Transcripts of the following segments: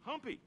Humpy!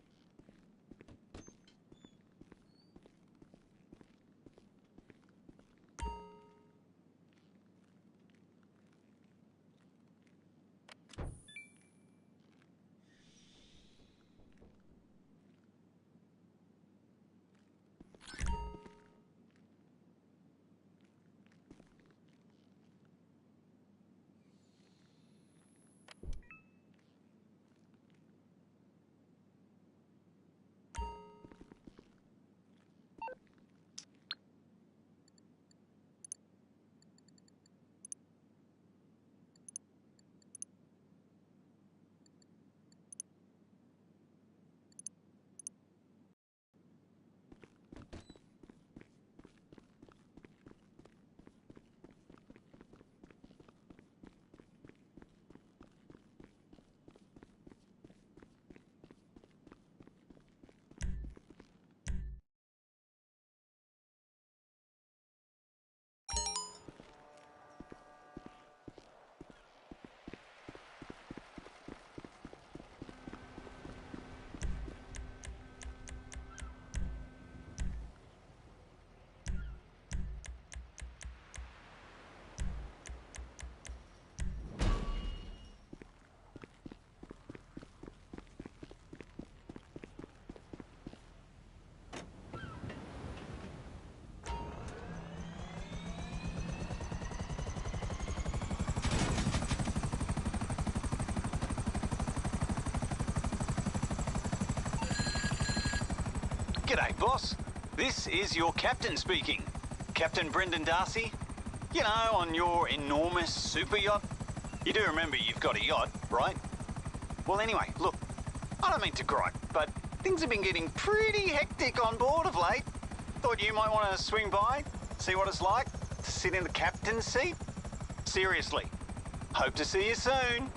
G'day, boss. This is your captain speaking. Captain Brendan Darcy. You know, on your enormous super yacht. You do remember you've got a yacht, right? Well, anyway, look, I don't mean to gripe, but things have been getting pretty hectic on board of late. Thought you might want to swing by, see what it's like to sit in the captain's seat. Seriously, hope to see you soon.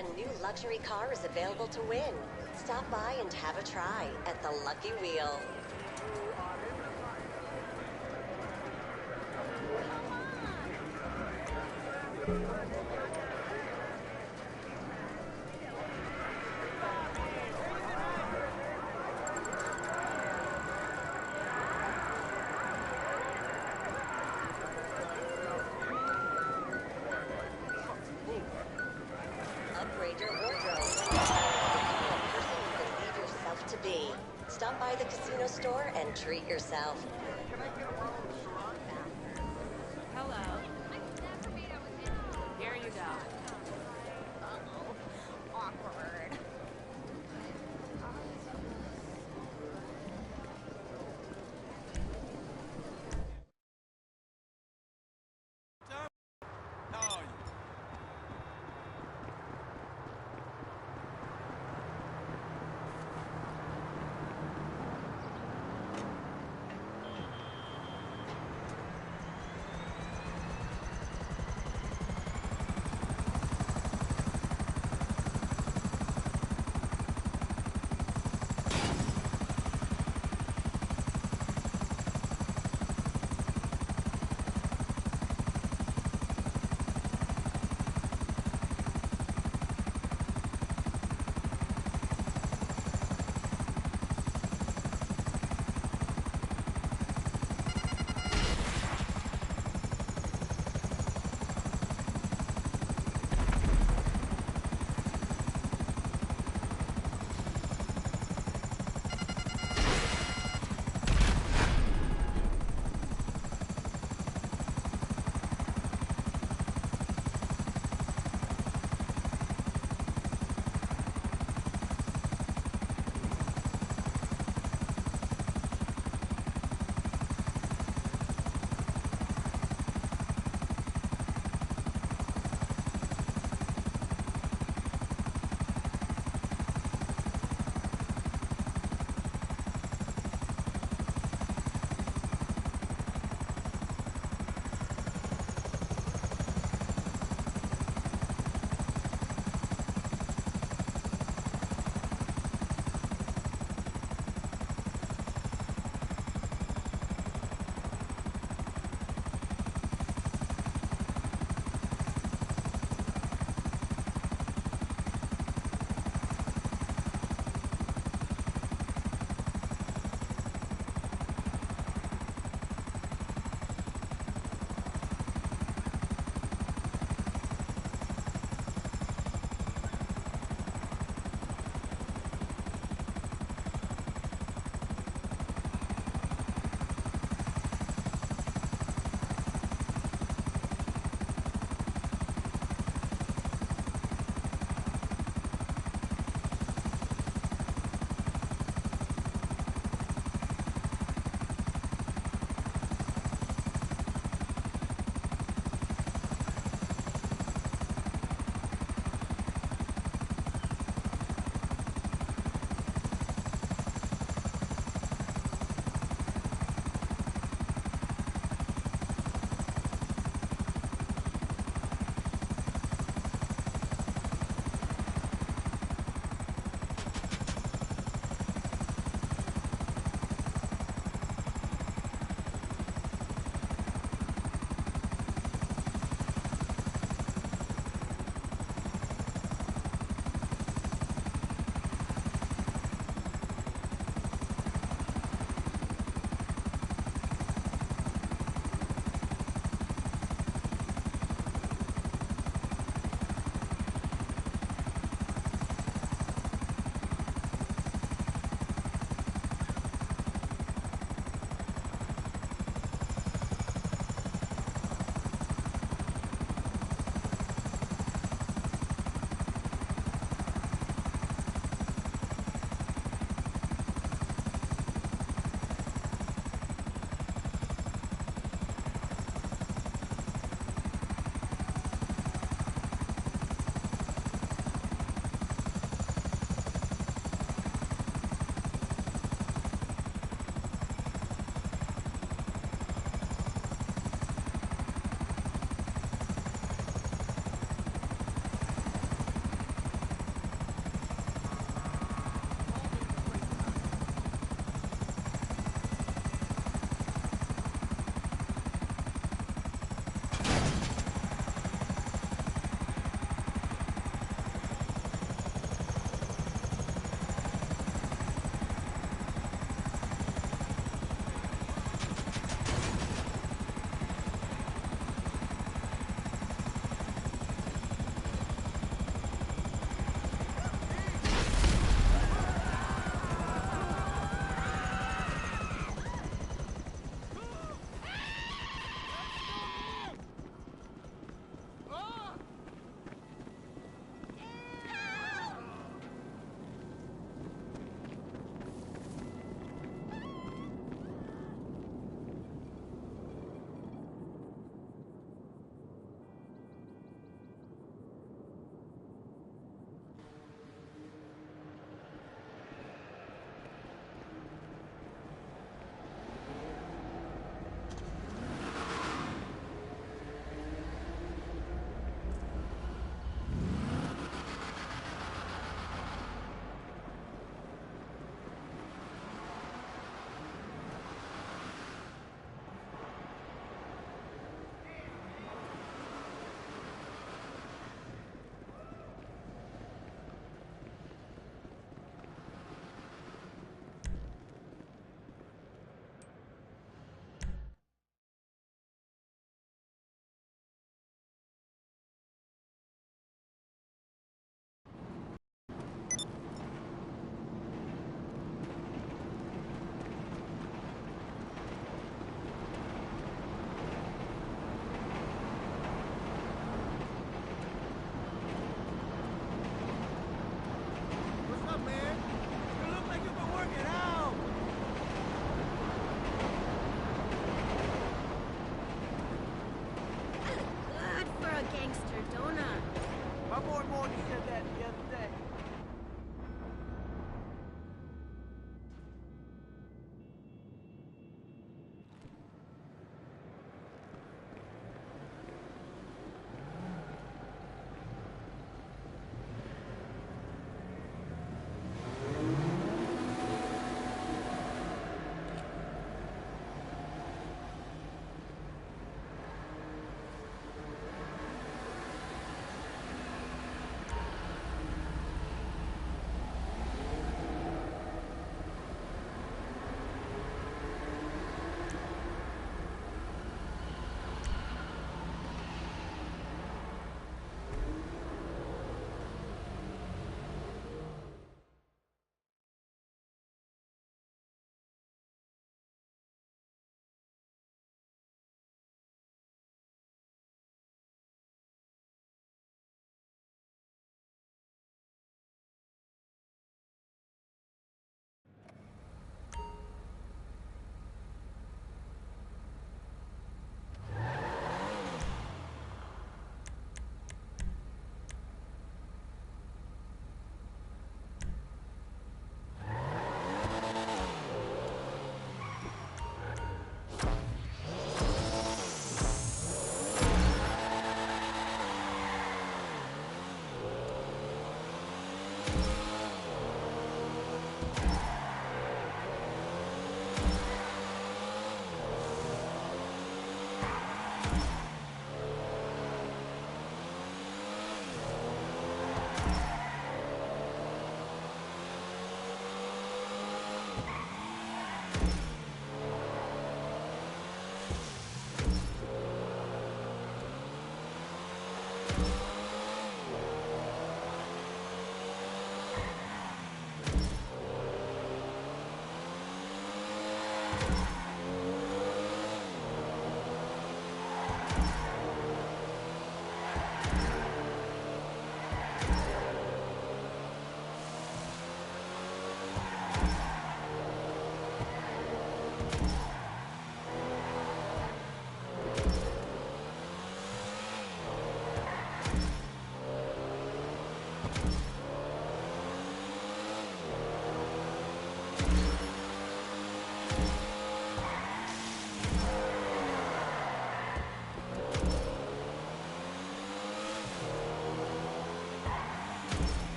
A new luxury car is available to win. Stop by and have a try at the Lucky Wheel. Upgrade your wardrobe and become the person you believe yourself to be. Stop by the casino store and treat yourself. Hello. Here you go. Awkward.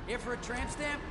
Here for a tramp stamp?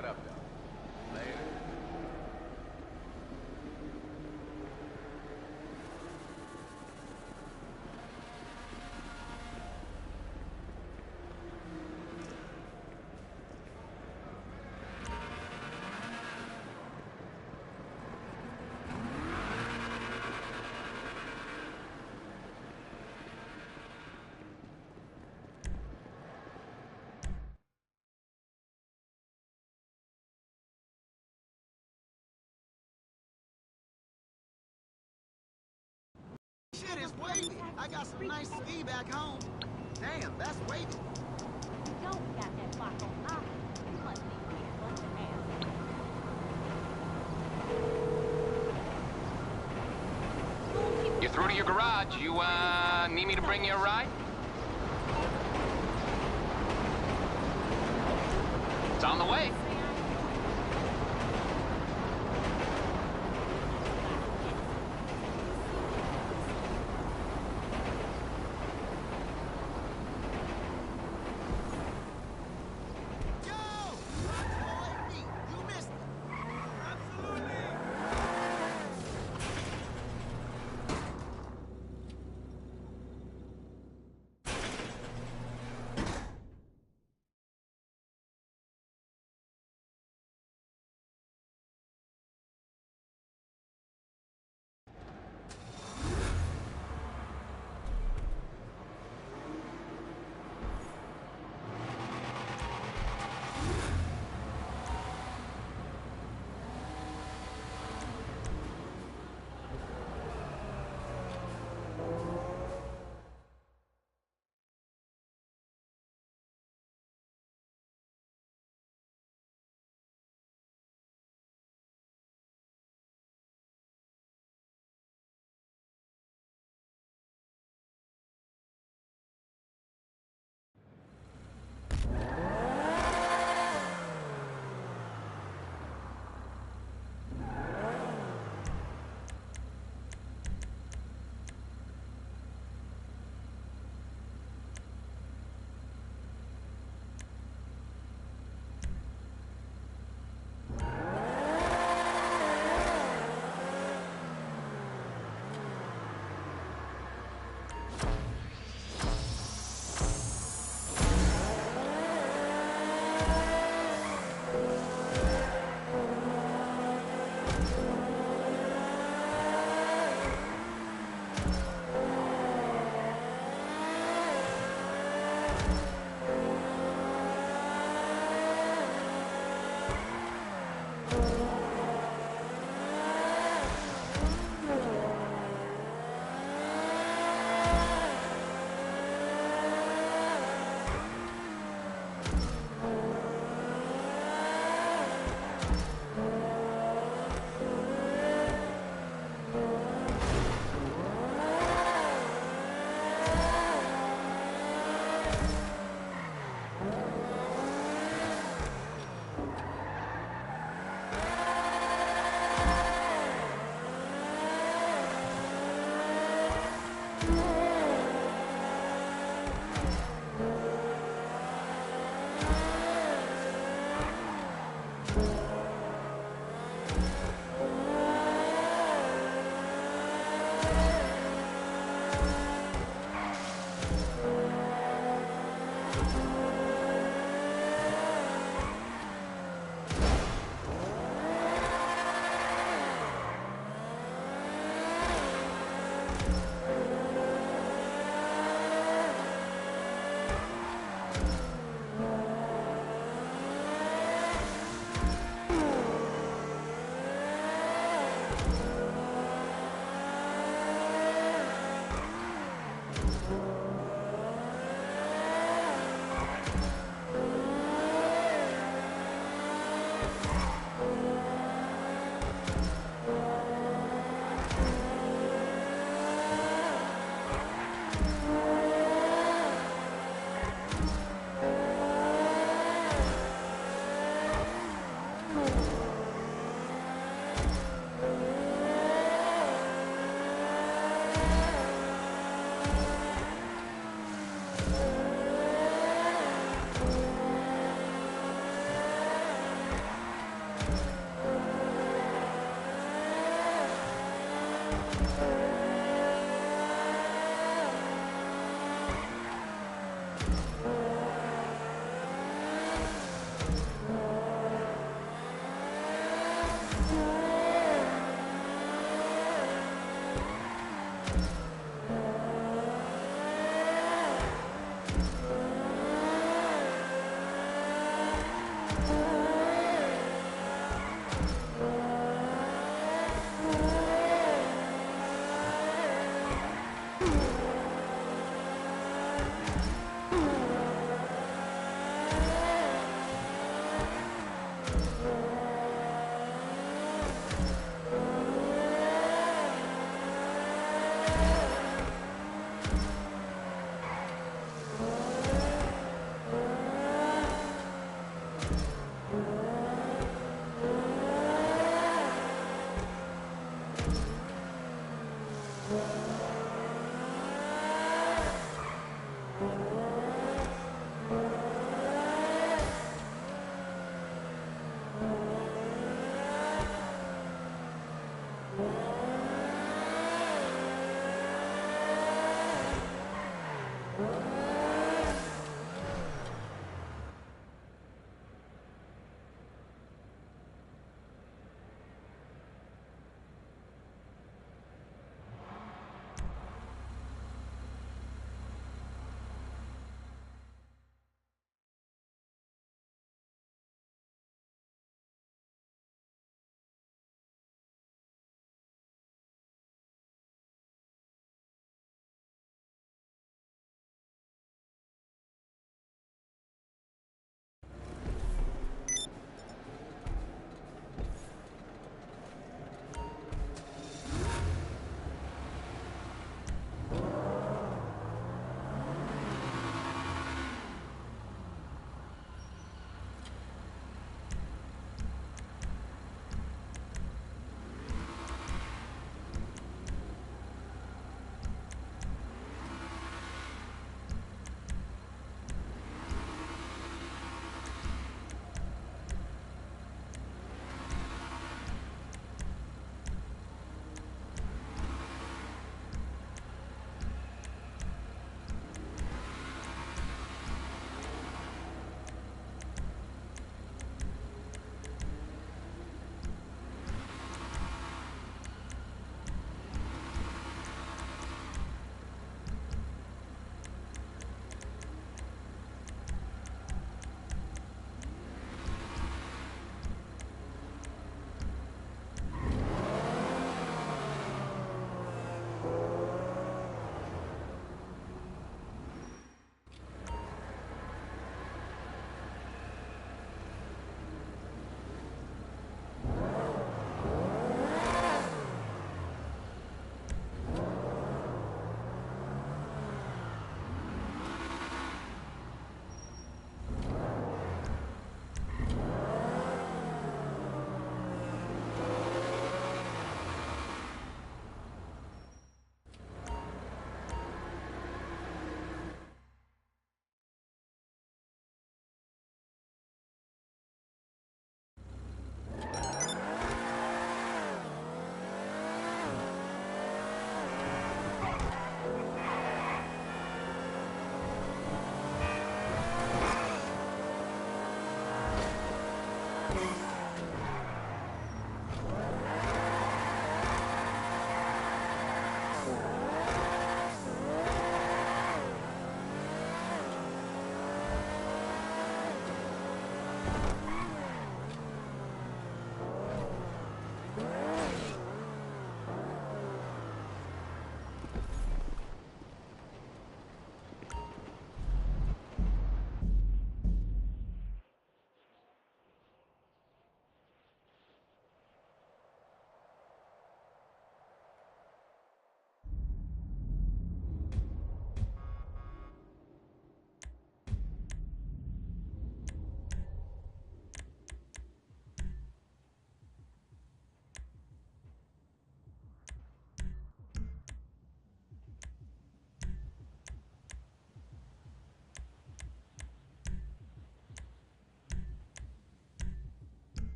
What up, though? Later. Shit is wavy. I got some nice ski back home. Damn, that's wavy. You don't got that block on top. You must be here once and You're through to your garage. You, need me to bring you a ride? It's on the way.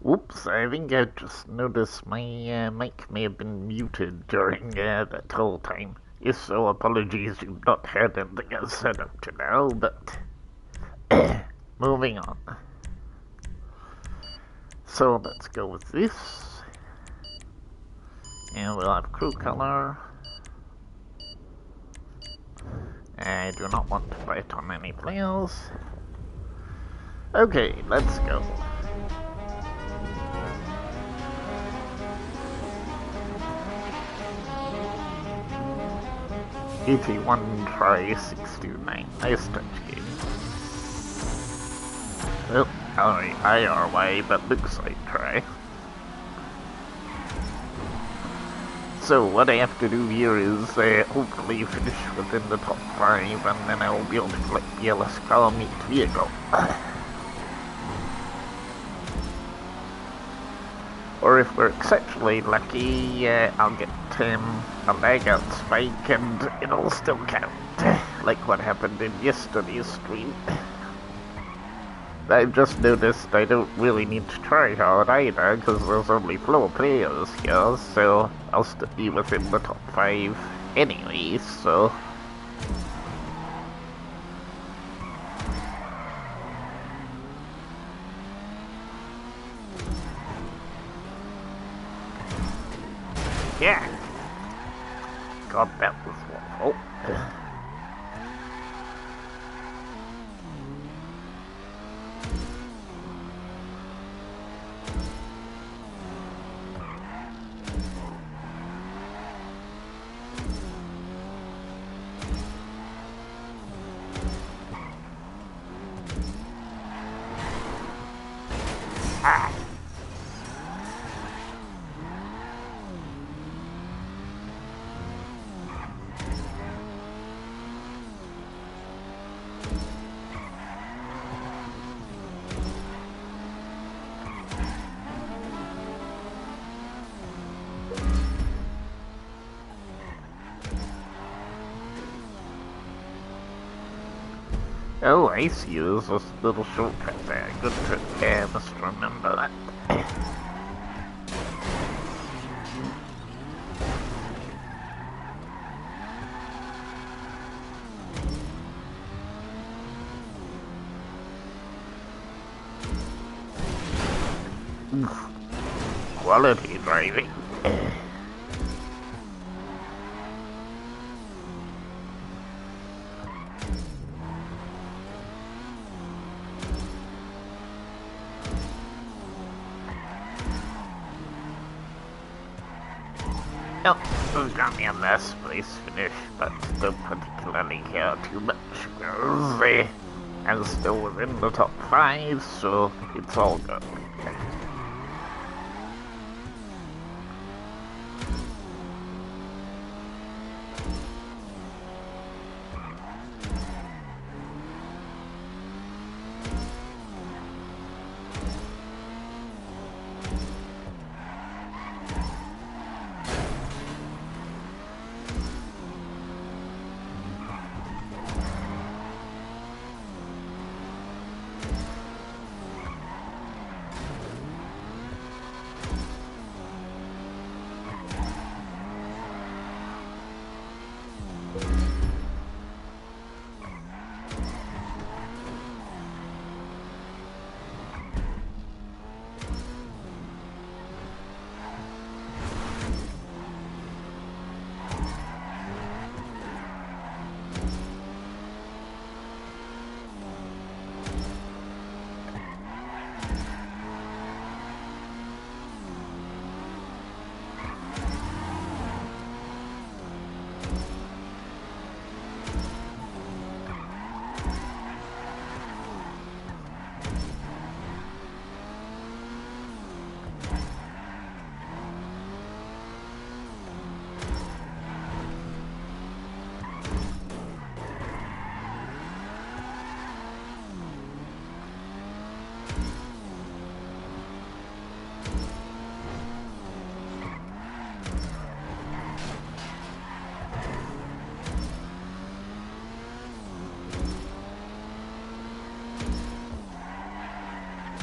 Whoops, I think I just noticed my mic may have been muted during that whole time. If so, apologies, you've not heard anything I've said up to now, but moving on. So let's go with this. And we'll have crew color. I do not want to fight on any players. Okay, let's go. '81 try 629. Nice touch game. Oh, alright, IRY, but looks like try. So what I have to do here is hopefully finish within the top 5, and then I'll be able to collect the LS car meet vehicle. Or if we're exceptionally lucky, I'll get a lag out spike and it'll still count, like what happened in yesterday's stream. I've just noticed I don't really need to try hard either, because there's only 4 players here, so I'll still be within the top 5 anyway, so... Yeah! God, that was awful. Oh, I see. There's this little shortcut there. Good to must remember that. Oof. Quality driving. Oh, we've got me a last place finish, but don't particularly care too much, because I'm still within the top 5, so it's all good.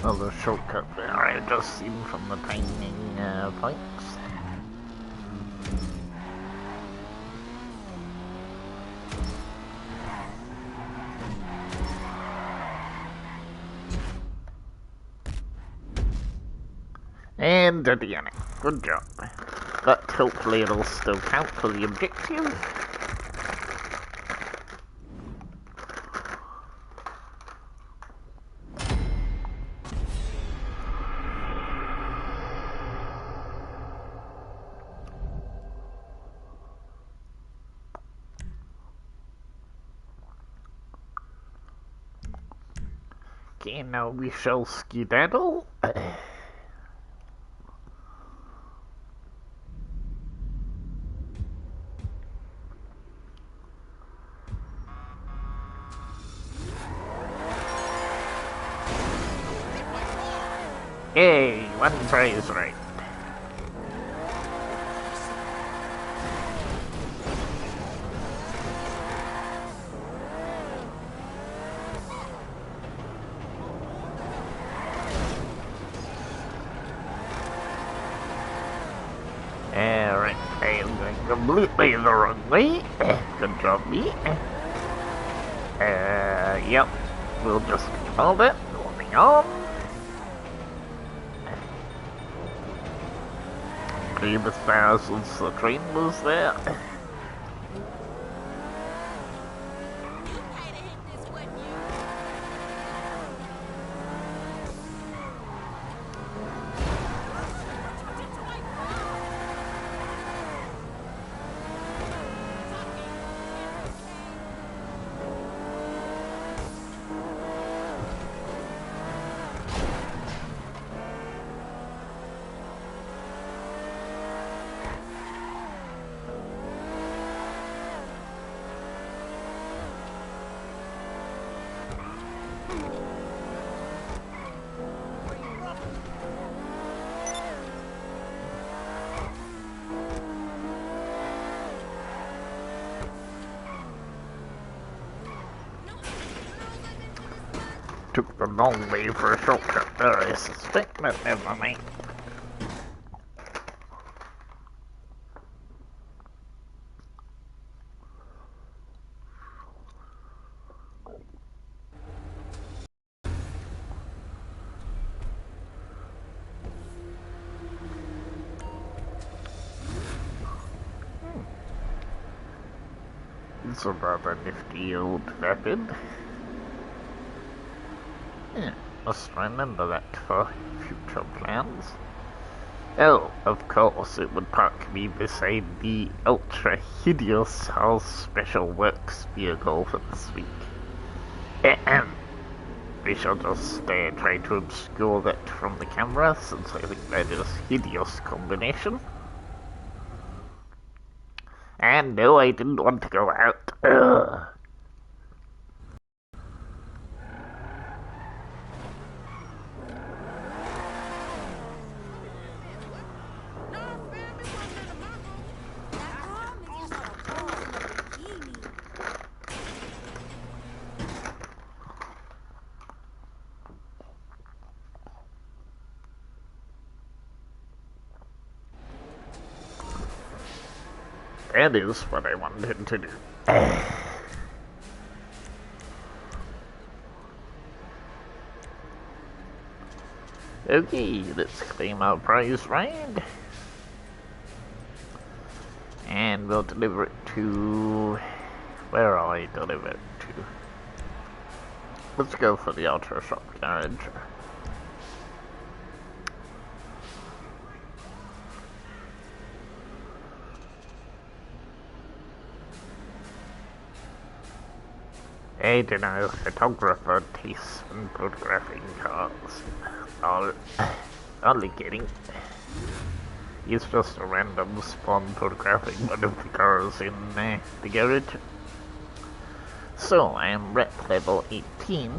Another shortcut there, I just seen from the timing points. And Indiana, good job. But hopefully it'll still count for the objective. Okay, now we shall skedaddle. Yay, one prize right. Alright, I am going completely the wrong way. Good job, me. Yep. We'll just hold it. Moving on. Previous since the train was there. Took the long way for a shortcut there, I suspect, but never mind. It's a rather nifty old weapon. Yeah, must remember that for future plans. Oh, of course, it would park me beside the ultra-hideous House Special Works vehicle for this week. Ahem. We shall just try to obscure that from the camera, since I think that is a hideous combination. And no, I didn't want to go out. Ugh. That is what I wanted to do. Okay, let's claim our prize ride. And we'll deliver it to... Where will I deliver it to? Let's go for the auto shop garage. I don't know, photographer tastes in photographing cars. Only kidding. He's just a random spawn photographing one of the cars in the garage. So, I am rep level 18.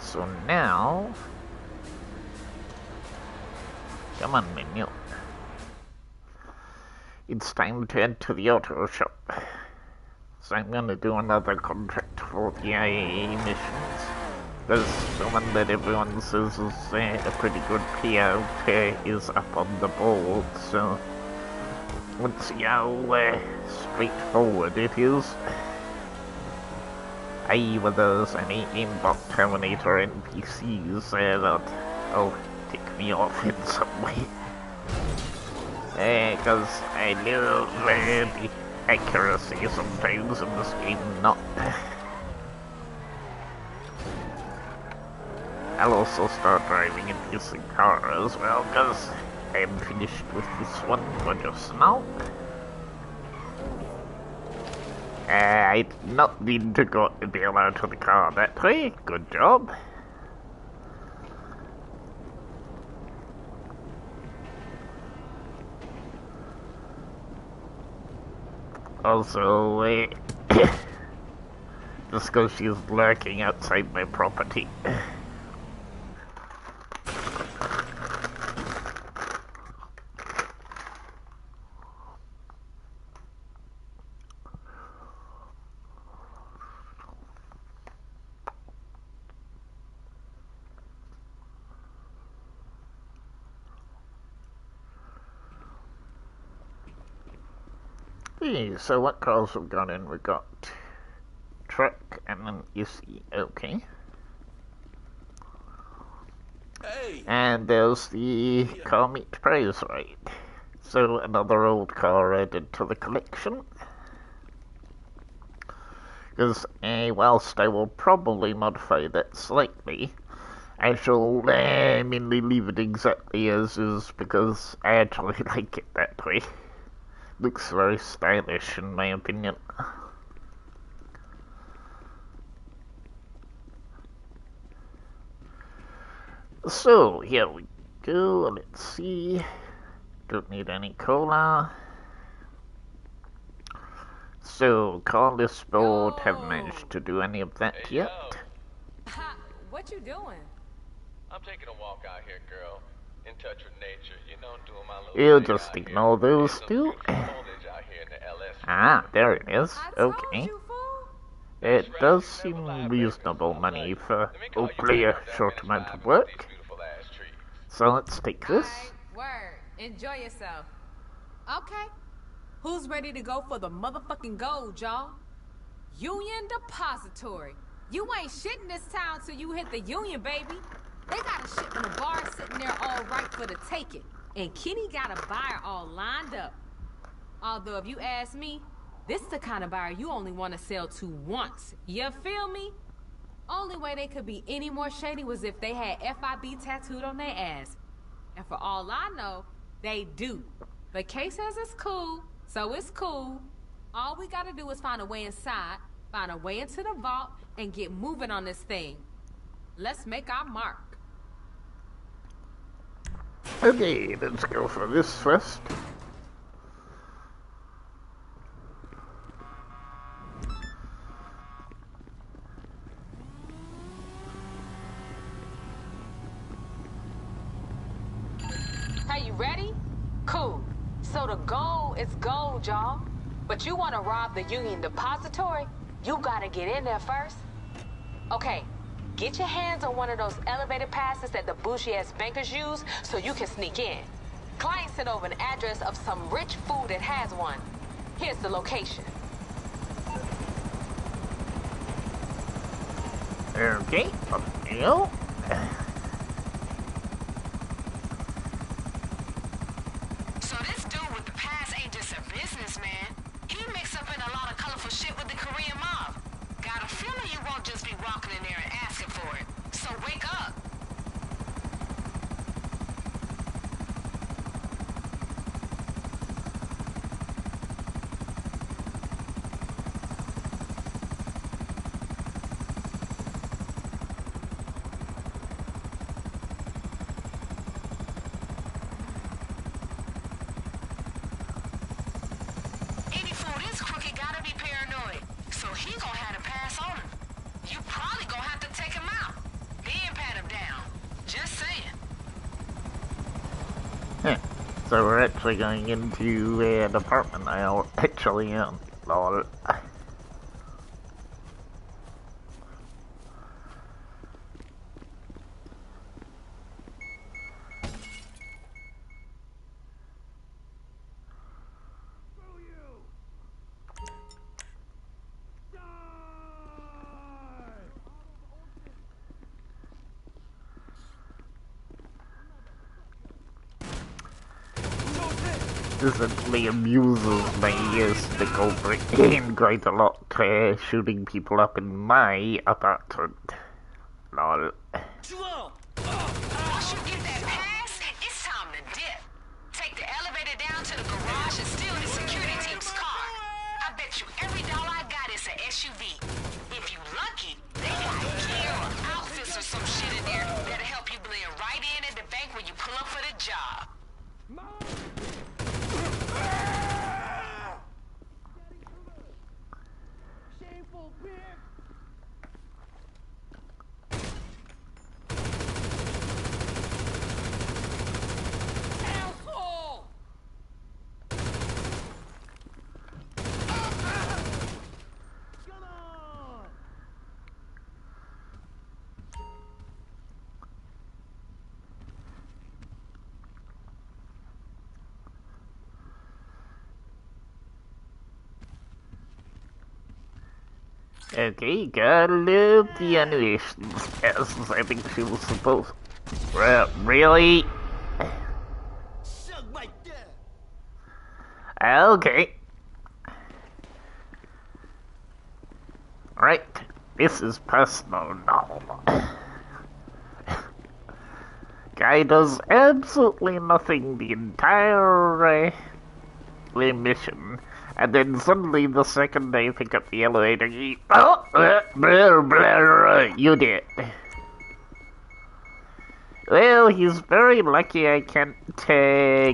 So now... Come on, menu. It's time to head to the auto shop. So I'm gonna do another contract for the IAA missions. There's someone that everyone says is a pretty good payout is up on the board, so let's see how straightforward it is. I.e. whether there's any aimbot Terminator NPCs that'll tick me off in some way. Because I love the accuracy sometimes in this game, not. I'll also start driving a decent car as well, because I'm finished with this one for just now. I did not mean to bail out of the car that way. Good job. Also, just because she's lurking outside my property. Hey, so what cars have gone in? We got truck and then EC. Okay. Hey. And there's the car meet price right. So another old car added to the collection. Because whilst I will probably modify that slightly, I shall mainly leave it exactly as is because I actually like it that way. Looks very stylish in my opinion. So, here we go. Let's see. Don't need any cola. So, call this board. Haven't managed to do any of that yet. What you doing? I'm taking a walk out here, girl. In touch with nature, you know, doing my little You thing just out ignore here. those There's two. some beautiful foliage out here in the LS. Ah, there it is. I told Okay. you, fool. It does seem reasonable money for hopefully a short amount of work. So let's take this. Alright, word. Enjoy yourself. Okay. Who's ready to go for the motherfucking gold, y'all? Union Depository. You ain't shit in this town till you hit the Union, baby. They got a ship in the bar sitting there all right for the taking. And Kenny got a buyer all lined up. Although if you ask me, this the kind of buyer you only want to sell to once. You feel me? Only way they could be any more shady was if they had FIB tattooed on their ass. And for all I know, they do. But Kay says it's cool, so it's cool. All we gotta do is find a way inside, find a way into the vault, and get moving on this thing. Let's make our mark. Okay, let's go for this first. Are you ready? Cool. So the goal is gold, y'all. But you want to rob the Union Depository? You gotta get in there first. Okay, get your hands on one of those elevated passes that the bougie-ass bankers use so you can sneak in. Client sent over an address of some rich food that has one. Here's the location. Okay, up we go. So this dude with the pass ain't just a businessman. He mixed up in a lot of colorful shit with the Korean mob. Got a feeling you won't just be walking in there and asking for it. So wake up. Any fool this crooked gotta be paranoid. So he gonna have to pass on him. You probably gonna have to take him out. Then pat him down. Just saying. Huh. So we're actually going into an apartment I actually am. Lol. This actually amuses my stickle brain quite a lot, shooting people up in my apartment. Lol. Once you get that pass, it's time to dip. Take the elevator down to the garage and steal the security team's car. I bet you every dollar I got Okay, gotta love the animation passes. I think she was supposed. Well, really? Shug right there. Okay. Right. This is personal now. Guy does absolutely nothing the entire mission, and then suddenly the second they pick up the elevator, he... Oh! You did. Well, he's very lucky I can't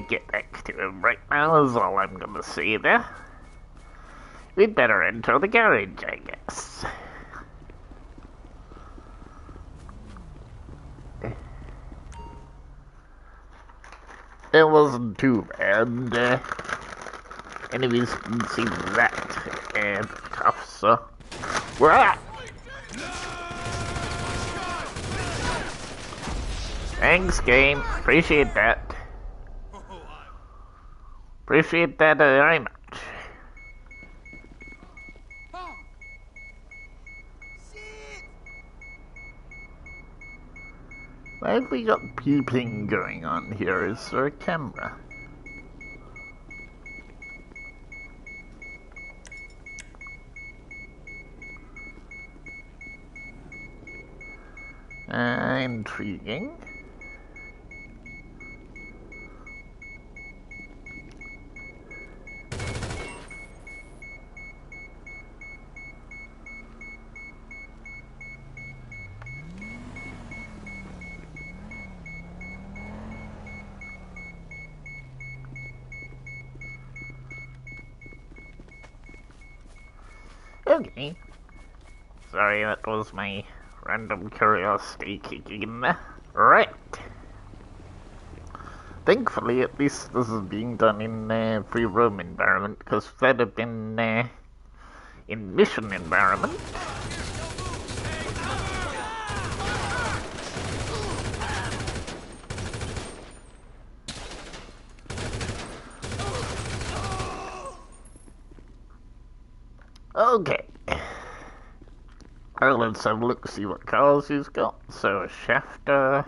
get back to him right now, is all I'm gonna say there. We'd better enter the garage, I guess. It wasn't too bad. Enemies didn't seem that tough, so... Rah! Thanks, game. Appreciate that. Appreciate that very much. Why have we got peeping going on here? Is there a camera? Intriguing. Okay. Sorry, that was my random curiosity kicking in there. Right. Thankfully, at least this is being done in free roam environment, because if that had been in mission environment. Okay. Well, let's have a look, see what cars he's got. So, Shafter,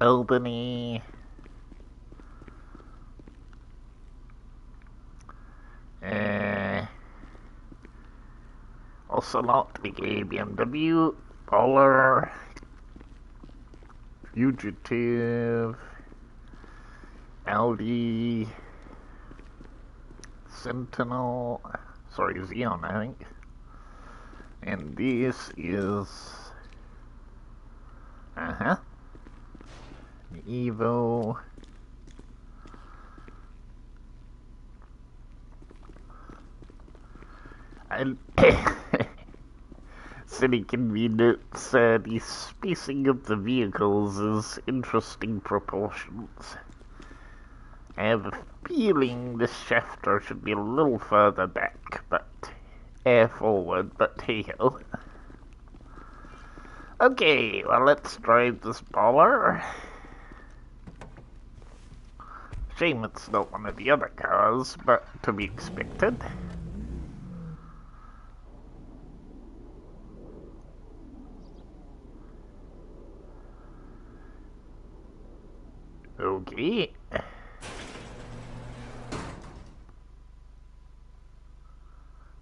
Albany, Ocelot, big A BMW, Baller, Fugitive, Audi, Sentinel, sorry, Xeon, I think. And this is... Evo. City convenience, the spacing of the vehicles is interesting proportions. I have a feeling this shafter should be a little further back, but forward, but hey-ho. Okay, well, let's drive this baller. Shame it's not one of the other cars, but to be expected. Okay.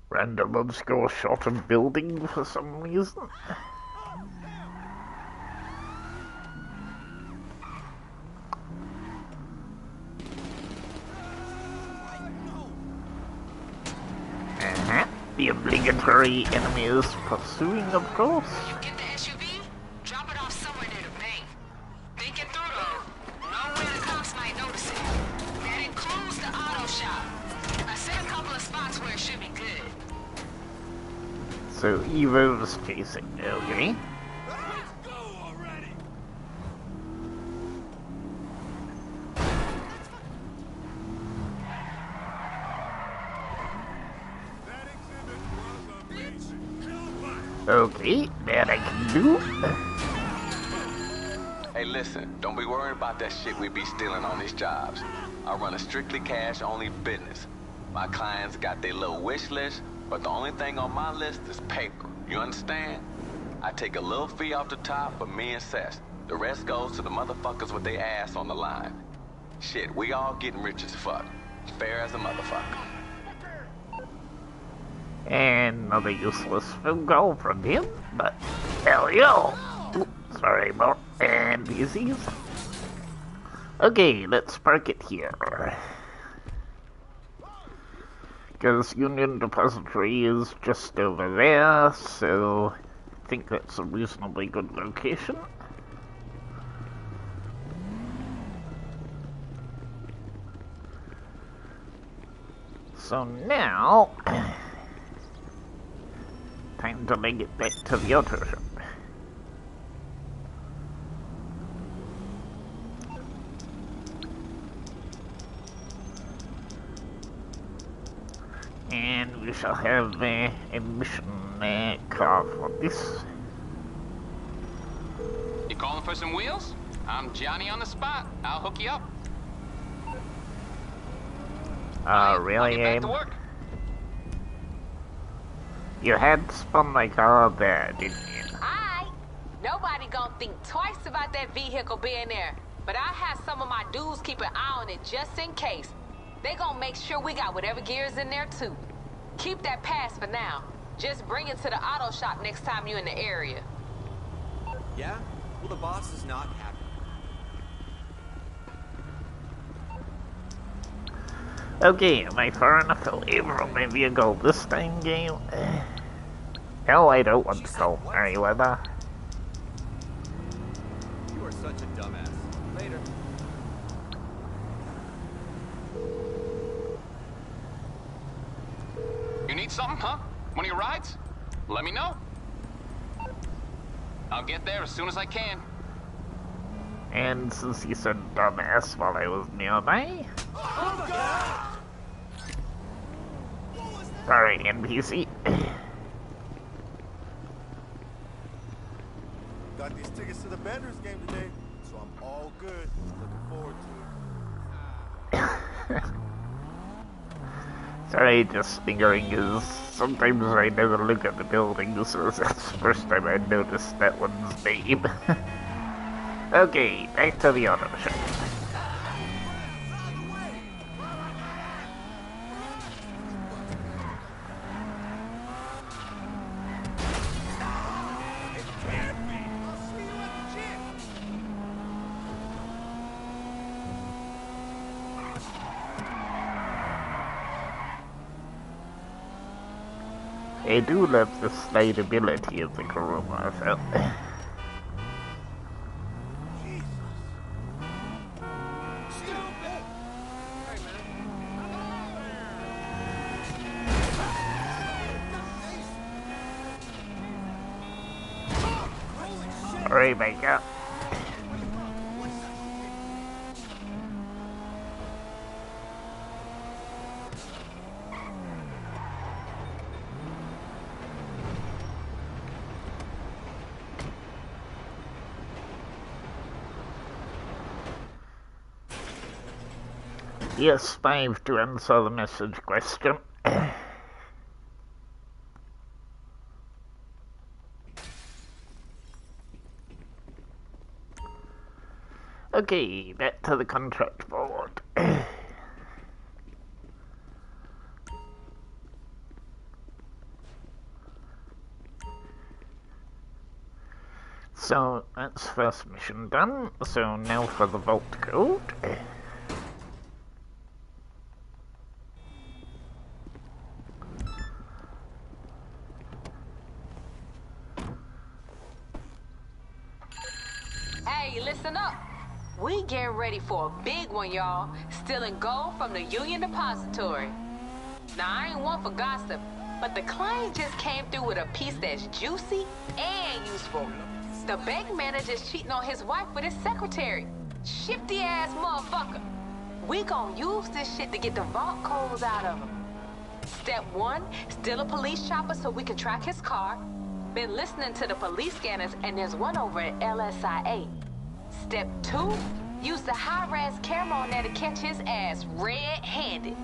Random obscure shot of building for some reason. The obligatory enemy is pursuing, of course. You get the SUV, drop it off somewhere near the bank. Think it through though. Know where the cops might notice it. That includes the auto shop. I set a couple of spots where it should be good. So Evo's chasing, okay. Let's go already. Okay, that I can do. Hey, listen, don't be worried about that shit we be stealing on these jobs. I run a strictly cash-only business. My clients got their little wish list, But the only thing on my list is paper. You understand? I take a little fee off the top for me and Sess. The rest goes to the motherfuckers with their ass on the line. Shit, we all getting rich as fuck. Fair as a motherfucker. And another useless phone call from him, but hell yo! Oops, sorry about NPCs. Okay, let's park it here. Because Union Depository is just over there, so I think that's a reasonably good location. So now, time to make it back to the auto shop. And we shall have a mission car for this. You calling for some wheels? I'm Johnny on the spot. I'll hook you up. Really, I'll get back Aim? to work. You had spun my car there, didn't you? Aight. Nobody gonna think twice about that vehicle being there. But I have some of my dudes keep an eye on it just in case. They gonna make sure we got whatever gear is in there too. Keep that pass for now. Just bring it to the auto shop next time you're in the area. Yeah? Well, the boss is not happy. Okay, am I far enough away from my vehicle this time, game? Hell, I don't want to go Merryweather. You are such a dumbass. Later. You need something, huh? One of your rides? Let me know. I'll get there as soon as I can. And since you said dumbass while I was nearby... Sorry, NPC. Got these tickets to the Benders game today, so I'm all good. Looking forward to it. Sorry, just fingering is sometimes I never look at the buildings, so that's the first time I noticed that one's name. Okay, back to the auto shop. I do love the slidability of the Kuruma effect. Sorry, Micah. Yes, 5 to answer the message question. Okay, back to the contract board. So, that's first mission done. So now for the vault code. Hey, listen up. We getting ready for a big one, y'all. Stealing gold from the Union Depository. Now, I ain't one for gossip, but the client just came through with a piece that's juicy and useful. The bank manager's cheating on his wife with his secretary. Shifty ass motherfucker. We gon' use this shit to get the vault codes out of him. Step 1, steal a police chopper so we can track his car. Been listening to the police scanners and there's one over at LSIA. Step 2, use the high-res camera on there to catch his ass red-handed.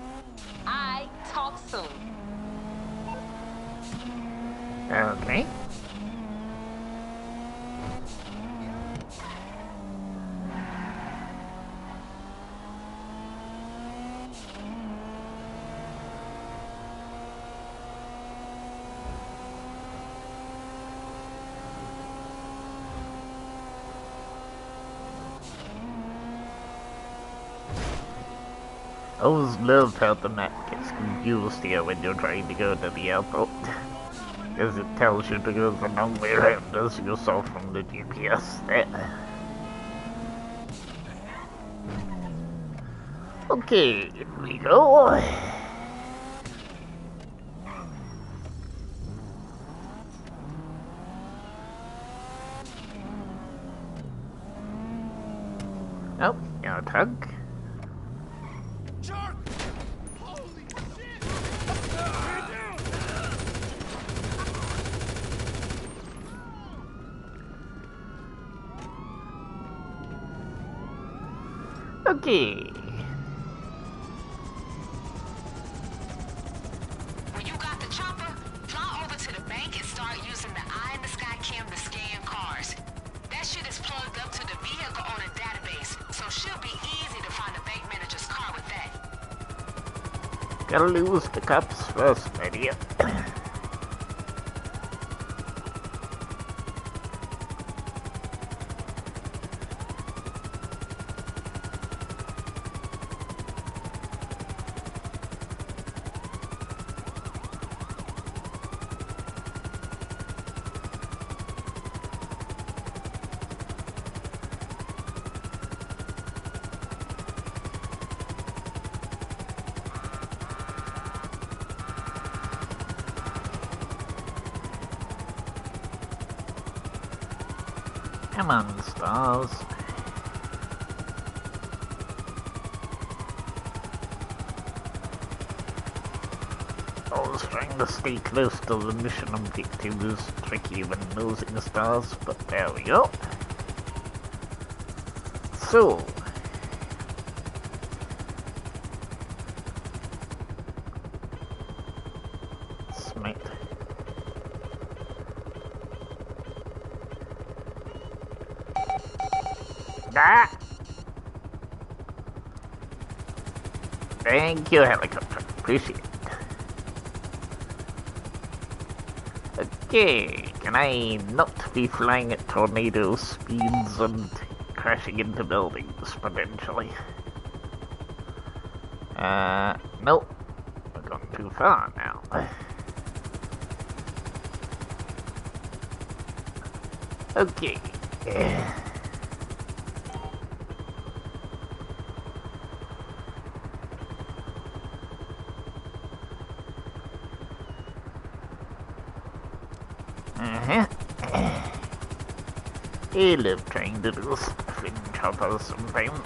I talk soon. Okay. I always love how the map gets confused here when you're trying to go to the airport. Because it tells you to go the long way around as you saw from the GPS there. Okay, here we go. Oh, you're a tug. Shark! Holy shit! Okay. When you got the chopper, fly over to the bank and start using the eye in the sky cam to scan cars. That shit is plugged up to the vehicle on a database, so should be easy to find the bank manager's car with that. Gotta lose the cops first, idiot. Come on, stars. Always trying to stay close to the mission objective is tricky when losing stars, but there we go. So, Smite. Ah! Thank you, helicopter. Appreciate it. Okay, can I not be flying at tornado speeds and crashing into buildings, potentially? Nope. I've gone too far now. Okay. I love trying to do stuff in choppers sometimes.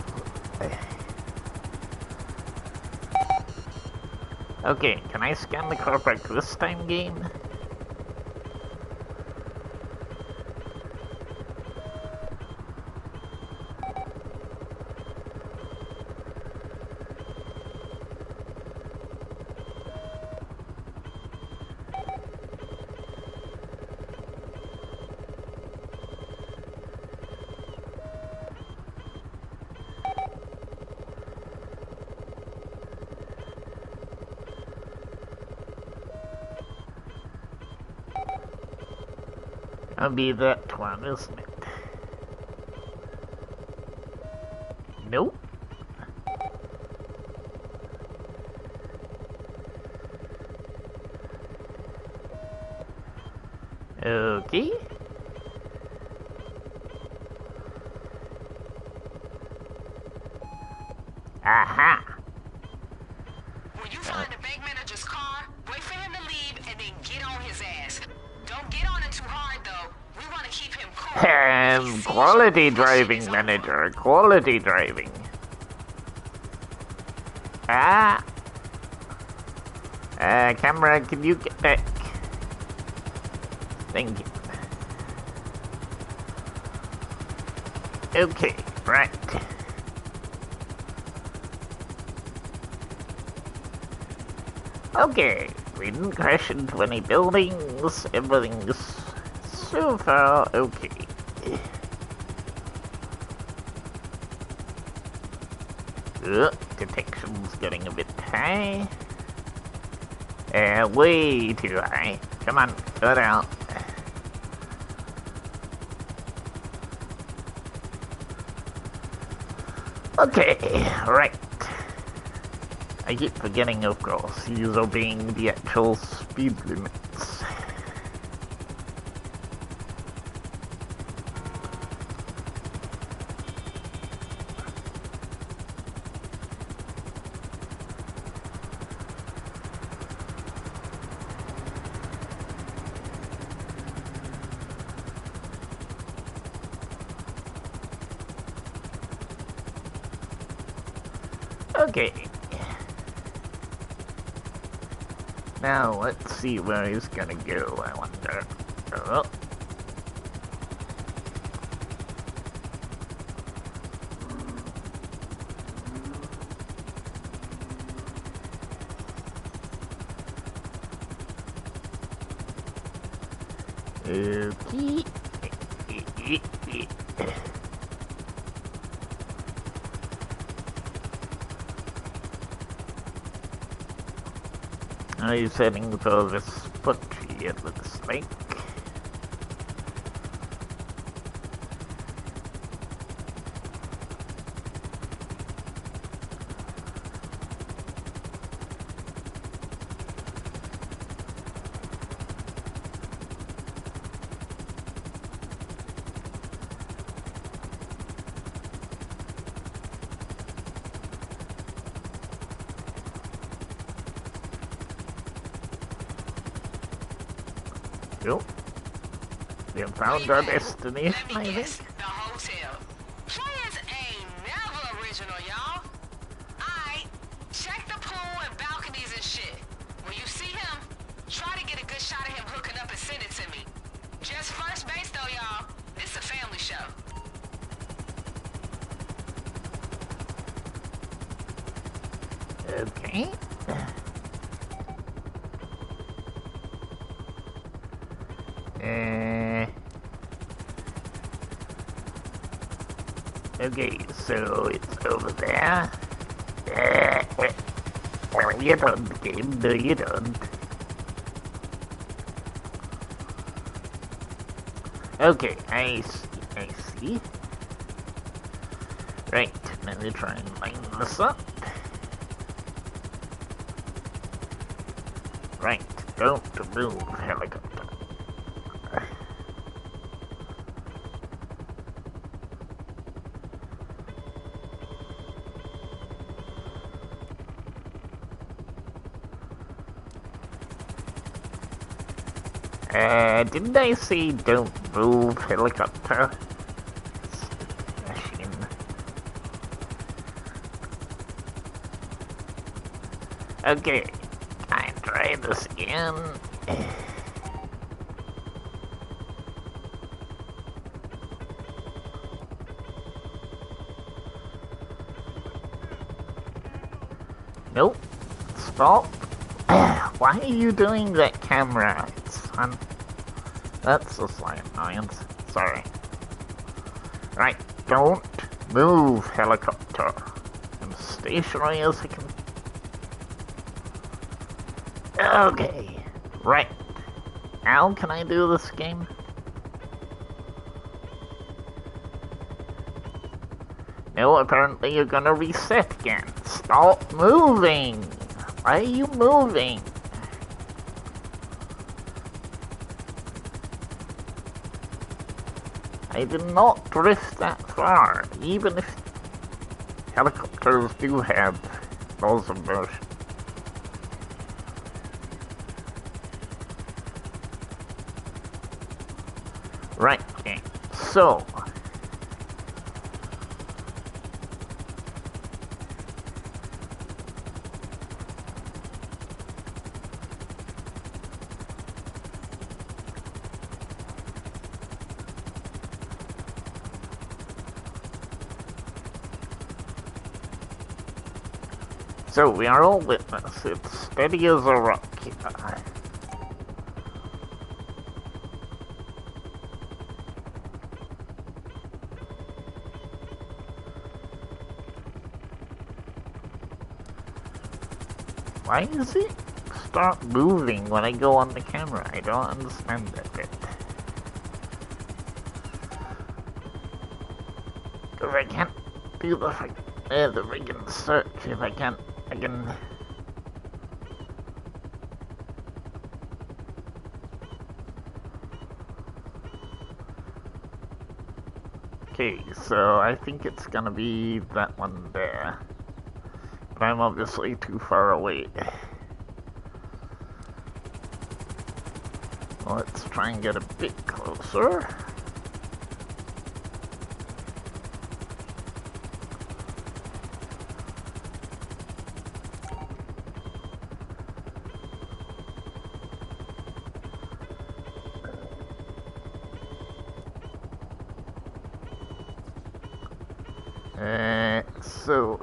Okay, can I scan the car back this time, game? I'll be that one, isn't it? Nope. Okay. Aha! When you find the bank manager's car, wait for him to leave and then get on his ass. Don't get on it too hard, though. We want to keep him cool. Quality driving, manager. Quality driving. Camera, can you get back? Thank you. Okay, right. Okay, we didn't crash into any buildings. Everything's so far okay. Detection's getting a bit high. Way too high. Come on, cut out. Okay, right. I keep forgetting, of course, he's obeying the actual speed limits. Okay. Now, let's see where he's gonna go, I wonder. Oh. Okay. He's heading for this butchery, it looks like. Yep. We have found our destination, I think. The hotel. Players ain't never original, y'all. Alright, check the pool and balconies and shit. When you see him, try to get a good shot of him hooking up and send it to me. Just first base though, y'all. This a family show. Okay. Okay, so it's over there. Well, you don't, game. No, you don't. Okay, I see. Right, let me try and line this up. Right, don't move, helicopter. Didn't I say don't move, helicopter? Machine. Okay, I try this again. Nope. Stop. Why are you doing that, camera, son? That's a slight annoyance. Sorry. Right, don't move, helicopter. I'm stationary as I can. Okay. Right. How can I do this game? No, apparently you're gonna reset again. Stop moving! Why are you moving? I did not drift that far, even if helicopters do have laws of motion. Right, okay. So, So we are all witness. It's steady as a rock. Why does it start moving when I go on the camera? I don't understand that bit. Because I can't do the friggin' search if I can. Okay, so I think it's gonna be that one there. But I'm obviously too far away. Let's try and get a bit closer. So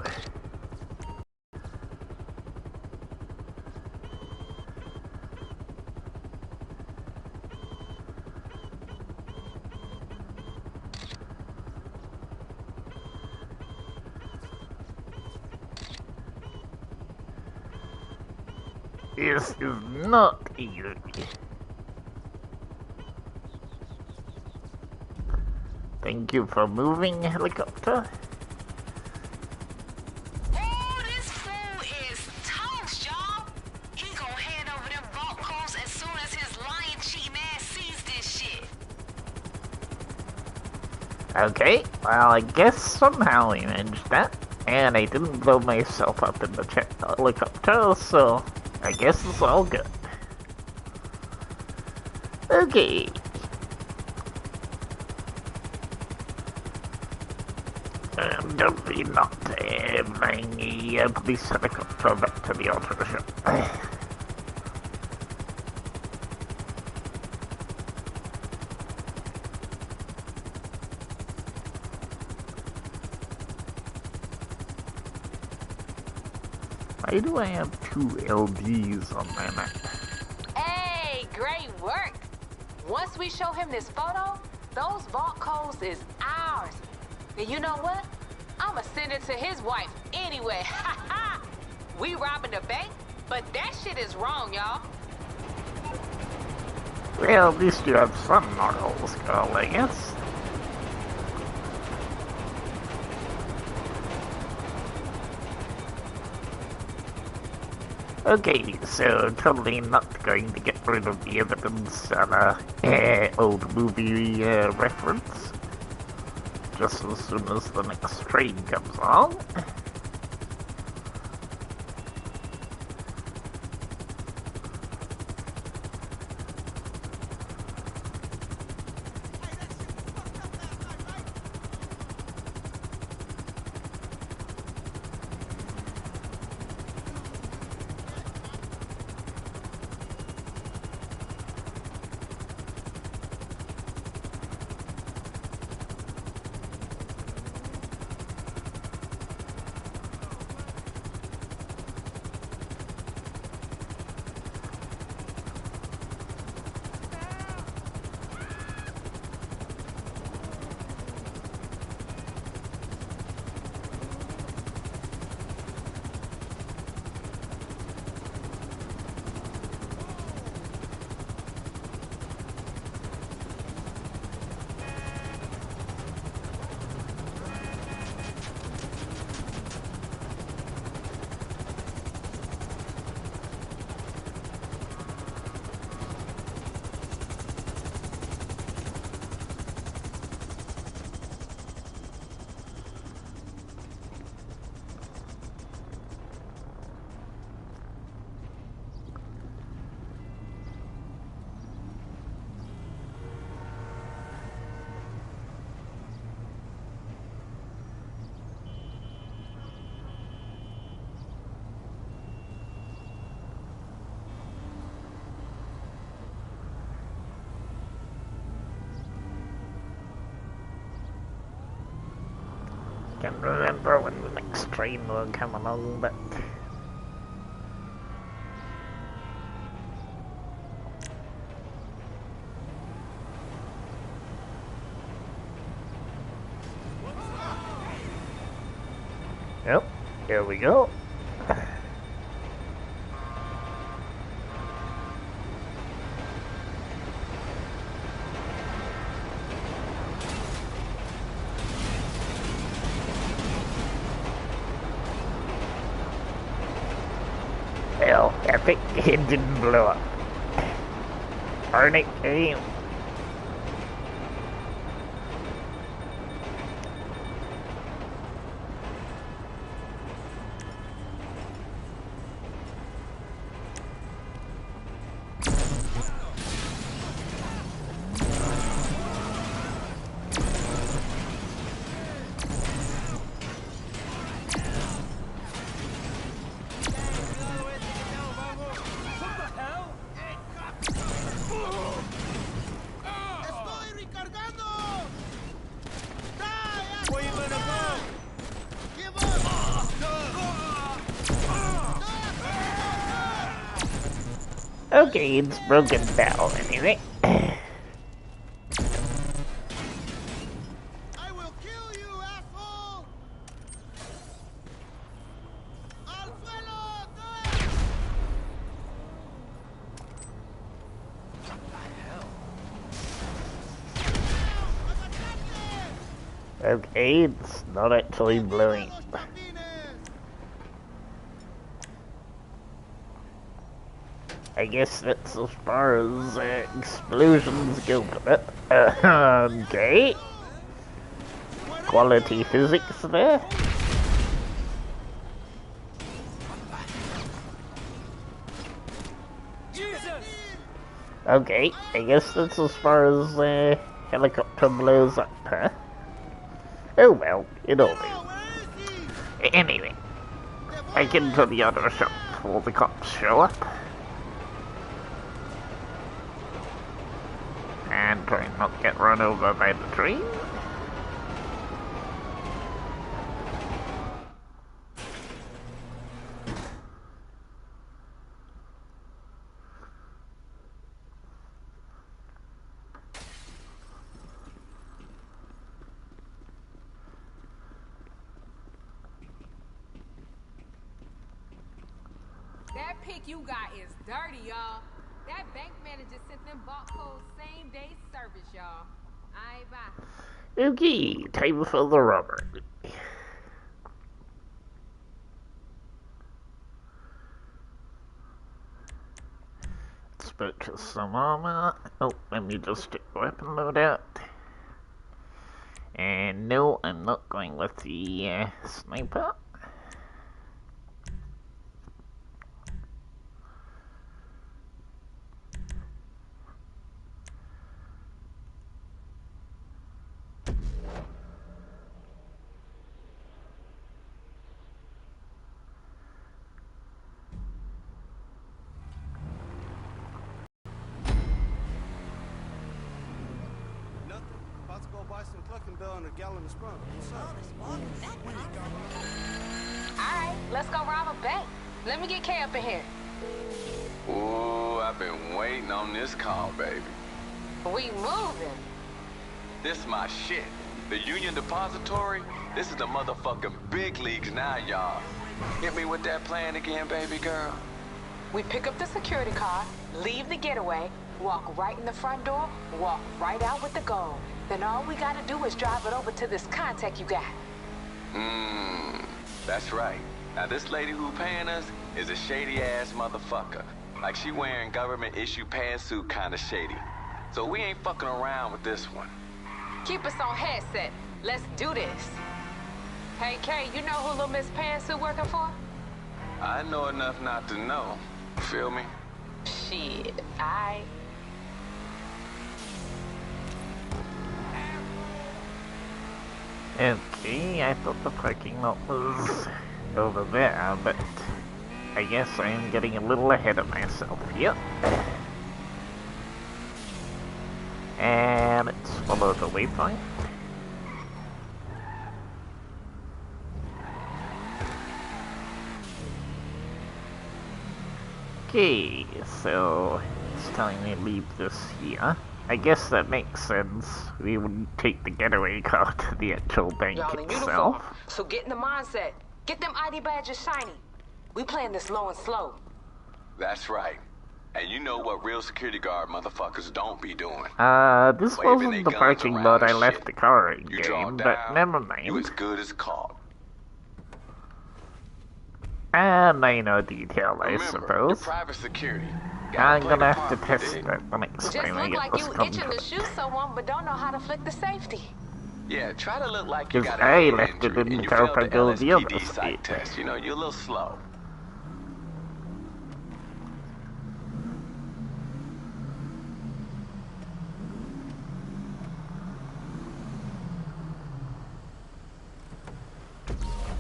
this is not easy. Thank you for moving, helicopter. Oh, this fool is toast, y'all. He gon' hand over them vault codes as soon as his lion cheating ass sees this shit. Okay, well, I guess somehow we managed that. And I didn't blow myself up in the helicopter, so I guess it's all good. Okay. Don't be not flying the police helicopter back to the auto shop. Why do I have 2 LDs on my map? Hey, great work. Once we show him this photo, those vault codes is ours. And you know what? I'ma send it to his wife anyway. Ha ha! We robbing the bank, but that shit is wrong, y'all. Well, at least you have some morals, girl, I guess. Okay, so totally not going to get rid of the evidence on a old movie reference. Just as soon as the next train comes along. Can't remember when the next train will come along, but Here we go. Well, epic, it didn't blow up. Darn it, game. Okay, it's broken down anyway. I will kill you, asshole! Al suelo! Okay, it's not actually blowing. I guess that's as far as explosions go with it. Okay. Quality physics there. Okay, I guess that's as far as helicopter blows up, huh? Oh well, it'll do. Anyway, I get to the other shop before the cops show up. And try not to get run over by the train. That pic you got is dirty, y'all. That bank manager sent them bought codes same day service, y'all. I ain't buying. Okay, time for the robbery. Let's purchase some armor. Oh, let me just check the weapon loadout. And no, I'm not going with the sniper. About to go buy some Clucking Bell and a gallon of Sprung. What's up? Alright, let's go rob a bank. Let me get Kay up in here. Ooh, I've been waiting on this call, baby. We moving. This my shit. The Union Depository, this is the motherfucking big leagues now, y'all. Hit me with that plan again, baby girl. We pick up the security car, leave the getaway, walk right in the front door, walk right out with the gold. Then all we gotta do is drive it over to this contact you got. That's right. Now this lady who paying us is a shady-ass motherfucker. Like she wearing government-issue pantsuit kinda shady. So we ain't fucking around with this one. Keep us on headset. Let's do this. Hey, Kay, you know who Lil Miss Pantsuit working for? I know enough not to know. Feel me? Shit, I... Okay, I thought the parking lot was over there, but I guess I am getting a little ahead of myself here. And let's follow the waypoint. Okay, so it's telling me to leave this here. I guess that makes sense. We wouldn't take the getaway car to the actual bank Y'all in itself. uniform, so get in the mindset. Get them ID badges shiny. We playing this low and slow. That's right. And you know what real security guard motherfuckers don't be doing. This Waving wasn't they the guns parking around lot I and left shit. the car in You draw game, down, but never you mind. as good as caught. A minor detail, I Remember, suppose. the private security. I'm Gotta play gonna the have to part, test dig? that the next Just time I look get like this you itching to contract. shoot someone, but don't know how to flick the safety. Yeah, try to look like you Because got a I head left it injury in and the you car failed the park on the other LSPD side. psych test. You know, you're a little slow.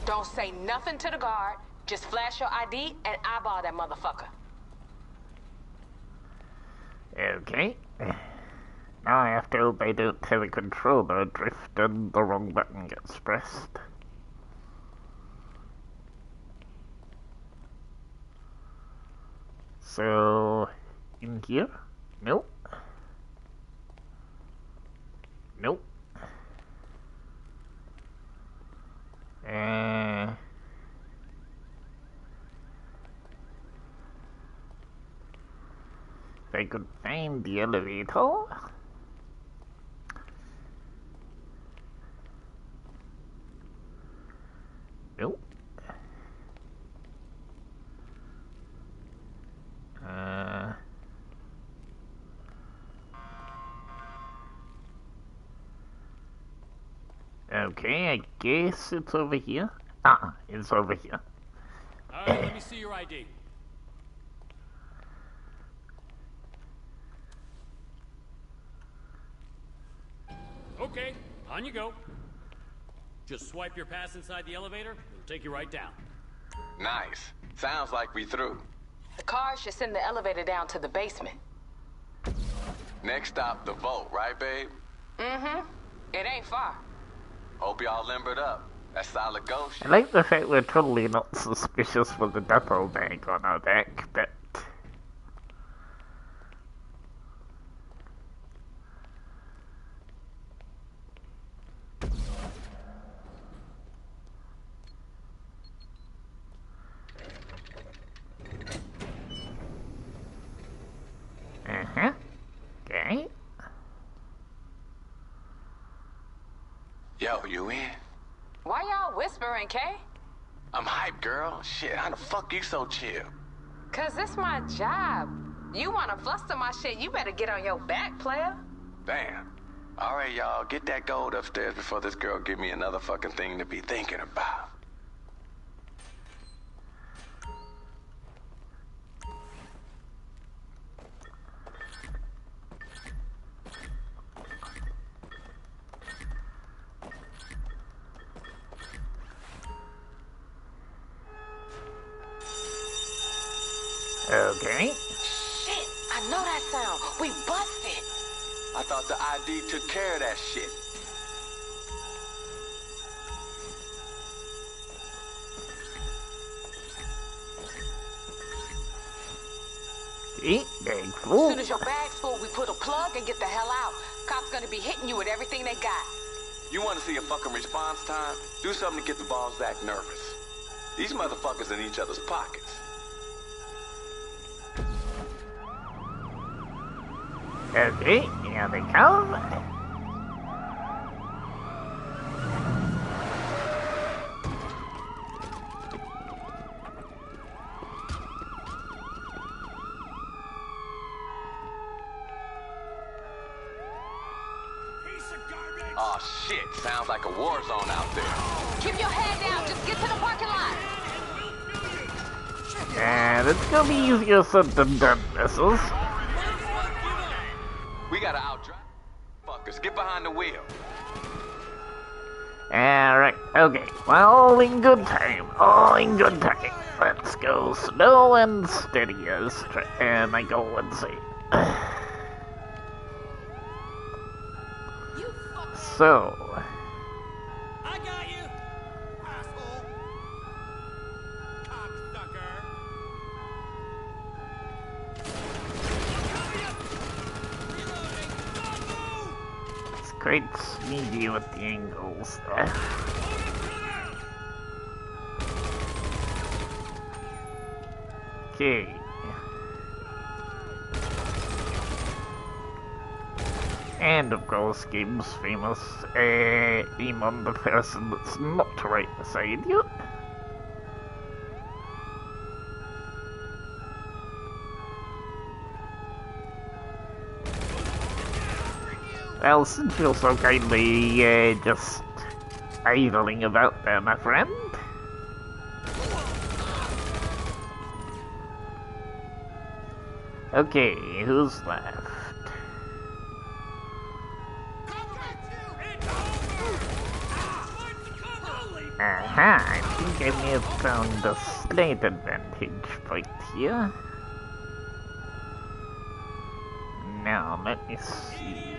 Don't say nothing to the guard. Just flash your ID and eyeball that motherfucker. Okay. Now I have to hope I don't have a controller drift and the wrong button gets pressed. So, in here? Nope. Nope. If I could find the elevator. Nope. Okay, I guess it's over here. It's over here. Alright, let me see your ID. Okay, on you go. Just swipe your pass inside the elevator, it'll take you right down. Nice. Sounds like we through. The car should send the elevator down to the basement. Next stop, the vault, right, babe? Mm-hmm. It ain't far. Hope y'all limbered up. That's solid ghost shit. I like the fact we're totally not suspicious for the duffel bag on our deck, but... Uh-huh. Okay. Yo, you in? Why y'all whispering, Kay? I'm hyped, girl. Shit, how the fuck you so chill? Cause it's my job. You wanna fluster my shit, you better get on your back, player. Damn. All right, y'all, get that gold upstairs before this girl give me another fucking thing to be thinking about. Okay. Shit, I know that sound. We busted. I thought the ID took care of that shit. Eat bag As full. soon as your bag's full, we pull the plug and get the hell out. Cops gonna be hitting you with everything they got. You want to see a fucking response time? Do something to get the balls act nervous. These motherfuckers in each other's pockets. Okay, here they come. Oh shit, sounds like a war zone out there. Keep your head down, just get to the parking lot. And it's gonna be easier said than done, missiles. We gotta outdrive fuckers. Get behind the wheel. Alright, okay. All in good time. All in good time. Let's go slow and steady as Michael would say. So... I got you! Asshole! Cocksucker! It's quite sneaky with the angles there. Okay. And of course, Gabe's famous aim on the person that's not right beside you. Well, since you're so kindly just idling about there, my friend. Okay, who's left? Aha, I think I may have found a slight advantage point here. Now, let me see.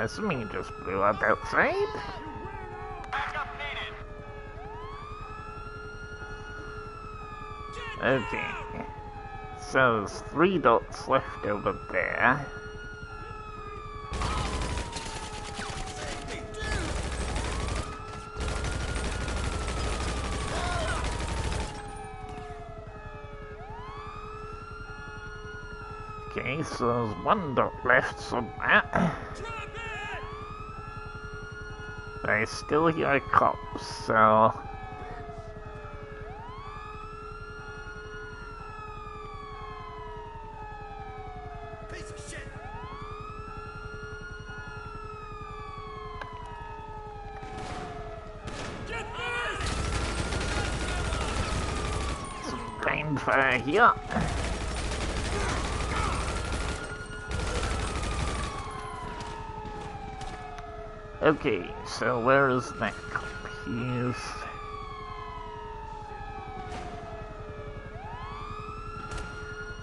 Something just blew up outside. Backup needed. Okay. So there's 3 dots left over there. Okay, so there's 1 dot left somewhere. I still hear cops, so... Piece of shit! Some blind fire here. Okay, so where is that cop? He's...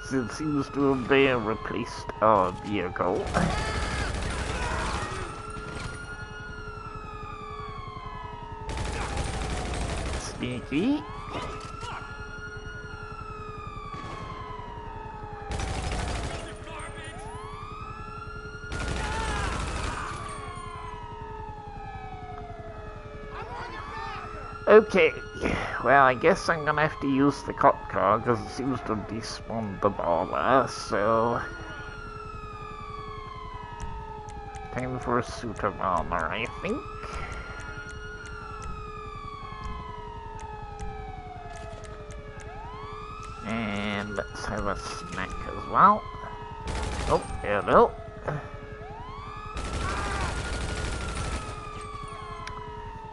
So it seems to have replaced our vehicle. Sneaky. Okay, well I guess I'm gonna have to use the cop car because it seems to have despawned the baller, so... Time for a suit of armor, I think. And let's have a snack as well. Oh, hello.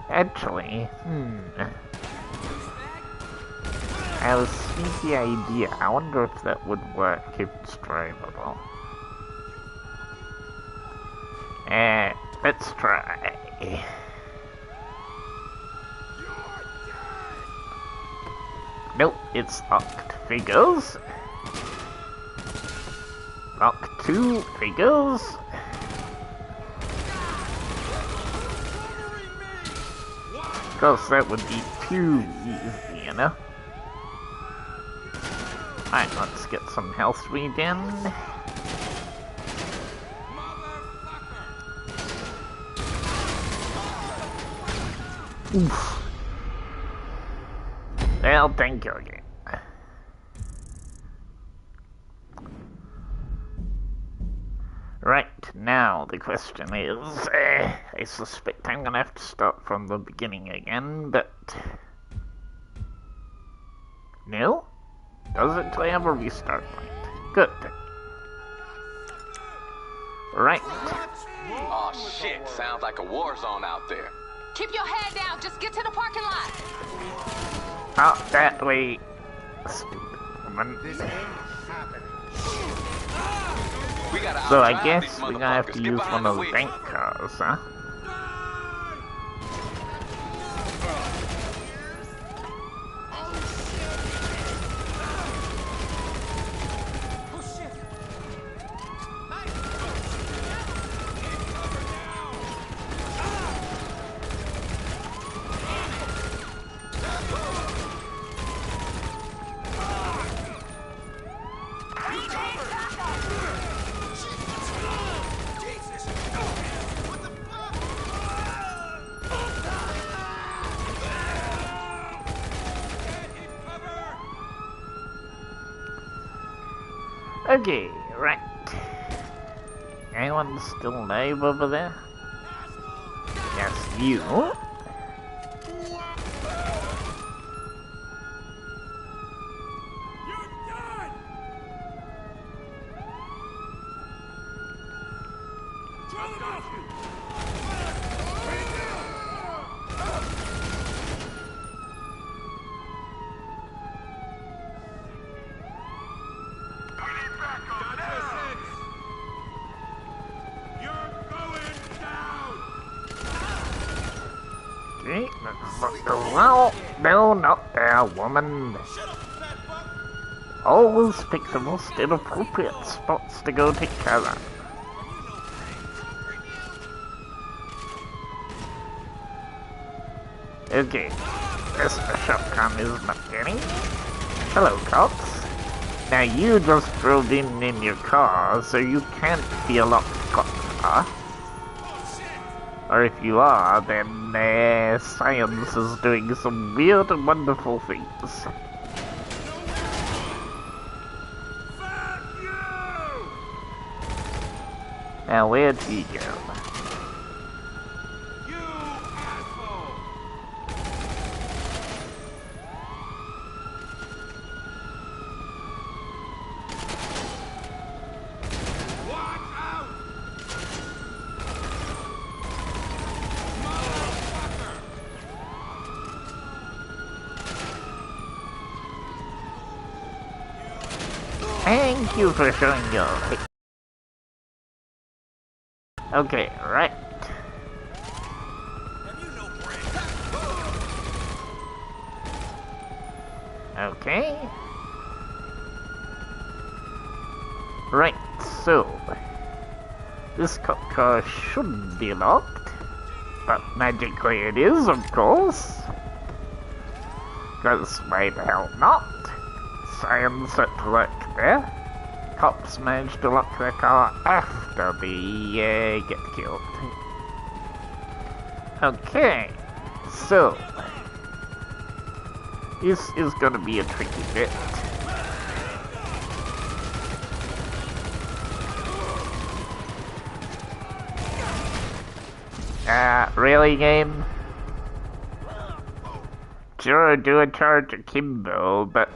Actually, I have a sneaky idea. I wonder if that would work if it's drivable. Let's try. Nope, it's locked. Figures. Lock 2 figures. Of course, that would be too easy, you know? Alright, let's get some health regen. Oof. Well, thank you again. Right, now the question is, I suspect I'm gonna have to start from the beginning again, but... No? Doesn't I have a restart point? Good. Right. Oh shit, sounds like a war zone out there. Keep your head down. Just get to the parking lot. Out that way, stupid woman. So I guess we're gonna have to use one of the bank cars, huh? Okay, right. Anyone still alive over there? Yes, you. Okay, let's look around. No, not there, woman. Always pick the most inappropriate spots to go take care of. Okay, this shotgun is not getting. Hello, cops. Now you just drove in your car, so you can't be a locked cop car. Or if you are, then science is doing some weird and wonderful things. Now where'd he go? Thank you for showing your... Okay, right. Okay. Right, so... this cop car shouldn't be locked. But magically it is, of course. Because why the hell not? Science at work there. Cops managed to lock their car after they get killed. Okay, so this is gonna be a tricky bit. Really, game? Sure, do a charge akimbo, but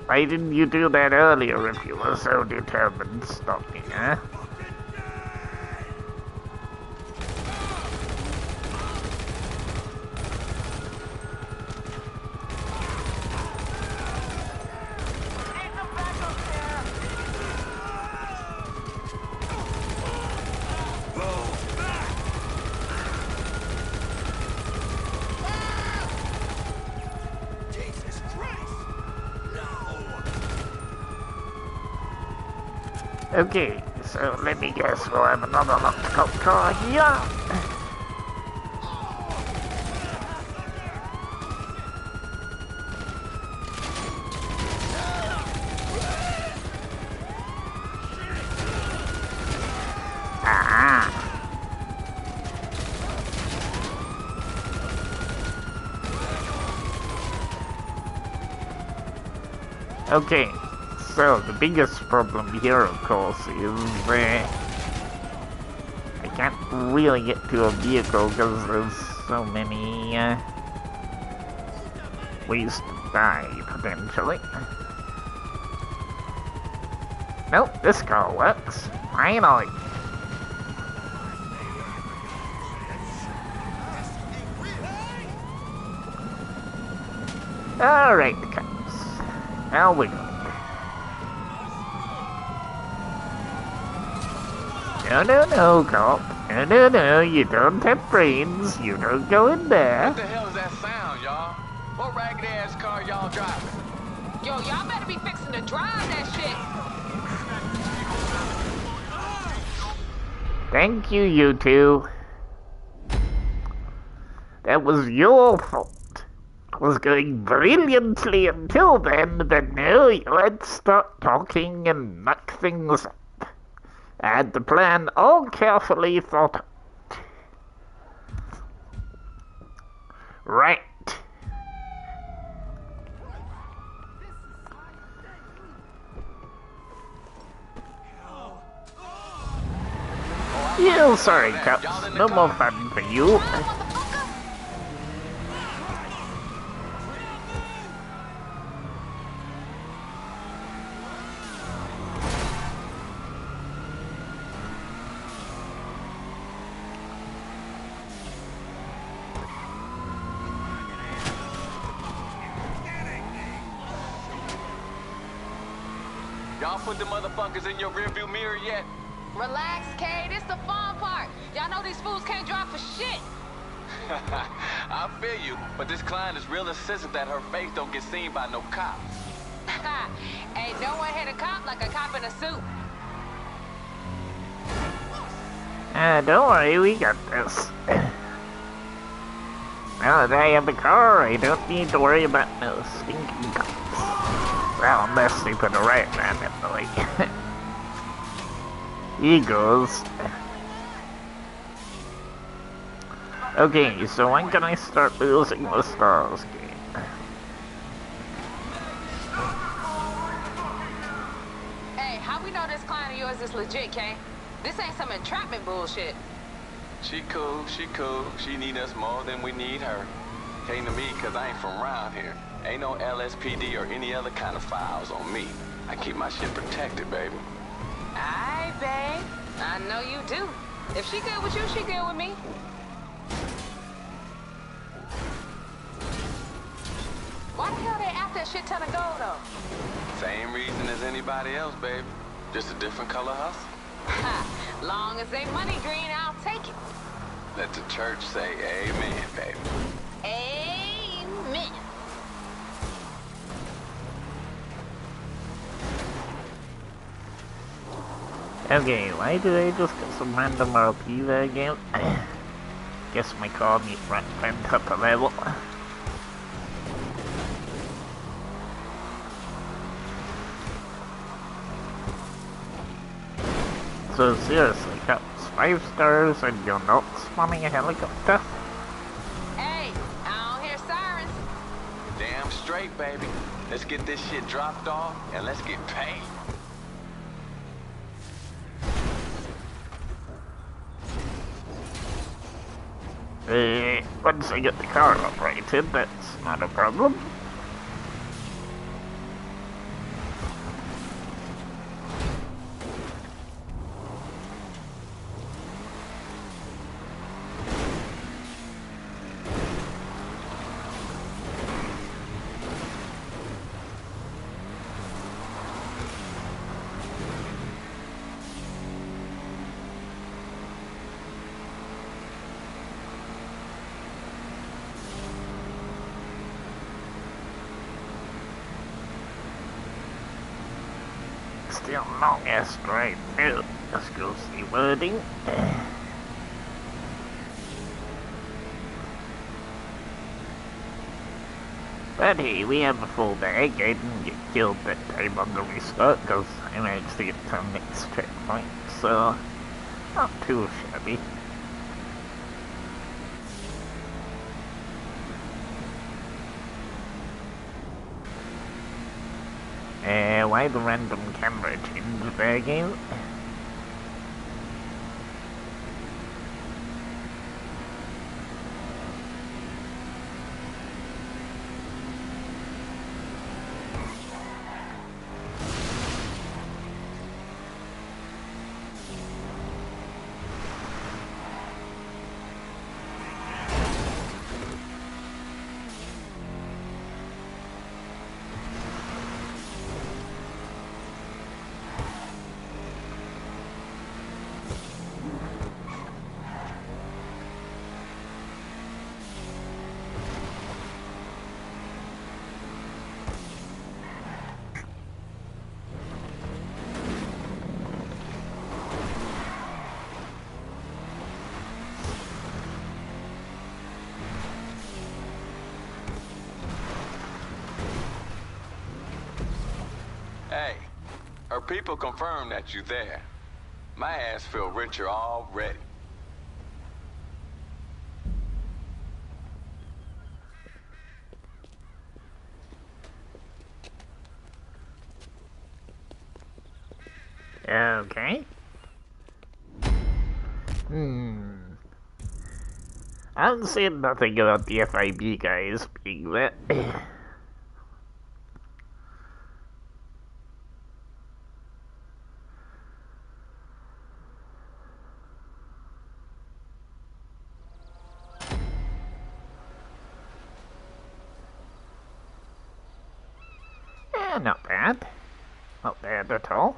why didn't you do that earlier if you were so determined to stop me, huh? Okay, so let me guess, we'll have another locked cop car here. Okay, so the biggest problem here, of course, is I can't really get to a vehicle because there's so many ways to die, potentially. Nope, this car works. Finally. Alright, cops. Now we go. No, cop. No, you don't have brains. You don't go in there. What the hell is that sound, y'all? What ragged ass car y'all driving? Yo, y'all better be fixing to drive that shit. Thank you, you two. That was your fault. It was going brilliantly until then, but now let's start talking and muck things up. I had the plan all carefully thought out. Right. Yeah, sorry, cops. No more fun for you. Y'all put the motherfuckers in your rearview mirror yet? Relax, Kay. This the fun part. Y'all know these fools can't drive for shit. I feel you, but this client is real insistent that her face don't get seen by no cops. Ain't no one hit a cop like a cop in a suit. Don't worry, we got this. Now that I have a car, I don't need to worry about no stinking cops. Well, unless they put a right man in the way. He goes. Okay, so when can I start losing the stars game? Hey, how we know this client of yours is legit, Kay? This ain't some entrapment bullshit. She cool, she cool. She need us more than we need her. Came to me because I ain't from around here. Ain't no LSPD or any other kind of files on me. I keep my shit protected, baby. Aye, babe. I know you do. If she good with you, she good with me. Why the hell they after a shit ton of gold, though? Same reason as anybody else, baby. Just a different color hustle. Ha! Long as they money green, I'll take it. Let the church say amen, baby. Amen. Okay, why did I just get some random RP there again? Guess my car needs went up a level. So seriously, cops, 5 stars and you're not spawning a helicopter? Hey, I don't hear sirens. Damn straight, baby. Let's get this shit dropped off and let's get paid. Once I get the car operated, that's not a problem. Still long ass drive now. Let's go see wording. But hey, we have a full bag. I didn't get killed that time on the restart because I managed to get to the next checkpoint, so not too shabby. Why the random camera change there again? Hey, her people confirm that you there. My ass feel richer already. Okay. I'm saying nothing about the FIB guys being that. Not bad. Not bad at all.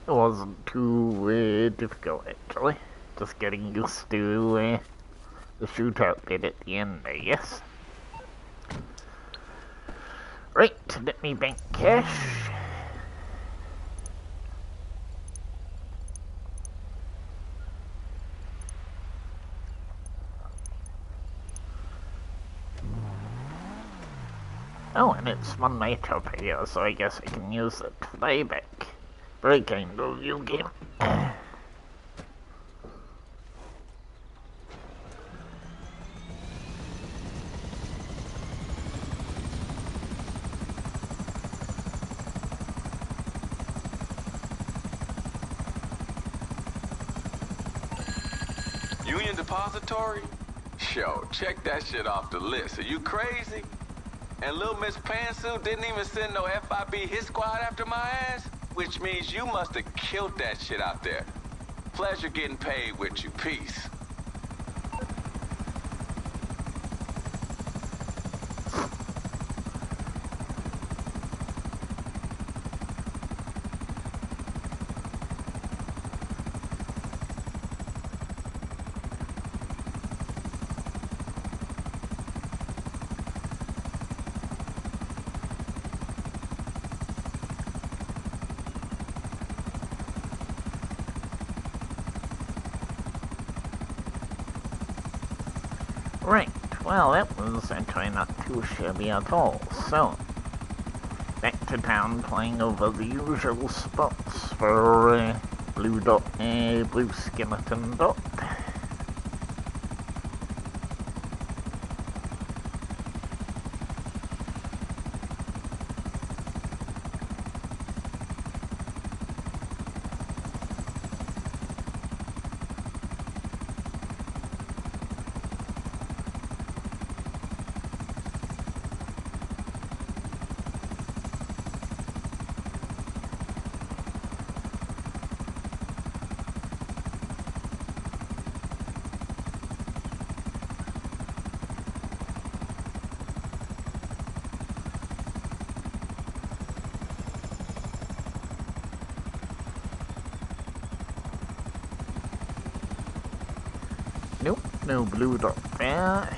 It wasn't too difficult, actually. Just getting used to the shootout bit at the end, I guess. Right, let me bank cash. Oh, and it's one night up here, so I guess I can use it to fly back. Very kind of you, game. Union Depository? Yo, check that shit off the list. Are you crazy? And Lil Miss Pantsuit didn't even send no FIB hit squad after my ass? Which means you must have killed that shit out there. Pleasure getting paid with you. Peace. Right, well, that was actually not too shabby at all. So, back to town, playing over the usual spots for Blue Dot, Blue Skeleton Dot. Nope, no Blue Dot there.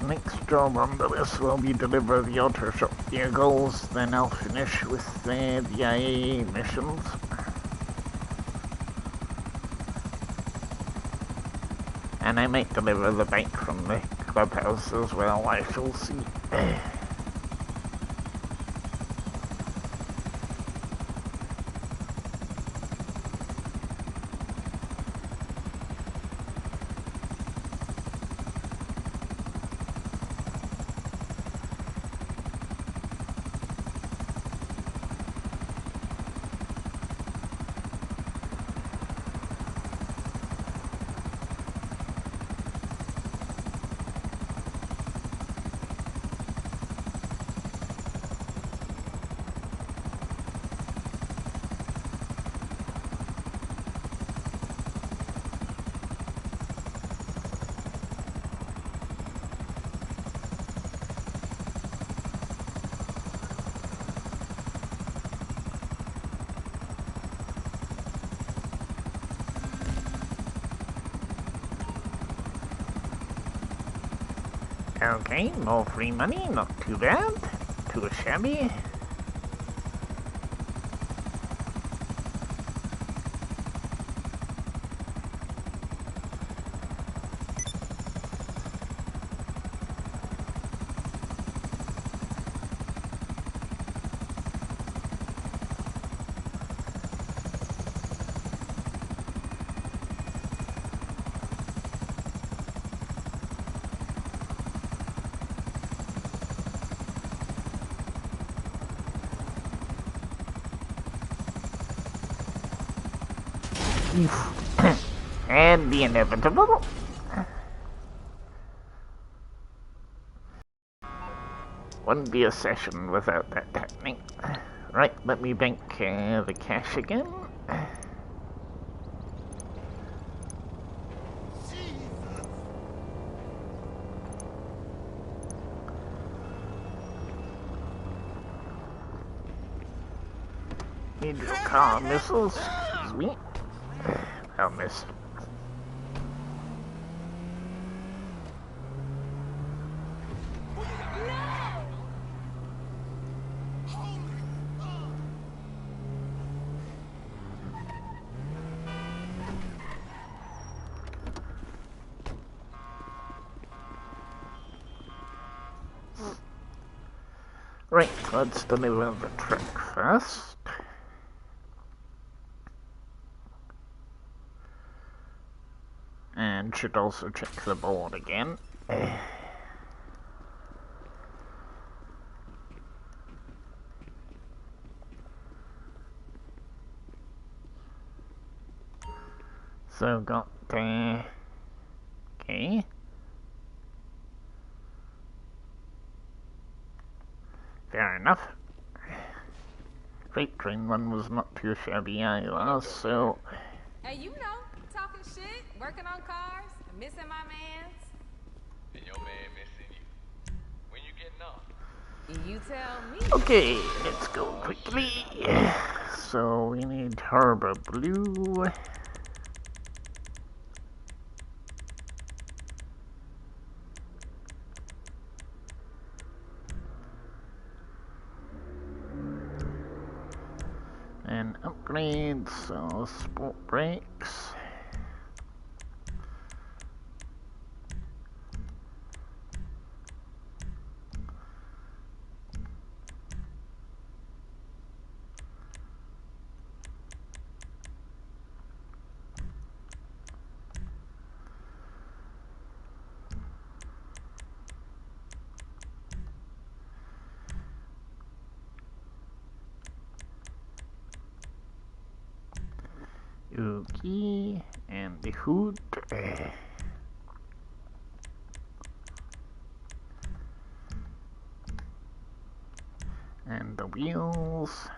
Next job under this will be deliver the auto shop vehicles, then I'll finish with the IAA missions. And I might deliver the bike from the clubhouse as well, I shall see. Okay, more free money, not too bad. Too shabby. And the inevitable. Wouldn't be a session without that happening. Right, let me bank the cash again. Need your car missiles. Excuse me. I'll miss. Right, let's deliver the truck first. And should also check the board again. So got okay. Fair enough. Freight train one was not too shabby either, so... Hey, you know, talking shit, working on cars, missing my mans. And your man missing you. When you getting off? You tell me. Okay, let's go quickly. So we need Harbor Blue. And upgrades, so sport brakes. Okay, and the hood. And the wheels.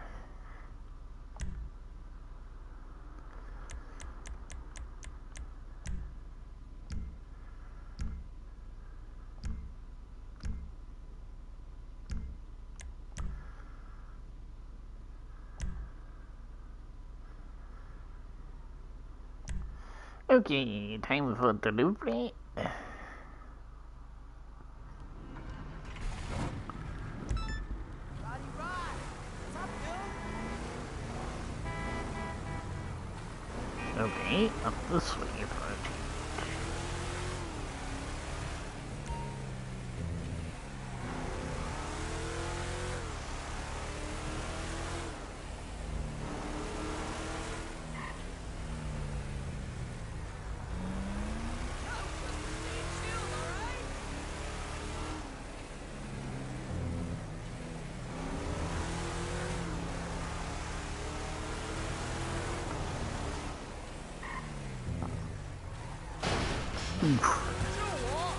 Okay, time for delivery. Okay, up this way first.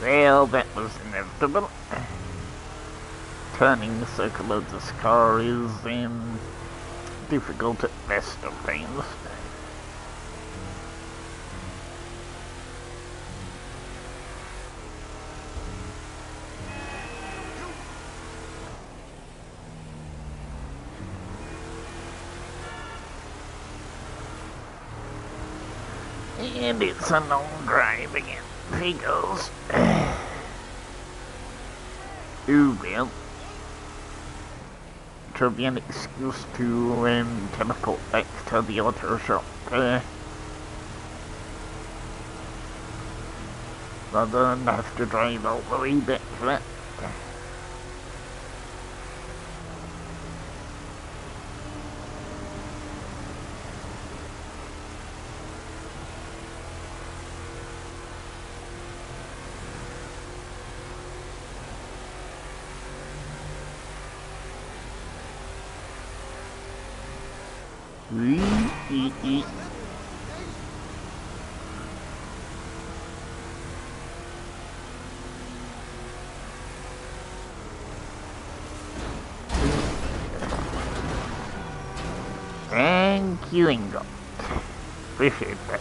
Well, that was inevitable. Turning the circle of this car is difficult at best of times. And it's a long drive again. He goes. Ooh, well. It will be an excuse to teleport back to the auto shop. Rather than have to drive all the way back for that. Thank you, Ingot. Appreciate that.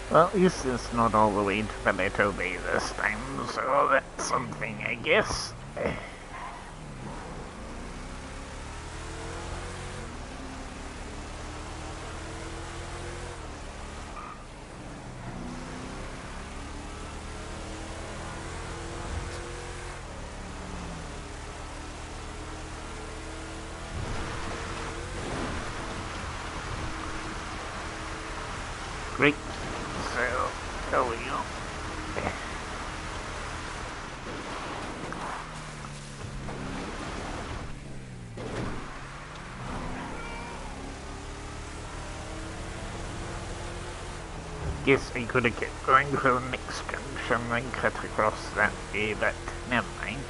Well, at least it's not all the way to Paleto Bay this time, so that's something, I guess. Great. So, there we go. Guess I could have kept going for the next junction and cut across that way, but never mind.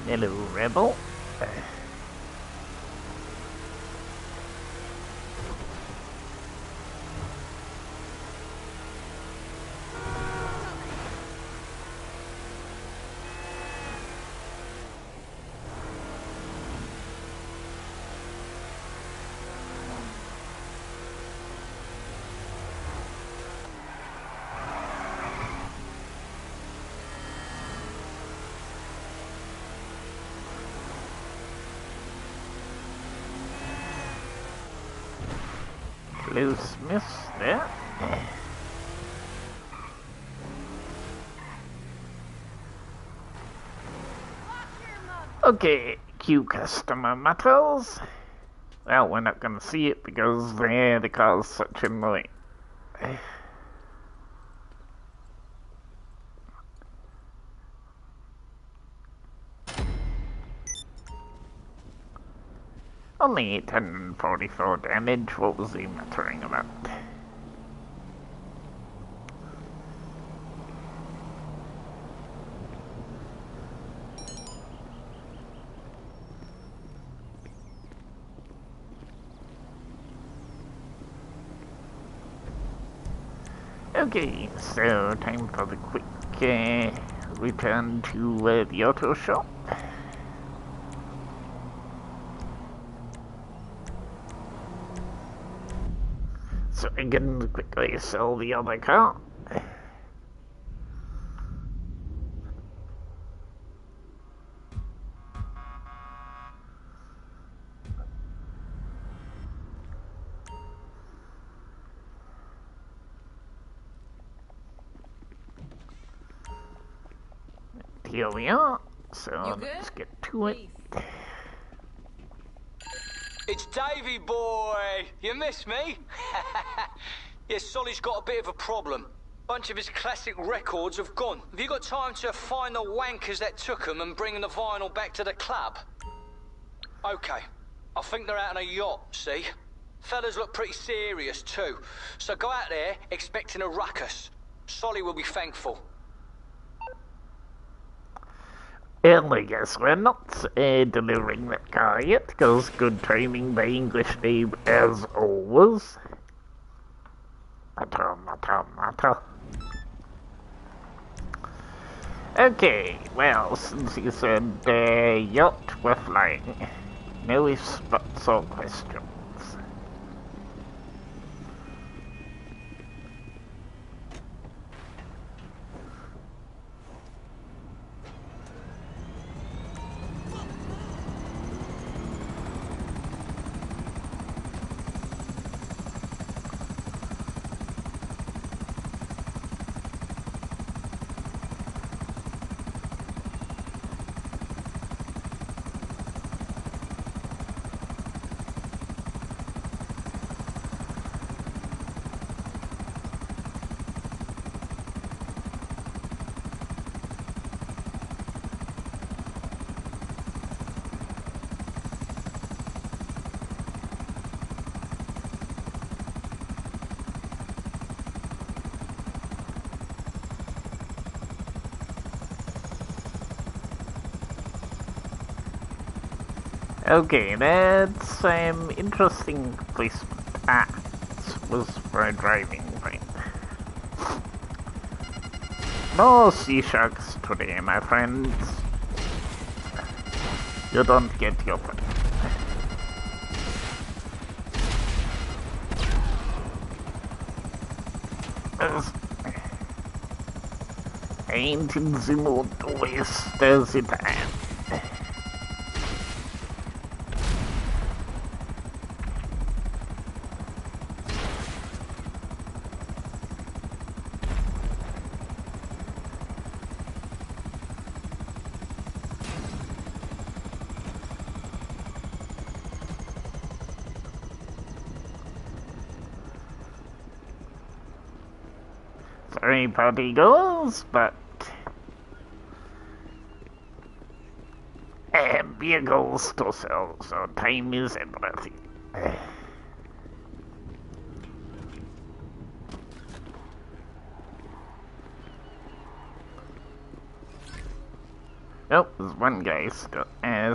Hello, Rebel. Close miss there. Okay, queue customer matters. Well, we're not gonna see it because the car's such a noise. Only 844 damage, what was he muttering about? Okay, so time for the quick return to the auto shop. So I can quickly sell the other car. Here we are, so let's get to it. It's Davey, boy! You miss me? Yes, Solly's got a bit of a problem. Bunch of his classic records have gone. Have you got time to find the wankers that took them and bring the vinyl back to the club? Okay. I think they're out on a yacht, see? Fellas look pretty serious, too. So go out there expecting a ruckus. Solly will be thankful. Well, I guess we're not delivering that car yet, because good timing by English name as always. Matter. Okay, well, since you said yacht, we're flying. No ifs, buts, or questions. Okay, that's interesting placement. Ah, this was for a driving point. No sea sharks today, my friends. You don't get your point. Ain't in the mood to waste the time. Sorry, party goes, but vehicles to sell, so time is everything. Oh, there's one guy still,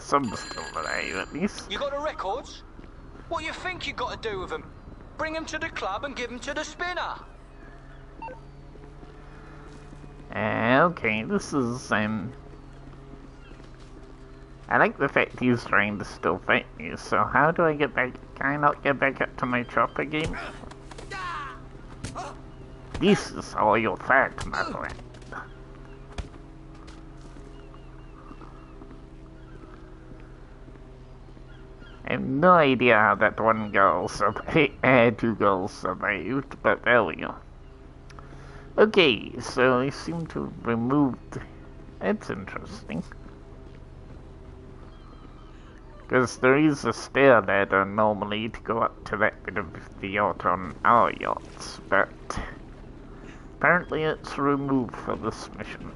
some still alive at least. You got the records? What you think you got to do with them? Bring them to the club and give them to the spinner. Okay, this is, I like the fact he's trying to still fight me, so how do I get back? Can I not get back up to my chopper game? This is all your fault, my friend. I have no idea how that one girl survived, two girls survived, but there we go. Okay, so they seem to have removed... That's interesting. Because there is a stair ladder normally to go up to that bit of the yacht on our yachts, but apparently it's removed for this mission.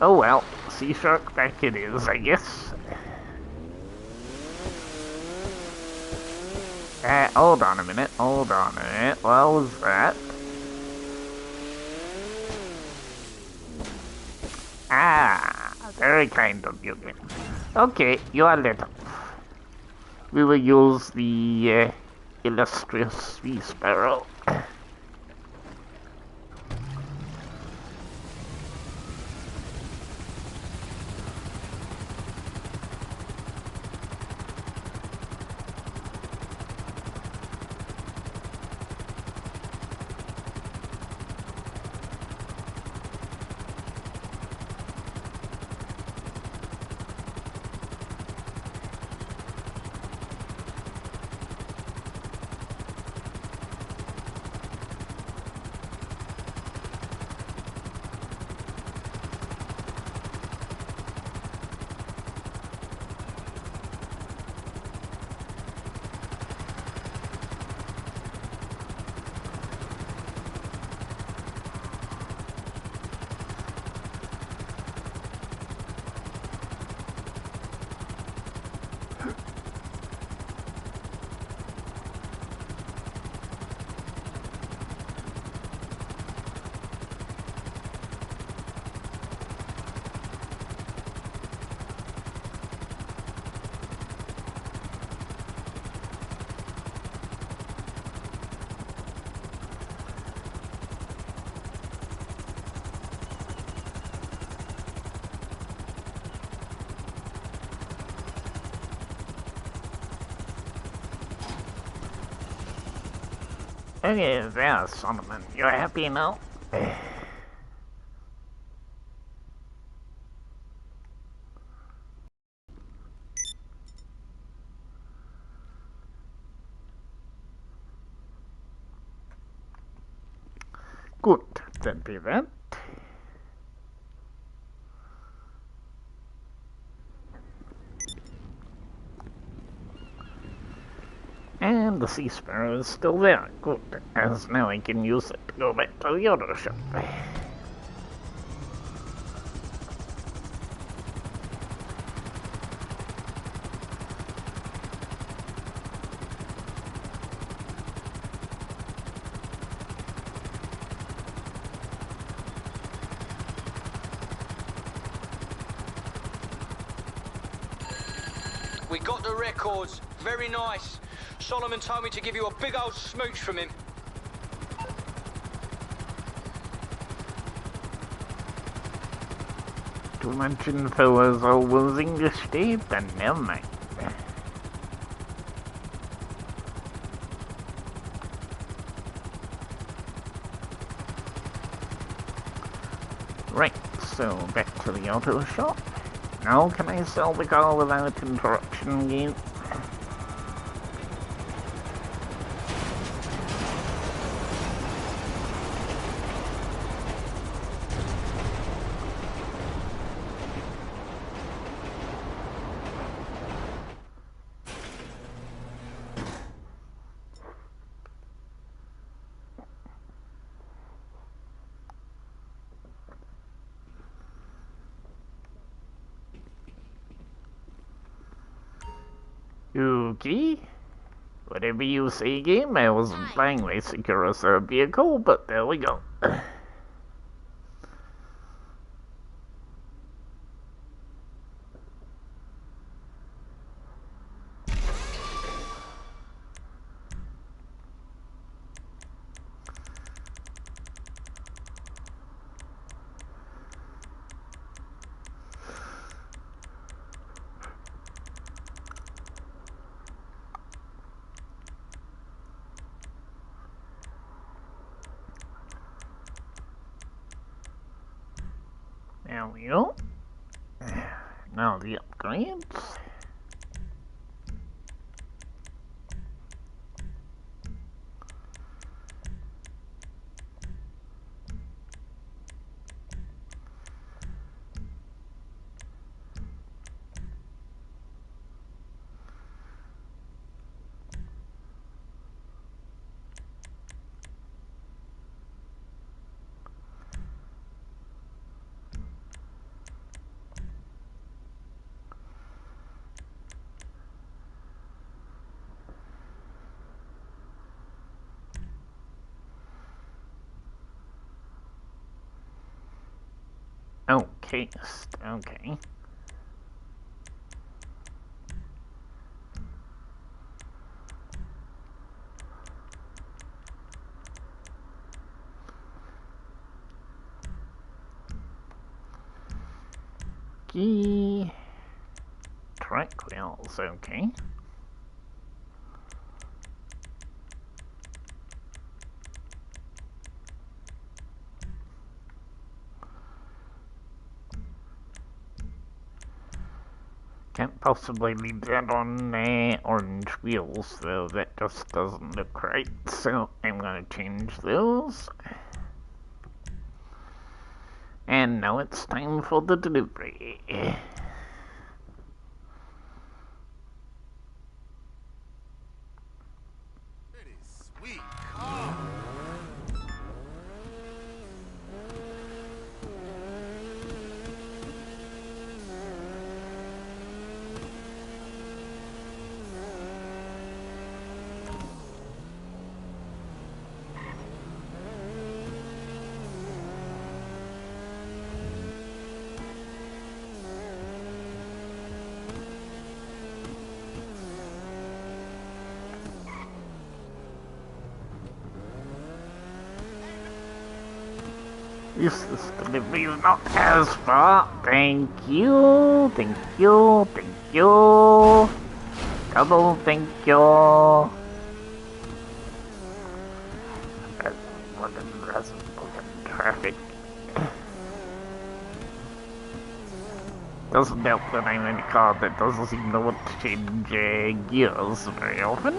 Oh well, sea shark back it is, I guess. Hold on a minute, what was that? Ah, very kind of you. Okay, you are let off. We will use the illustrious Sea Sparrow. Okay, there, Solomon. You're happy now? Good, then be that. And the Sea Sparrow is still there. Good, as now I can use it to go back to the other ship. We got the records. Very nice. Solomon told me to give you a big old smooch from him. Too much info is always English Steve, then never mind. Right, so back to the auto shop. Now can I sell the car without interruption again? Okay. Whatever you say, game. I wasn't planning to secure a vehicle, but there we go. There we go. Now the upgrades. Okay, okay. Key. Track wheels, okay. Can't possibly leave that on orange wheels, though. That just doesn't look right. So I'm gonna change those. And now it's time for the delivery. Sweet car. This delivery is not as far. Thank you, thank you, thank you. Double thank you. That's traffic. Doesn't help that I'm in a car that doesn't seem to want to change gears very often.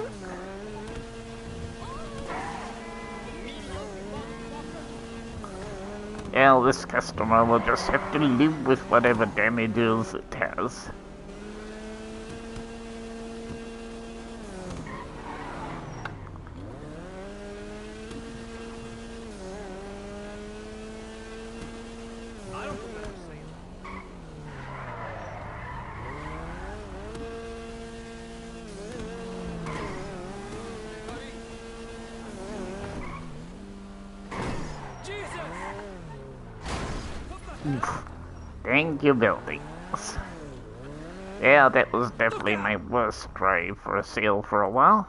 Well, this customer will just have to live with whatever damages it has. Thank you, buildings. Yeah, that was definitely my worst try for a sale for a while.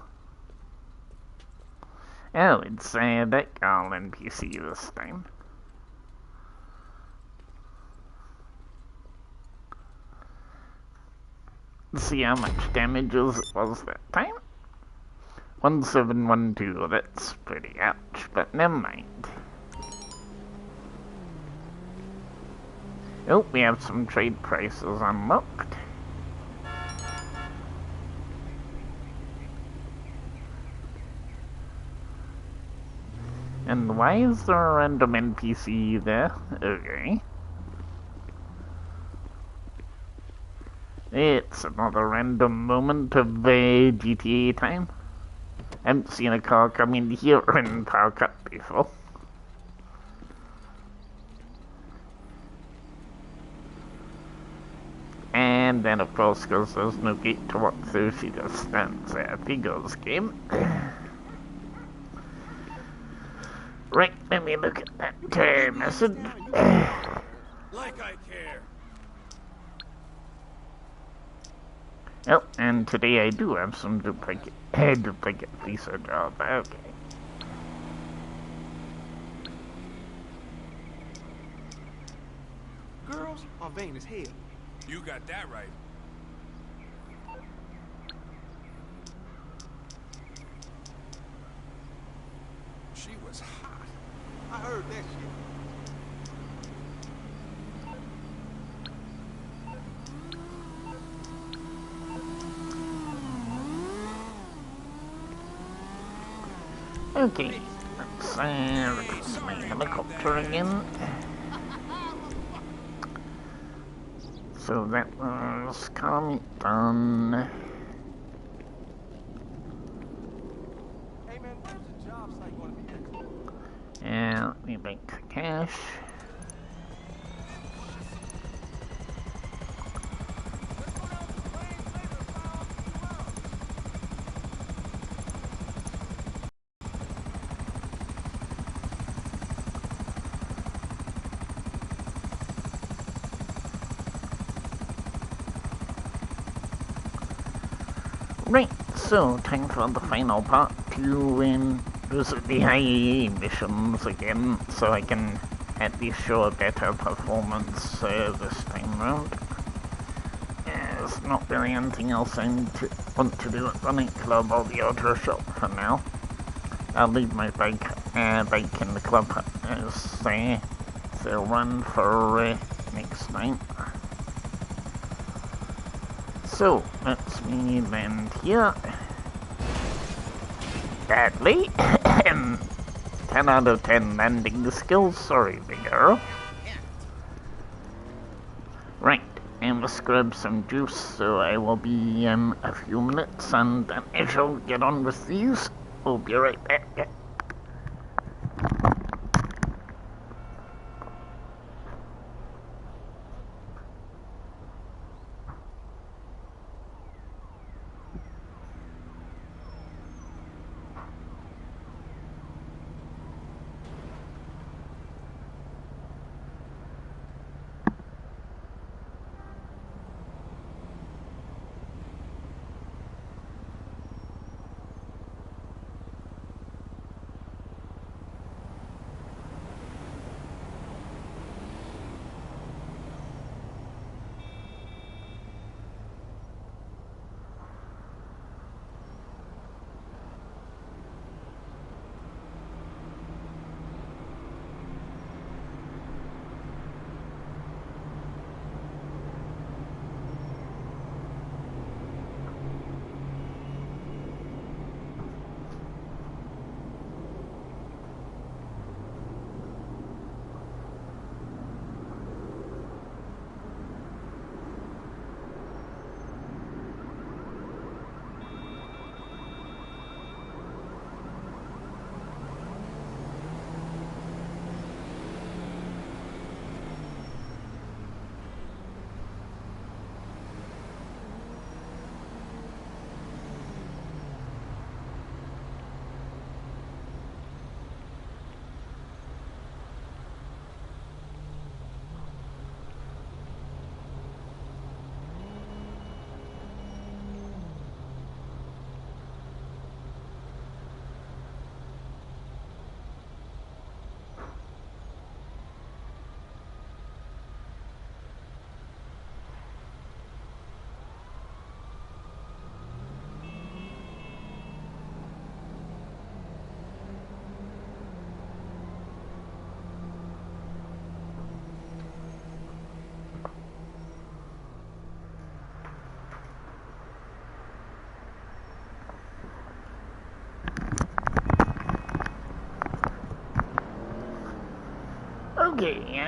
Oh, it's that girl NPC this time. Let's see how much damage it was that time. 1712, that's pretty ouch, but never mind. Oh, we have some trade prices unlocked. And why is there a random NPC there? Okay. It's another random moment of GTA time. I haven't seen a car come in here in Power Cut before. And then, of course, because there's no gate to walk through, she just stands there. Figures game. Right, let me look at that message. Like I care. Oh, and today I do have some duplicate visa job. Okay. Girls are vain as hell. You got that right. She was hot. I heard that shit. Okay, let's release my helicopter again. So that was done. Hey man, where's the job site gonna be at? And let me bank cash. Right, so time for the final part to visit the IAA missions again, so I can at least show a better performance this time round. There's not really anything else I want to do at the nightclub or the auto shop for now. I'll leave my bike in the club as they'll run for next night. So, let's me land here. Badly. 10 out of 10 landing skills, sorry, big girl. Right, I must grab some juice, so I will be a few minutes and then I shall get on with these. We'll be right back.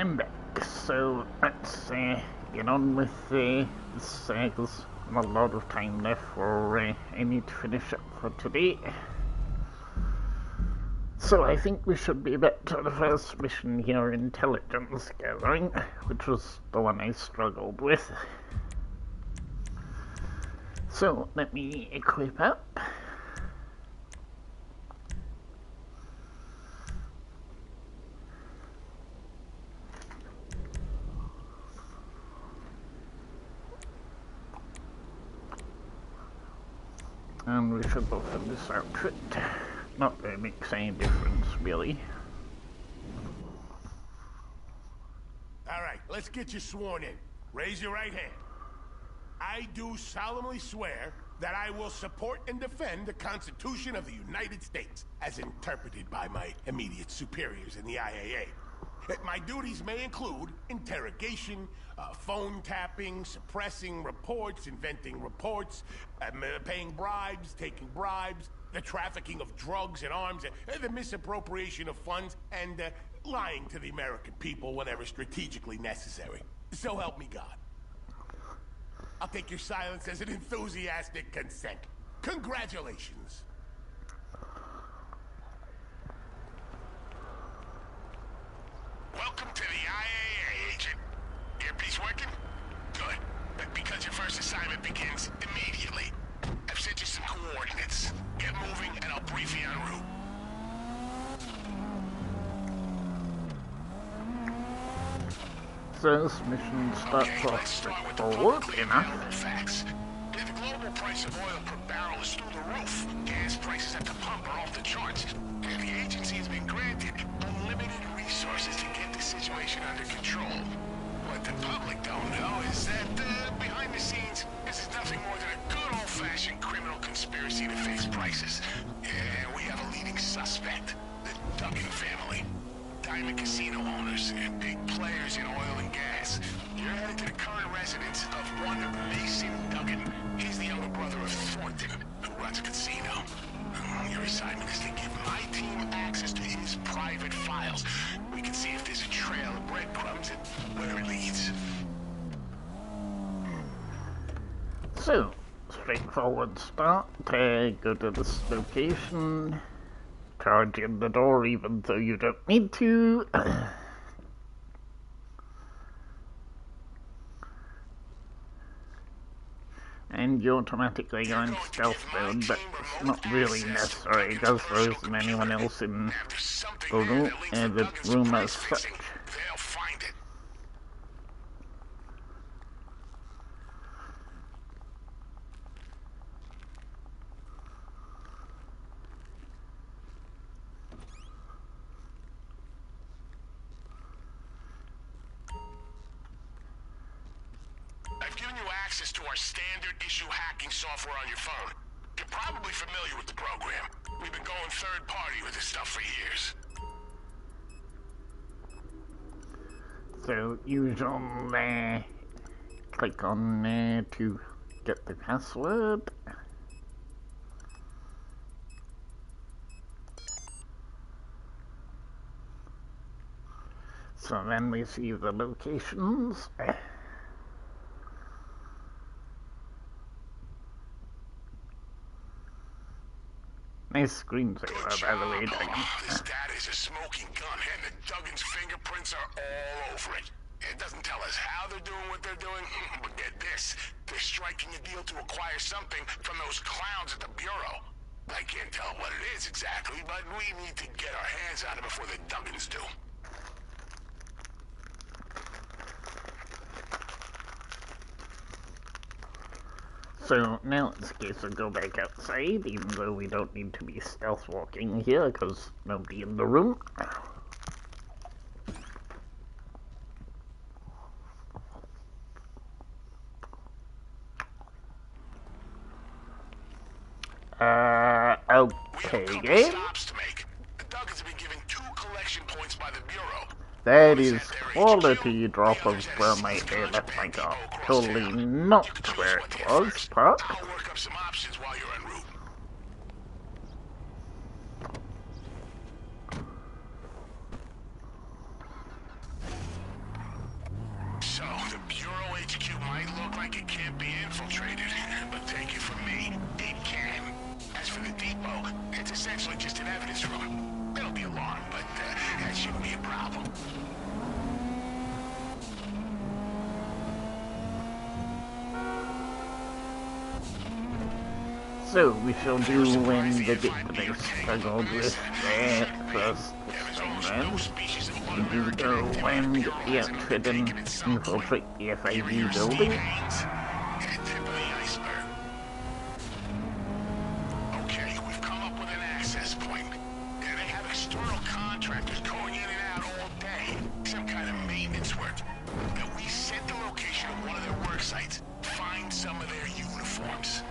I'm back, so let's get on with this. There's not a lot of time left for I need to finish up for today. So I think we should be back to the first mission here, intelligence gathering, which was the one I struggled with. So let me equip up. And we should look at this outfit. Not that it makes any difference, really. Alright, let's get you sworn in. Raise your right hand. I do solemnly swear that I will support and defend the Constitution of the United States, as interpreted by my immediate superiors in the IAA. My duties may include interrogation, phone tapping, suppressing reports, inventing reports, paying bribes, taking bribes, the trafficking of drugs and arms, the misappropriation of funds, and lying to the American people whenever strategically necessary. So help me God. I'll take your silence as an enthusiastic consent. Congratulations. Welcome to the IAA, Agent. Earpiece working? Good. But because your first assignment begins immediately, I've sent you some coordinates. Get moving and I'll brief you en route. So this mission starts off straightforward enough. Facts. The global price of oil per barrel is through the roof. Gas prices at the pump are off the charts. And the agency has been granted unlimited resources to get the situation under control. What the public don't know is that behind the scenes, this is nothing more than a good old-fashioned criminal conspiracy to fix prices. And we have a leading suspect, the Duggan family. Diamond casino owners and big players in oil and gas. You're headed to the current residence of one Mason Duggan. He's the younger brother of Thornton, who runs a casino. Your assignment is to give my team access to his private files. We can see if there's a trail of breadcrumbs and where it leads. So, straightforward start. Go to this location. Charge in the door even though you don't need to. And you automatically go in stealth mode, but it's not really necessary because there isn't anyone else in the room as such. I've given you access to our standard issue hacking software on your phone. You're probably familiar with the program. We've been going third party with this stuff for years. So usual, click on to get the password. So then we see the locations. Nice screensaver, by the way, Duggan. This data is a smoking gun, and the Duggan's fingerprints are all over it. It doesn't tell us how they're doing what they're doing, but get this. They're striking a deal to acquire something from those clowns at the Bureau. I can't tell what it is exactly, but we need to get our hands on it before the Duggans do. So now it's a case of go back outside, even though we don't need to be stealth walking here because nobody in the room. Okay, game. That is quality drop of where my hair left my car. Totally not where it was, but... I'll work up some options while you're en route. like it can't be infiltrated, but take it from me, it can. As for the depot, it's essentially just an evidence room. It'll be alarmed, but that shouldn't be a problem. So we shall do when the database struggled with first time round. We do go and get the outfit and infiltrate the FIB building. Okay, we've come up with an access point. They have external contractors going in and out all day. Some kind of maintenance work. Now we set the location of one of their work sites. Find some of their uniforms.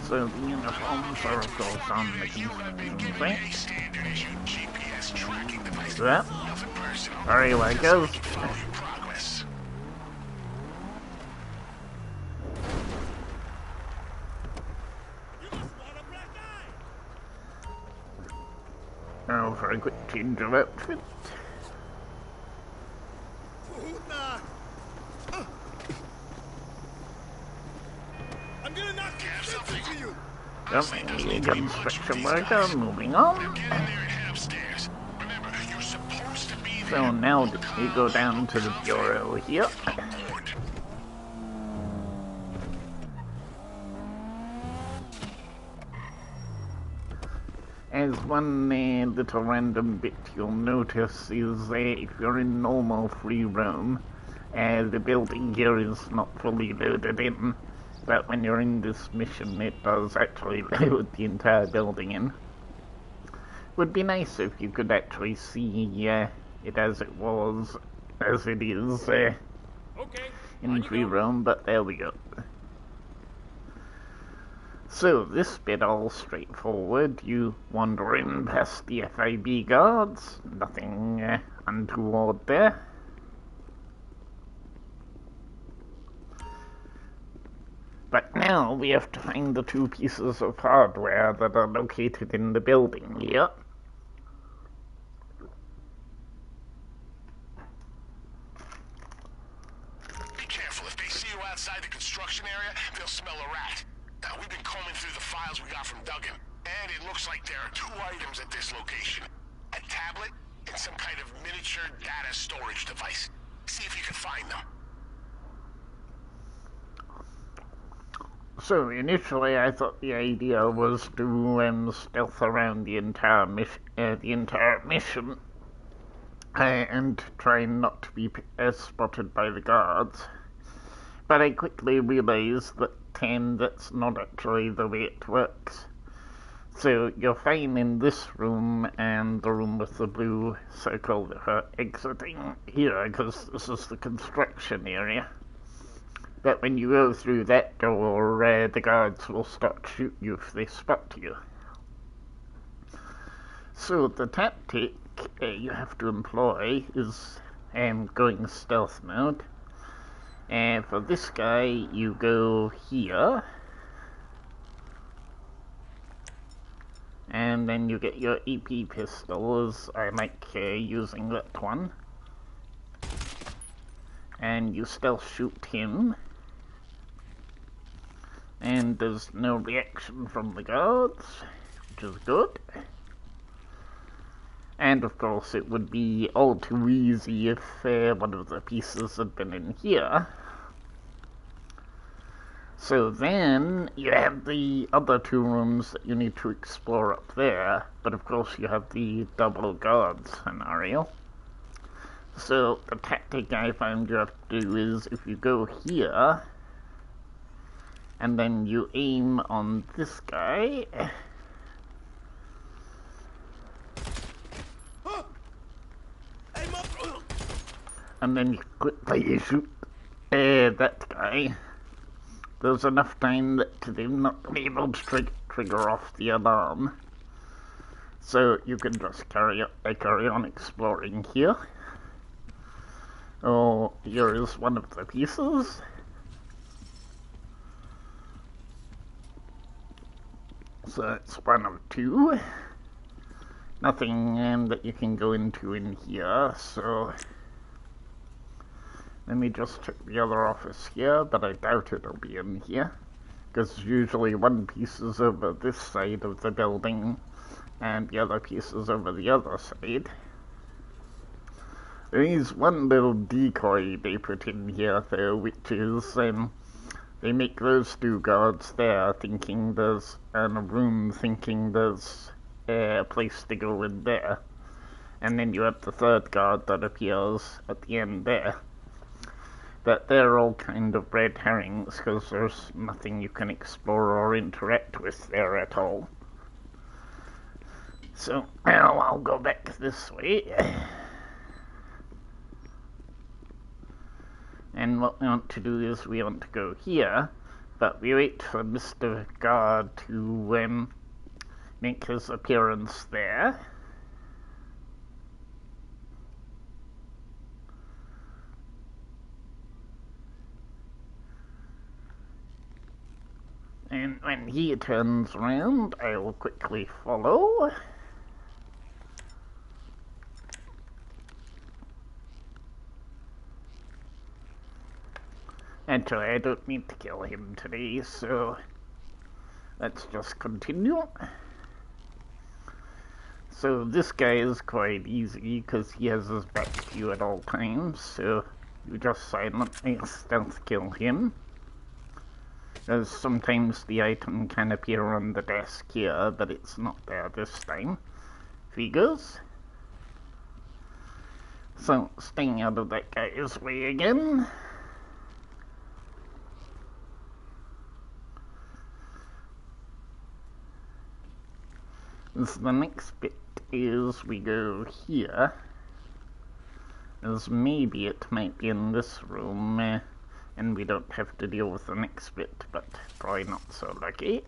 So the uniforms are of course on the control site. Well, very well it goes. Oh, for a quick change of outfit. I'm gonna knock something to you. Construction worker, moving on. So now we go down to the bureau here. As one little random bit you'll notice is if you're in normal free roam, the building here is not fully loaded in. But when you're in this mission, it does actually load the entire building in. Would be nice if you could actually see it as it was, as it is in free roam, but there we go. So, this bit all straightforward. You wander in past the FIB guards, nothing untoward there. But now we have to find the two pieces of hardware that are located in the building here. Be careful. If they see you outside the construction area, they'll smell a rat. We've been combing through the files we got from Duggan, and it looks like there are two items at this location. A tablet and some kind of miniature data storage device. See if you can find them. So initially, I thought the idea was to stealth around the entire mission, and try not to be spotted by the guards. But I quickly realized that that's not actually the way it works. So you're fine in this room and the room with the blue circle for exiting here, because this is the construction area. But when you go through that door, the guards will start to shoot you if they spot you. So the tactic you have to employ is going stealth mode. And for this guy, you go here. And then you get your EP pistols. I like using that one. And you stealth shoot him. And there's no reaction from the guards, which is good. And of course it would be all too easy if one of the pieces had been in here. So then you have the other two rooms that you need to explore up there, but of course you have the double guard scenario. So the tactic I found you have to do is if you go here, and then you aim on this guy, and then you quickly shoot that guy. There's enough time that they've not been able to trigger off the alarm. So you can just carry on exploring here. Oh, here is one of the pieces. So it's one of two. Nothing that you can go into in here, so Let me just check the other office here, but I doubt it'll be in here, because usually one piece is over this side of the building, and the other piece is over the other side. There is one little decoy they put in here, though, which is, they make those two guards there thinking there's, in a room thinking there's a place to go in there. And then you have the third guard that appears at the end there. But they're all kind of red herrings, because there's nothing you can explore or interact with there at all. So, now I'll go back this way. And what we want to do is we want to go here, but we wait for Mr. Guard to make his appearance there. And when he turns around, I will quickly follow. Actually, I don't need to kill him today, so let's just continue. So this guy is quite easy, because he has his back to you at all times, so you just silently stealth kill him. Because sometimes the item can appear on the desk here, but it's not there this time. Figures. So, staying out of that guy's way again. So the next bit is we go here, as maybe it might be in this room, and we don't have to deal with the next bit, but probably not so lucky.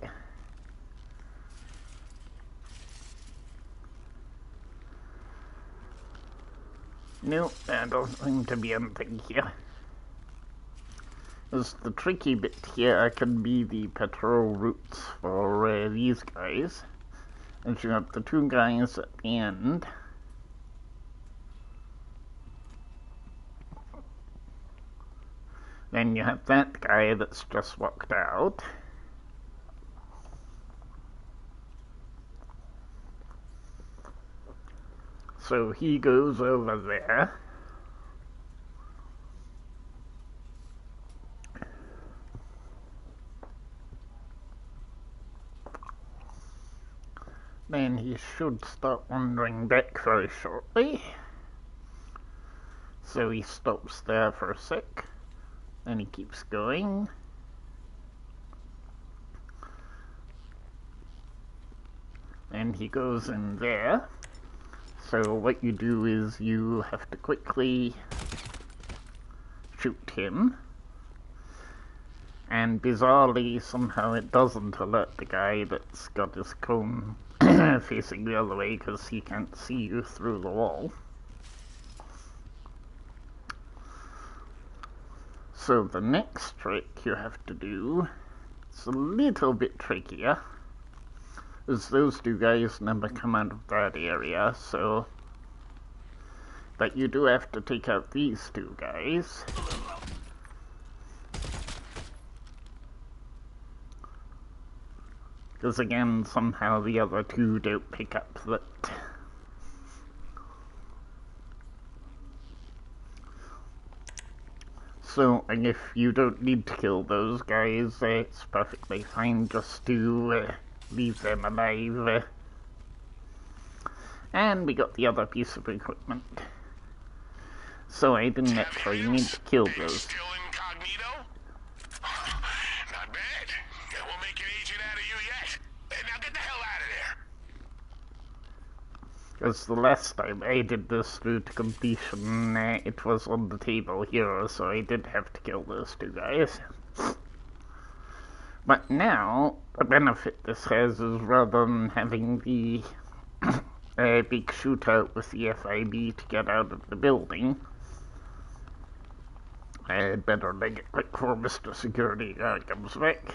Nope, there doesn't seem to be anything here. As the tricky bit here can be the patrol routes for these guys. As you have the two guys at the end. Then you have that guy that's just walked out. So he goes over there. Then he should start wandering back very shortly. So he stops there for a sec. Then he keeps going. And he goes in there. So what you do is you have to quickly shoot him. And bizarrely, somehow it doesn't alert the guy that's got his cone facing the other way, because he can't see you through the wall. So the next trick you have to do, it's a little bit trickier, is those two guys never come out of that area, so... But you do have to take out these two guys. Because again, somehow the other two don't pick up that. So, and if you don't need to kill those guys, it's perfectly fine just to leave them alive. And we got the other piece of equipment. So I didn't actually need to kill those. Still incognito? Not bad. We'll make an agent out of you yet. Now get the hell out of there. Because the last time I did this through to completion, it was on the table here, so I did have to kill those two guys. But now, the benefit this has is rather than having the big shootout with the FIB to get out of the building, I'd better make it quick before Mr. Security Guard comes back.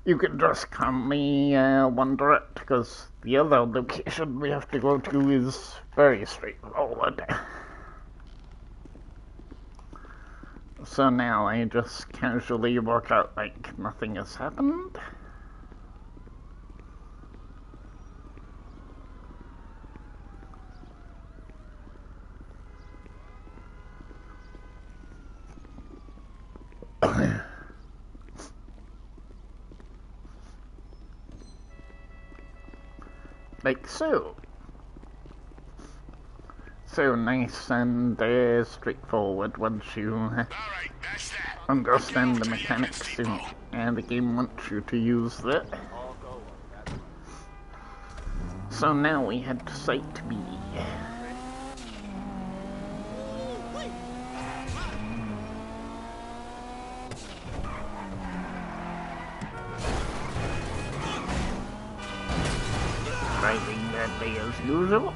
You can just calmly wander it, because the other location we have to go to is very straightforward. So now I just casually walk out like nothing has happened. Like so. So nice and straightforward once you understand the mechanics and the game wants you to use that. So now we head to Site B. Driving badly as usual.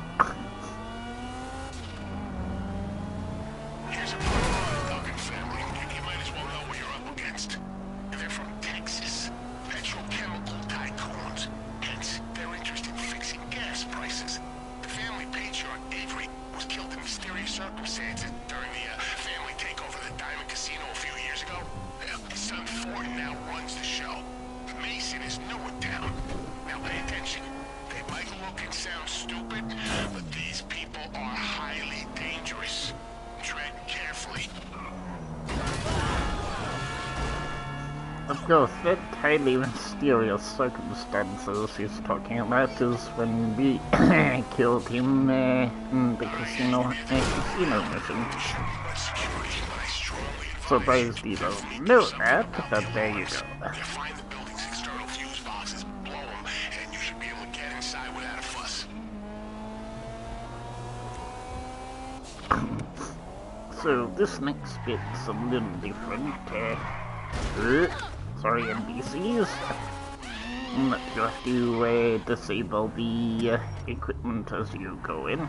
Here's a Duggan family. You might as well know what you're up against. They're from Texas. Petrochemical tycoons. Hence, their interest in fixing gas prices. The family patriarch, Avery, was killed in mysterious circumstances during the family takeover of the Diamond Casino a few years ago. His son Thornton now runs the show. Mason is new in town. Now pay attention. They might look and sound stupid, but these people are highly dangerous. Tread carefully. Of course, that highly mysterious circumstances he's talking about is when we killed him in the casino mission. Surprised you don't know that, but there you go. Find the building's external fuse boxes, blow them, and you should be able to get inside without a fuss. So this next bit's a little different. Sorry, NPCs. But you have to disable the equipment as you go in.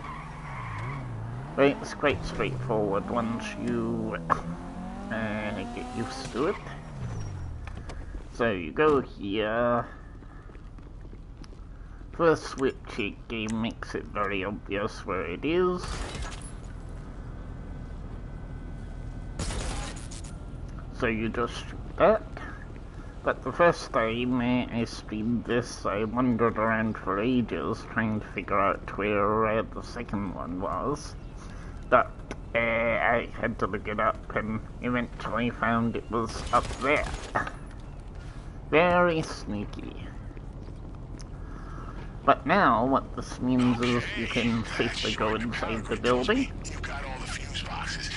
But it's quite straightforward once you get used to it. So you go here. First switch, game makes it very obvious where it is. So you just shoot that. But the first time I streamed this, I wandered around for ages trying to figure out where the second one was. But I had to look it up and eventually found it was up there. Very sneaky. But now what this means is you can safely go inside the building. You got all the fuse boxes.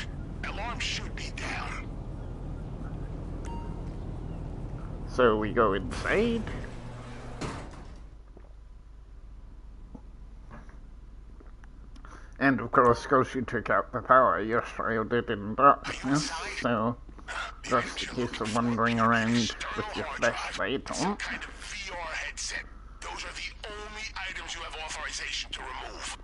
Alarm should be down. So we go inside. And of course, because you took out the power, you're shrouded in darkness, so just in case of wandering around with your flashlight on. Kind of VR headset. Those are the only items you have authorization to remove.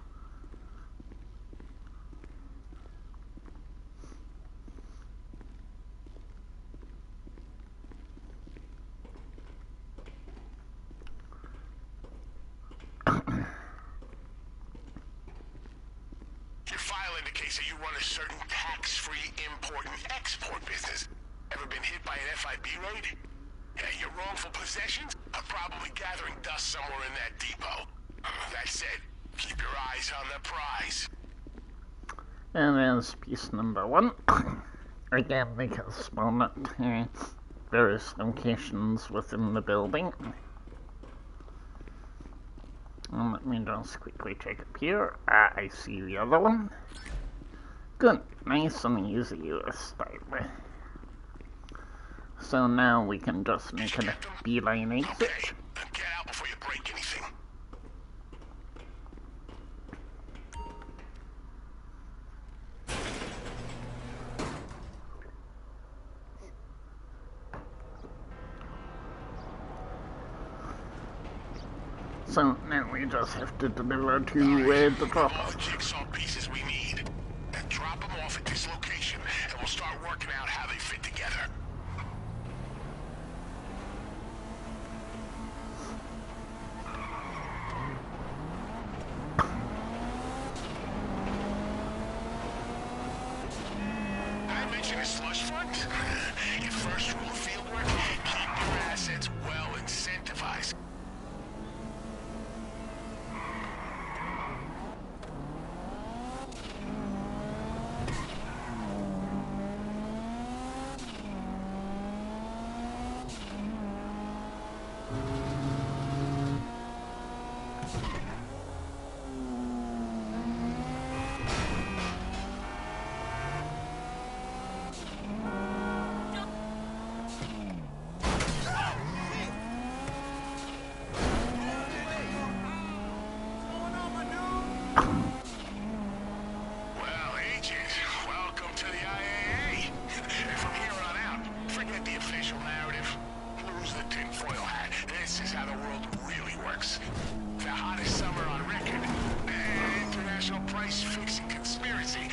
Your file indicates that you run a certain tax-free import and export business. Ever been hit by an FIB raid? Yeah, your wrongful possessions are probably gathering dust somewhere in that depot. That said, keep your eyes on the prize. And there's piece number 1. Again, because, well, not various locations within the building. Let me just quickly check up here. I see the other one. Good, nice and easy this time. So now we can just make a beeline exit. Okay, get out before you break anything. So now we just have to deliver to the drop-off. All the jigsaw pieces we need. And drop them off at this location, and we'll start working out how they fit together. I mentioned slush fund? Your first rule of field work, keep your assets well incentivized. Well, Agent, welcome to the IAA. From here on out, forget the official narrative. Lose the tinfoil hat. This is how the world really works. The hottest summer on record. International price-fixing conspiracy.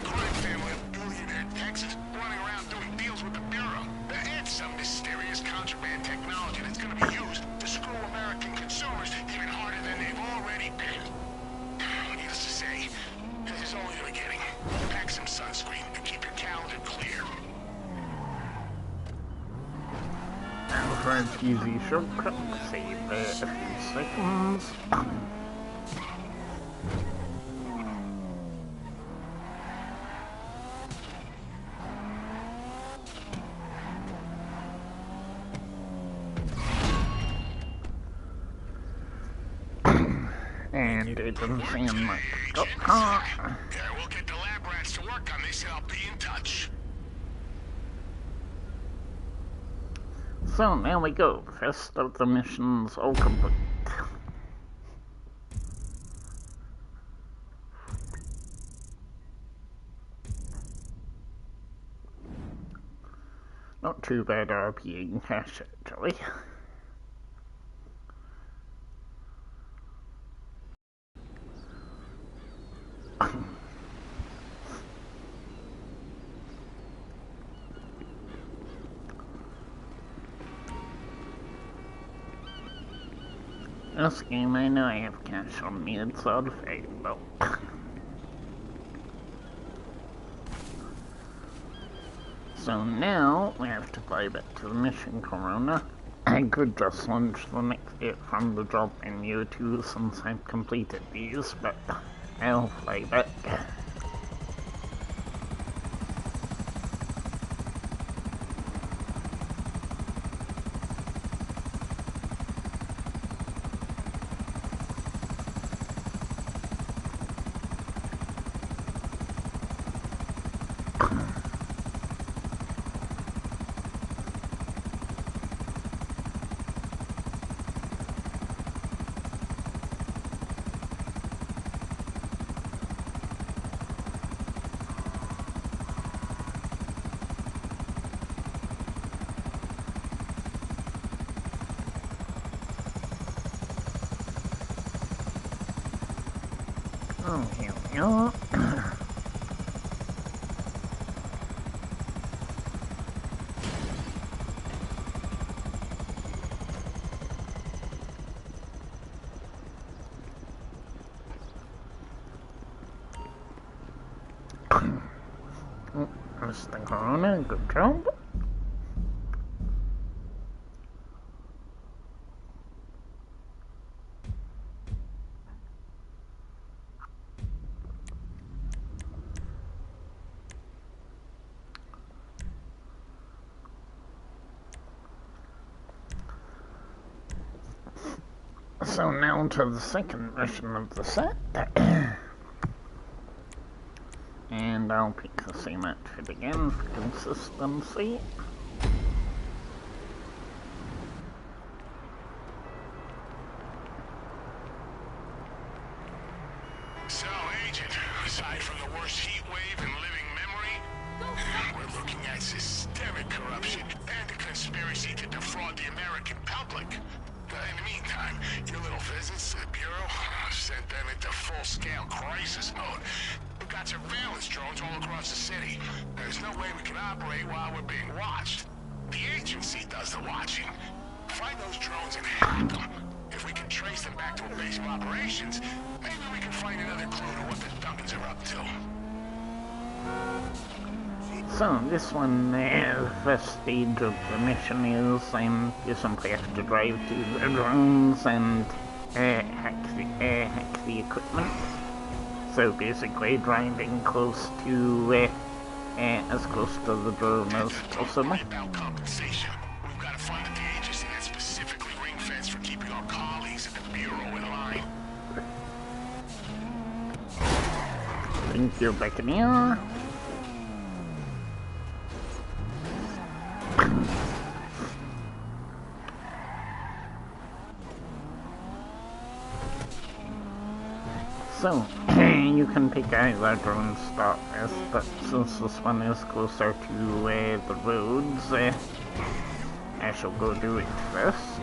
Crime family of billionaire Texas running around doing deals with the Bureau. And some mysterious contraband technology that's going to be used to screw American consumers even harder than they've already been. Needless to say, this is only the beginning. Pack some sunscreen and keep your calendar clear. Now for an easy shortcut, save a few seconds. And it doesn't seem like We'll get the lab rats to work on this and I'll be in touch. So there we go, first of the missions all complete. Not too bad RP in cash actually. This game, I know I have cash on me, it's all favorable. So now, we have to fly back to the mission Corona. I could just launch the next bit from the job menu too, since I've completed these, but I'll fly back. Oh, here we are. Mr. Corona, good job. So now to the second mission of the set. And I'll pick the same outfit again for consistency. So, Agent, aside from the worst heat wave in living memory, we're looking at systemic corruption and a conspiracy to defraud the American public. In the meantime, your little visits to the Bureau sent them into full-scale crisis mode. We've got surveillance drones all across the city. There's no way we can operate while we're being watched. The agency does the watching. Find those drones and hack them. If we can trace them back to a base of operations, maybe we can find another clue to what the Duncans are up to. So this one, the first stage of the mission is you simply have to drive to the drones and hack the equipment. So basically driving close to, as close to the drone as possible. About compensation. We've got to fund the agency that's specifically ring-fenced for keeping our colleagues at the Bureau in line. Thank you, Buccaneer. So, you can pick either drone to start with, but since this one is closer to the roads, I shall go do it first.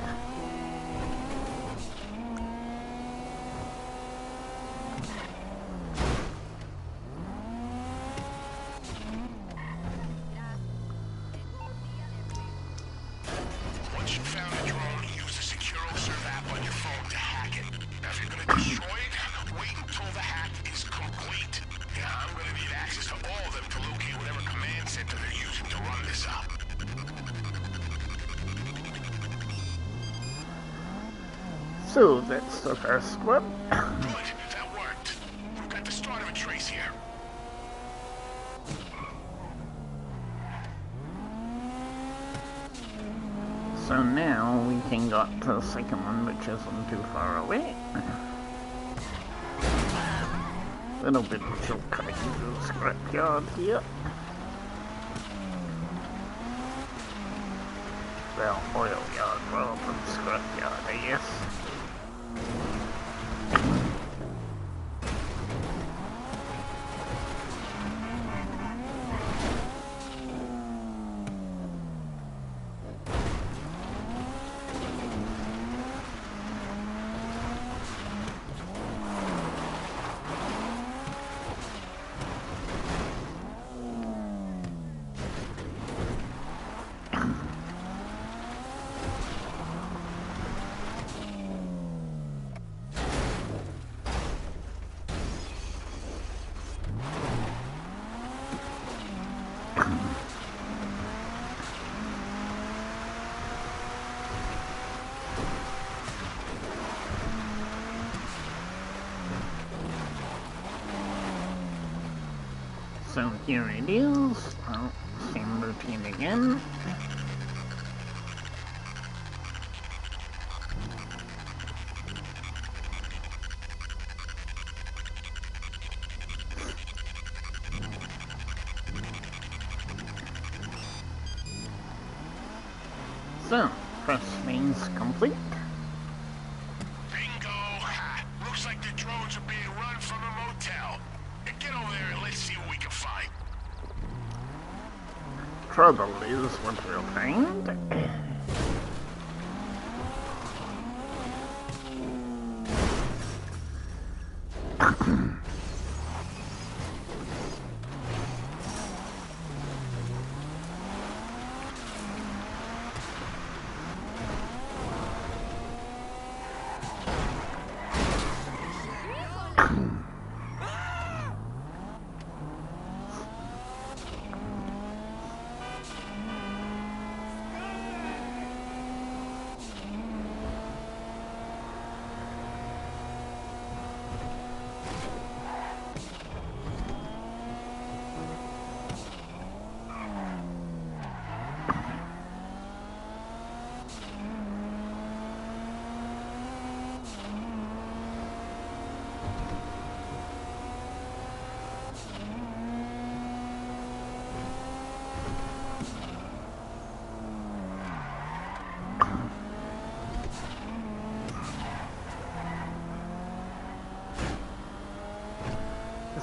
Once you found a drone, use the SecuroServe app on your phone to hack it. Now, if you're going to destroy it, wait until the hack is complete. Yeah, I'm going to need access to all of them to locate whatever command center they're using to run this up. So, that's the first one. Good, that worked. We've got the start of a trace here. So now we can go to the second one, which isn't too far away. Little bit of shortcutting to the scrapyard here. Well, oil yard rather than scrapyard, I guess. So here it is. Oh, same routine again. So, first phase complete. Bingo! Looks like the drones are being run from a motel. Get over there and let's see what we can find. Trouble is what we'll find.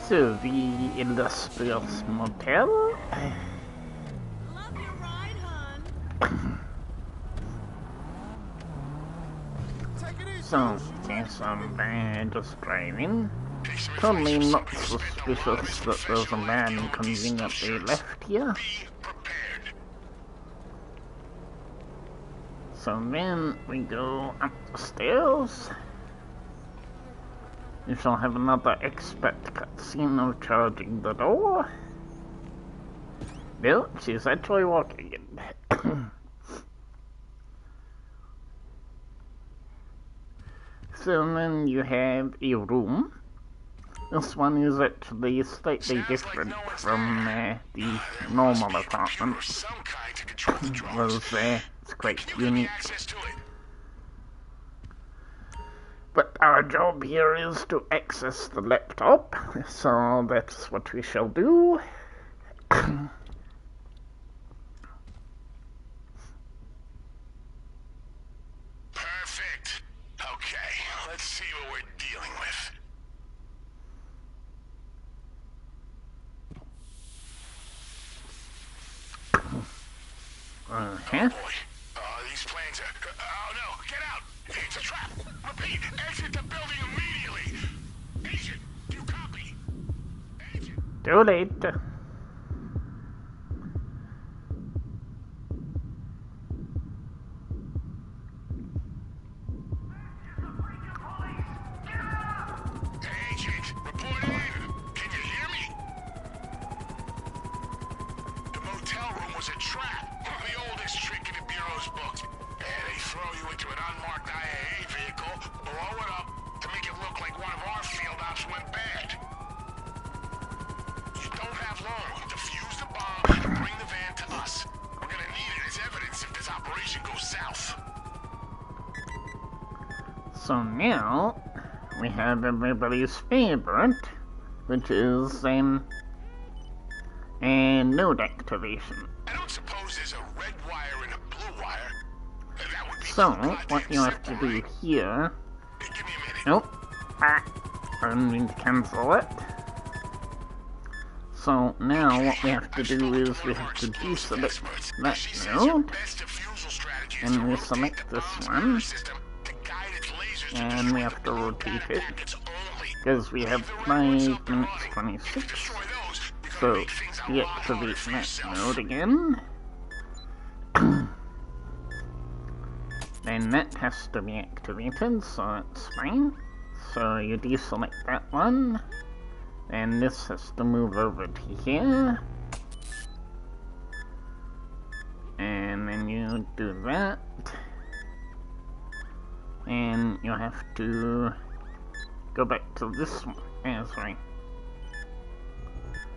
So, the Industrious Motel. Love your ride, hun. So, yes, I'm just driving. Totally not suspicious that there's a man conveniently left here. So then we go up the stairs. We shall have another expert cutscene of charging the door. No, she's actually walking. So then you have a room. This one is actually slightly different from the normal apartment. It's quite unique. But our job here is to access the laptop, so that's what we shall do. Perfect. Okay, let's see what we're dealing with. Uh-huh. These planes are... oh no, get out! It's a trap! Repeat, exit the building immediately! Agent, do you copy? Agent! Too late. Agent, report in! Can you hear me? The motel room was a trap. The oldest trick in the Bureau's book. They throw you into an unmarked IAA vehicle, blow it up, to make it look like one of our field ops went bad. You don't have long. Defuse the bomb and bring the van to us. We're gonna need it as evidence if this operation goes south. So now we have everybody's favorite, which is a node activation. I don't suppose there's a red wire and a blue wire. That would be So what you have to do here... Nope. I didn't mean to cancel it. So now what we have to do is we have to deselect that node, and we select this one, and we have to rotate it, because we have 5 minutes 26, so deactivate that node again. Then that has to be activated, so that's fine. So you deselect that one, and this has to move over to here. And then you do that. And you have to go back to this one. Sorry.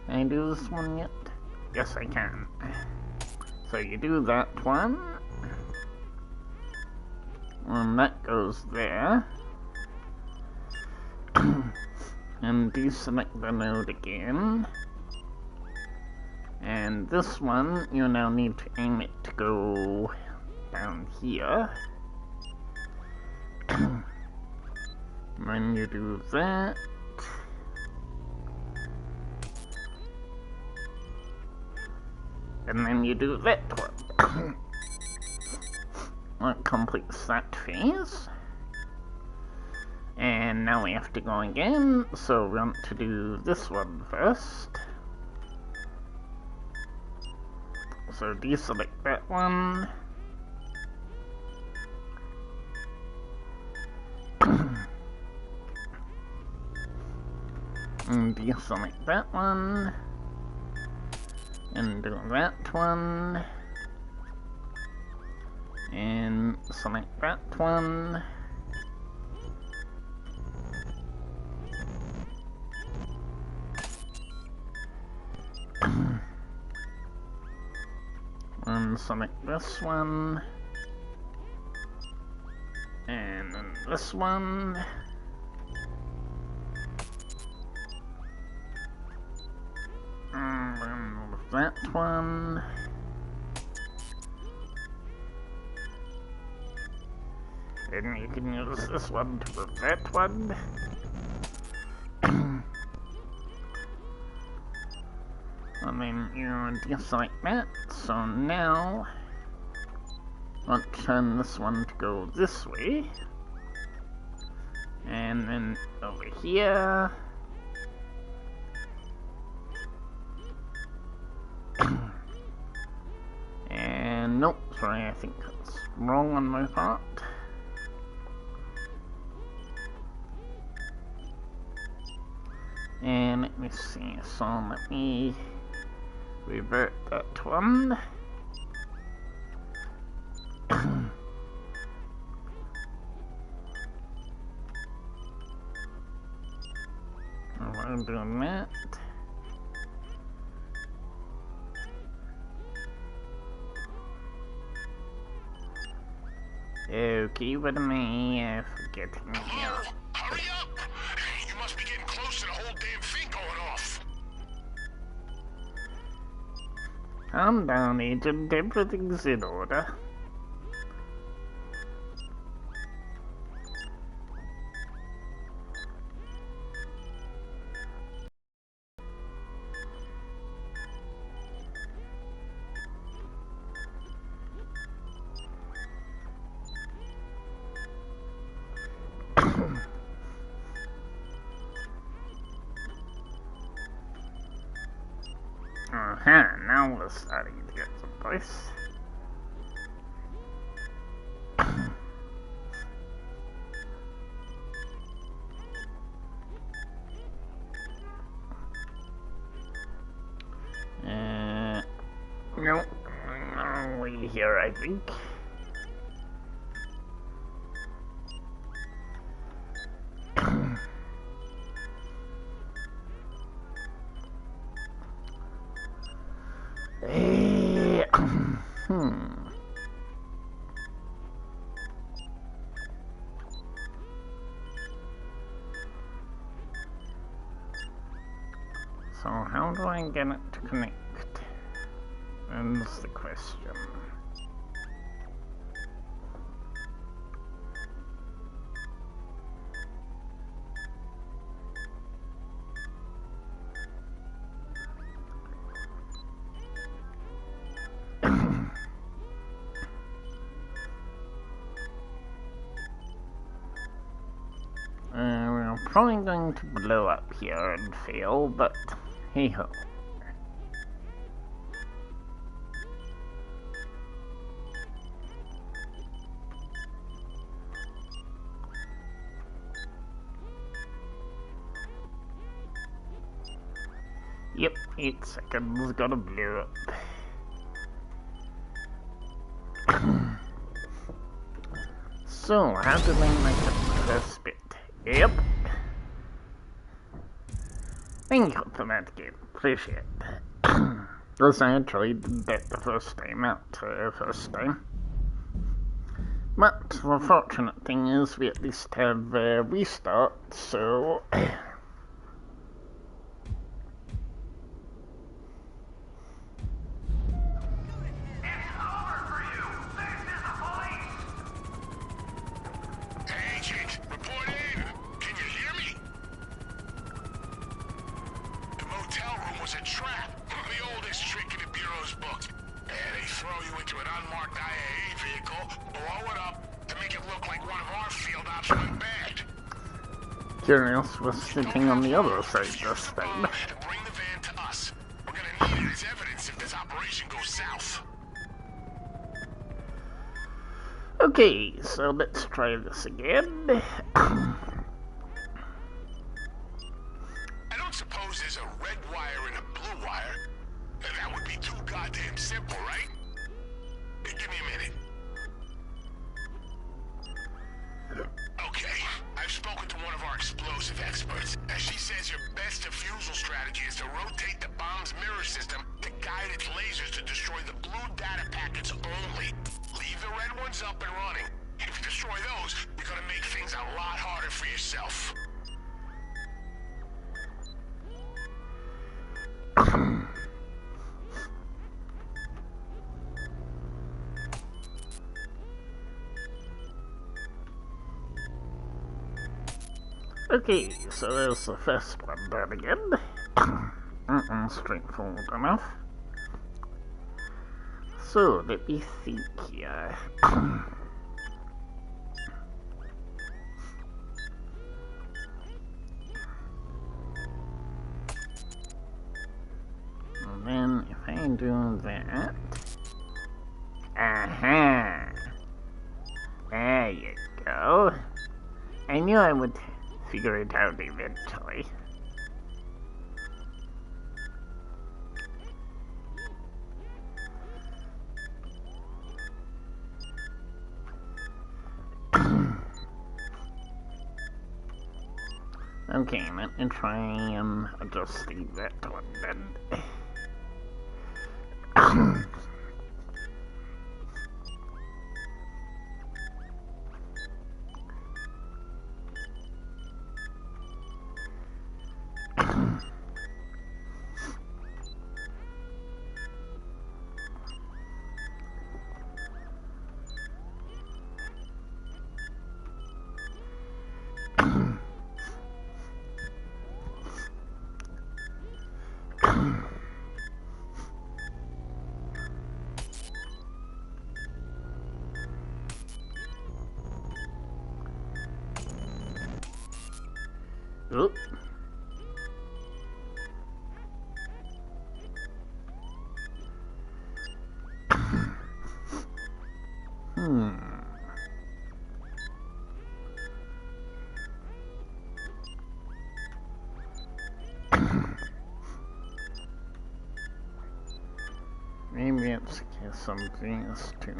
Can I do this one yet? Yes, I can. So you do that one. And that goes there. And deselect the node again. And this one, you now need to aim it to go down here. Then you do that. And then you do that one. That completes that phase. And now we have to go again, so we want to do this one first. So deselect that one. And deselect that one. And do that one. And select that one. And select this one. And then this one. And then that one. And you can use this one to move that one. And then you deselect that, so now I want to turn this one to go this way. And then over here. And nope, sorry, I think that's wrong on my part. And let me see, so let me Revert that one. While doing that, okay, what am I forgetting here? Hurry up! You must be getting close to the whole damn thing going off. Calm down, Agent. Everything's in order. Now we're starting to get someplace. Nope. Way here, I think. So how do I get it to connect? That's the question. We're probably going to blow up here and fail, but hey ho. Yep, 8 seconds, gotta blow up. So, how did I make it the first bit? Yep. Thank you for that game, appreciate it. Because I actually did that the first time But the fortunate thing is we at least have restart, so... Agent, report in. Can you hear me? The motel room was a trap. The oldest trick in the Bureau's book. They throw you into an unmarked IAA vehicle, blow it up, to make it look like one of our field ops went bad. Curious was sitting on the other side this time. Bring the van to us. We're gonna need it as evidence if this operation goes south. Okay, so let's try this again. I don't suppose there's a red wire and a blue wire. That would be too goddamn simple, right? Give me a minute. Okay, I've spoken to one of our explosive experts. She says your best defusal strategy is to rotate the bomb's mirror system to guide its lasers to destroy the blue data packets only. Leave the red ones up and running. If you destroy those, you're gonna make things a lot harder for yourself. Okay, so there's the first one done again. Straightforward enough. So, let me think here. And then, if I do that... Aha! There you go. I knew I would figure it out eventually. Okay, let me try adjusting that one then. Oop. Maybe it's something else too.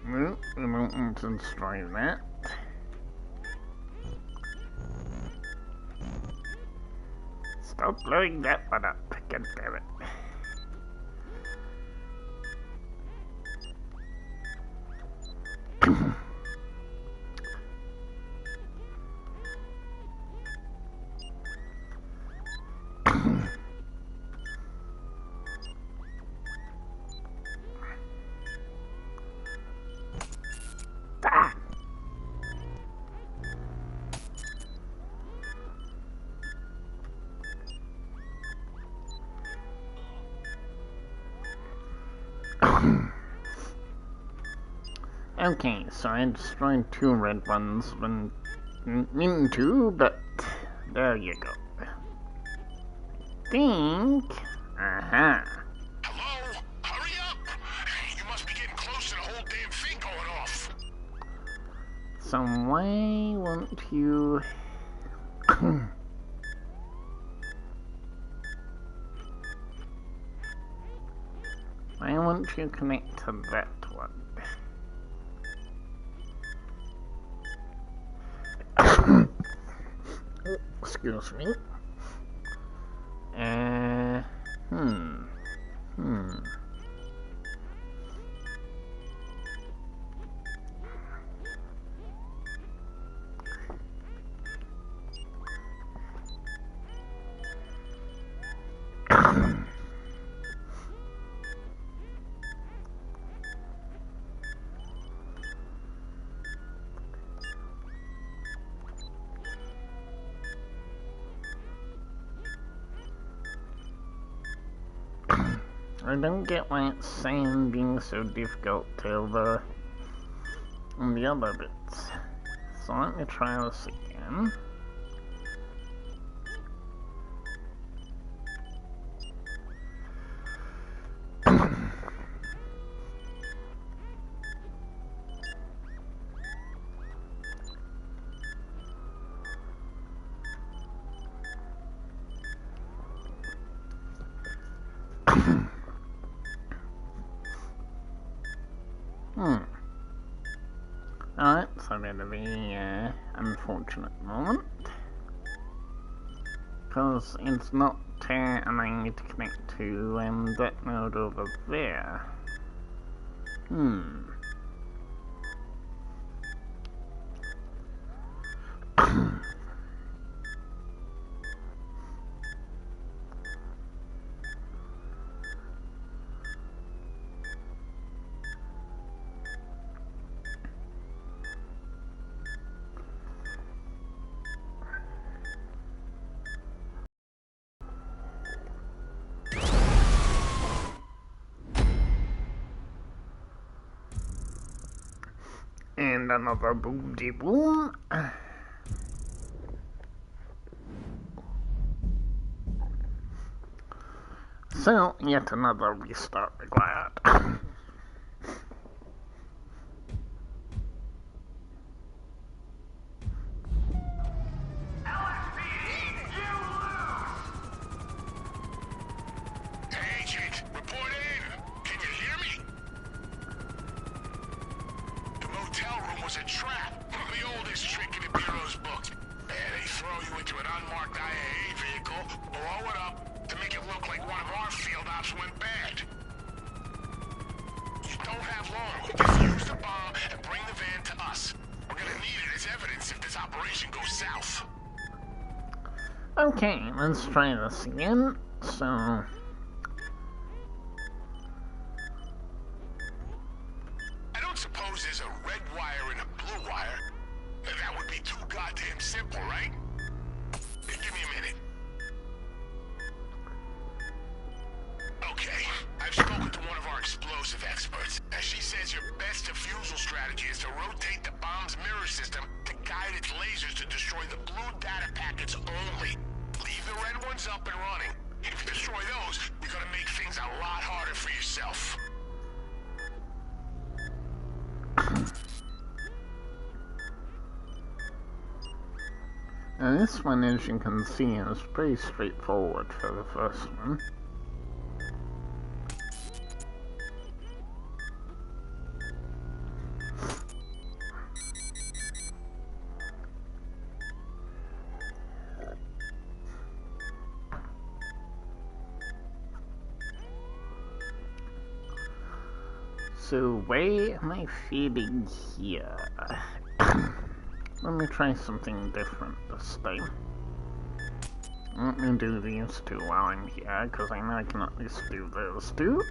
Well, we don't want to destroy that. Stop blowing that one up, God damn it. Okay, so I destroyed 2 red ones when mean to, but there you go. Think. Aha. Hello? Hurry up! You must be getting close to the whole damn thing going off. So why won't you? Why won't you connect to that one? Excuse me. I don't get why it's saying being so difficult over on the other bits. So let me try this again. Alright, so there'll be an unfortunate moment. Because it's not allowing me to connect to that node over there. And another boom-de-boom. So, yet another restart required. Agent, report in. Can you hear me? The motel room was a trap. The oldest trick in you into an unmarked IAA vehicle, blow it up to make it look like one of our field ops went bad. You don't have long. Just use the bomb and bring the van to us. We're gonna need it as evidence if this operation goes south. Okay, let's try this again. So... I don't suppose there's a red wire and a blue wire. That would be too goddamn simple, right? Give me a minute. Okay, I've spoken to one of our explosive experts. She says your best defusal strategy is to rotate the bomb's mirror system to guide its lasers to destroy the blue data packets only. Leave the red ones up and running. If you destroy those, you're gonna make things a lot harder for yourself. Now this one, as you can see, is pretty straightforward for the first one. So where am I feeling here? Let me try something different this time. Let me do these two while I'm here, because I know I can at least do those two.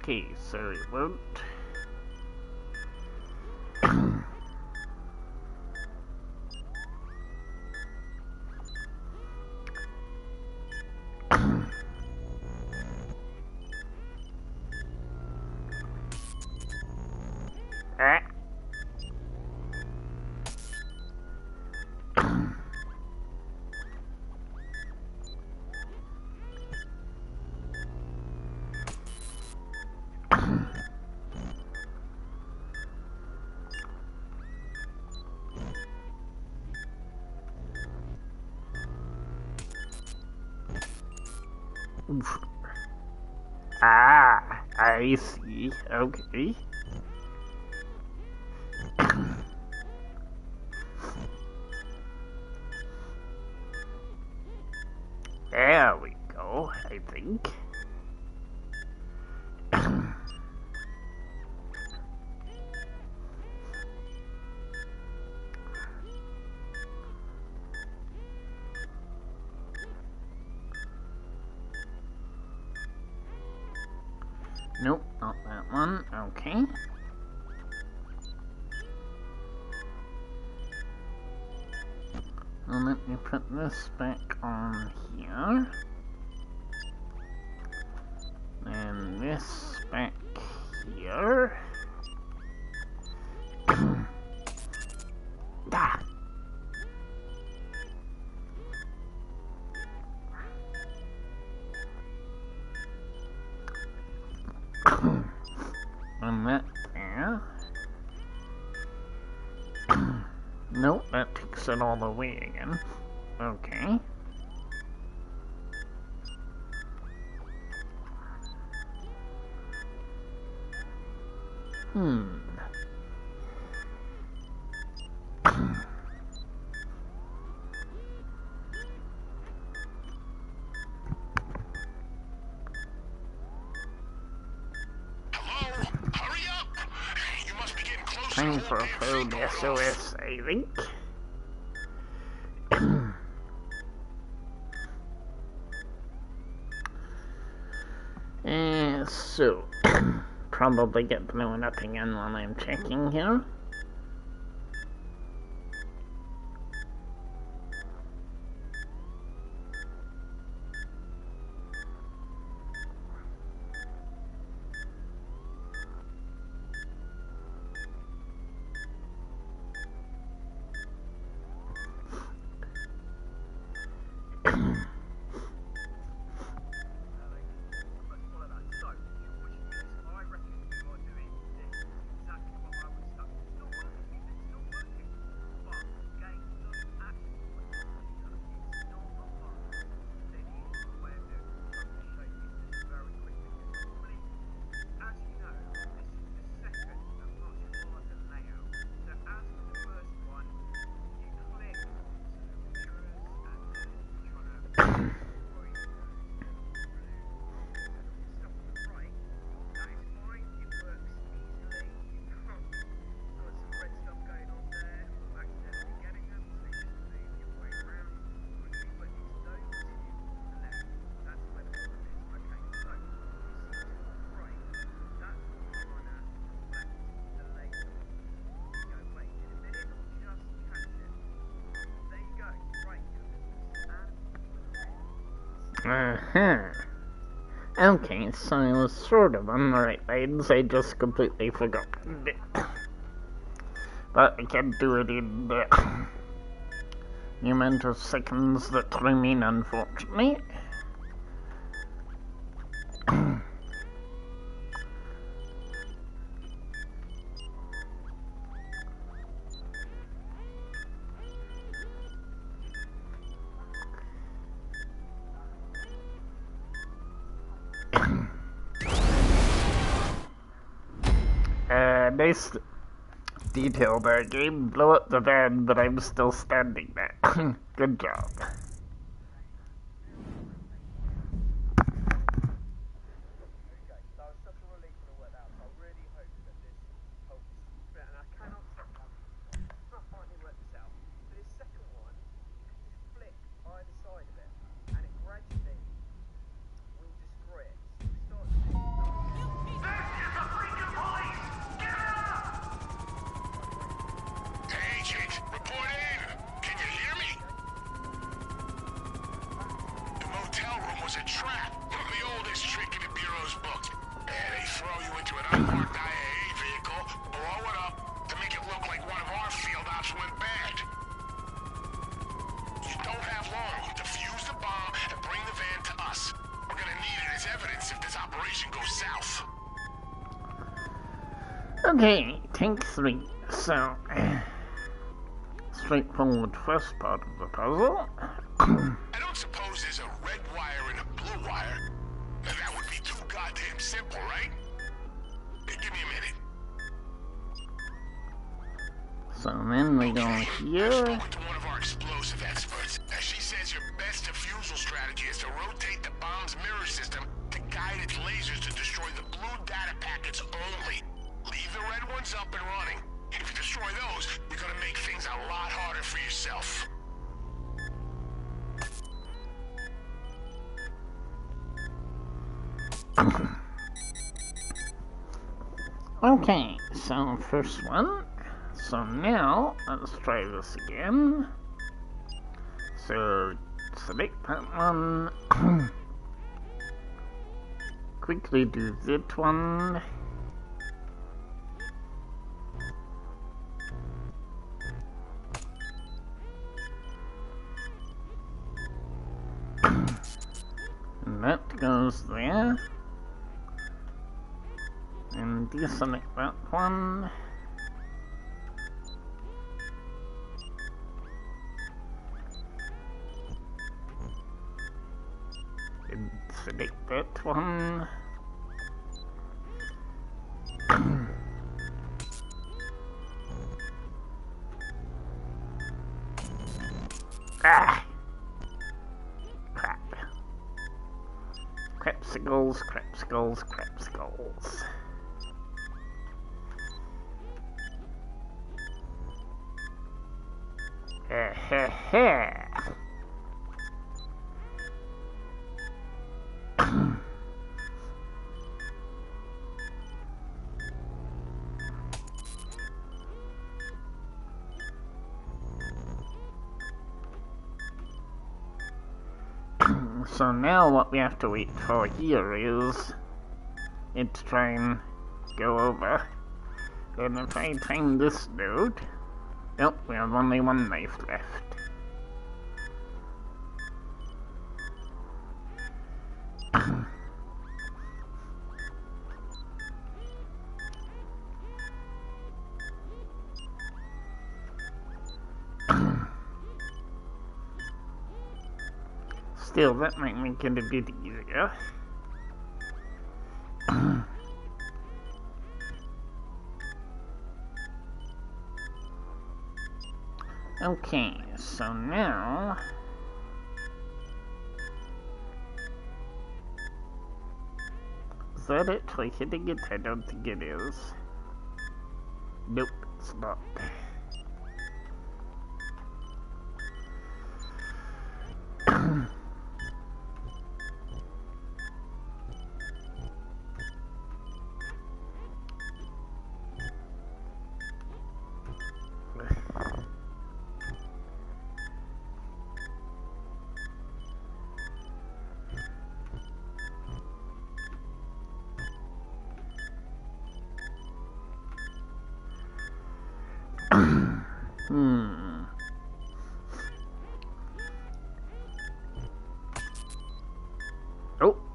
Okay, so it won't. Oof. Ah, I see. Okay. There we go, I think. Nope, not that one. Okay. Well, let me put this back on here. And this back here. Ah. And that there. Nope, that takes it all the way again. Okay. Time for a phone SOS, I think. So, probably get blown up again while I'm checking here. Uh-huh. Okay, so I was sort of on the right lines, I just completely forgot it. But I can't do it in the amount of seconds that remain, unfortunately. Nice detail there, game. Blow up the van, but I'm still standing there. Good job. Agent, report in. Can you hear me? The motel room was a trap. The oldest trick in the Bureau's book. They throw you into an unmarked IAA vehicle, blow it up, to make it look like one of our field ops went bad. You don't have long. Defuse the bomb and bring the van to us. We're gonna need it as evidence if this operation goes south. Okay, take 3. So, straightforward first part of the puzzle. I don't suppose there's a red wire and a blue wire. That would be too goddamn simple, right? Give me a minute. So then we go here. I've spoken to one of our explosive experts. She says your best defusal strategy is to rotate the bomb's mirror system to guide its lasers to destroy the blue data packets only. Leave the red ones up and running. If you destroy those, you're gonna make things a lot harder for yourself. Okay, so first one. So now, let's try this again. So, select that one. Quickly do that one. And that goes there. And deselect that one. And select that one. Ah! Crap. Crapsicles, crapsicles, crapsicles. So now what we have to wait for here is it to try and go over. And if I time this node, nope, we have only one knife left. Still, that might make it a bit easier. Okay, so now... Is that actually hitting it? I don't think it is. Nope, it's not.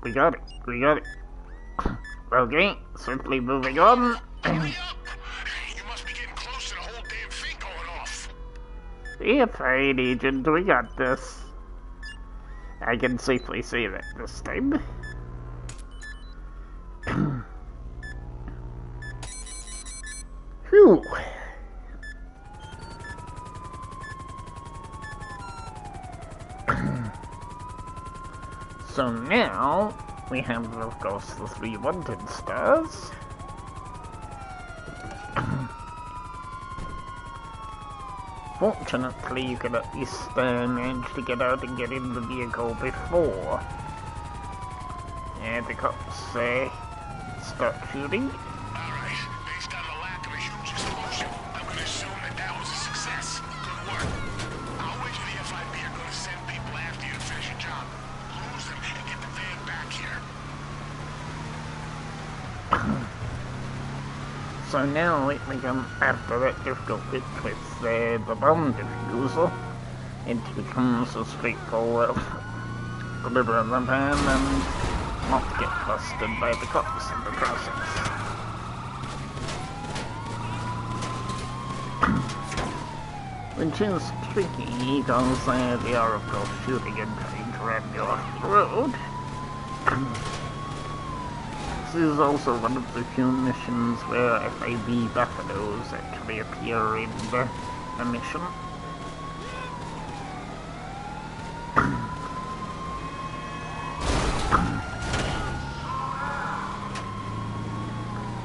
We got it. We got it. Okay, swiftly moving on. Hurry up! You must be getting close to the whole damn thing going off. You're fine, Agent. We got this. I can safely say that this time. Phew. So now, we have, of course, the 3 wanted stars. Fortunately, you can at least manage to get out and get in the vehicle before the cops start shooting. Alright, based on the lack of a huge explosion, I'm gonna assume that was a success. Good work. I'll wager the FIB are gonna send people after you to finish your job. Lose them and get the van back here. So now it becomes, after that difficult bit with the bomb defusal, it becomes a straightforward deliver the van and not get busted by the cops in the process. Which is tricky because they are of course shooting and trying to run you off the road. This is also one of the few missions where FIB buffaloes actually appear in the mission.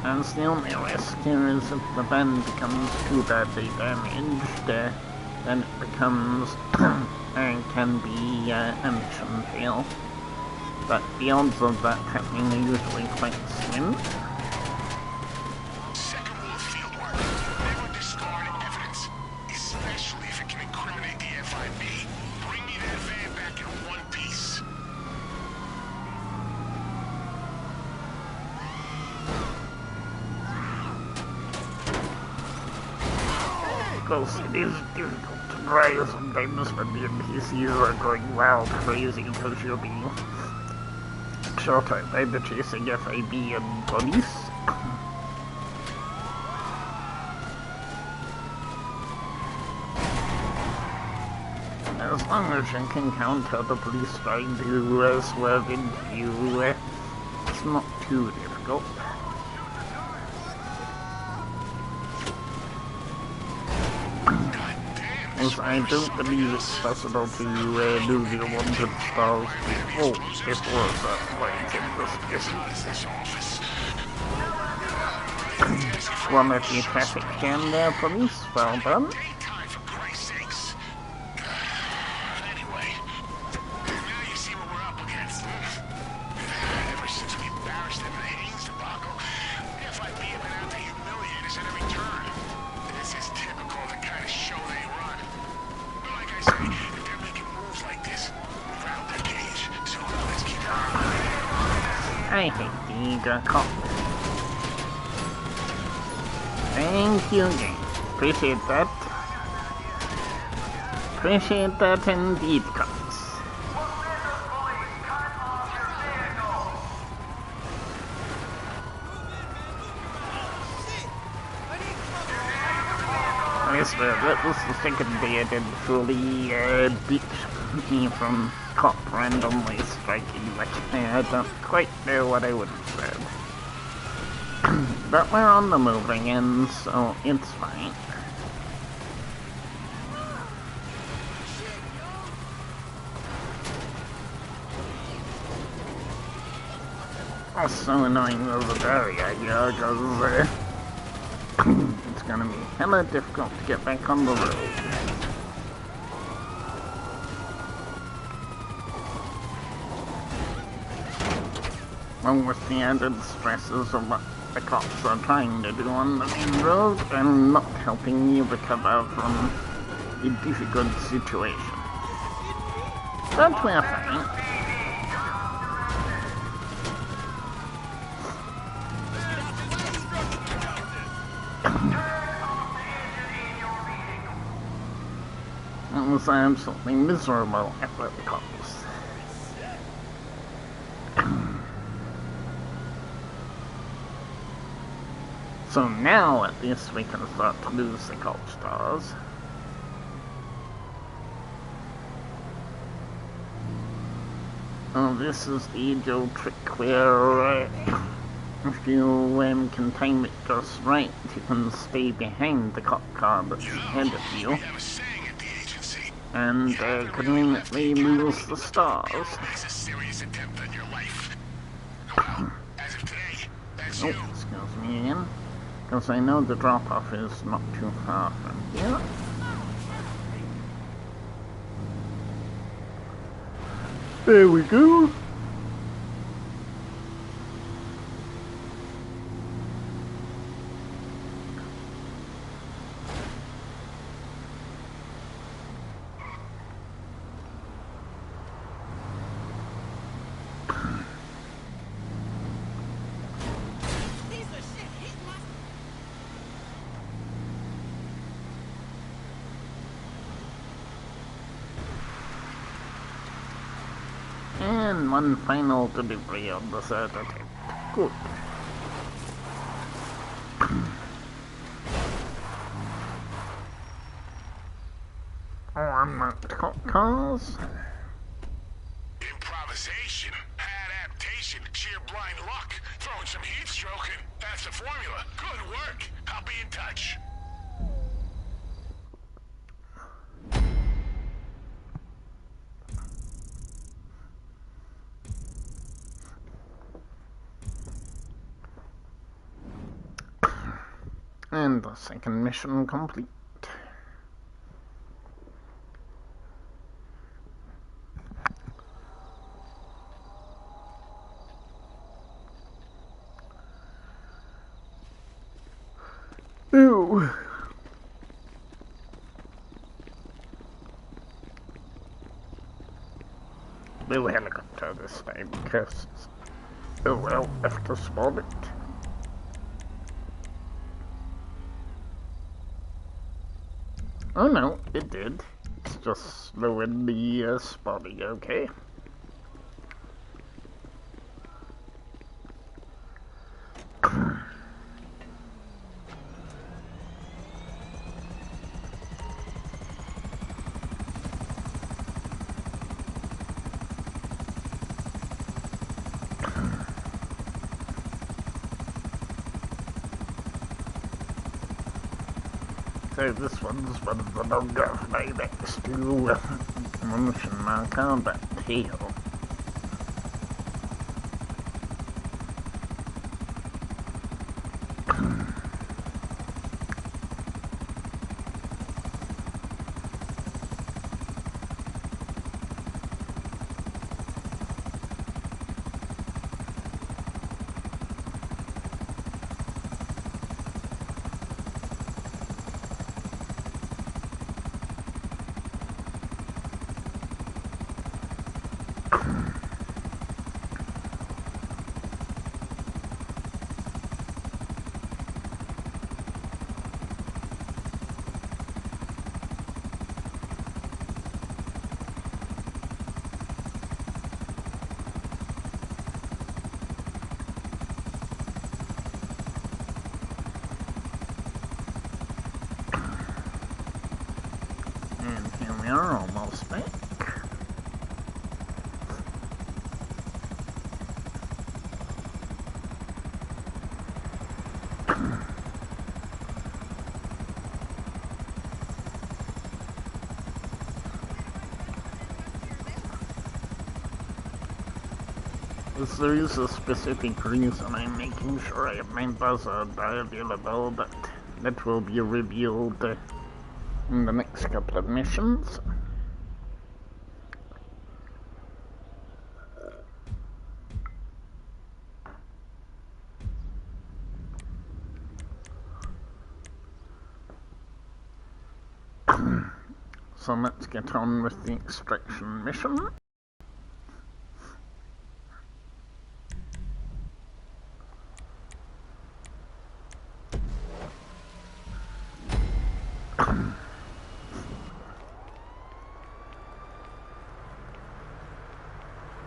As the only risk here is if the van becomes too badly damaged, then it becomes and can be a mission fail. But the odds of that happening are usually quite slim. Second rule of field work. Never discard evidence, especially if it can incriminate the FIB. Bring me that van back in one piece. Of course, it is difficult to drive sometimes when the NPCs are going wild crazy because you're being shot at by the chasing FIB and police. As long as you can counter the police trying to swerve into you, it's not too difficult. As I don't believe it's possible to do the wanted stars before that point in this mission. One at the traffic jam there, police. Well done. I hate the eager cop. Thank you, game. Appreciate that. Appreciate that indeed, cops. I swear, that was the second day I didn't fully beat me from cop randomly striking, but I don't quite know what I would have said. But we're on the moving end, so it's fine. It's so annoying with the barrier here, because it's gonna be hella difficult to get back on the road. Along with the added stresses of what the cops are trying to do on the main road and not helping you recover from a difficult situation. But we're fine. It was absolutely miserable at the cops. So now at least we can start to lose the cult stars. Oh, this is the age-old trick where if you can time it just right, you can stay behind the cop car that's ahead of you and conveniently lose the stars. Oh, excuse me again. Because I know the drop-off is not too far from here. There we go. And one final delivery on the third attempt. Good. Unmarked cop cars. Improvisation, adaptation, sheer blind luck, throwing some heat stroking. That's the formula. Good work. I'll be in touch. And the second mission complete. Ooh. No helicopter this time, because oh well, have to spawn it. Oh no, it did. It's just slowing the spawning, okay? So this one's one of the longer of my next two mission marker, but hey-ho. We're almost back. There is a specific reason I'm making sure I have my buzzard available, but that will be revealed in the next couple of missions. So let's get on with the extraction mission.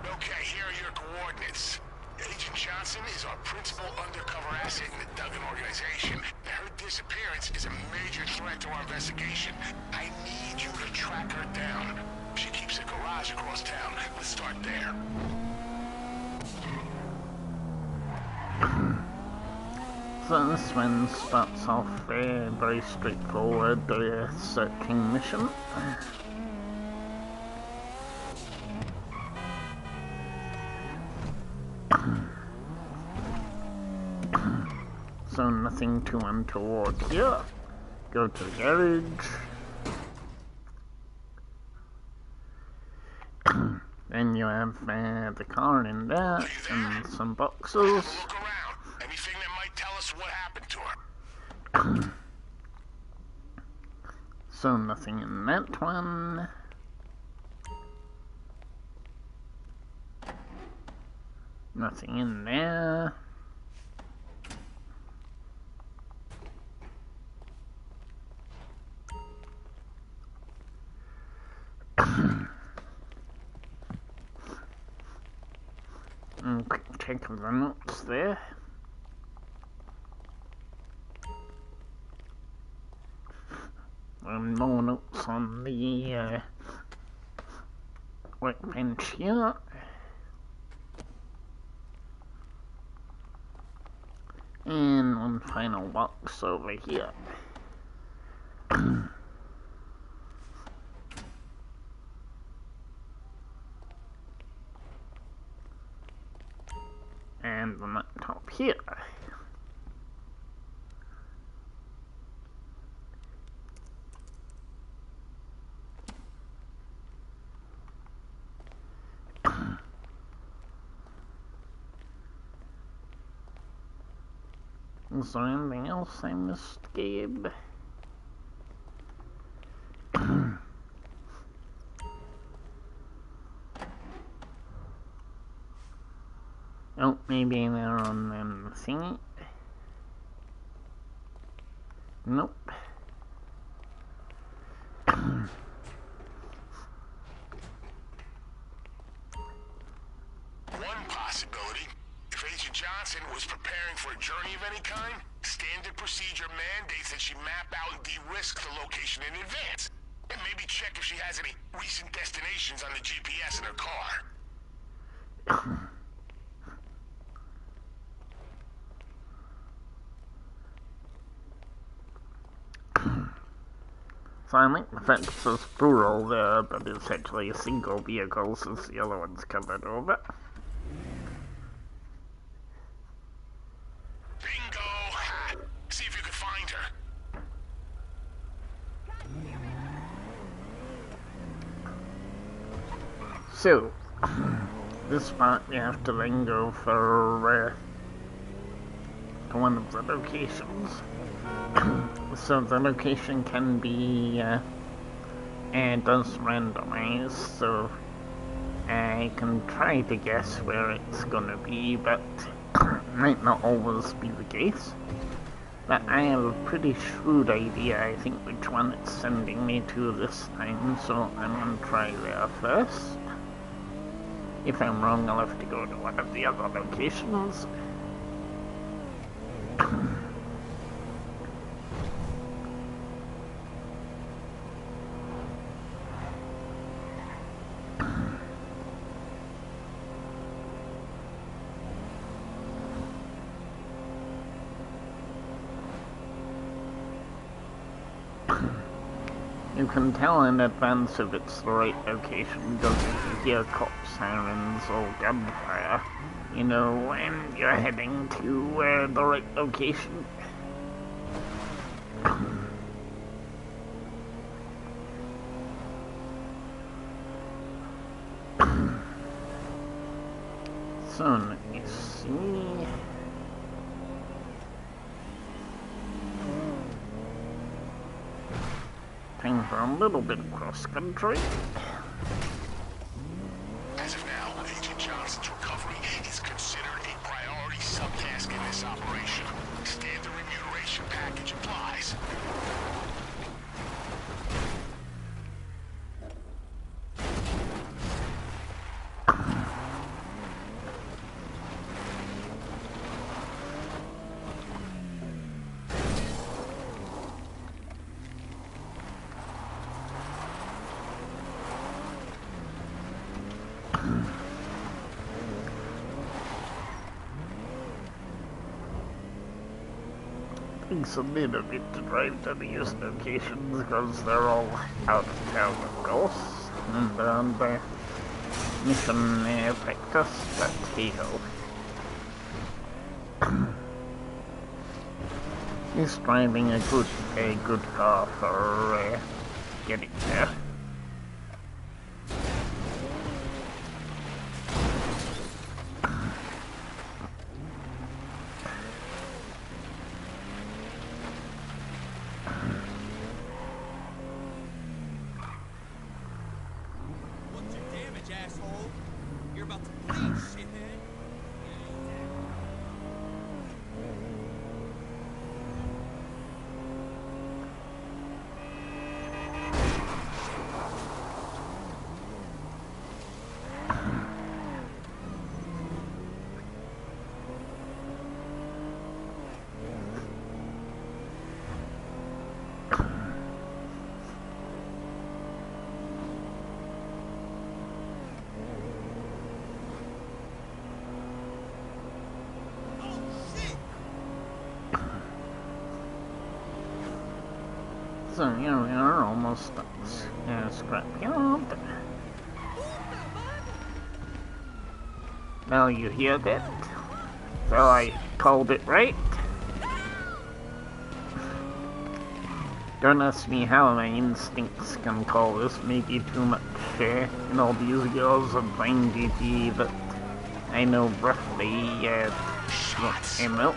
Okay, here are your coordinates. Agent Johnson is our principal undercover asset in the Duggan organization. Her disappearance is a major threat to our investigation. I need you to track her down. She keeps a garage across town. Let's start there. So this one starts off a very straightforward searching mission. So nothing too untoward here. Go to the garage. Then you have the car in there and some boxes. Look around. Anything that might tell us what happened to her. So nothing in that one. Nothing in there. Quick check of the notes there. And more notes on the workbench here. And one final box over here. And the laptop here. Is there anything else I missed, Gabe? Oh, maybe they're on the thingy. Nope. One possibility, if Agent Johnson was preparing for a journey of any kind, standard procedure mandates that she map out and de-risk the location in advance. And maybe check if she has any recent destinations on the GPS in her car. So I like the fact it says plural there, but it's actually a single vehicle since the other one's covered over. Bingo! See if you can find her. So, this part we have to then go for to one of the locations. So the location can be does randomize, so I can try to guess where it's gonna be, but might not always be the case. But I have a pretty shrewd idea, I think, which one it's sending me to this time, so I'm gonna try there first. If I'm wrong, I'll have to go to one of the other locations. You can tell in advance if it's the right location because you hear cop sirens or gunfire, you know, when you're heading to the right location. So, let me see. Time for a little bit of cross-country. As of now, Agent Johnson's recovery is considered a priority subtask in this operation. Standard remuneration package applies. Takes a little bit to drive to these locations because they're all out of town, of course, and the mission affect us, but hey-ho. He's driving a good car for getting there. What's your damage, asshole? You're about to bleed, shithead. So here we are, almost at the scrapyard. Now you hear that? So I called it right. Don't ask me how my instincts can call this, maybe too much in all these years of playing GT, but I know roughly what I know.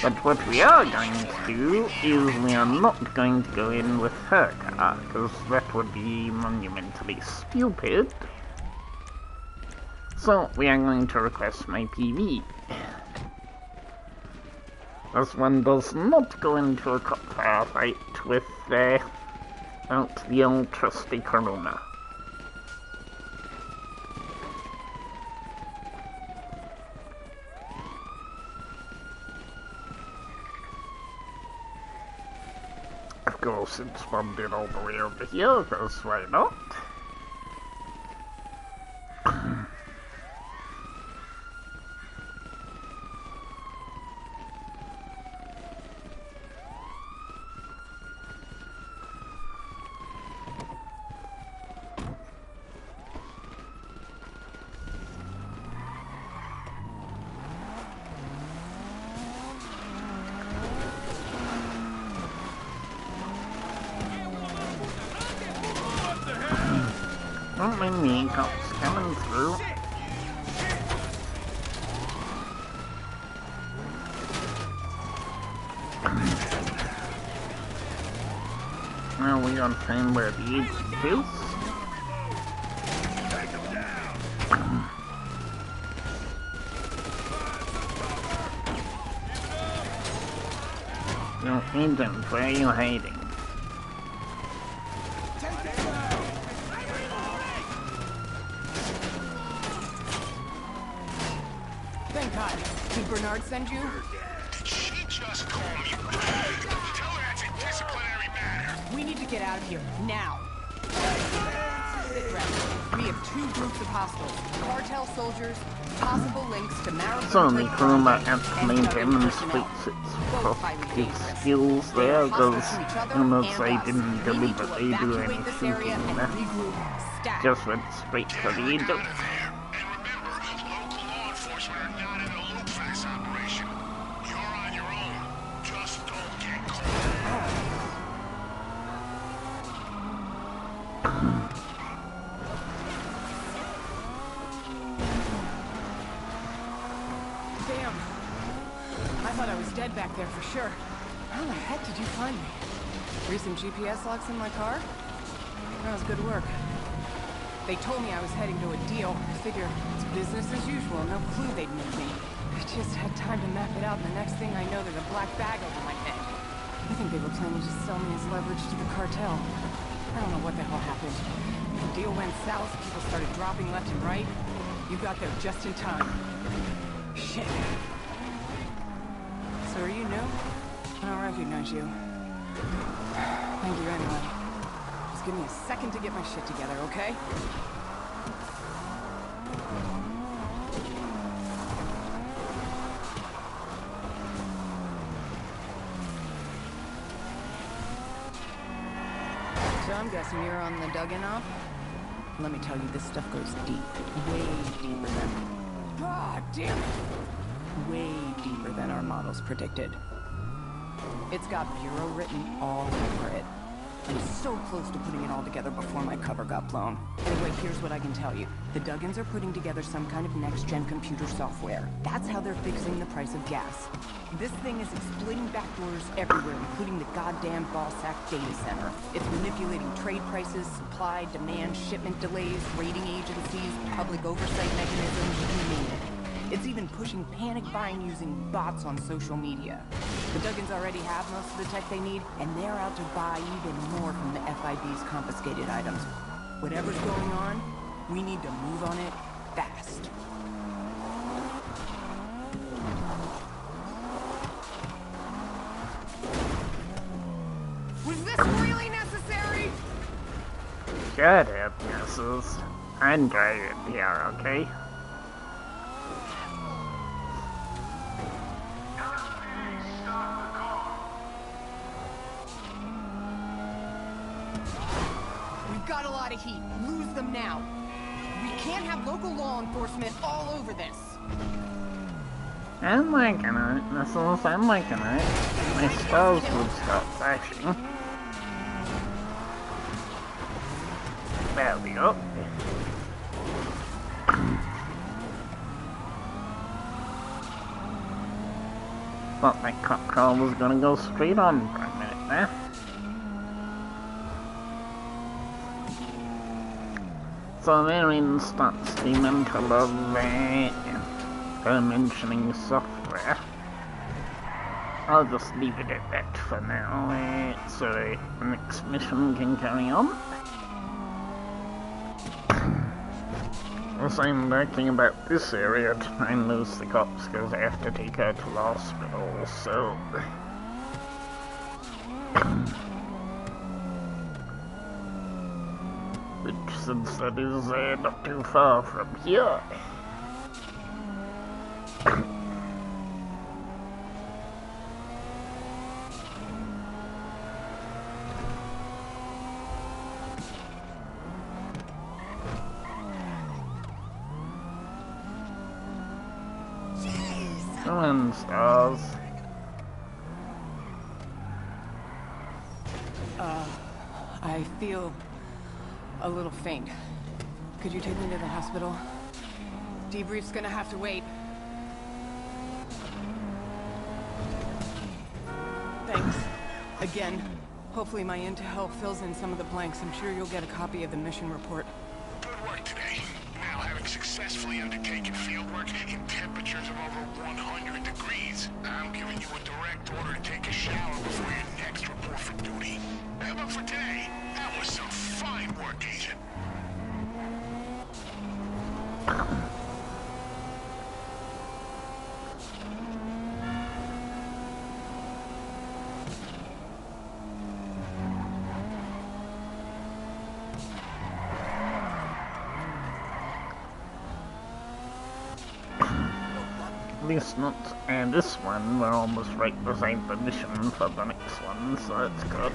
But what we are going to do is we are not going to go in with her car, because that would be monumentally stupid. So we are going to request my PV. This one does not go into a cop firefight with out the old trusty Corona. Of course, it's funded all the way over here, because why not? Don't mind me, cops coming through. Now we gotta find where the agent is. No, agent, where are you hiding? Thank God. Did Bernard send you? Did she just call me back? Tell her that's a disciplinary matter. We need to get out of here, now. Sit rep. We have two groups of hostiles. Cartel soldiers, possible links to Maribor. So the Kuruma actually demonstrates its skills there, because unless I didn't deliberately do any shooting there, just went straight for the agent. Damn. I thought I was dead back there for sure. How the heck did you find me? Recent GPS locks in my car? That was good work. They told me I was heading to a deal. Figure it's business as usual. No clue they'd make me. I just had time to map it out, and the next thing I know, there's a black bag over my head. I think they were planning to sell me as leverage to the cartel. I don't know what the hell happened. The deal went south, people started dropping left and right. You got there just in time. Shit. So are you new? I don't recognize you. Thank you anyway. Just give me a second to get my shit together, okay? guessing you're on the dug-in op? Let me tell you, this stuff goes deep. Way deeper than... God damn it! Way deeper than our models predicted. It's got Bureau written all over it. I was so close to putting it all together before my cover got blown. Anyway, here's what I can tell you. The Duggins are putting together some kind of next-gen computer software. That's how they're fixing the price of gas. This thing is exploiting backdoors everywhere, including the goddamn Ballsack data center. It's manipulating trade prices, supply, demand, shipment delays, rating agencies, public oversight mechanisms, you name it. It's even pushing panic buying using bots on social media. The Duggins already have most of the tech they need, and they're out to buy even more from the FIB's confiscated items. Whatever's going on, we need to move on it fast. Was this really necessary? Shut up, missus. I'm driving here, okay? Got a lot of heat. Lose them now. We can't have local law enforcement all over this. I'm liking it, missiles. I'm liking it. My stars would start flashing. There we go. Thought my cop car was gonna go straight on for a minute there. So there starts the mental of mentioning software. I'll just leave it at that for now, so the next mission can carry on. As I'm lurking about this area to try and lose the cops because I have to take her to the hospital, so... Which, since that is not too far from here. Come on, stars. I feel a little faint. Could you take me to the hospital? Debrief's gonna have to wait. Thanks. Again. Hopefully my intel fills in some of the blanks. I'm sure you'll get a copy of the mission report. Good work today. Now, having successfully undertaken fieldwork in temperatures of over 100 degrees, I'm giving you a direct order to take a shower before your next report for duty. But for today, that was some fine work, Agent. At least not this one. We're almost right beside the mission for the next one, so that's good.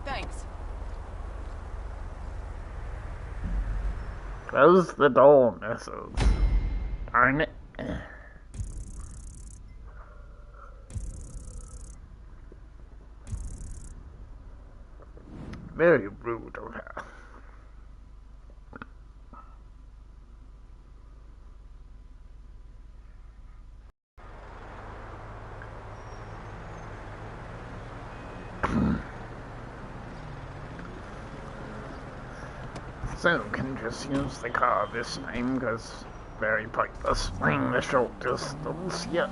Thanks. Close the door, missiles. Darn it. Very rude of her. So, can just use the car this time, because very pointless playing the short distance, yeah.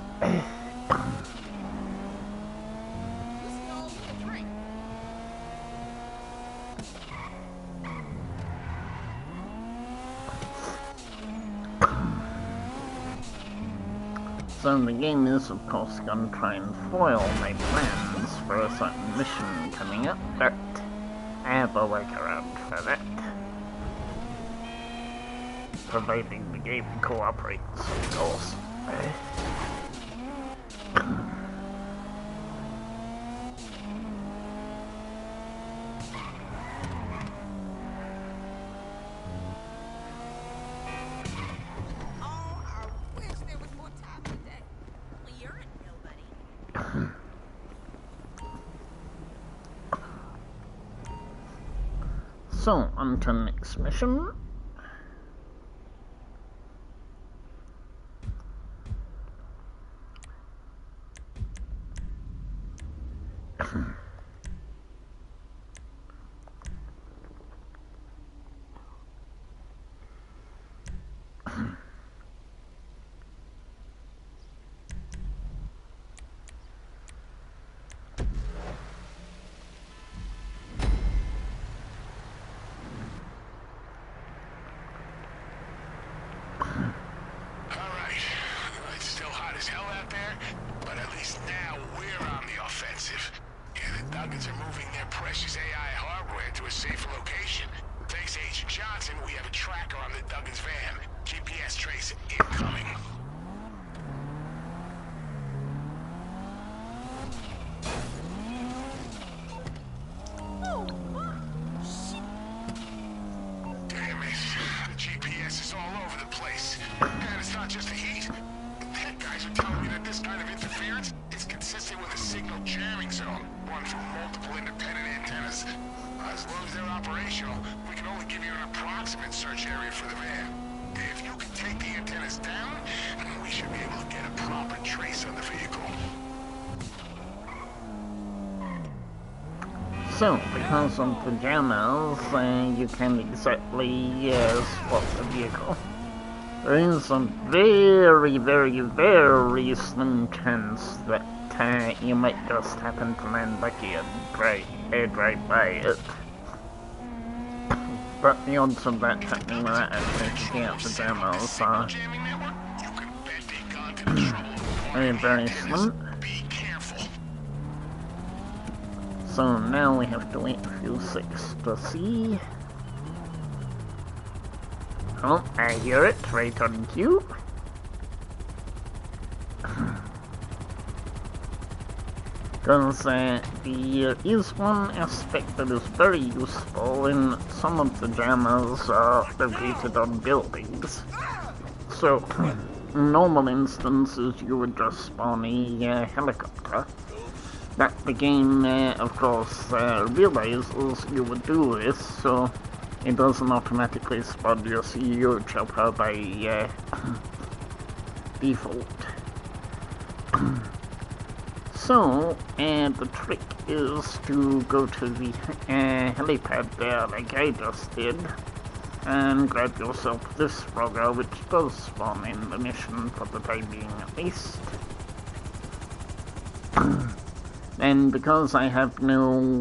So the game is of course going to try and foil my plans for a certain mission coming up, but I have a workaround for that. Providing the game cooperates, of course. So, on to the next mission. Duggars are moving their precious AI hardware to a safer location. Thanks to Agent Johnson, we have a tracker on the Duggars van. GPS trace incoming. Damn it. The GPS is all over the place. And it's not just the heat. Tech guys are telling me that this kind of interference is consistent with a signal jamming zone, run through multiple independent antennas. As long as they're operational, we can only give you an approximate search area for the van. If you can take the antennas down, we should be able to get a proper trace on the vehicle. So, because of the jammers, you can't exactly swap the vehicle. There is a very, very, very slim chance that you might just happen to land lucky and head right by it. But the odds of that happening without actually picking up the jammers are very, very slim. So now we have to wait a few seconds to see. Oh, I hear it, right on cue. Because there is one aspect that is very useful in some of the jammers are located on buildings. So, in normal instances you would just spawn a helicopter. That the game, of course, realizes you would do this, so it doesn't automatically spawn your CEO chopper by default. So, the trick is to go to the helipad there, like I just did, and grab yourself this frogger, which does spawn in the mission for the time being at least. And because I have no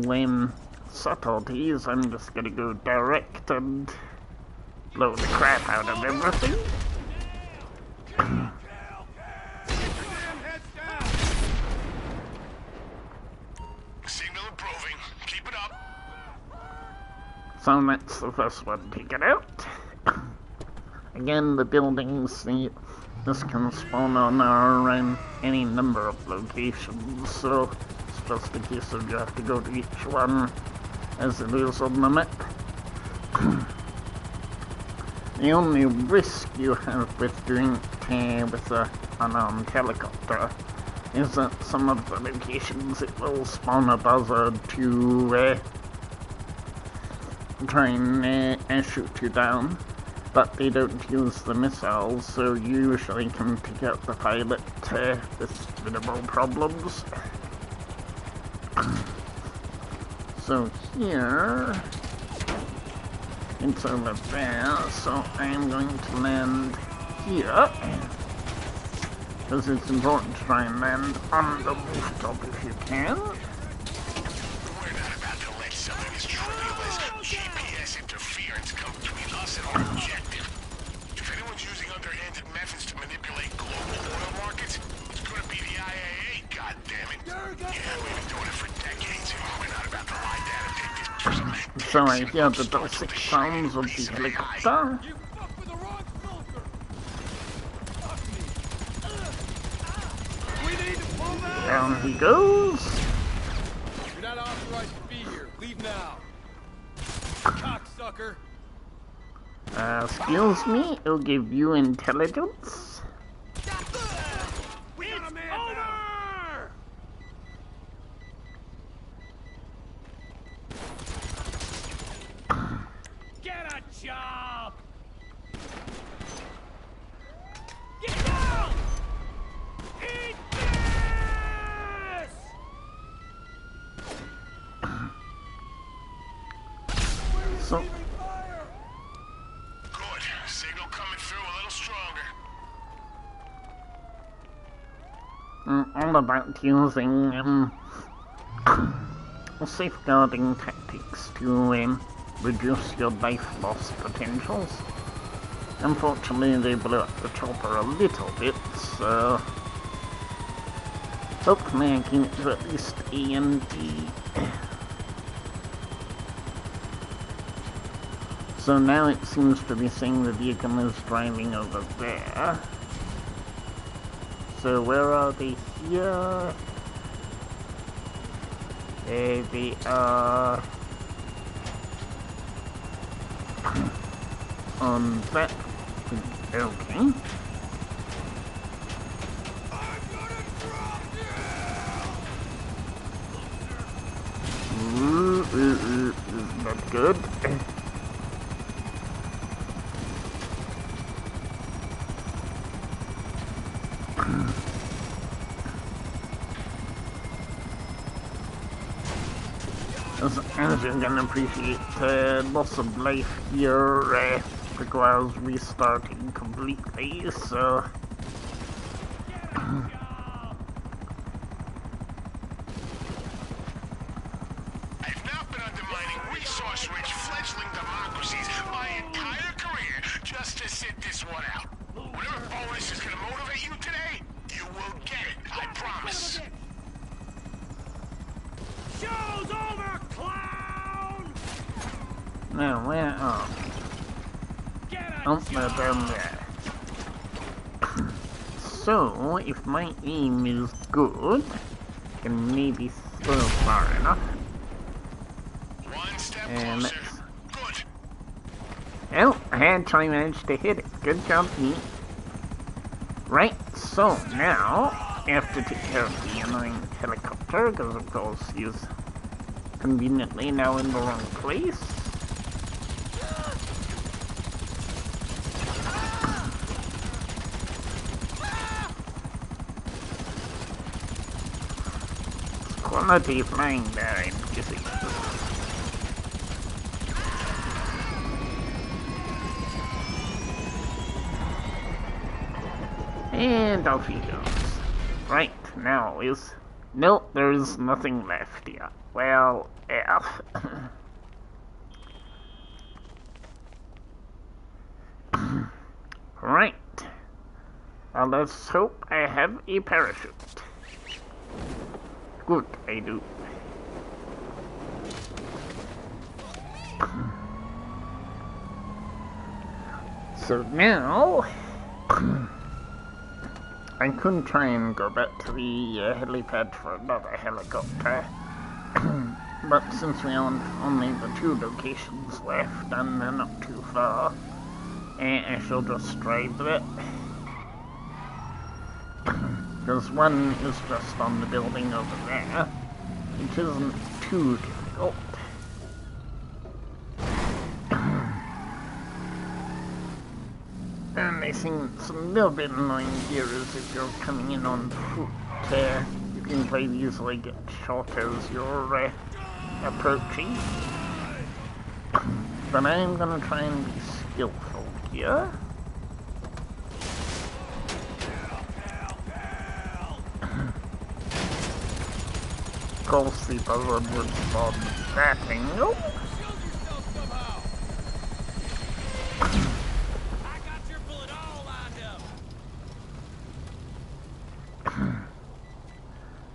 subtleties, I'm just gonna go direct and blow the crap out of everything. Signal improving. Keep it up. So that's the first one taken out. Again, the buildings, this can spawn on any number of locations, so it's just a case of you have to go to each one as it is on the map. The only risk you have with doing it with an unarmed helicopter is that some of the locations it will spawn a buzzard to try and shoot you down, but they don't use the missiles, so you usually can take out the pilot with minimal problems. So here, it's over there, so I'm going to land here, because it's important to try and land on the rooftop if you can. We're not about to let something as trivial as GPS interference come between us and our objective. If anyone's using underhanded methods to manipulate global oil markets, it's gonna be the IAA, goddammit. Yeah, we've been doing it for decades, and we're not about to lie down and take this for some... So I hear the dulcet sounds of the helicopter. Down he goes. You're not authorized to be here. Leave now. Cocksucker. Excuse me, it'll give you intelligence. We got a man over! So, Good. Signal coming through a little stronger. all about using safeguarding tactics to reduce your life loss potentials. Unfortunately, they blew up the chopper a little bit, so hopefully I can get to at least A and D. So now it seems to be saying the vehicle is driving over there. So where are they here? There they are. On that. Okay. Not good. As you can appreciate, loss of life here requires restarting completely, so... I've not been undermining resource-rich fledgling democracies my entire career just to sit this one out. Whatever bonus is gonna motivate you today, you will get it, I promise. Show's over, clown! Now, where are we? Oh, they're down there. So, if my aim is good, I can maybe throw far enough. One step And closer. let's... Good. Well, I actually managed to hit it. Good job, me. Right, so now, I have to take care of the annoying helicopter, because of course he's conveniently now in the wrong place. Quality flying there, I'm guessing. And off he goes. Right, now is... Nope, there's nothing left here. Well, F. Right. Well, let's hope I have a parachute. Good, I do. So now... I could try and go back to the helipad for another helicopter. But since we have only the 2 locations left and they're not too far, I shall just drive it. Because one is just on the building over there, which isn't too difficult. And I think it's a little bit annoying here is if you're coming in on foot, you can quite easily get shot as you're approaching. But I'm gonna try and be skillful here. Of course the buzzard would spawn that angle.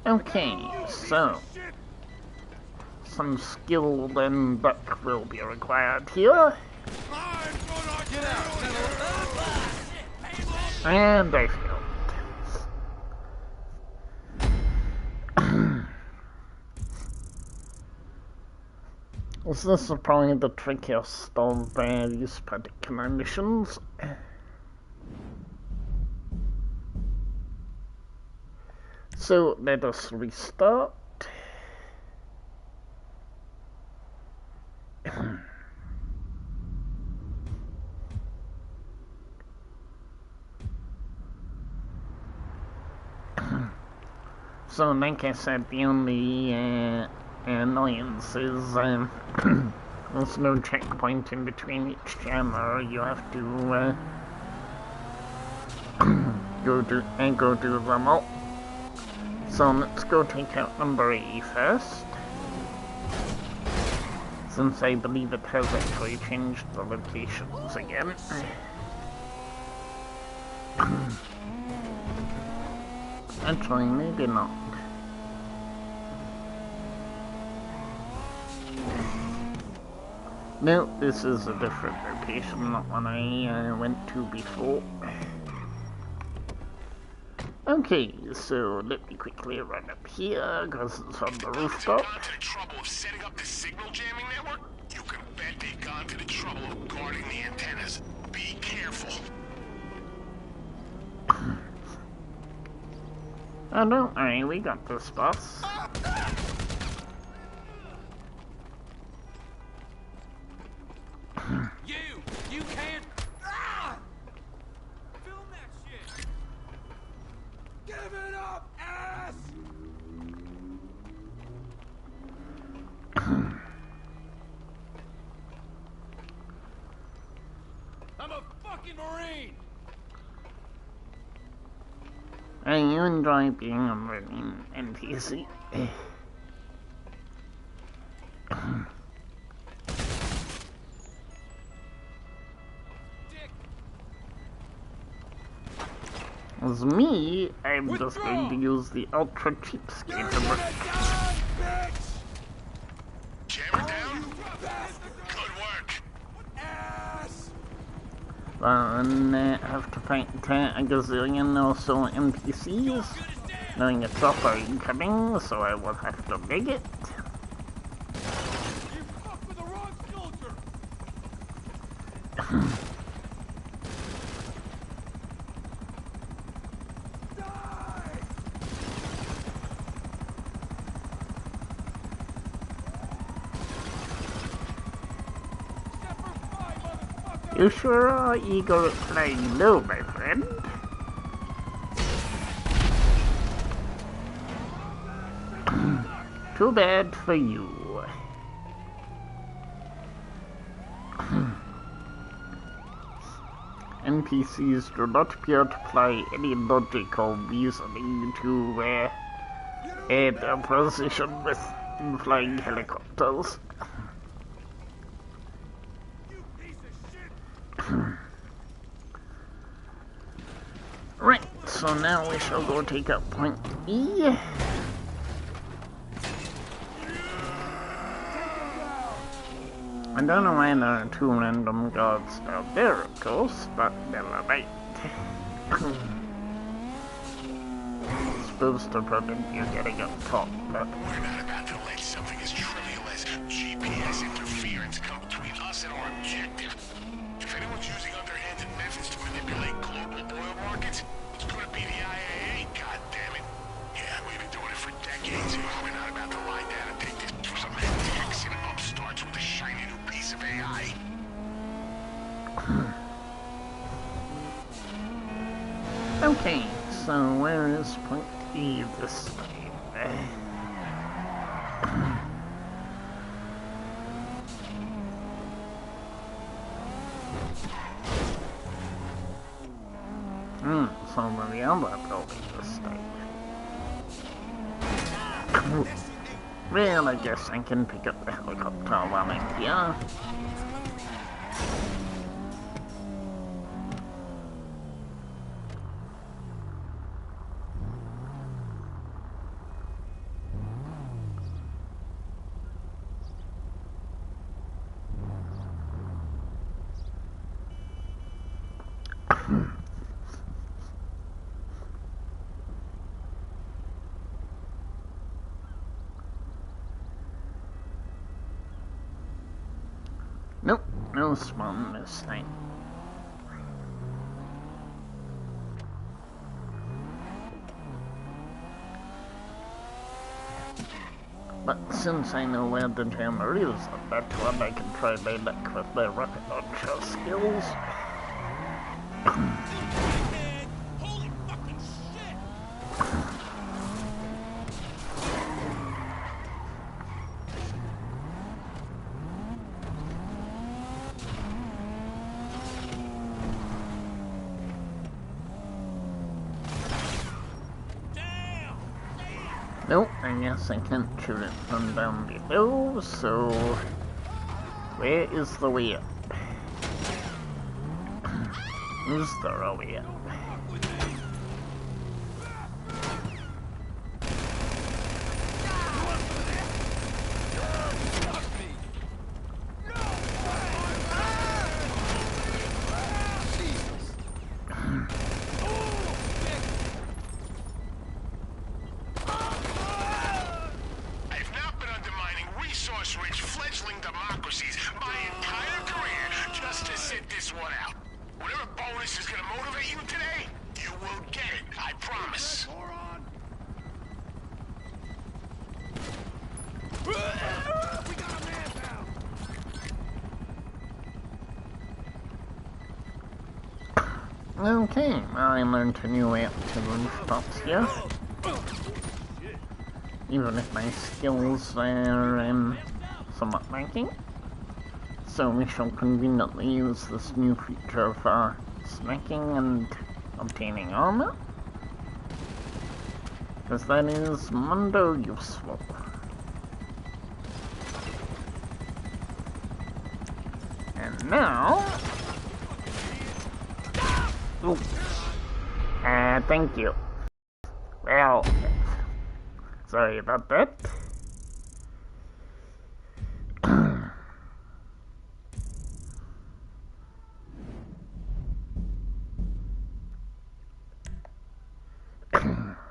Okay, so some skill and luck will be required here. And I failed. This is probably the trickiest of these particular missions. So let us restart. So like I said, the only annoyance is There's no checkpoint in between each jammer. You have to go do them all. So let's go take out number 80 first, since I believe it has actually changed the locations again. Actually, maybe not. No, this is a different location, not one I went to before. Okay, so let me quickly run up here, because it's on the rooftop. Gone to the trouble of setting up this signal jamming network? You can bet they've gone to the trouble of guarding the antennas. Be careful. Oh, don't worry, we got this, boss. You can't. Film that shit. Give it up, ass! I'm a fucking Marine. And you enjoy being a Marine, NPC. As me, I'm just going to use the ultra cheapskate approach. Jammer down? Good work. Then have to fight a gazillion or so NPCs, knowing it's upper incoming, so I will have to make it. You fucked with the wrong soldier! You sure are eager at playing low, my friend. Too bad for you. NPCs do not appear to apply any logical reasoning to their position with flying helicopters. Right, so now we shall go take up point E. I don't know why there are 2 random guards down there, of course, but never mind. Supposed to prevent you getting up top, but... We're not about to let something as trivial as GPS interference come between us and our objective. If anyone's using underhanded methods to manipulate global oil markets, it's gonna be the IAA, goddammit. Yeah, we've been doing it for decades. We're not about to lie down and take this for some hacks and upstarts with a shiny new piece of AI. Okay, so where is point E this time? It's over the other building this time. Well, I guess I can pick up the helicopter while I'm here. Nope, no spawn this time. But since I know where the jammer is on that one, I can try my luck with my rocket launcher skills. Holy fucking shit! I guess I can't shoot it from down below, so... Where is the way up? Is there a way up? resource-rich fledgling democracies my entire career just to sit this one out. Whatever bonus is gonna motivate you today, you will get it, I promise. We got a man down. Okay, I learned a new way up to the rooftops here. Even if my skills are somewhat lacking. So we shall conveniently use this new feature for snacking and obtaining armor. Because that is mundo useful. And now... Ooh. Thank you. Well... Sorry about that.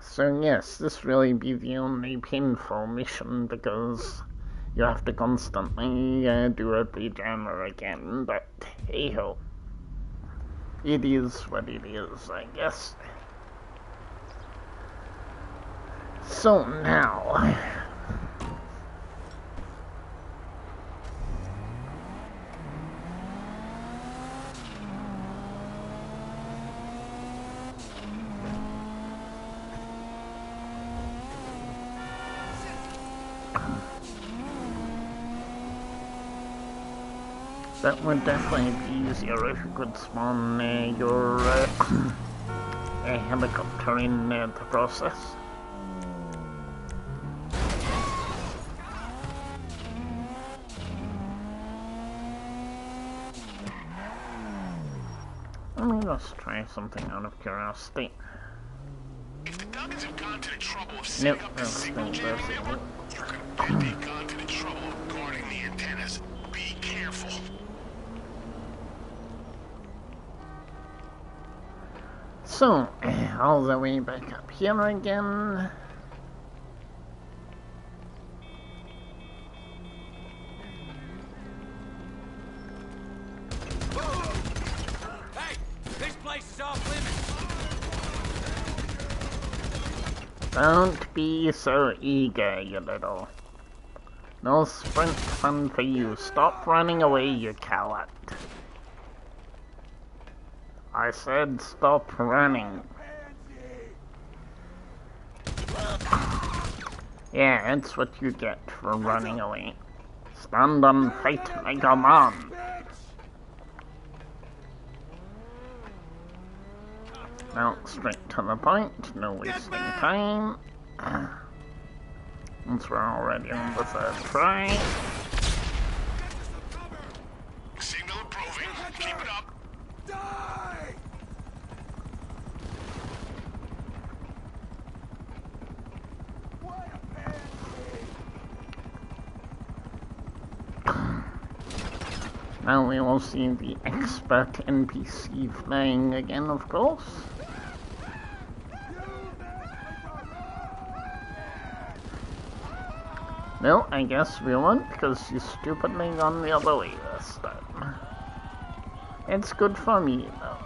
So yes, this really be the only painful mission because you have to constantly do a rejammer again, but hey ho. It is what it is, I guess. So now... That would definitely be easier if you could spawn your helicopter in the process. Let me just try something out of curiosity. If the Duggins have gone to the trouble of setting up the signal jamming network, you can bet they've gone to the trouble of guarding the antennas. Be careful. So, all the way back up here again. Hey, this place is off limits. Don't be so eager, you little. No sprint fun for you. Stop running away, you coward. I said stop running. Yeah, that's what you get for running away. Stand and fight like a man. Now, straight to the point, no wasting time. Once we're already on the third try. Signal improving. Keep it up. Die! What a pansy! Now we will see the expert NPC flying again, of course. No, I guess we won't, because you stupidly gone the other way this time. It's good for me, though.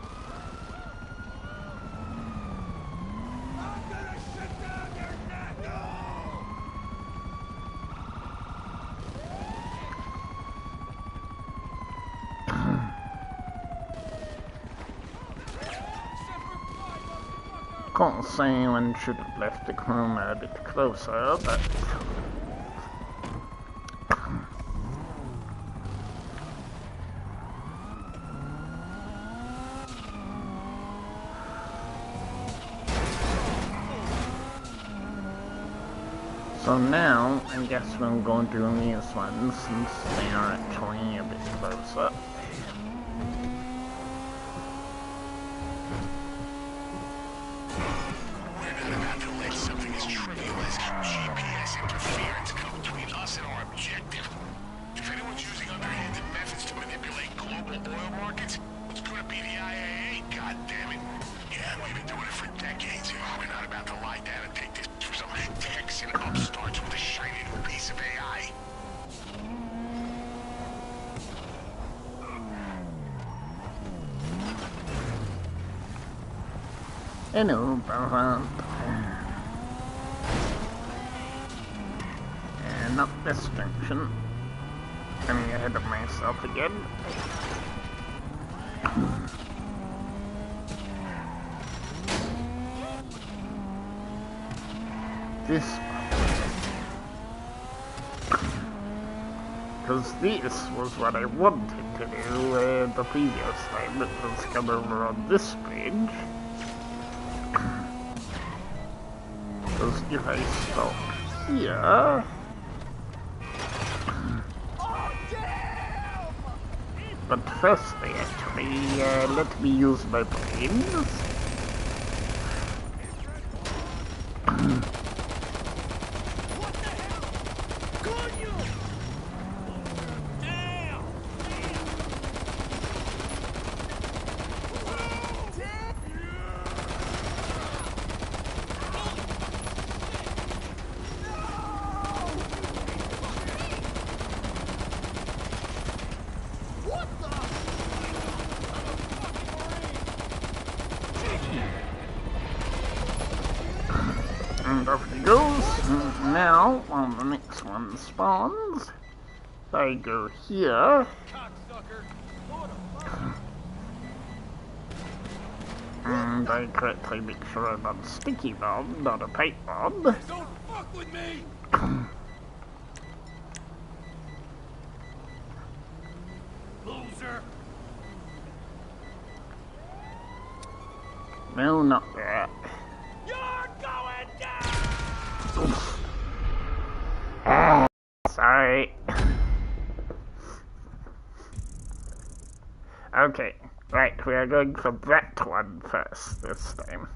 Can't say one should have left the chroma a bit closer, but... So So now, I guess we'll go do these ones since they are actually a bit closer. We're not about to let something as trivial as GPS interference come between us and our objective. If anyone's using underhanded methods to manipulate global oil markets, it's gonna be the IAA, goddammit. Yeah, we've been doing it for decades. We're not about to lie down and take this for some Texan upstarts with a shiny new piece of AI. Hello, brother. And up this junction. Getting ahead of myself again. This because this was what I wanted to do the previous time it was come over on this bridge. Because if I stop here... But first they actually let me use my brains. And off he goes, and now, when the next one spawns, I go here, and I correctly make sure I'm on sticky bomb, not a pipe bomb. Don't fuck with me! Loser! No, not that. Ah, sorry. Okay, right, we are going for that one first this time.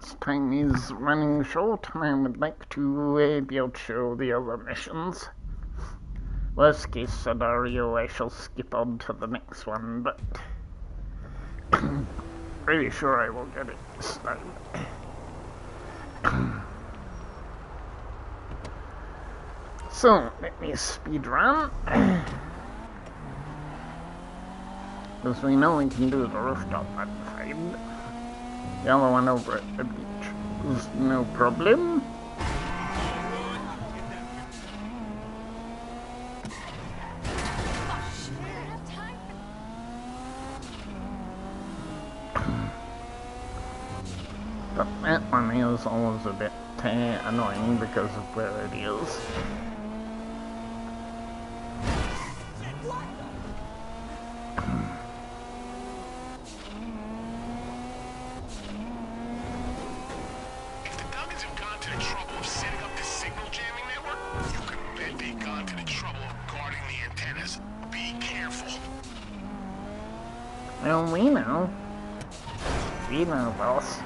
This time is running short, and I would like to be able to show the other missions. Worst case scenario, I shall skip on to the next one, but pretty sure I will get it this time. So, let me speed run. Because we know we can do the rooftop one fine. The other one over at the beach is no problem. But that one is always a bit annoying because of where it is. If the Duggins have gone to the trouble of setting up this signal jamming network, you can bet they've gone to the trouble of guarding the antennas. Be careful. Well, we know. We know, boss.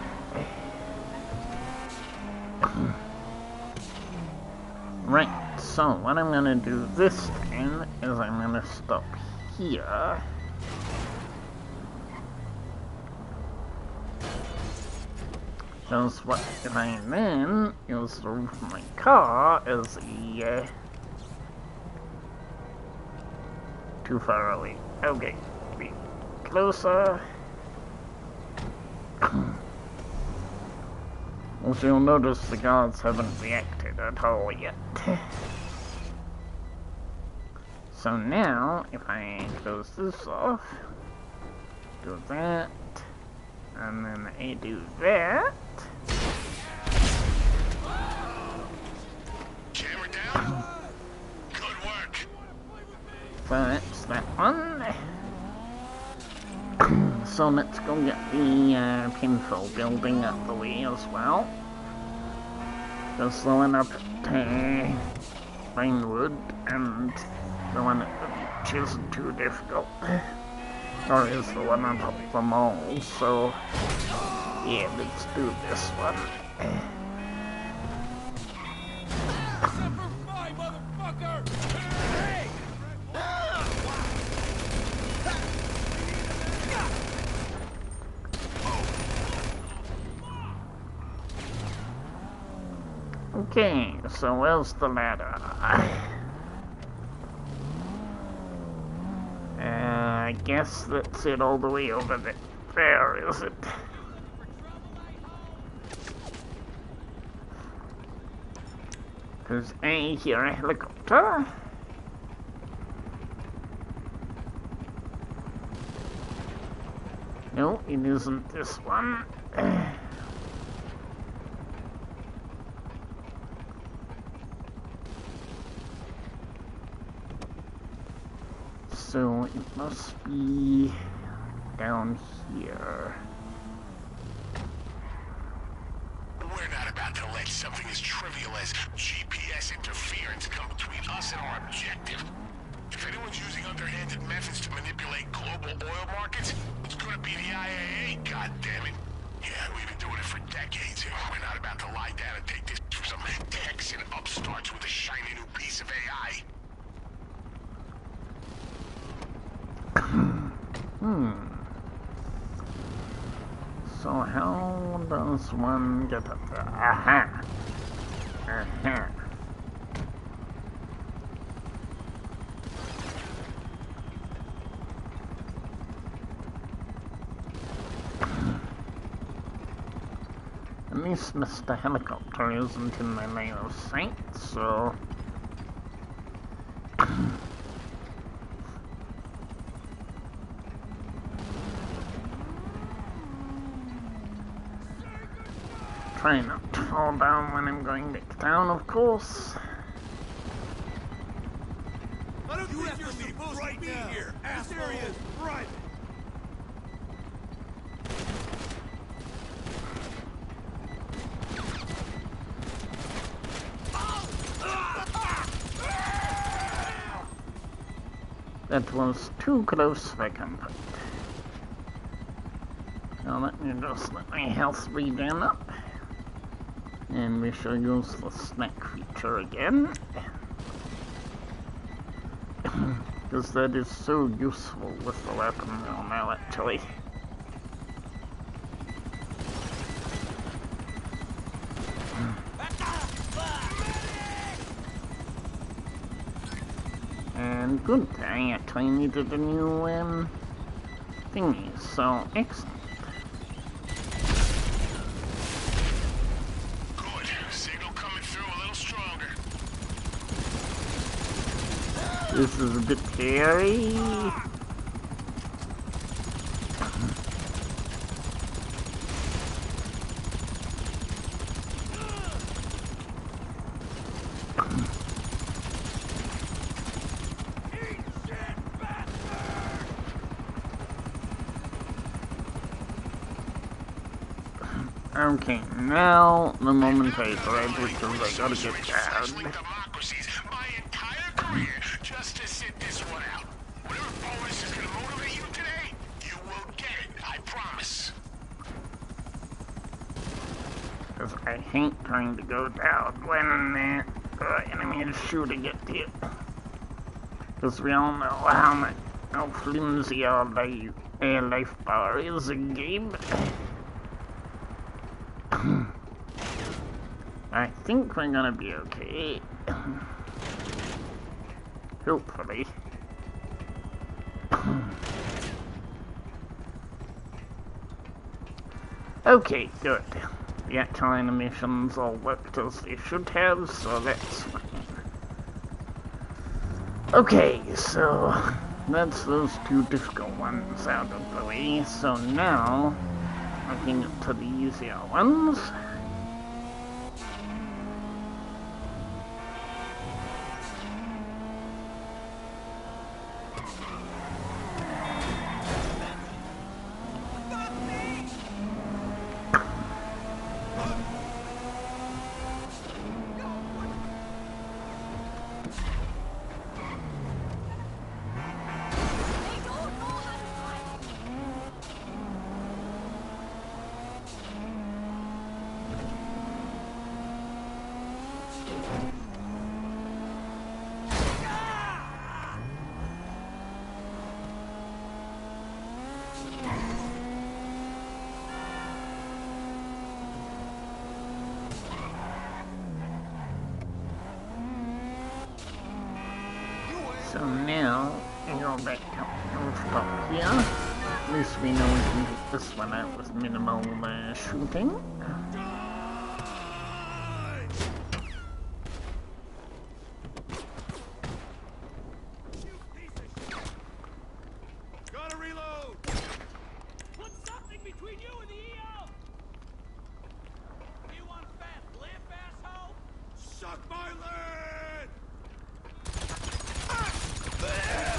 Right, so what I'm gonna do this time is I'm gonna stop here. Because what if I then use the roof of my car as a too far away. Okay, be closer. Also, you'll notice the guards haven't reacted at all yet. So now, if I close this off, do that, and then I do that. Camera down. Good work. So that's that one. So So let's go get the pinfall building out the way as well. Just the one up at Vinewood and the one at the beach isn't too difficult. Or is the one on top of the mall, so yeah, let's do this one. Okay, so where's the ladder? I guess that's it all the way over there, is it? Because I hear a helicopter. No, it isn't this one. So it must be down here. We're not about to let something as trivial as GPS interference come between us and our objective. If anyone's using underhanded methods to manipulate global oil markets, it's gonna be the IAA, goddammit. Yeah, we've been doing it for decades, and we're not about to lie down and take this from some Texan upstarts with a shiny new piece of AI. So how does one get up there? Aha! Aha! At least Mr. Helicopter isn't in my line of sight, so... Try not to fall down when I'm going back down, of course. I don't think you're supposed to be here, asshole. This area is private. That was too close for comfort. Now let me just let my health regen up. And we shall use the snack feature again. Because that is so useful with the weapon now, actually. And good, I actually needed a new thingy, so excellent. Good. Signal coming through a little stronger. This is a bit scary. Okay, now the moment I dread, which is I gotta get down. My entire career just to sit this one out. Whatever bonus is gonna motivate you today, you will get it. I promise. Because I hate trying to go down when the enemy is shooting at you. Because we all know how flimsy our life bar is in game. I think we're gonna be okay. Hopefully. Okay, good. The actual animations all worked as they should have, so that's fine. Okay, so that's those two difficult ones out of the way, so now looking to the easier ones. So now, go back up the rooftop here. At least we know we can get this one out with minimal shooting. Gotta reload! Put something between you and the EO! You want fat lip, asshole? Suck my land!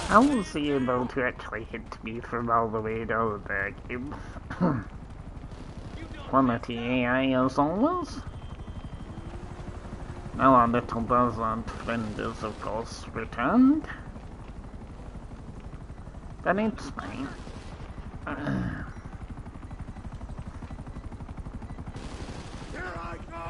How was he able to actually hit me from all the way down there, game? Quality AI as always. Now our little buzzard friend is of course returned. But it's fine. Here I go!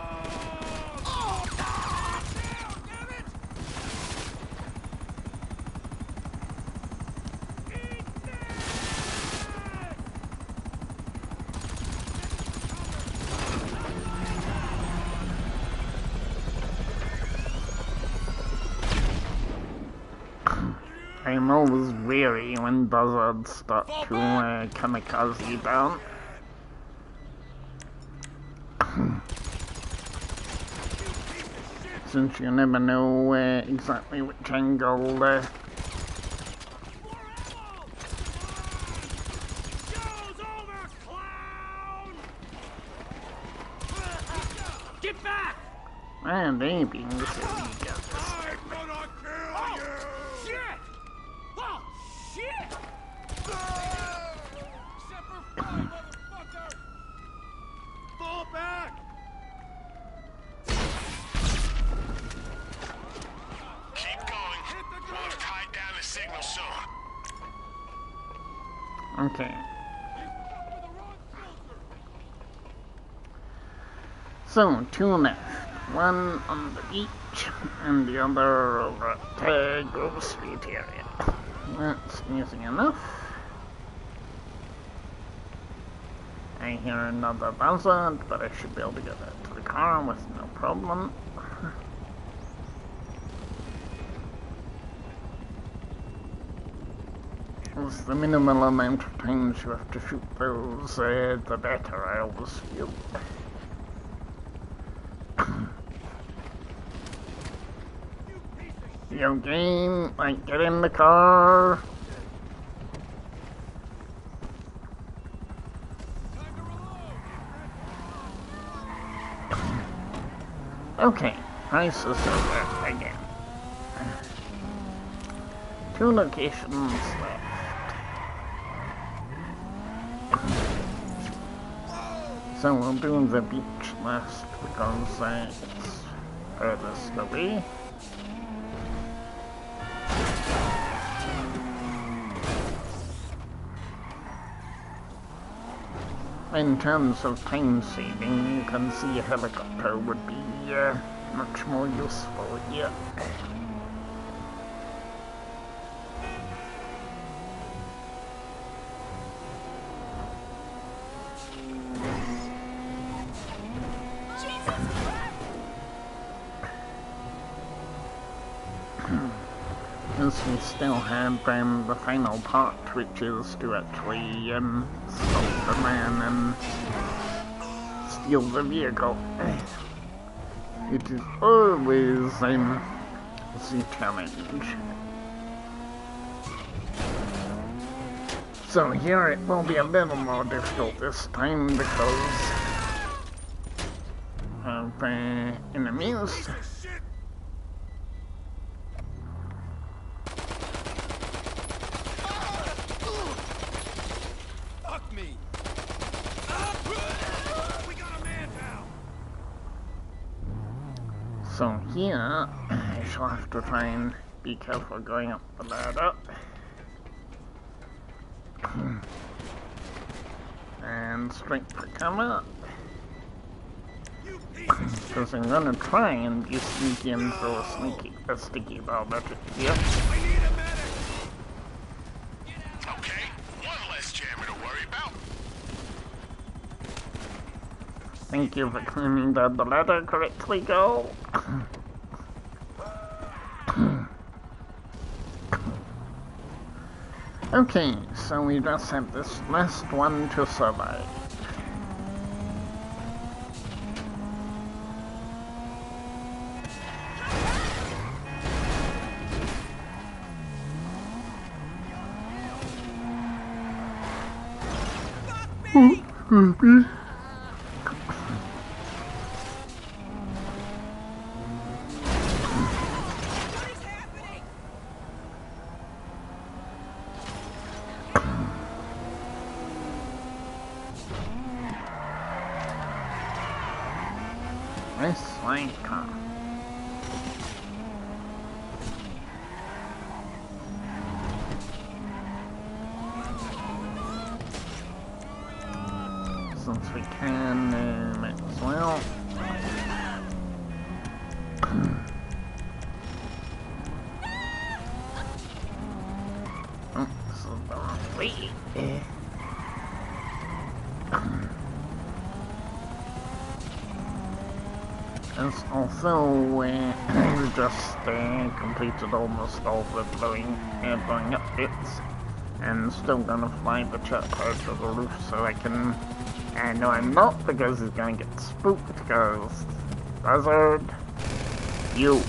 I'm always wary when buzzards start to kamikaze down. Since you never know exactly which angle Get back! and they being silly guys. I'm gonna kill you! Shit! Oh, shit! Semper Fi, motherfucker! Fall back! Keep going. We'll have tied down the signal soon. Okay. So, two left. One on the beach, and the other over at Grove Street area. That's easy enough. I hear another buzzard, but I should be able to get that to the car with no problem. It's the minimal amount of times you have to shoot those, the better, I always feel. Yo, game, like, get in the car. Okay, price is over again. 2 locations left. So we'll do the beach last because it's furthest away. In terms of time saving, you can see a helicopter would be much more useful here. As we still have the final part, which is to actually stop the man and steal the vehicle. It is always the challenge. So here it will be a little more difficult this time because of enemies. So here, I shall have to try and be careful going up the ladder. And straight for cover. Because I'm gonna try and be sneaky and throw a sticky bomb at it here. Okay, one less jammer to worry about. Thank you for climbing down the ladder correctly, girl. Okay, so we just have this last one to survive. Nice flying car. Since we can, might as well. Oh, this is the wrong way. And also, we just completed almost all the blowing up bits, and still gonna fly the chopper to the roof so I can. No, I'm not, because he's gonna get spooked. Because buzzard, you.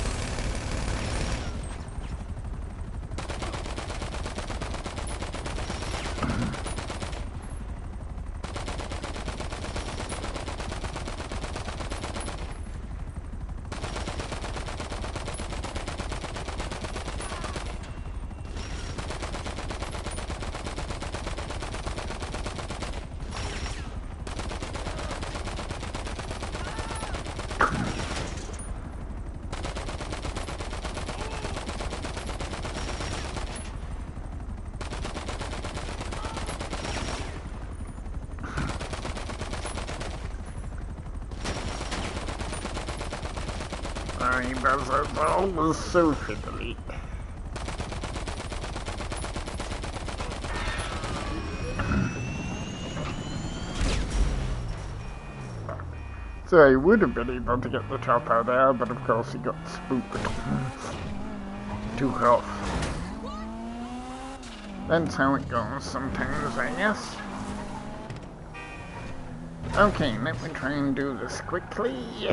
Sorry, buzzards are always so fiddly. So I would have been able to get the chopper there, but of course he got spooked. Too rough. That's how it goes sometimes, I guess. Okay, let me try and do this quickly.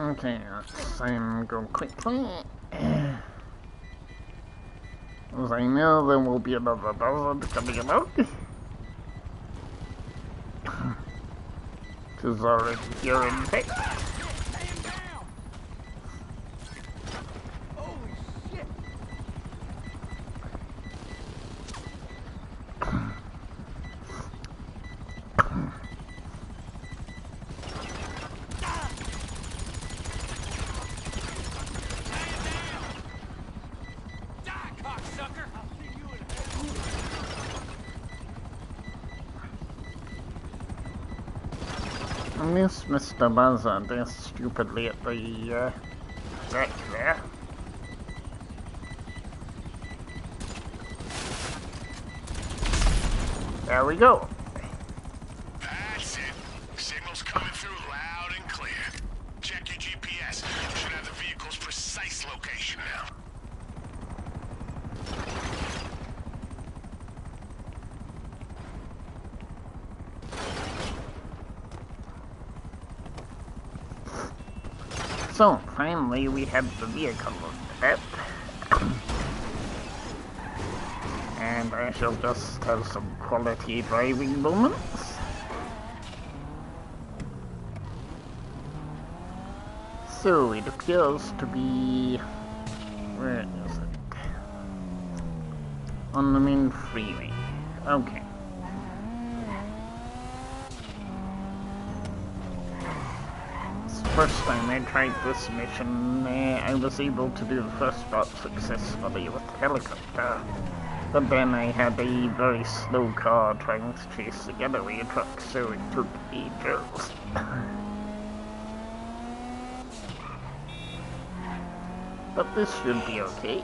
Okay, let's go quickly. As I know there will be another buzzard coming about. It is already here in fact. I miss Mr. Buzzard is stupidly at the deck there. There we go. That's it. Signal's coming through loud and clear. Check your GPS. You should have the vehicle's precise location now. So, finally we have the vehicle looked at. And I shall just have some quality driving moments. So, it appears to be... where is it? On the main freeway. Okay. first time I tried this mission, I was able to do the first part successfully with the helicopter. But then I had a very slow car trying to chase the getaway truck, so it took ages. But this should be okay.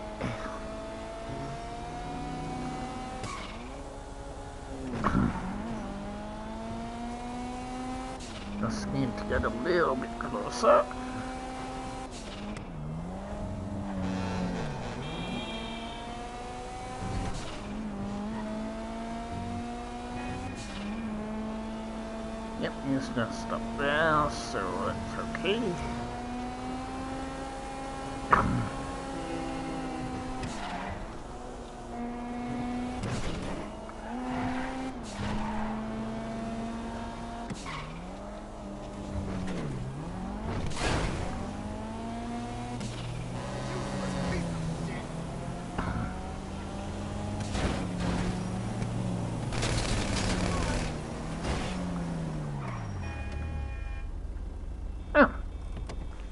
Just need to get a little bit closer. Yep, he's just up there, so it's okay.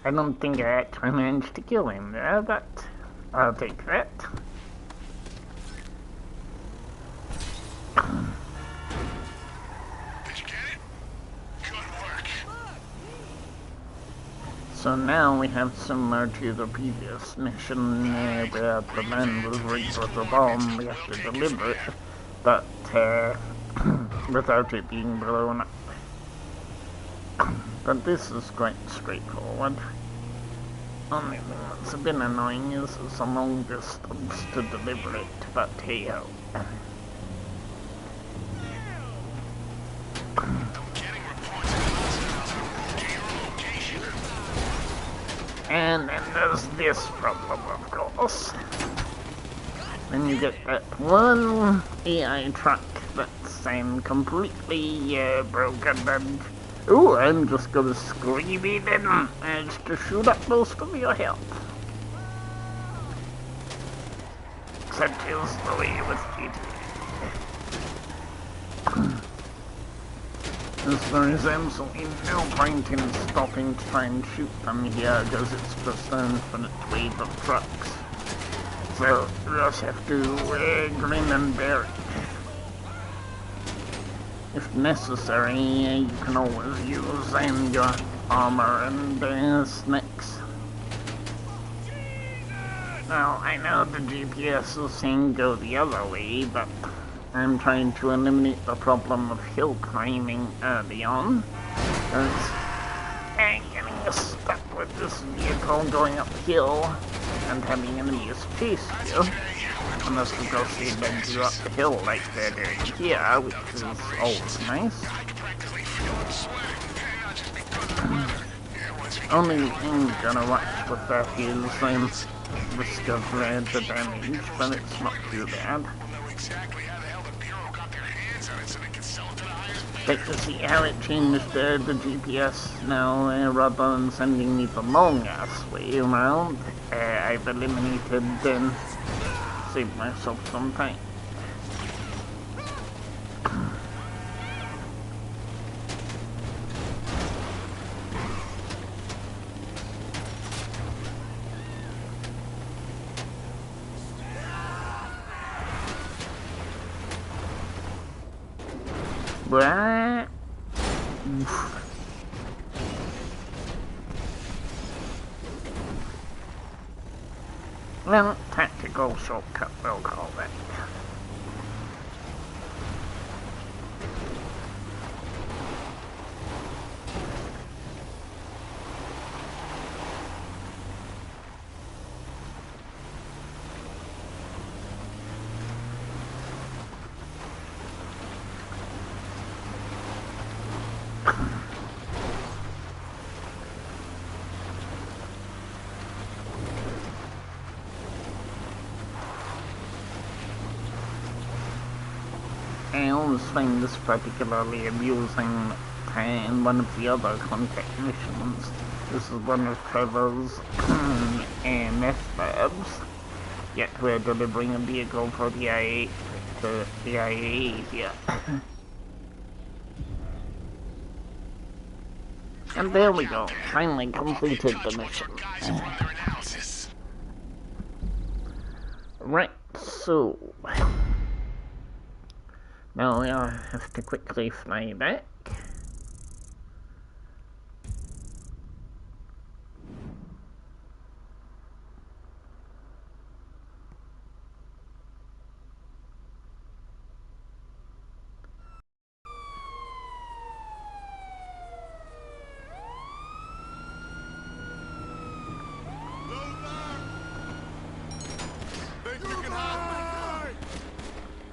I don't think I actually managed to kill him there, but I'll take that. Did you get it? Good work. So now we have similar to the previous mission where the man was rigged with a bomb. We have to deliver it, but without it being blown up. But this is quite straightforward. Only thing that's a bit annoying is it's a long distance to deliver it, but hey ho. And then there's this problem, of course. When you get that one AI truck that's completely broken and... Ooh, I'm just gonna scream in and manage to shoot up most of your health. Except is the way with GTA. As there is absolutely no point in stopping to try and shoot them here because it's just an infinite wave of trucks. So you just have to grin and bear it. If necessary, you can always use your armor and snacks. Now, I know the GPS is saying go the other way, but I'm trying to eliminate the problem of hill climbing early on. Because I'm getting stuck with this vehicle going uphill and having enemies chase you. Unless, of course, they bend you up the hill like they're doing here, which is always nice. Only thing I'm gonna watch with that is risk of the damage, but it's not too bad. But you see how it changed the GPS now, rather than sending me the long-ass way around, I've eliminated and saved myself some time. What? Well, tactical shortcut, we'll call that. I always find this particularly amusing in one of the other contact missions. This is one of Trevor's meth labs. Yet we're delivering a vehicle for the IAA to the IAA here. And there we go, finally completed the mission. Right, so... now we have to quickly fly back.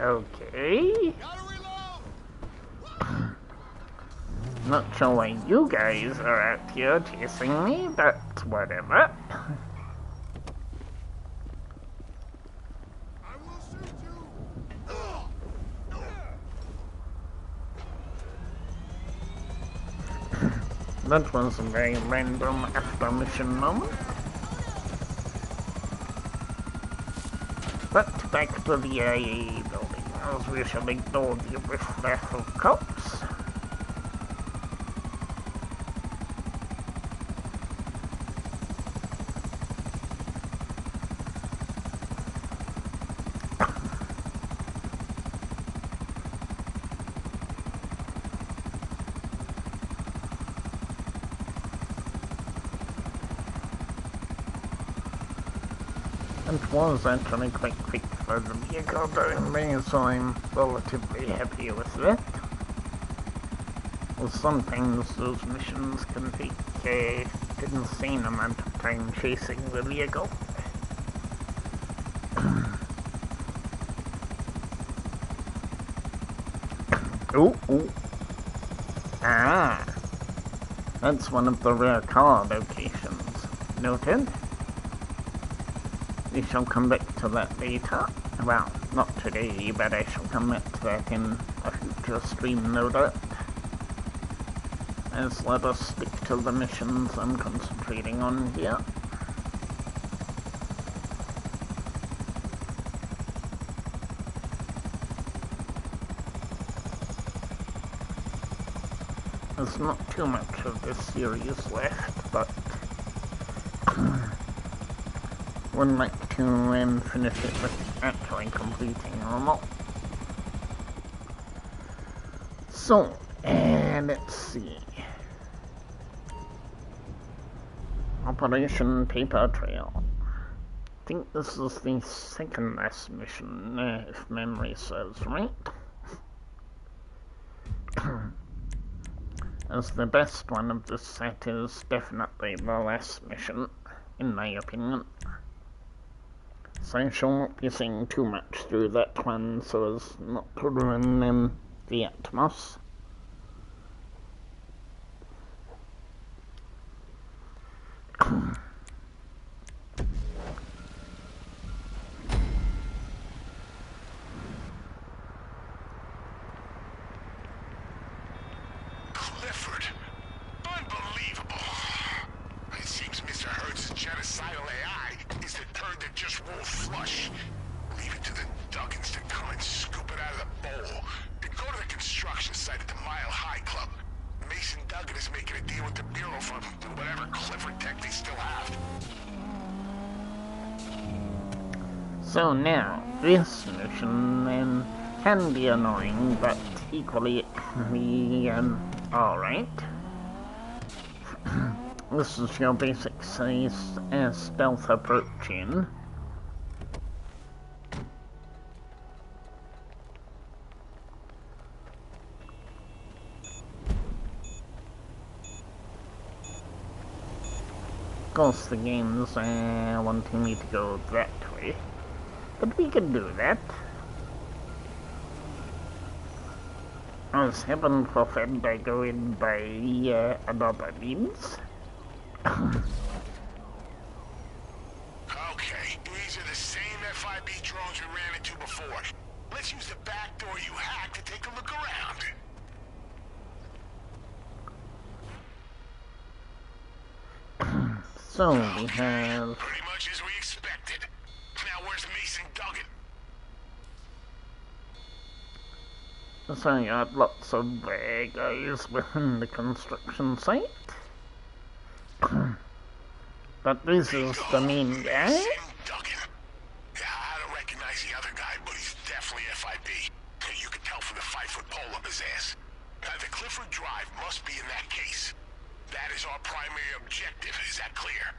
Okay. Not sure why you guys are out here chasing me, but whatever. That was a very random after-mission moment. But back to the IAA building, as we shall ignore the riffraff of cops. It was actually quite quick for the vehicle down there, so I'm relatively happy with that. Well, sometimes those missions can take an insane amount of time chasing the vehicle. Ooh. Ah! That's one of the rare car locations. Noted. We shall come back to that later. Well, not today, but I shall come back to that in a future stream, no doubt. As let us stick to the missions I'm concentrating on here. There's not too much of this series left, but would like to finish it with actually completing them all. So, let's see. Operation Paper Trail. I think this is the second last mission, if memory serves right. As the best one of this set is definitely the last mission, in my opinion. So I shall not be saying too much through that one so as not to ruin the atmos. Clifford. Unbelievable. It seems Mr. Hertz's genocidal AI is the turd that just won't flush. Leave it to the Duggins to come and scoop it out of the bowl. Then go to the construction site at the Mile High Club. Mason Duggan is making a deal with the Bureau for whatever Clifford tech they still have. So now, this mission then can be annoying, but equally it can be alright. This is your basic size stealth approach in. Of course the game's wanting me to go that way, but we can do that. As heaven forbid I go in by another means. Okay, these are the same FIB drones we ran into before. Let's use the back door you hacked to take a look around. So we have... Pretty much as we expected. Now where's Mason Duggan? So you had lots of guys within the construction site. But this is the main guy? Yeah, I don't recognize the other guy, but he's definitely FIB. You can tell from the 5-foot pole up his ass. The Clifford Drive must be in that case. That is our primary objective. Is that clear?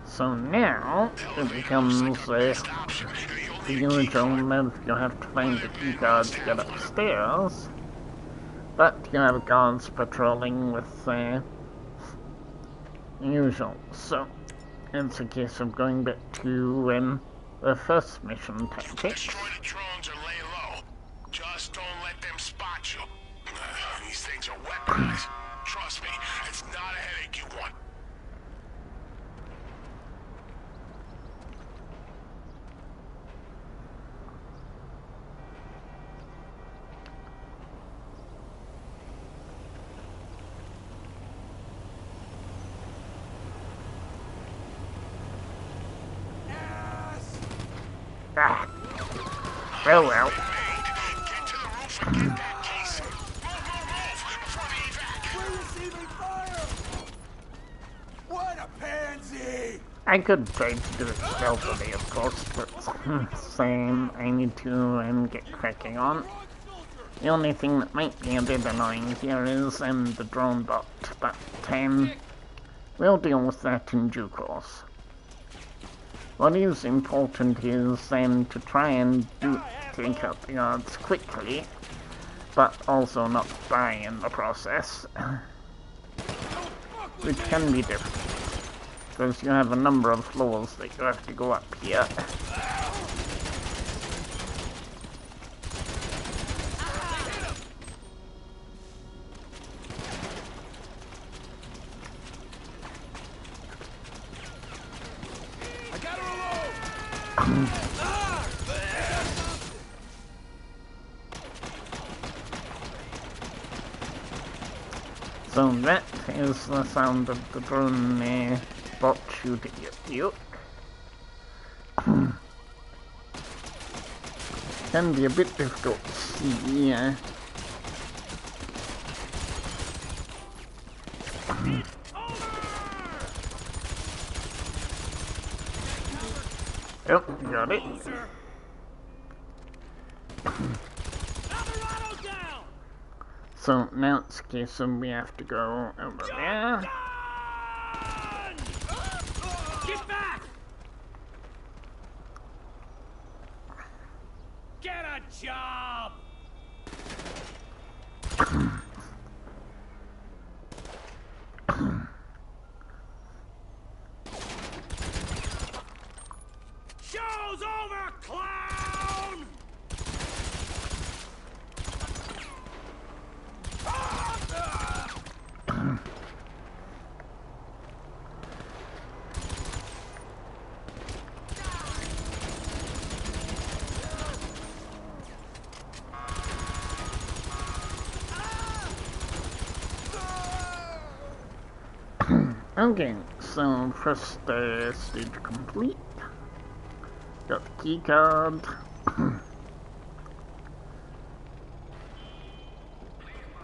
So now, it becomes the usual move. You have to find the key card to get upstairs. But you have guards patrolling with usual. So, it's a case of going back to the first mission tactics. Destroy the drones or lay low. Just don't let them spot you. These things are weaponized. Trust me, it's not a headache you want. Ah. Oh well. Get to the roof and get that case. Move before the evac. We're receiving fire! What a pansy! I could try to do it stealthily, of course, but same. I need to get cracking on. The only thing that might be a bit annoying here is the drone bot, but we'll deal with that in due course. What is important is to try and take out the guards quickly, but also not die in the process, which can be difficult, because you have a number of floors that you have to go up here. So that is the sound of the drone bot shooting at you. Can be a bit difficult to see. Yep, got it. So now it's a case of we have to go over there. Get back! Get a job! Show's over, clown! Okay, so first stage complete. Got the key card.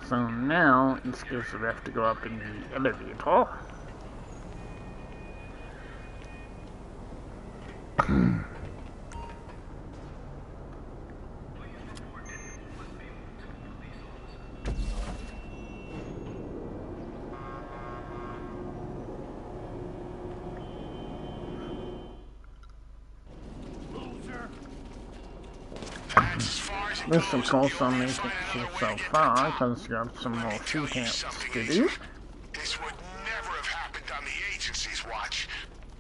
So now it's just we have to go up in the elevator. This of course will make it so far, because you have some more shooting to do. This would never have happened on the agency's watch.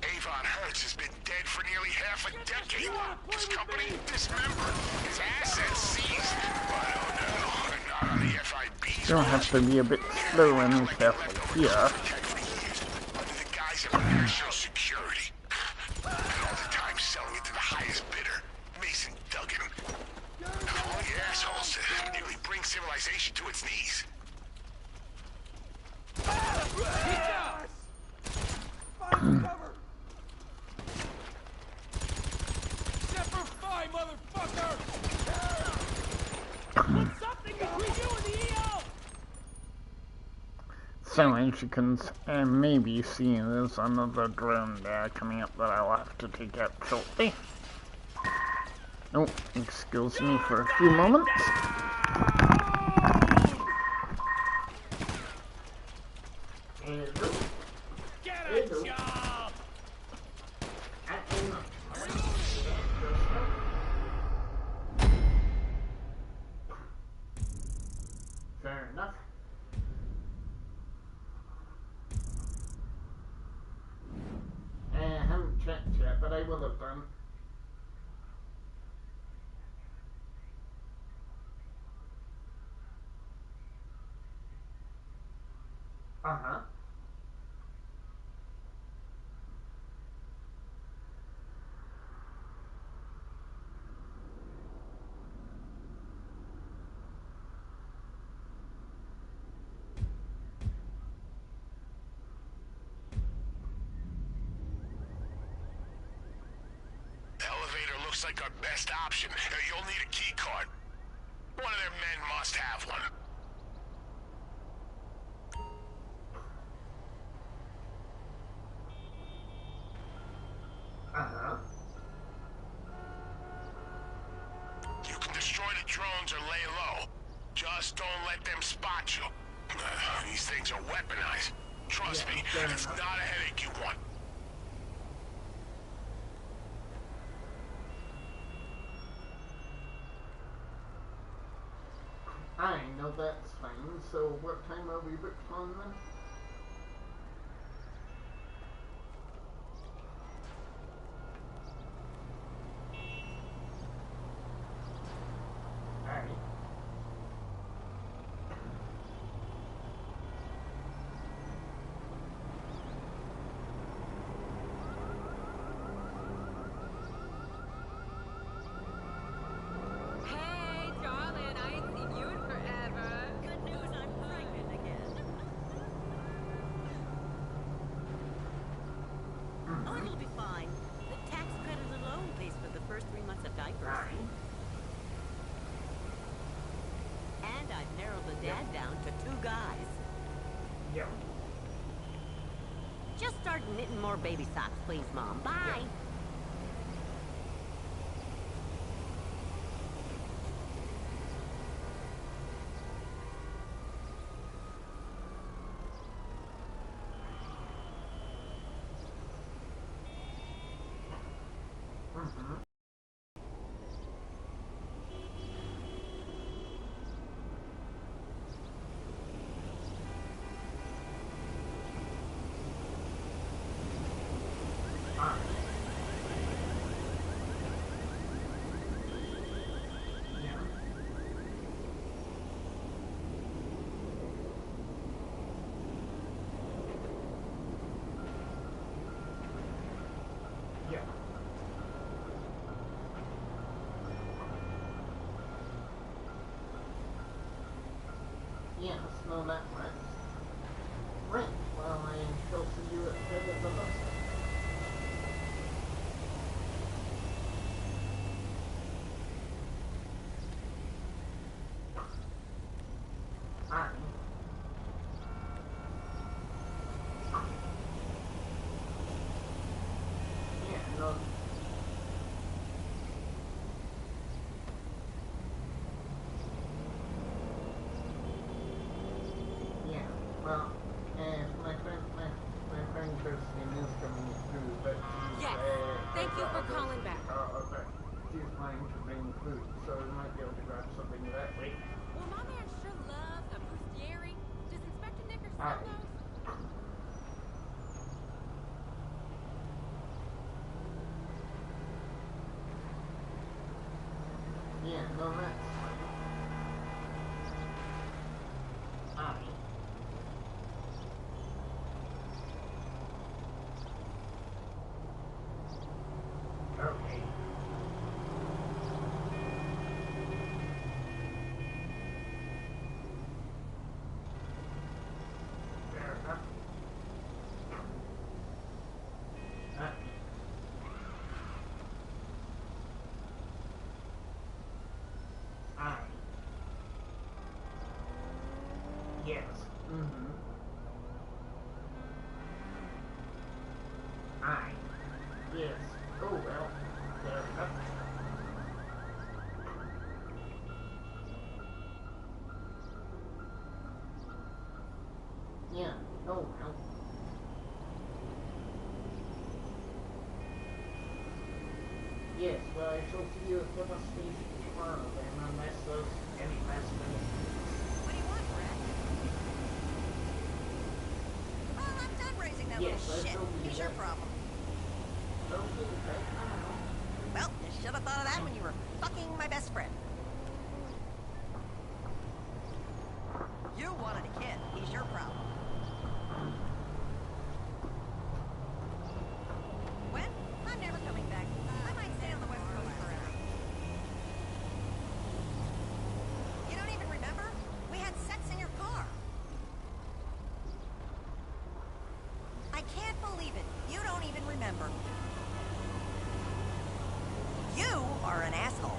Avon Hertz has been dead for nearly half a decade. His company dismembered, his assets seized. But oh no, not on the FIB's You'll have to be a bit slow and careful here. Under the guise of national security. And all the time selling it to the highest bidder, Mason Duggan. All the assholes nearly bring civilization to its knees. Semper Fi, motherfucker! So as you can maybe see, there's another drone there coming up that I'll have to take out shortly. Oh, excuse me for a few moments. Get a job! Fair enough. I haven't checked yet, but I will have done. Uh-huh. Elevator looks like our best option. You'll need a key card. One of their men must have one. Uh-huh. You can destroy the drones or lay low. Just don't let them spot you. These things are weaponized. Trust me, it's not a headache you want. I know that's fine, so what time are we booked on then? Alright. Hey, darling, I ain't seen you in forever. Good news, I'm pregnant again. Oh, it'll be fine. The tax credit alone pays for the first 3 months of diapers. And I've narrowed the dad down to 2 guys. Yep. Just start knitting more baby socks, please, Mom. Bye. Mm-hmm. Yes, no, that works. Right, well, I shall see you at the head of the bus. Alright. Yeah, no. Yeah, well, my friend Kirsten is coming through, but she's, Yes. Thank you for calling back. Okay. She's planning to bring food, so we might be able to grab something that way. Well, my man sure loves a bustieri. Does Inspector Knickers sell Alright. those? Yeah, no, that's fine. Alright. Okay. Fair enough. Okay. Aye. Yes. Oh well. Fair enough. Yeah. Oh well. Yes, well, I shall see you at the bus station tomorrow then, unless there's any last minute. What do you want, Brett? Well, I'm done raising that Yes, little I shit. shall be He's your there. problem. Okay, Well, you should have thought of that when you were fucking my best friend. You wanted a kid. He's your problem. When? I'm never coming back. I might stay on the West Coast forever. You don't even remember? We had sex in your car. I can't believe it. You don't even remember. You are an asshole.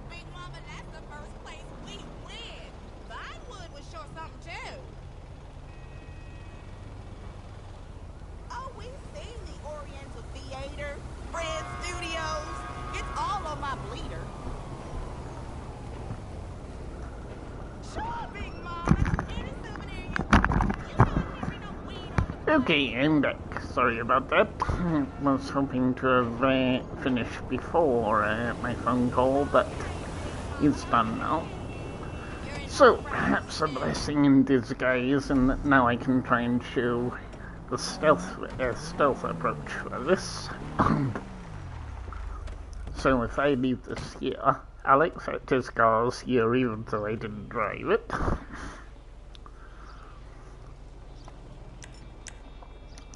Big Mama, that's the first place we win. Vinewood was sure something too. Oh, we've seen the Oriental Theater, Fred Studios. It's all on my bleeder. Sure, Big Mama. Any souvenir you don't hear me no weed on the Okay, I'm back. Sorry about that. I was hoping to have finished before my phone call, but it's done now. So, perhaps a blessing in disguise, and that now I can try and show the stealth approach for this. So if I leave this here, I'll accept his car's here even though I didn't drive it.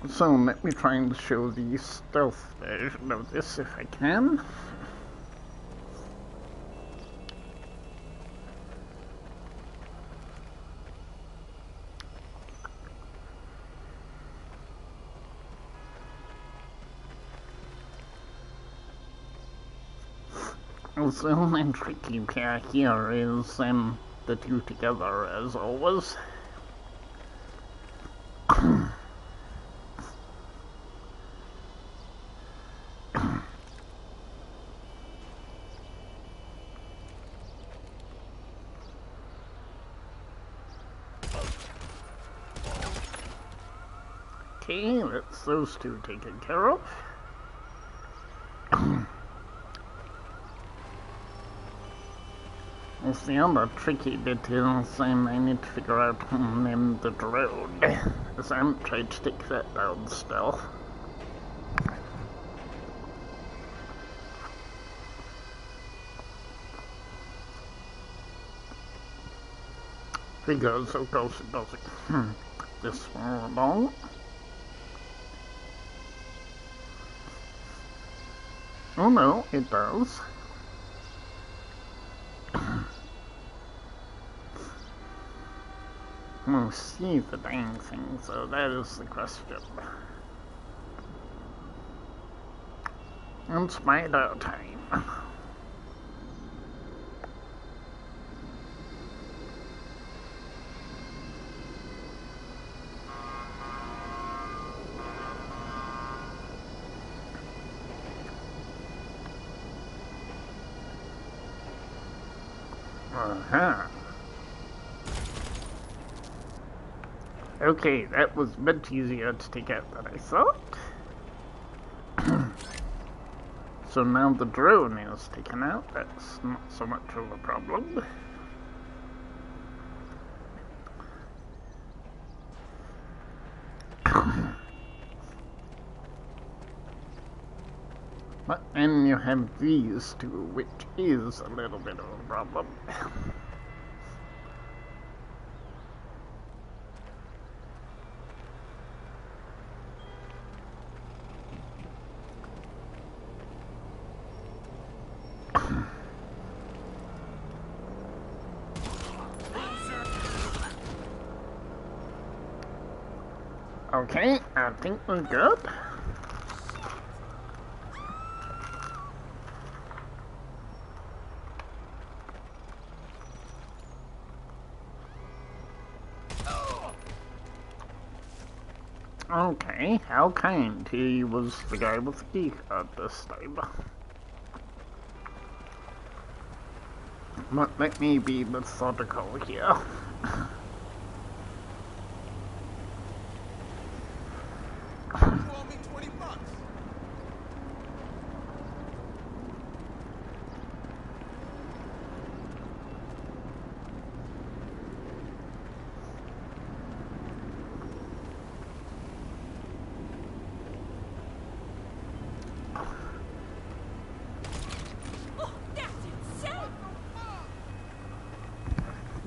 So let me try and show the stealth version of this if I can. The only tricky pair here is the two together as always. Okay, that's those two taken care of. As the other tricky bit is I need to figure out the road, as I haven't tried to stick that down still. Because of course it doesn't. This far along. Oh no, it does. We'll see the dang thing, so that is the question. It's spider time. Uh-huh. Okay, that was much easier to take out than I thought. So now the drone is taken out, that's not so much of a problem. But then you have these two, which is a little bit of a problem. Okay, I think we're good. Okay, how kind. He was the guy with the key card this time. But let me be methodical here.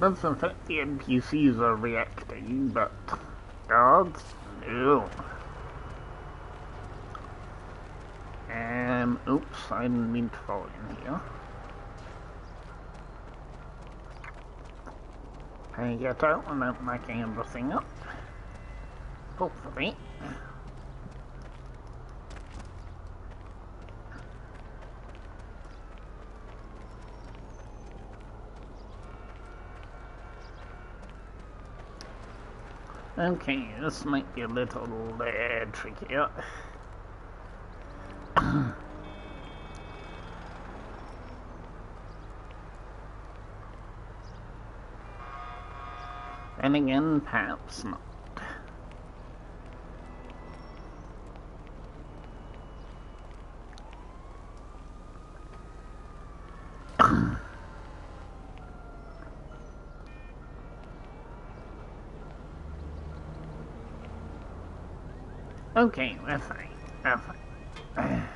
That's in fact the NPCs are reacting, but guards? No. Oops, I didn't mean to fall in here. Can I get out without knocking everything up? Hopefully. Okay, this might be a little trickier. And again, perhaps not. Okay, we're fine. We're fine.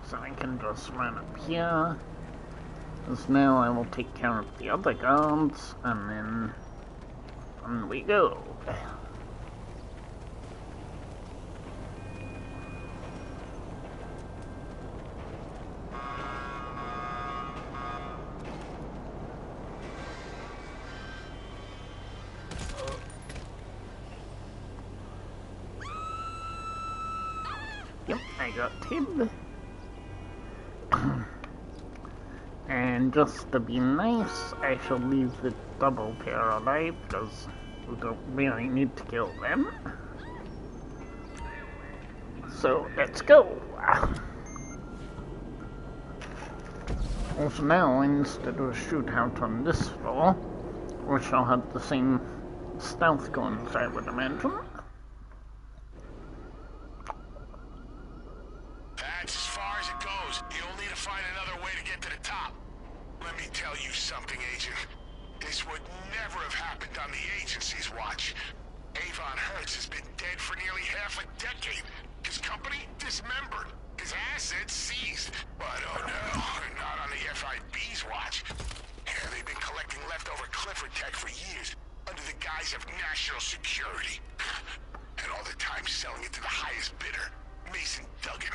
So I can just run up here. Because now I will take care of the other guards, and then on we go. Yep, I got him. And just to be nice, I shall leave the double pair alive, because we don't really need to kill them. So, let's go! Also now, instead of a shootout on this floor, we shall have the same stealth guns, I would imagine. That's as far as it goes. You'll need to find another way to get to the top. Let me tell you something, Agent. This would never have happened on the agency's watch. Avon Hertz has been dead for nearly half a decade. His company dismembered. His assets seized. But oh no, not on the FIB's watch. Yeah, they've been collecting leftover Clifford tech for years, under the guise of national security. And all the time selling it to the highest bidder, Mason Duggan.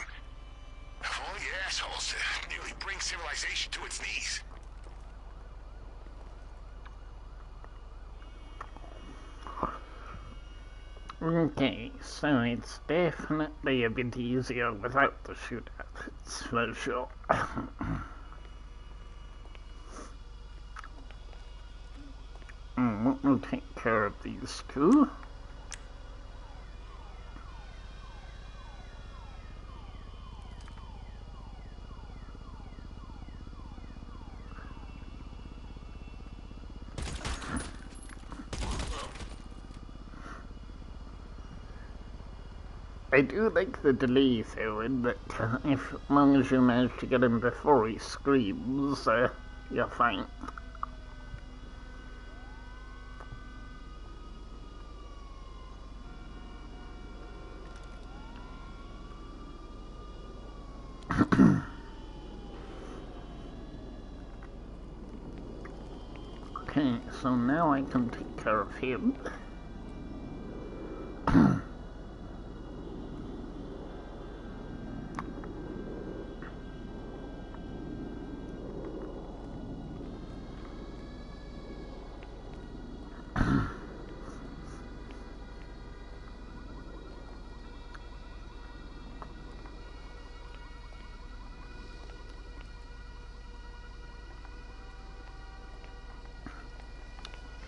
Of all the assholes to nearly bring civilization to its knees. Okay, so it's definitely a bit easier without the shootouts, for sure. We'll take care of these two. I do like the delay though, in that as long as you manage to get him before he screams, you're fine. Okay, so now I can take care of him.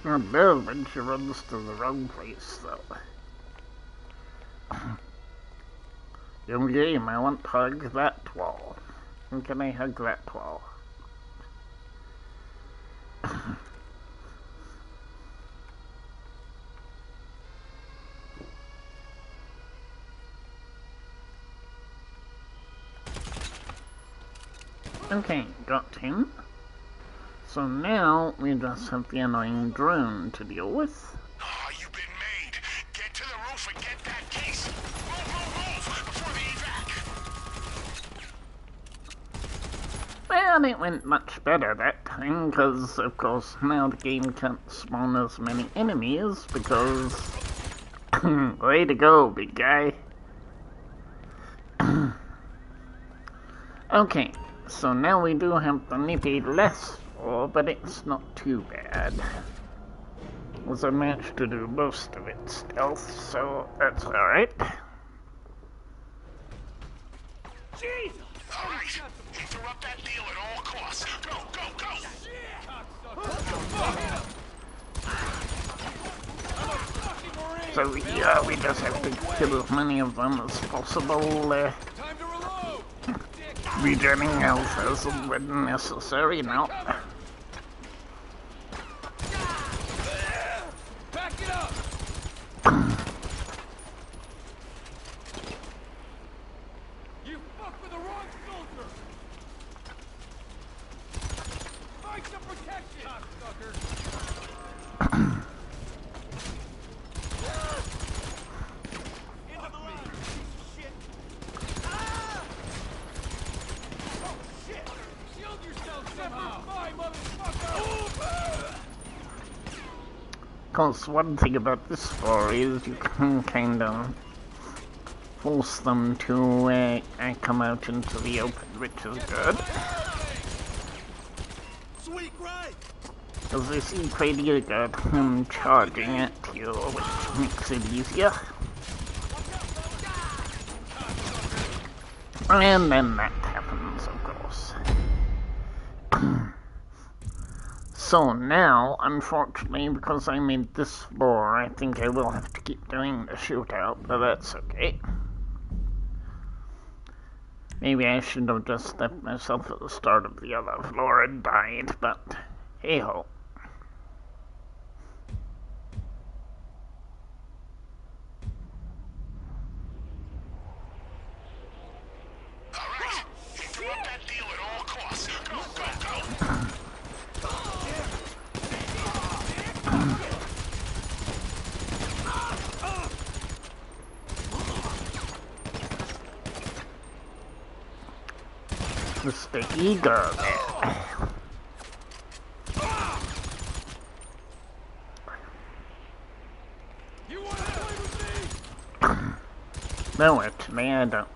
Not bad when she runs to the wrong place, though. Young game, I want to hug that wall. When can I hug that wall? Okay, got him. So now we just have the annoying drone to deal with. Oh, you've been made. Get to the roof and get that case. Move before the evac. Well, it went much better that time, because, of course, now the game can't spawn as many enemies, because... way to go, big guy. Okay, so now we do have the nippy less for, but it's not too bad. As I managed to do most of it stealth, so that's alright. Jesus! Alright, interrupt that deal at all costs. Go, go, go! So yeah, we just have to kill as many of them as possible, regenerating health as and when necessary now. Back it up! You fuck with the wrong soldier! Fight some protection, cocksucker! Of course, one thing about this story is you can kind of force them to come out into the open, which is good. Sweet, right? Because they seem pretty good at charging at you, which makes it easier. And then that happens, of course. So now, unfortunately, because I made this floor, I think I will have to keep doing the shootout, but that's okay. Maybe I should have just left myself at the start of the other floor and died, but hey-ho. Alright, interrupt that deal at all costs. Go, go, go! Mr. Eager there. You wanna play with me? No, actually, I don't.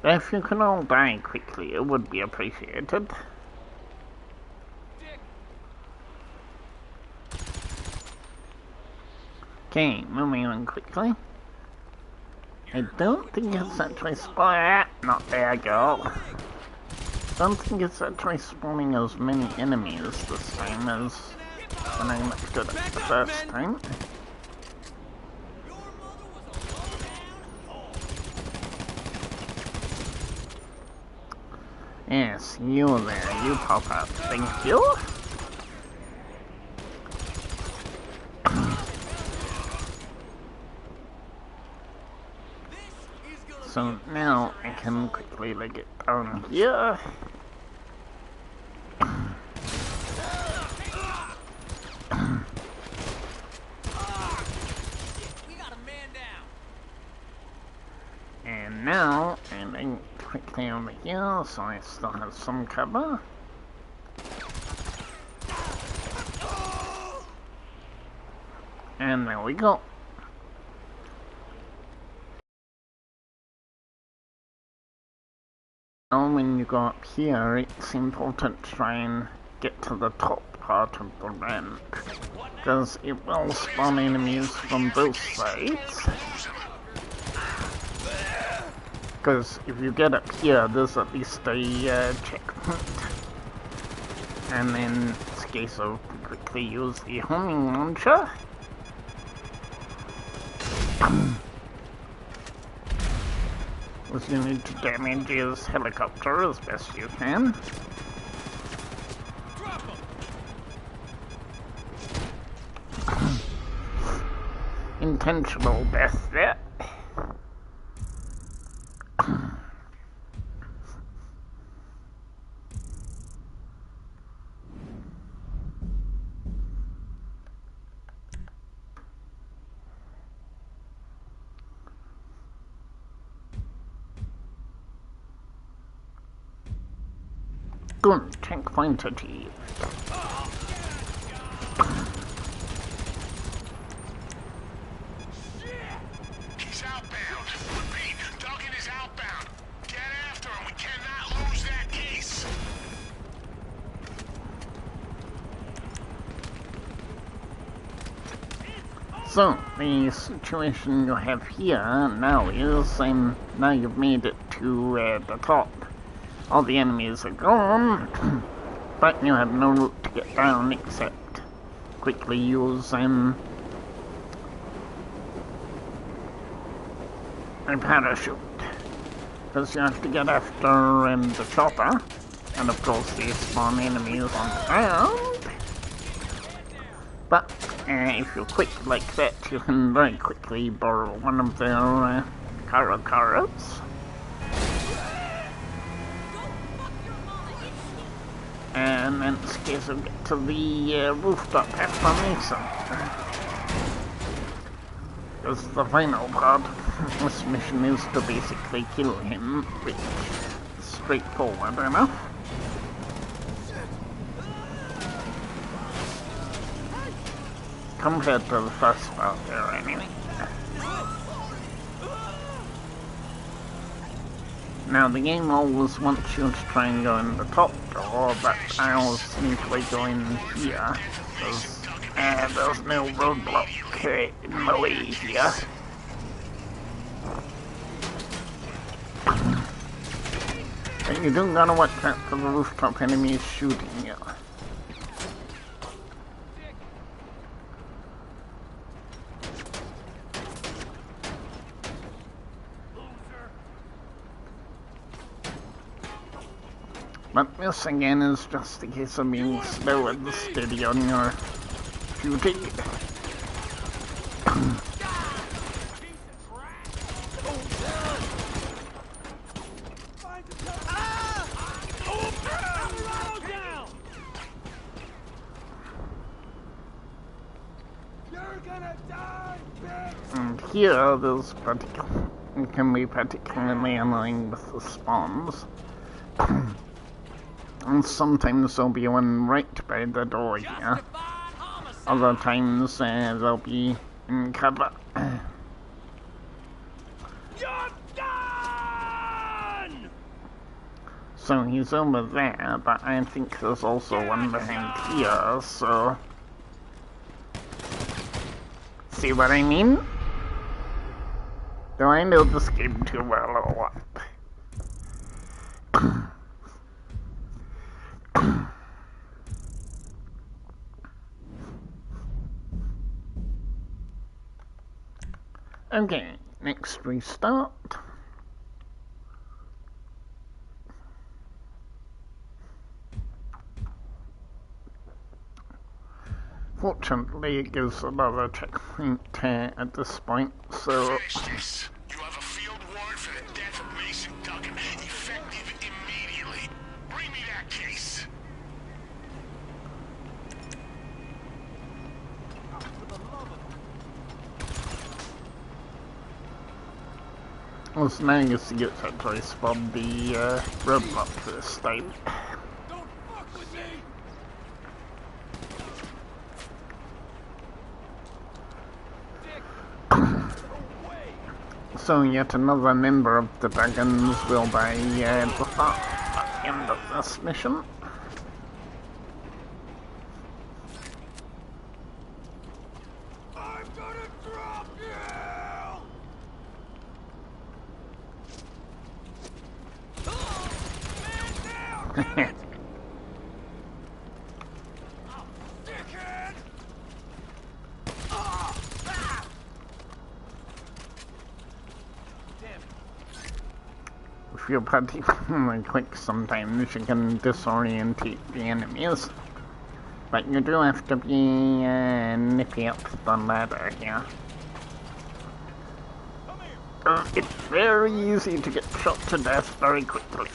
If you can all die quickly, it would be appreciated. Okay, moving on quickly. I don't think it's actually spawning. Not there, girl. Don't think it's actually spawning as many enemies this time as when I looked at it the first time. Yes, you there, you pop up. Thank you. So now I can quickly leg it down here. And now, and then quickly over here, so I still have some cover. And there we go. Now when you go up here, it's important to try and get to the top part of the ramp, because it will spawn enemies from both sides. Because if you get up here, there's at least a checkpoint. And then it's a case of quickly use the homing launcher. Because you need to damage his helicopter as best you can. Intentional death there. Good, checkpoint achieved. He's outbound. Repeat, Duggan is outbound. Get after him. We cannot lose that case. So, the situation you have here now is, now you've made it to the top. All the enemies are gone, but you have no route to get down except quickly use a parachute. Because you have to get after the chopper, and of course they spawn enemies on the ground. But if you're quick like that, you can very quickly borrow one of their cars. And then it's a case of get to the rooftop after Mason. Because the final part of this mission is to basically kill him, which is straightforward enough. Compared to the first part there, anyway. Now the game always wants you to try and go in the top door, but I always sneakily go in here, because there's no roadblock in my way here. But you do gotta watch out for the rooftop enemies shooting you. But this again is just a case of being slow and steady on your shooting. And here there's it can be particularly annoying with the spawns. And sometimes there'll be one right by the door here. Other times they'll be in cover. You're done! So he's over there, but I think there's also one behind here, so... See what I mean? Do I know this game too well or what? Okay, next restart. Fortunately, it gives another checkpoint at this point, so... Finish this. You have a field warrant for the death Well, so now you see it's actually spawned the roadblock this time. Don't fuck with me! So yet another member of the Dragons will die at the end of this mission. I'm gonna drop you! Man down, damn it! Dickhead! If you're particularly quick sometimes, you can disorientate the enemies. But you do have to be nippy up the ladder here. It's very easy to get shot to death very quickly.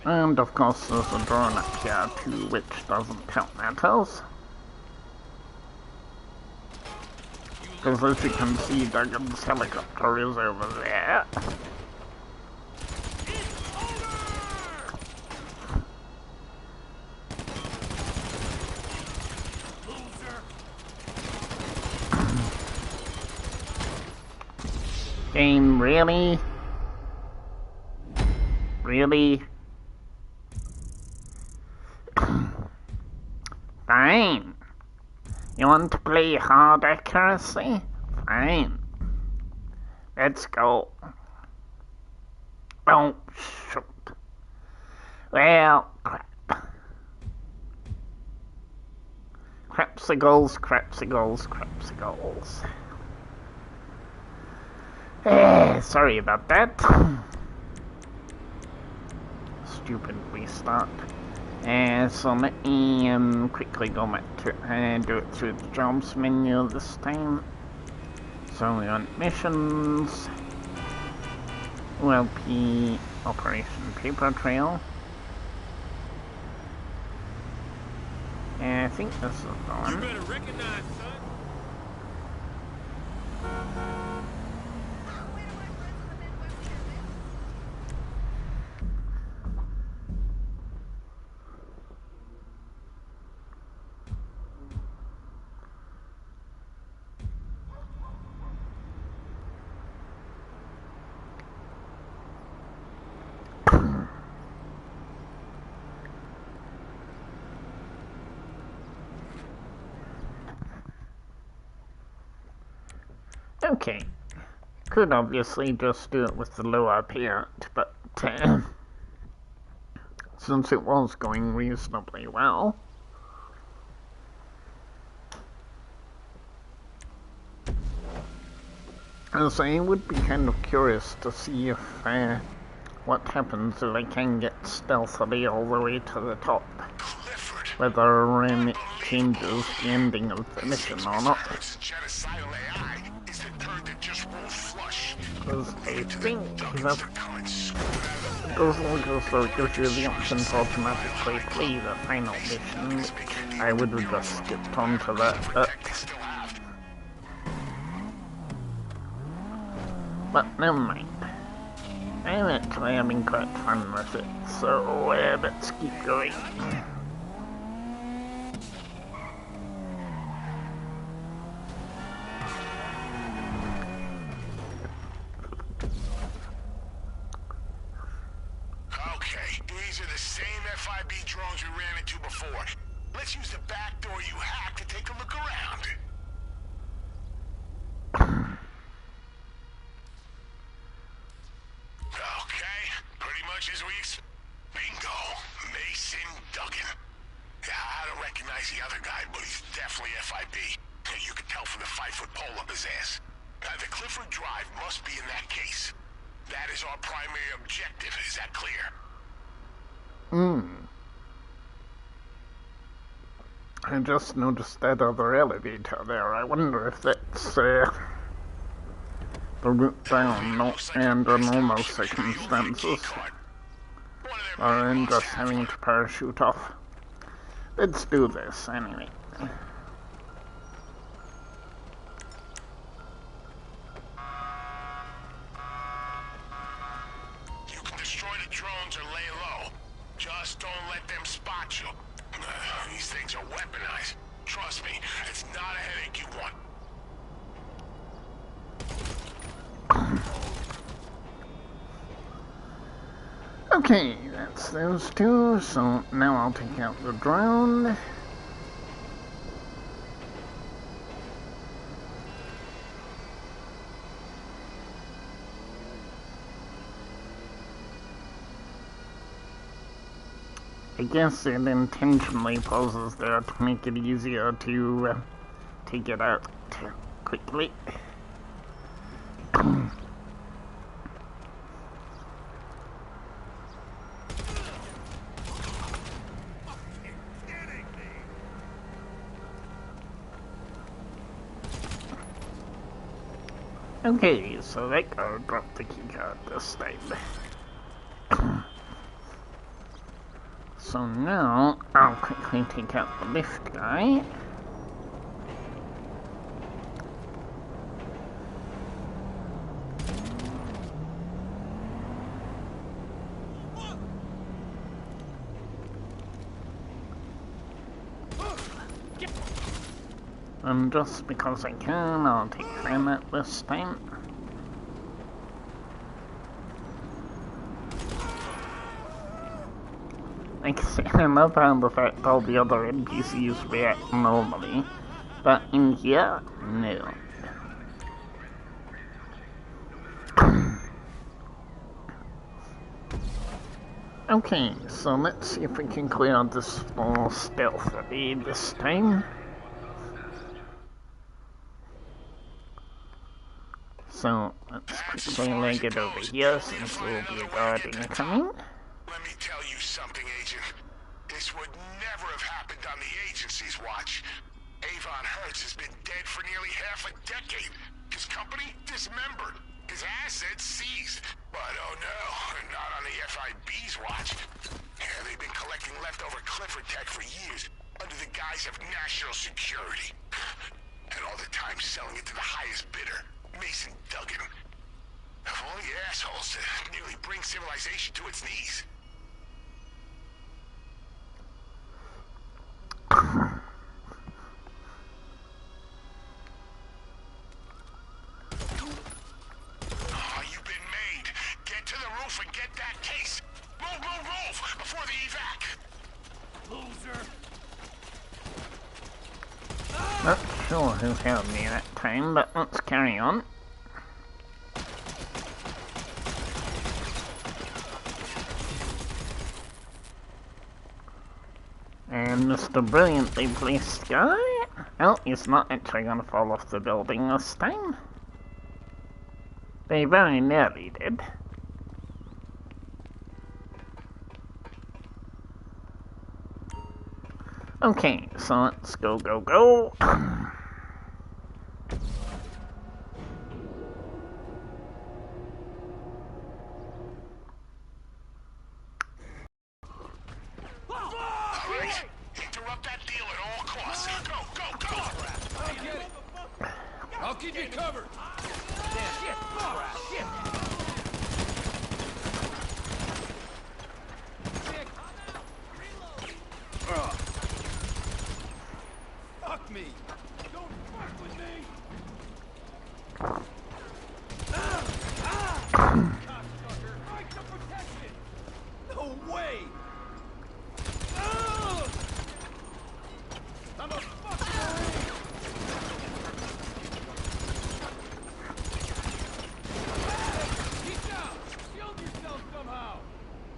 And of course there's a drone up here too, which doesn't count matters. Because as you can see, Duggan's helicopter is over there. Game, really? Really? Fine. You want to play hard accuracy? Fine. Let's go. Oh, shoot. Well, crap. Crapsicles, crapsicles, crapsicles. Sorry about that. Stupid restart. So let me quickly go back to do it through the jobs menu this time. So we want missions, OLP, Operation Paper Trail. And I think this is the one. You better recognize, son. Okay, could obviously just do it with the lower parent, but since it was going reasonably well, as I would be kind of curious to see if what happens if I can get stealthily all the way to the top, whether it changes the ending of the mission or not. Because I think that it doesn't look as though it gives you the option to automatically play the final mission, which I would have just skipped onto that, but never mind. I'm actually having quite fun with it, so let's keep going. Drones we ran into before. Let's use the back door you hacked to take a look around. Okay, pretty much as we expected. Bingo, Mason Duggan. Yeah, I don't recognize the other guy, but he's definitely FIB. You can tell from the 5-foot pole up his ass. The Clifford Drive must be in that case. That is our primary objective, is that clear? I just noticed that other elevator there. I wonder if that's the route down under normal circumstances, or in just having to parachute off. Let's do this anyway. these things are weaponized. Trust me, it's not a headache you want. Okay, that's those two, so now I'll take out the drone. I guess it intentionally pauses there to make it easier to take it out quickly. Okay, so that guy dropped the keycard this time. So now, I'll quickly take out the lift guy. And just because I can, I'll take them at this time. Like I said, I love how the fact all the other NPCs react normally, but in here, no. Okay, so let's see if we can clear this floor stealthily this time. So, let's quickly leg it over here since there will be a guard incoming. Let me tell you something, Agent. This would never have happened on the agency's watch. Avon Hertz has been dead for nearly half a decade. His company dismembered. His assets seized. But oh no, not on the FIB's watch. Yeah, they've been collecting leftover Clifford tech for years, under the guise of national security. And all the time selling it to the highest bidder, Mason Duggan. Of all the assholes to nearly bring civilization to its knees. Oh, you've been made. Get to the roof and get that case. Move, move, move before the evac. Loser. Not sure who held me that time, but let's carry on. And Mr. Brilliantly Placed guy? Well, he's not actually gonna fall off the building this time. They very nearly did. Okay, so let's go, go, go. Alright, interrupt that deal at all costs. Go, go, go! I'll get it. I'll keep you covered. Shit. Shit. Fuck me. Don't fuck with me. Cocksucker. Fight to protect it. No way. I'm a fucking keep down. Shield yourself somehow.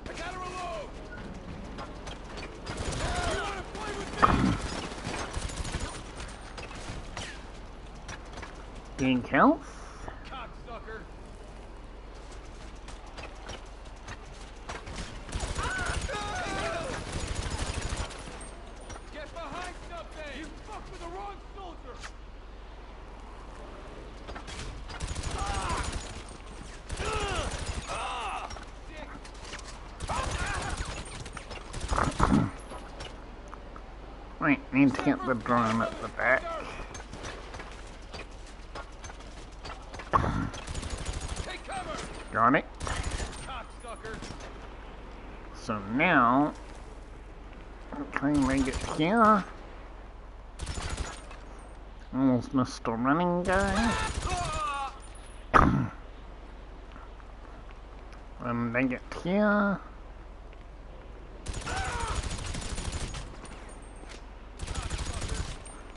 I gotta reload. You wanna play with me? Being health? Cocksucker. Get behind something! You fucked with the wrong soldier! Right, need to get the drone at the back. Take cover! Got it. Cocksucker! So now, Okay, they get here. There's Mr. Running Guy. And they get here.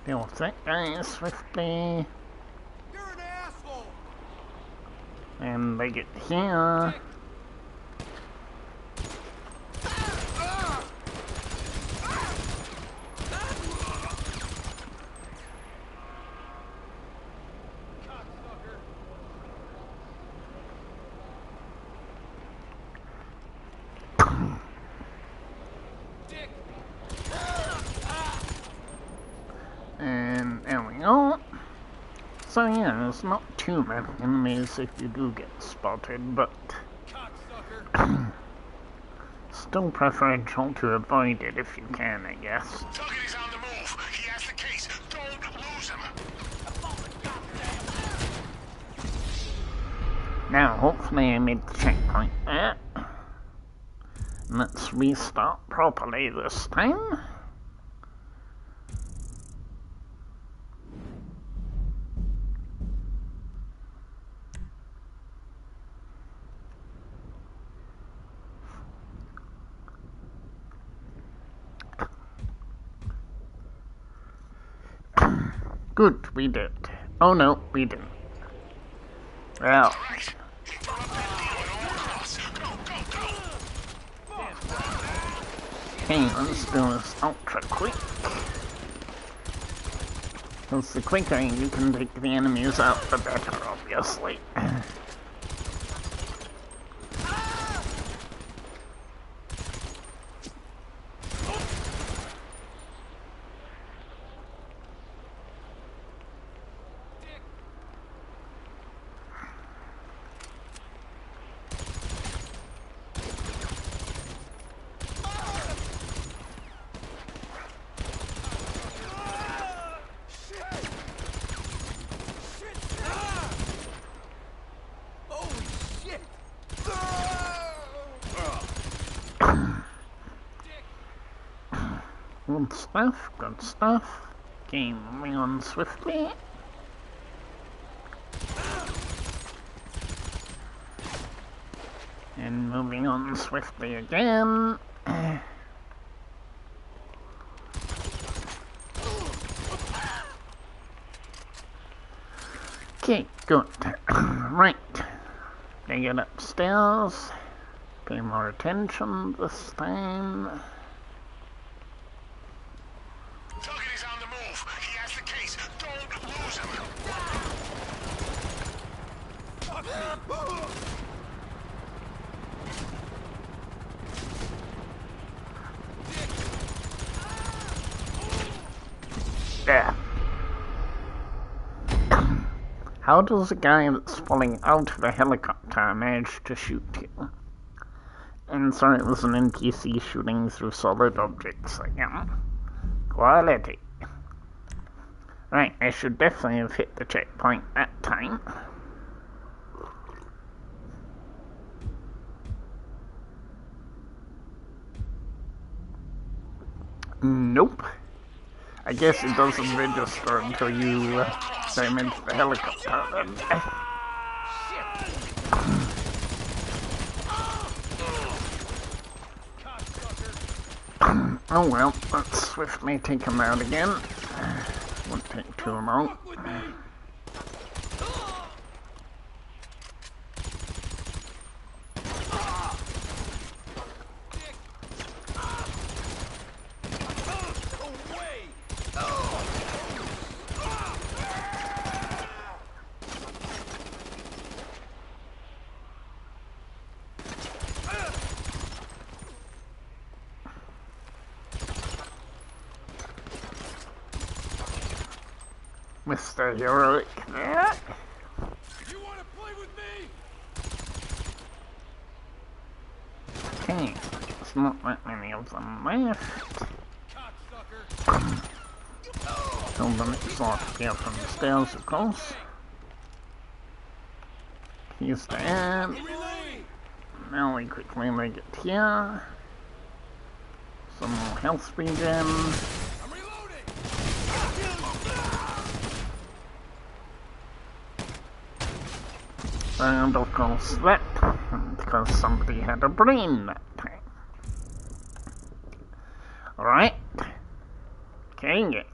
Deal with that guy swiftly. You're an asshole. And they get here. And there we go. So yeah, there's not too many enemies if you do get spotted, but still preferential to avoid it if you can, I guess. Tuggin is on the move. He has the case. Don't lose him. Now, hopefully I made the checkpoint there. Let's restart properly this time. Good, we did. Oh no, we didn't. Well. Okay, let's do this ultra quick. Because the quicker you can take the enemies out, the better, obviously. Good stuff, good stuff. Okay, moving on swiftly. And moving on swiftly again. Okay, good. Right. They get upstairs. Pay more attention this time. Tuggin is on the move. He has the case. Don't lose him. There. How does a guy that's falling out of a helicopter manage to shoot you? And sorry, it was an NPC shooting through solid objects again. Quality. Right, I should definitely have hit the checkpoint that time. Nope. I guess it doesn't register until you climb into the helicopter then. Oh well, let's swiftly take him out again. Won't take too long. Mr. Heroic there. You want to play with me? Okay, there's not that many of them left. Till the next lot here from the stairs, of course. He's dead. Now we quickly make it here. Some more health regen. And of course that, because somebody had a brain that time. Alright. Okay.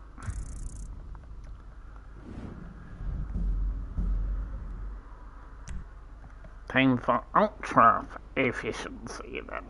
Time for ultra efficiency then.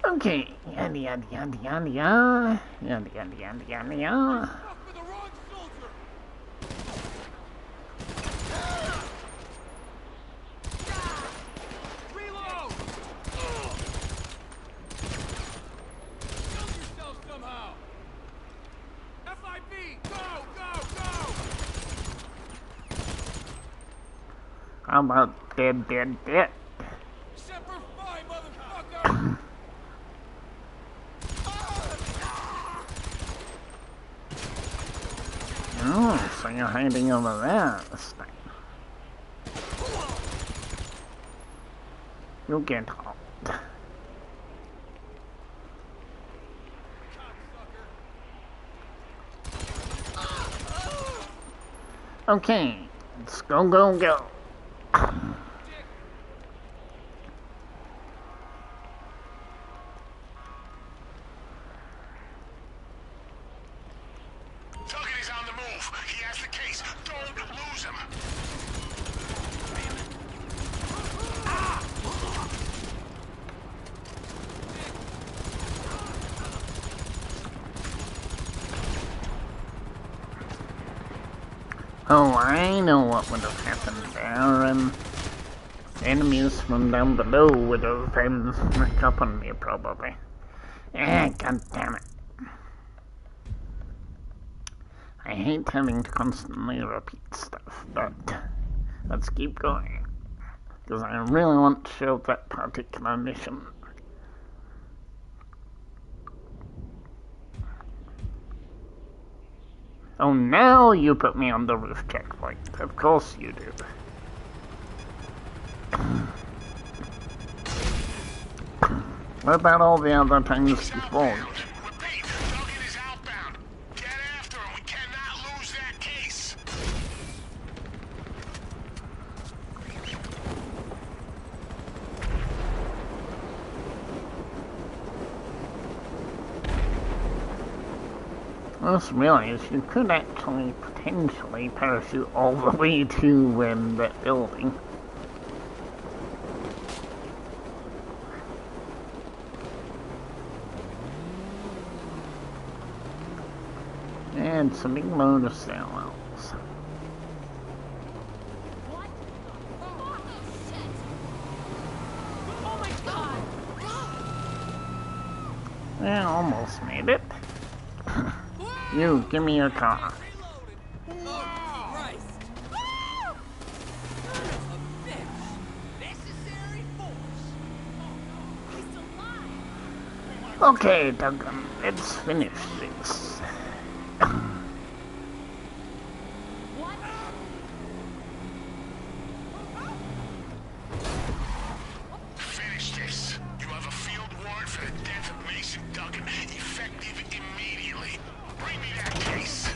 Okay, yada yada yada yada yada yada yada yada yada yada. How about dead, dead, dead? Oh, so you're hiding over there this time. You'll get out. Okay, let's go, go, go. Oh, I know what would have happened there. Enemies from down below would have snuck up on me, probably. God damn it. I hate having to constantly repeat stuff, but let's keep going. Because I really want to show that particular mission. Oh, now you put me on the roof checkpoint. Of course you do. What about all the other times before? I just realized you could actually potentially parachute all the way to that building. And some big load of stairwells. Yeah, almost made it. You, give me your car. Okay, Duncan, let's finish this. Finish this. You have a field warrant for the death of Mason Duggan, effective immediately. Bring me that case.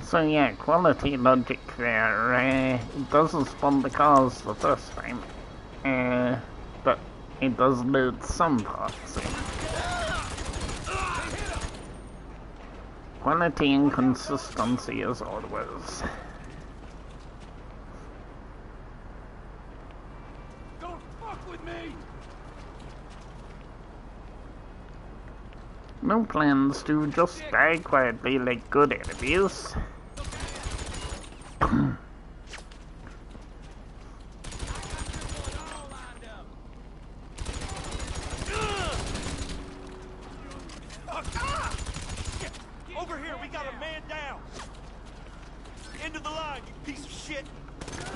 So yeah, quality logic there. It doesn't spawn the cars the first time, but it does load some parts in. Quality and consistency as always. Don't fuck with me! No plans to just die quietly like good enemies. Over here, we got a man down. End of the line, you piece of shit.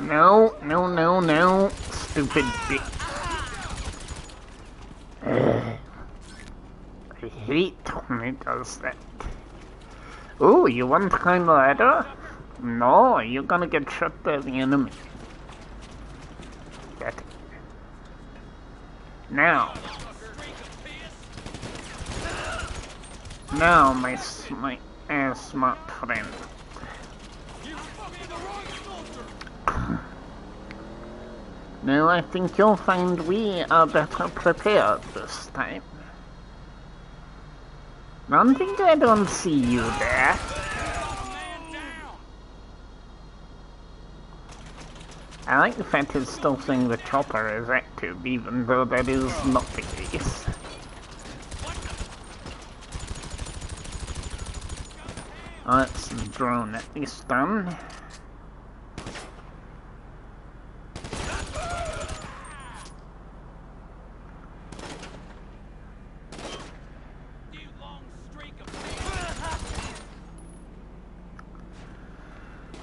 No, no, no, no. Stupid bitch. I hate when it does that. Ooh, you want to climb the ladder? No, you're gonna get shot by the enemy. Get it. Now. Now, my smart friend. Now I think you'll find we are better prepared this time. Don't think I don't see you there. I like the fact it's still saying the chopper is active, even though that is not the case. That's the drone at least done.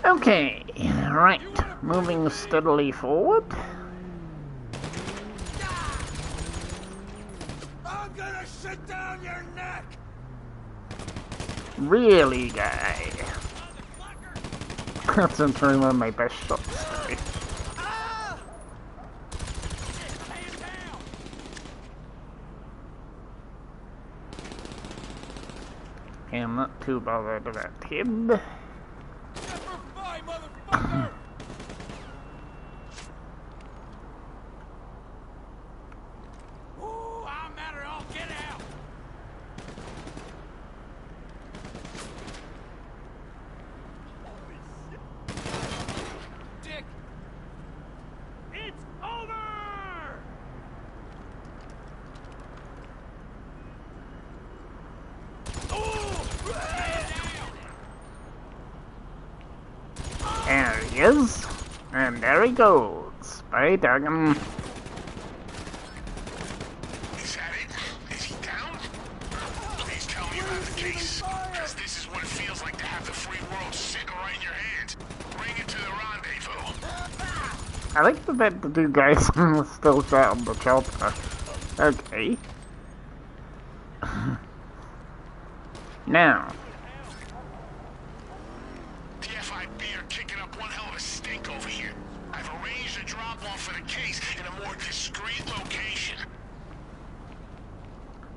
Okay, right, moving steadily forward. I'm gonna shit down your neck! Really, guy? That's actually one of my best shots today. Okay, I'm not too bothered about him. There he is, and there he goes. Bye, Dagon. Is that it? Is he down? Please tell me about the case, because this is what it feels like to have the free world sitting right in your hands. Bring it to the rendezvous. I like the fact the two guys still shot on the chopper. Okay. Now. The FIB are kicking up one hell of a stink over here. I've arranged a drop-off for the case in a more discreet location.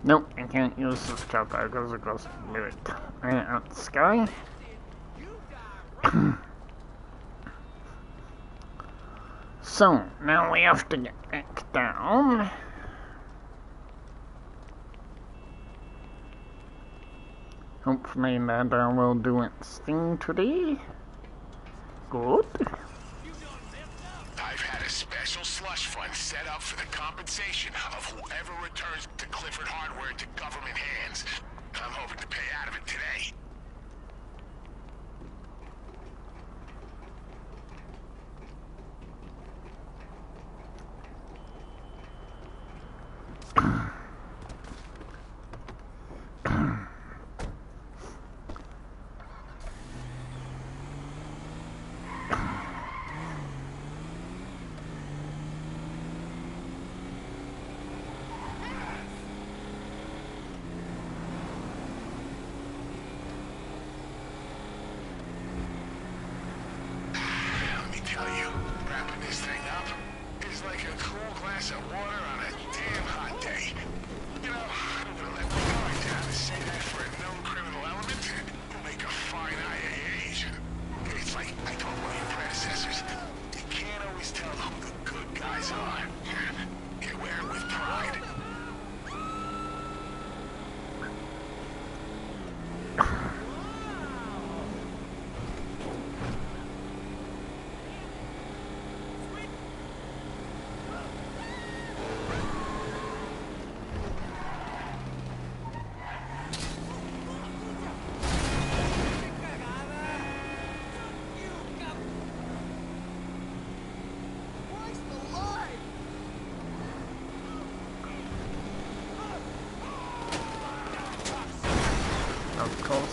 Nope, I can't use this chopper because it goes limit. Out the sky. So, now we have to get back down. Hopefully that will do its thing today. Good. I've had a special slush fund set up for the compensation of whoever returns to Clifford Hardware into government hands. I'm hoping to pay out of it today.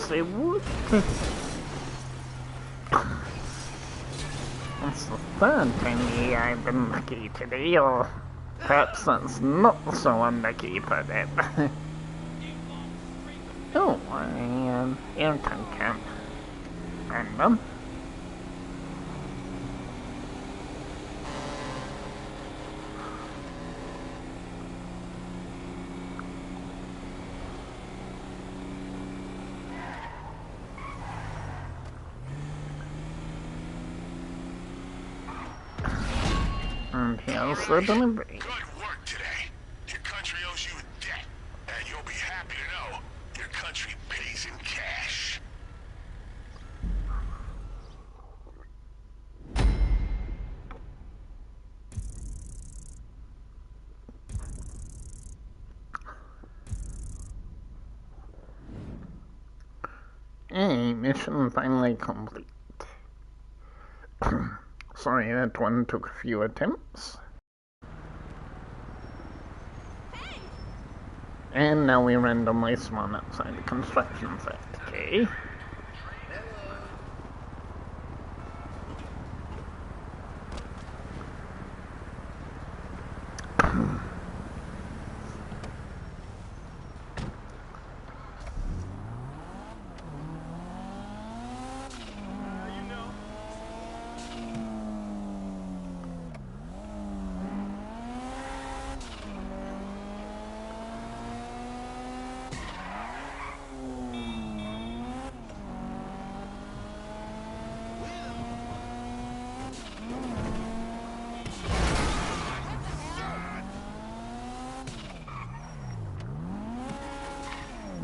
say what? It's the third time I've been lucky today, or perhaps that's not so unlucky for them. Oh, air tank camp. Random. And here's the delivery. Good work today. Your country owes you a debt, and you'll be happy to know your country pays in cash. Hey, mission finally complete. Sorry, that one took a few attempts. Hey! And now we randomly spawn outside the construction site, okay?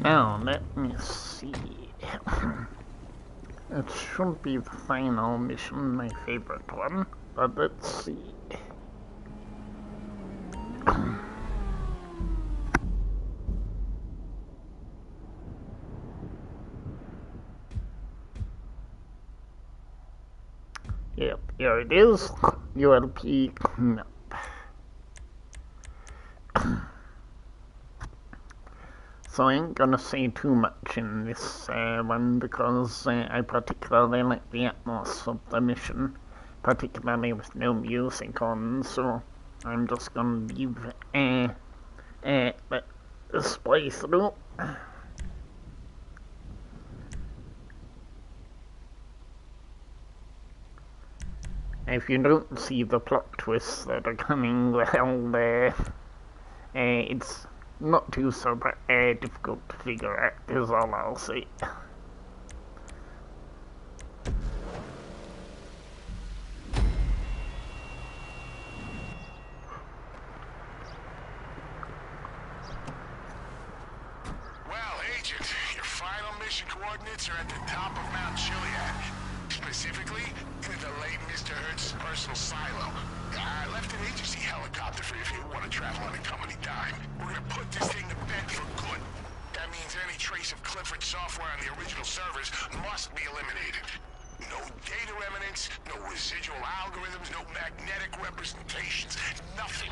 Now, let me see. It should be the final mission, my favorite one, but let's see. Yep, here it is. ULP cleanup. So I ain't gonna say too much in this one because I particularly like the atmosphere of the mission, particularly with no music on, so I'm just gonna leave this playthrough. If you don't see the plot twists that are coming, well, it's not too super difficult to figure out, is all I'll say. Well, Agent, your final mission coordinates are at the top of Mount Chiliad. Specifically, in the late Mr. Hertz's personal silo. I left an agency helicopter for you if you want to travel on a company dime. We're gonna put this thing to bed for good. That means any trace of Clifford's software on the original servers must be eliminated. No data remnants, no residual algorithms, no magnetic representations, nothing.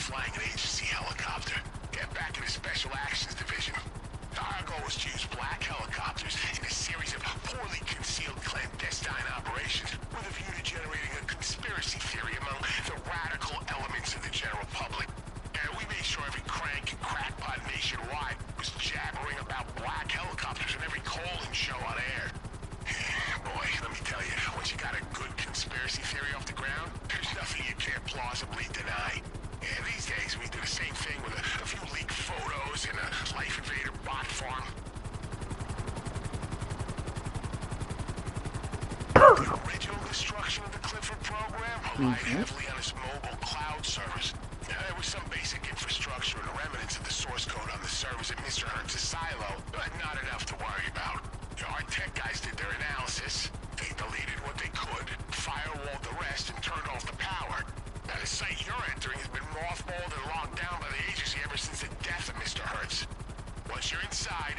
Flying an agency helicopter. Yeah, back in the Special Actions Division. Our goal was to use black helicopters in a series of poorly concealed clandestine operations with a view to generating a conspiracy theory among the radical elements of the general public. And we made sure every crank and crackpot nationwide was jabbering about black helicopters in every call-in show on air. Boy, let me tell you, once you got a good conspiracy theory off the ground, there's nothing you can't plausibly deny. Yeah, these days we do the same thing with a few leaked photos and a Life Invader bot farm. The original destruction of the Clifford program relied heavily on its mobile cloud servers. There was some basic infrastructure and remnants of the source code on the servers at Mr. Hertz's silo, but not enough to worry about. Our tech guys did their analysis. They deleted what they could, firewalled the rest, and turned off the power. Now, the site you're entering has been mothballed and locked down by the agency ever since the death of Mr. Hertz. Once you're inside,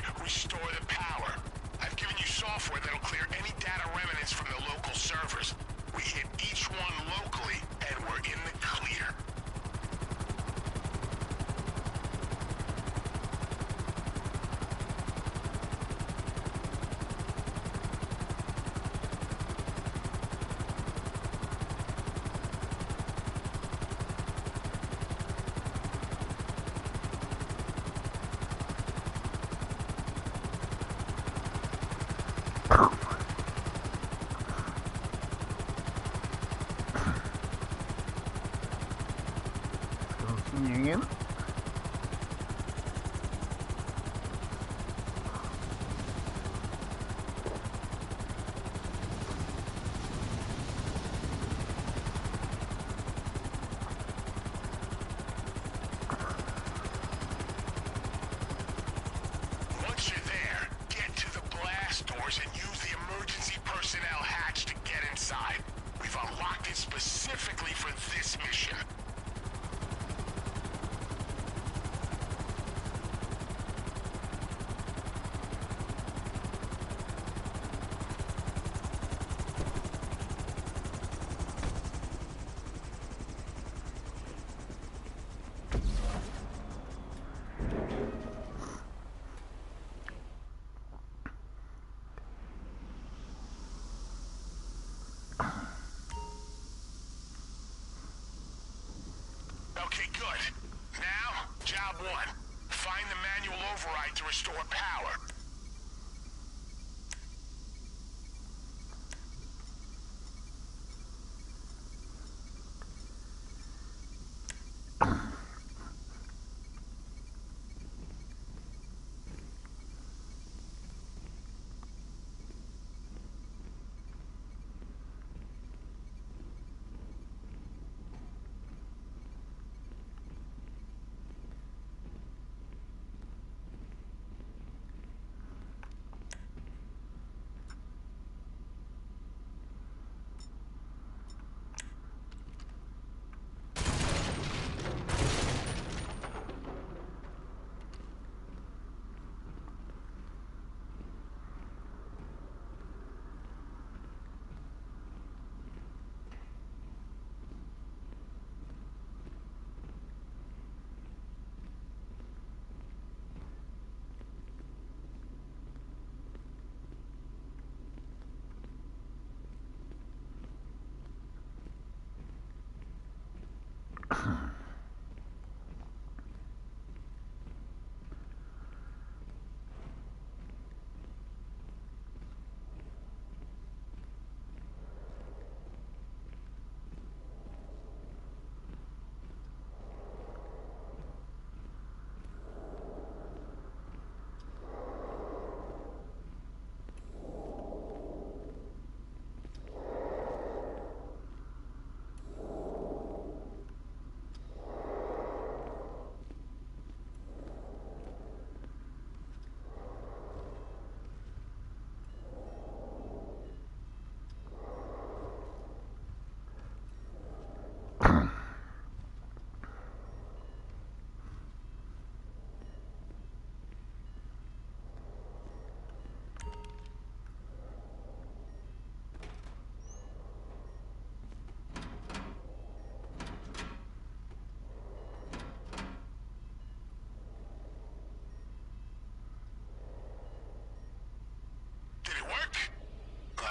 Yeah. Once you're there, get to the blast doors and use the emergency personnel hatch to get inside. We've unlocked it specifically for this mission. Okay, good. Now, job one. Find the manual override to restore power.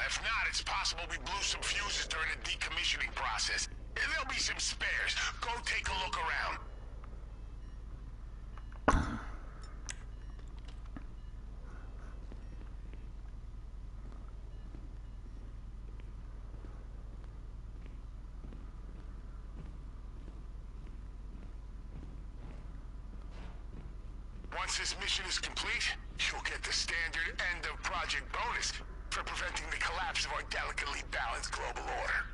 If not, it's possible we blew some fuses during the decommissioning process. There'll be some spares. Go take a look around. Once this mission is complete, you'll get the standard end-of-project bonus for preventing the collapse of our delicately balanced global order.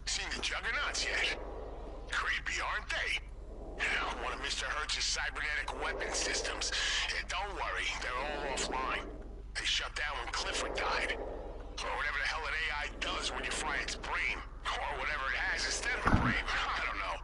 Seen the juggernauts yet? Creepy, aren't they? One of Mr. Hertz's cybernetic weapon systems. Don't worry, they're all offline. They shut down when Clifford died. Or whatever the hell an AI does when you fry its brain. Or whatever it has instead of a brain. I don't know.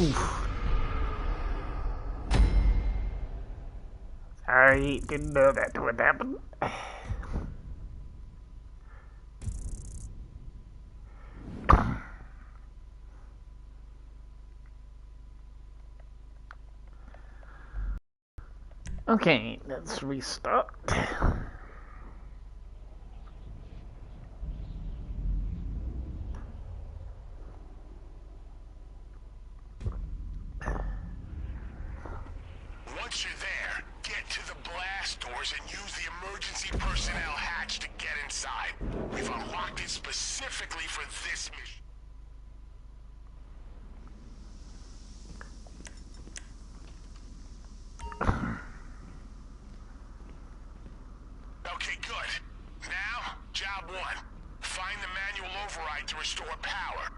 Oof. I didn't know that would happen. Okay, let's restart. Once you're there, get to the blast doors and use the emergency personnel hatch to get inside. We've unlocked it specifically for this mission. Okay, good. Now, job one. Find the manual override to restore power.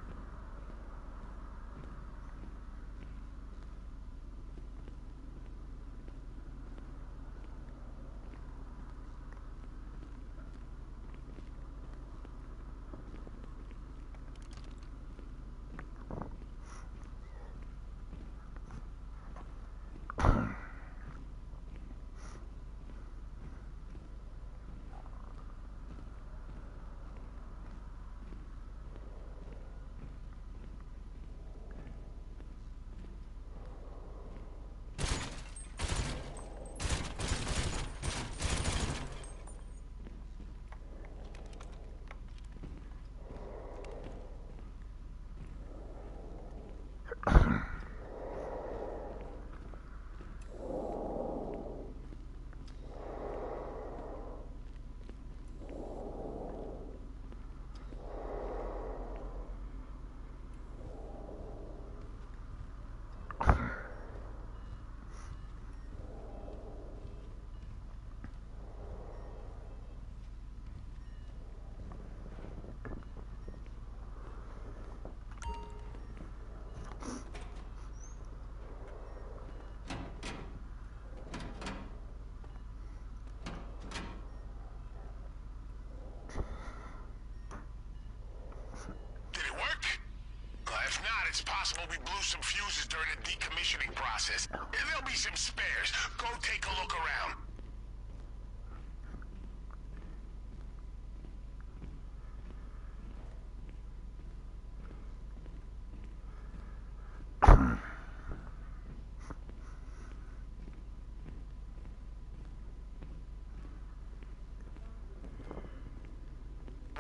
It's possible we blew some fuses during the decommissioning process. There'll be some spares. Go take a look around.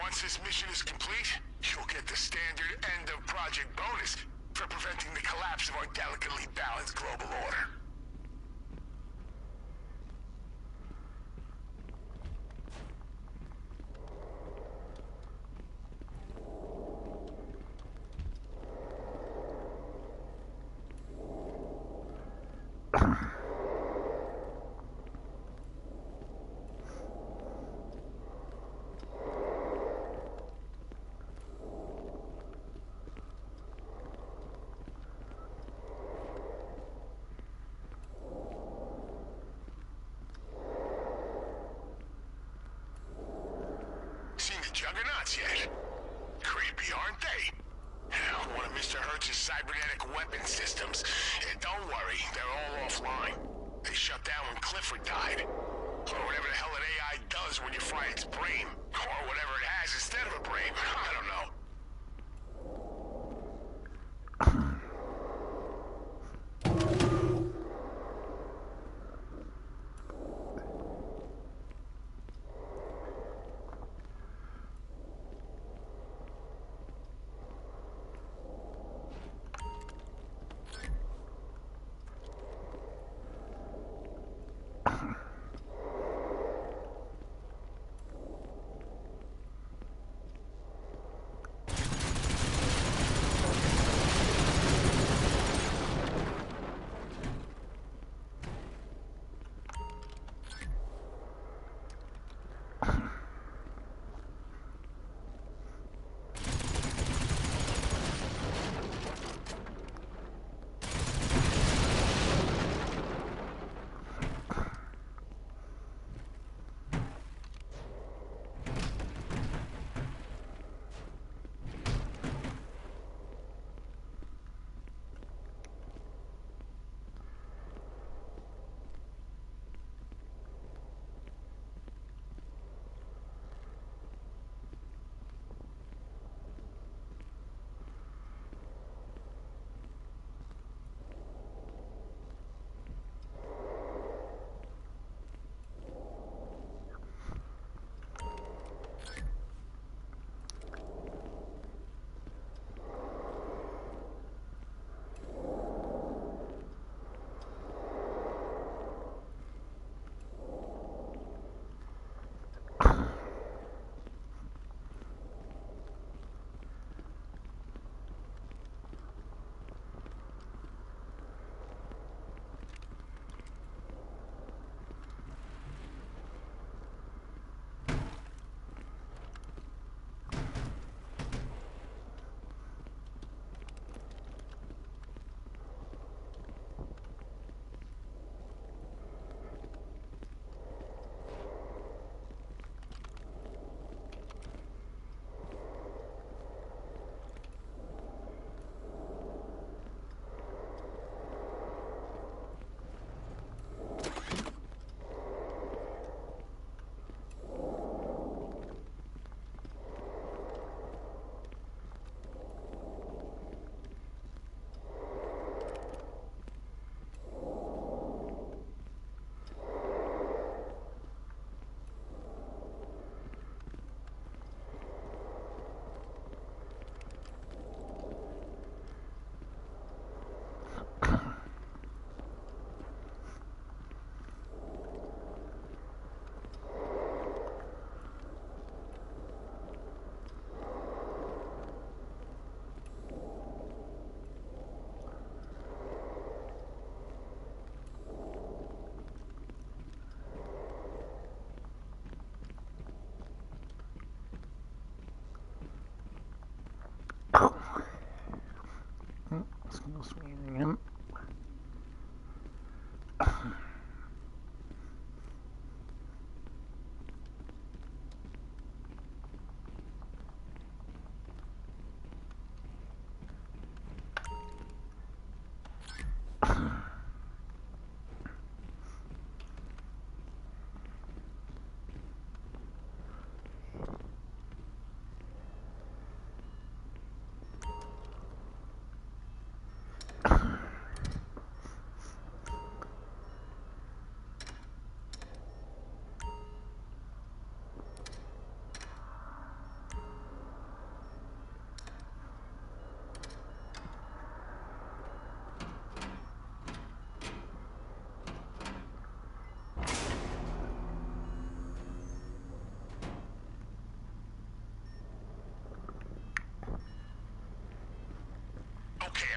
Once this mission is complete, you'll get the standard end-of-project bonus for preventing the collapse of our delicately balanced global order. Seen the juggernauts yet? Creepy, aren't they? One of Mr. Hertz's cybernetic weapon systems. Don't worry, they're all offline. They shut down when Clifford died. Or whatever the hell an AI does when you fry its brain. Or whatever it has instead of a brain. I don't know.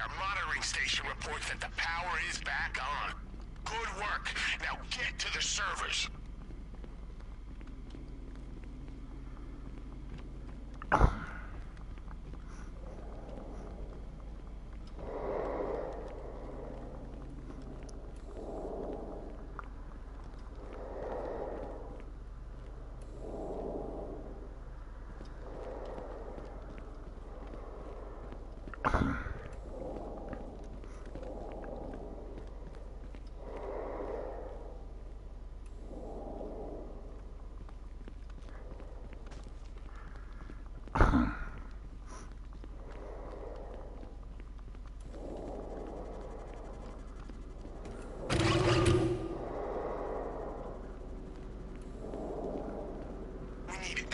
Our monitoring station reports that the power is back on. Good work. Now get to the servers.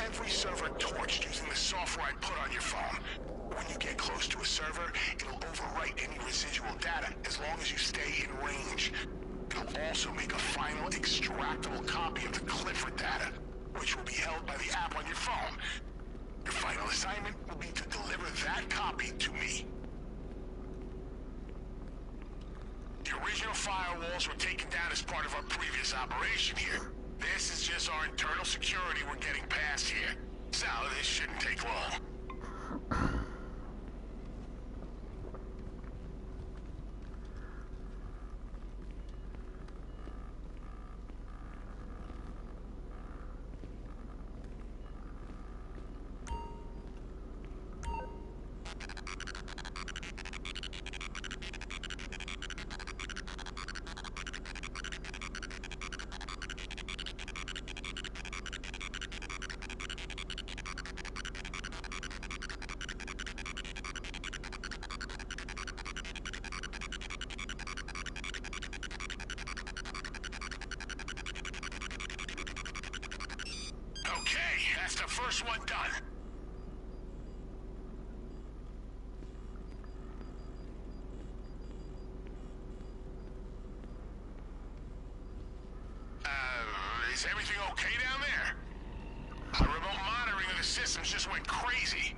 Every server torched using the software I put on your phone. When you get close to a server, it'll overwrite any residual data as long as you stay in range. It'll also make a final extractable copy of the Clifford data, which will be held by the app on your phone. Your final assignment will be to deliver that copy to me. The original firewalls were taken down as part of our previous operation here. This is just our internal security we're getting past here. So this shouldn't take long. That's the first one done. Is everything okay down there? The remote monitoring of the systems just went crazy.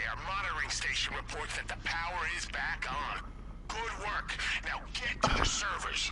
our monitoring station reports that the power is back on. Good work. Now get to the servers.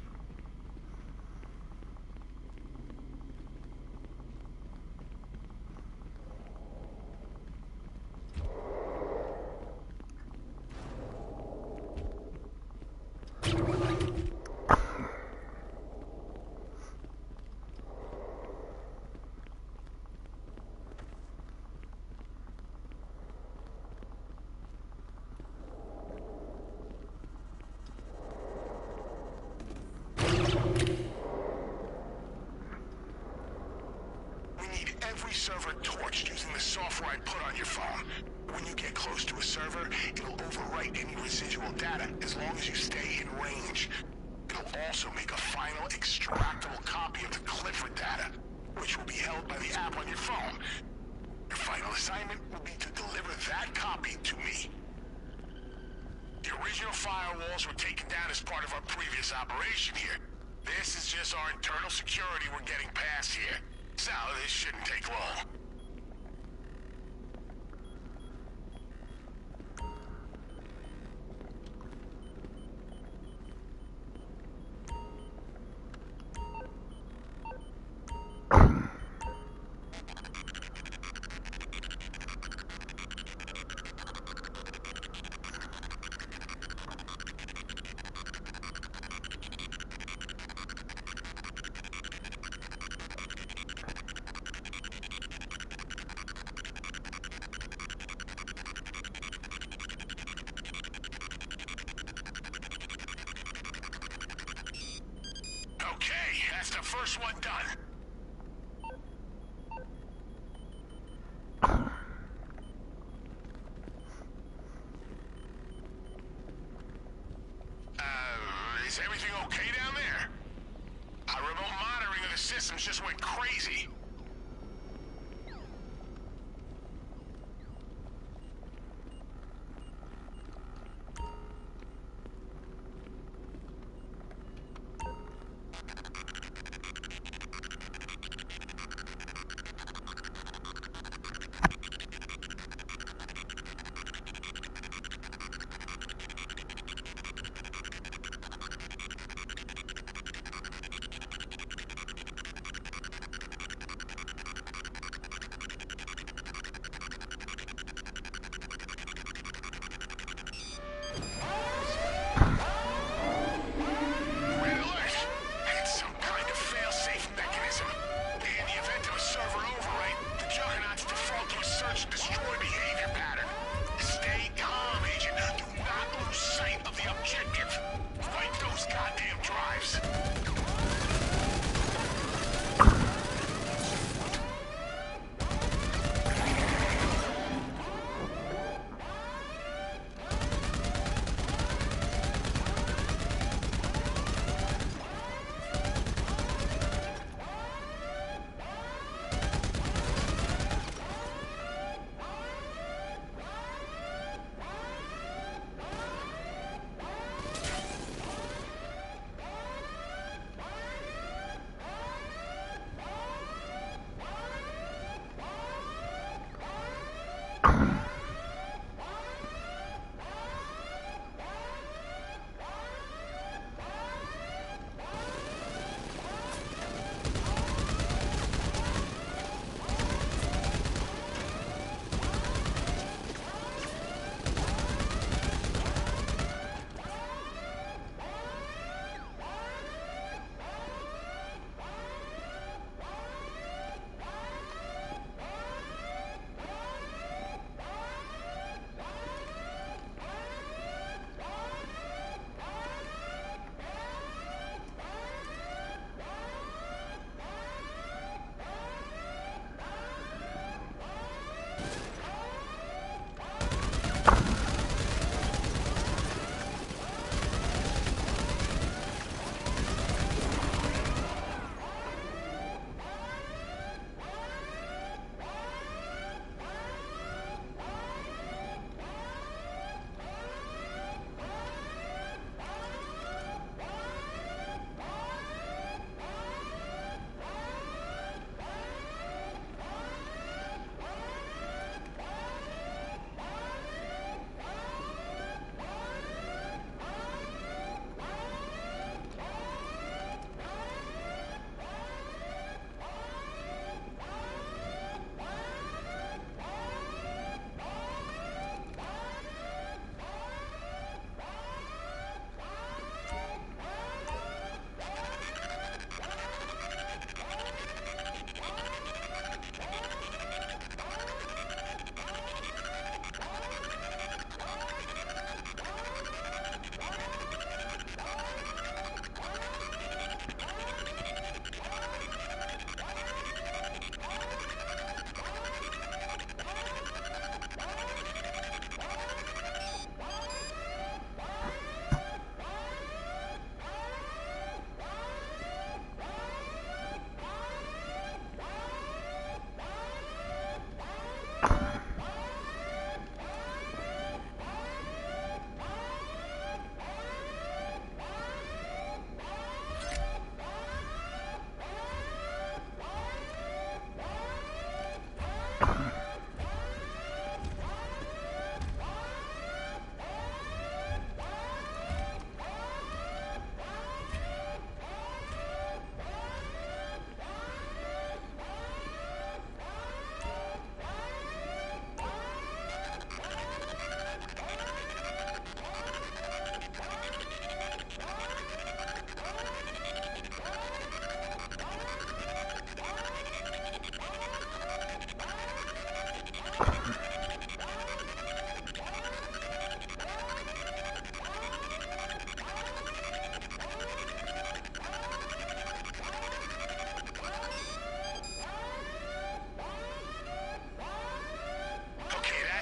Every server torched using the software I put on your phone. When you get close to a server, it'll overwrite any residual data as long as you stay in range. It'll also make a final extractable copy of the Clifford data, which will be held by the app on your phone. Your final assignment will be to deliver that copy to me. The original firewalls were taken down as part of our previous operation here. This is just our internal security we're getting past here. So, this shouldn't take long. Okay, that's the first one done. Is everything okay down there? Our remote monitoring of the systems just went crazy.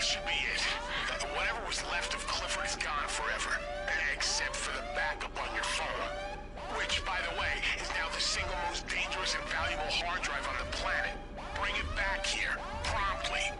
should be it. Whatever was left of Clifford is gone forever, except for the backup on your phone. Which, by the way, is now the single most dangerous and valuable hard drive on the planet. Bring it back here, promptly.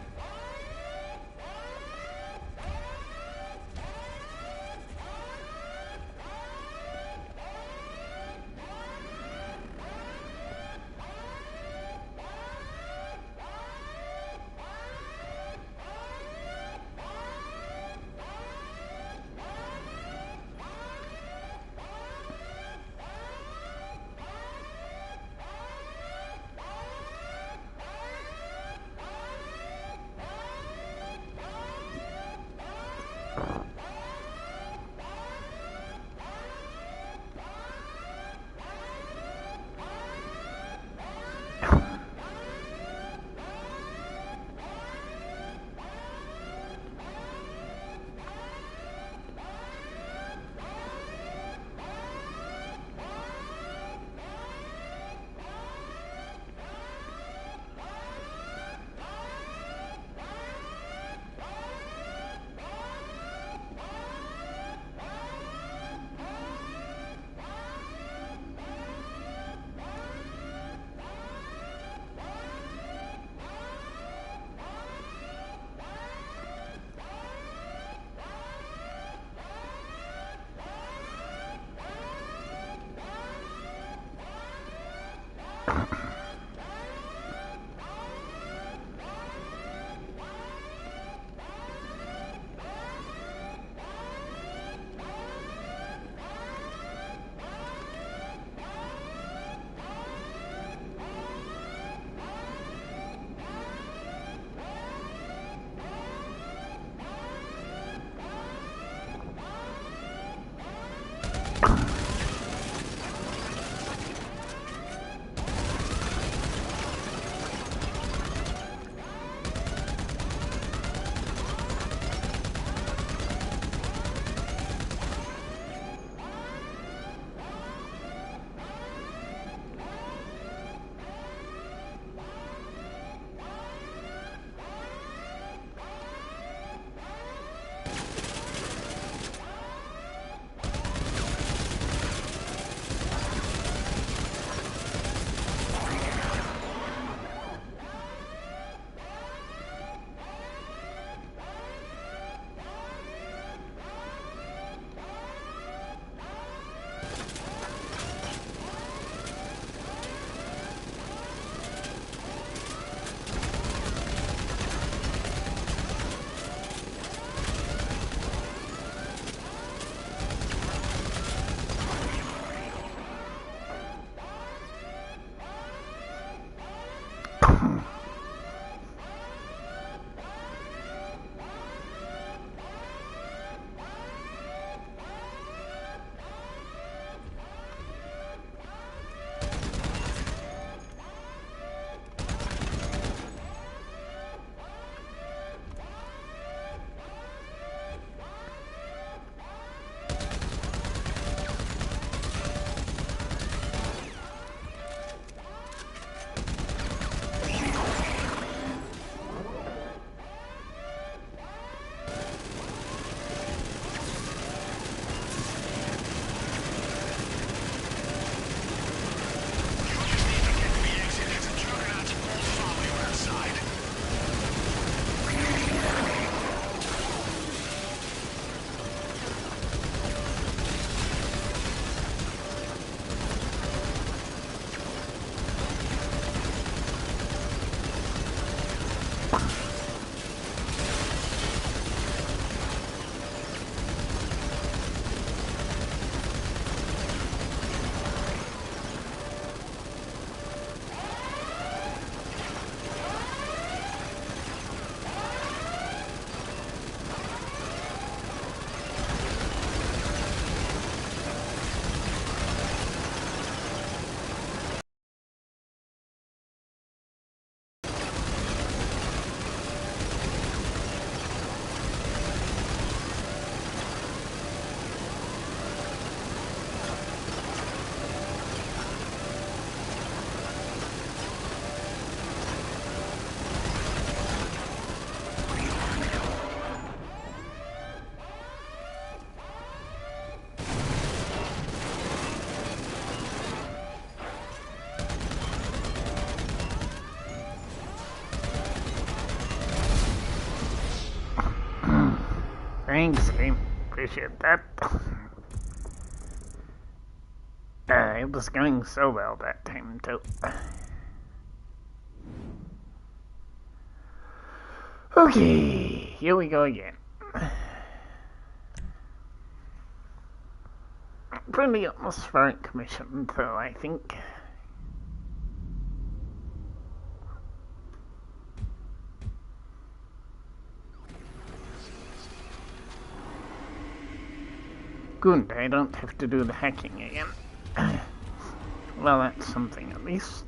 Thanks, game. Appreciate that. It was going so well that time, too. Okay, here we go again. Pretty atmospheric mission, though, I think. Good, I don't have to do the hacking again. Well, that's something at least.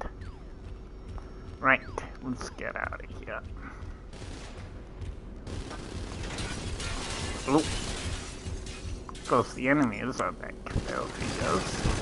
Right, let's get out of here. Oh. Of course, the enemies are back there, he goes.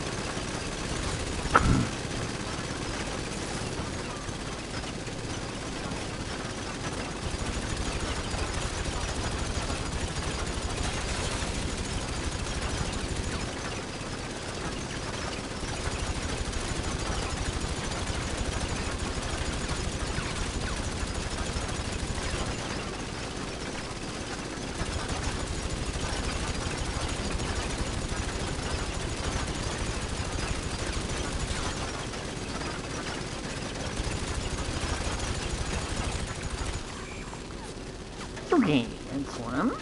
Okay, that's one.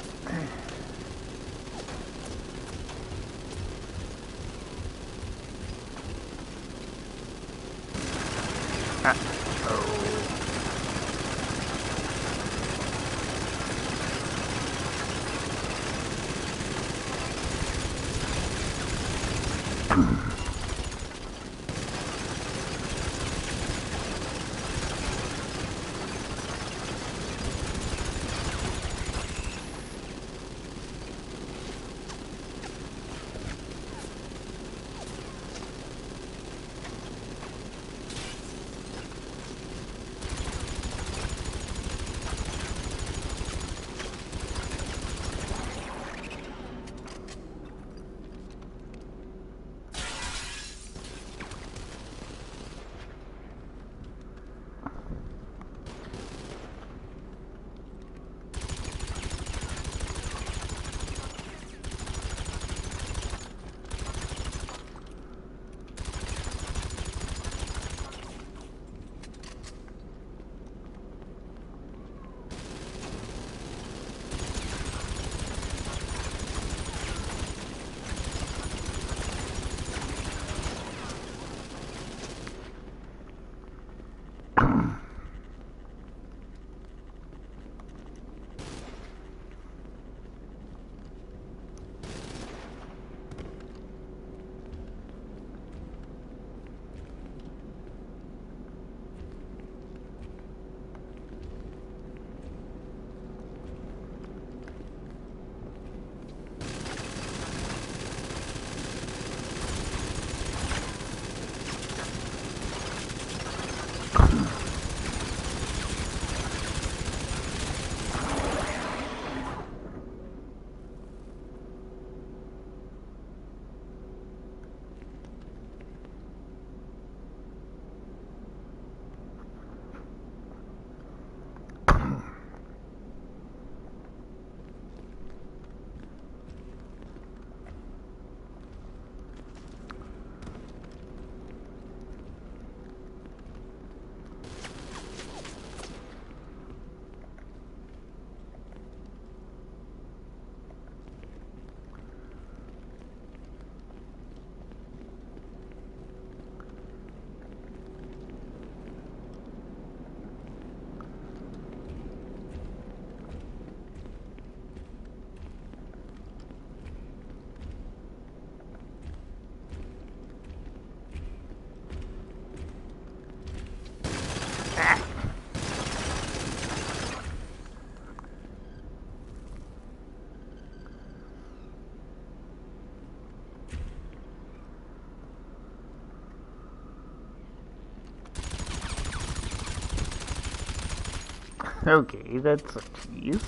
Okay, that's a tease.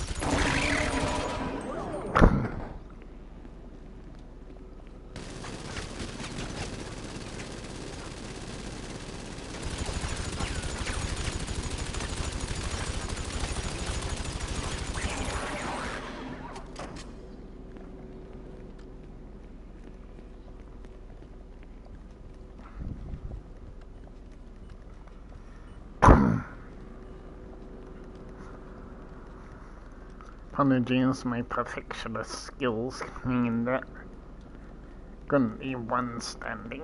Apologies, my perfectionist skills mean that couldn't be one standing.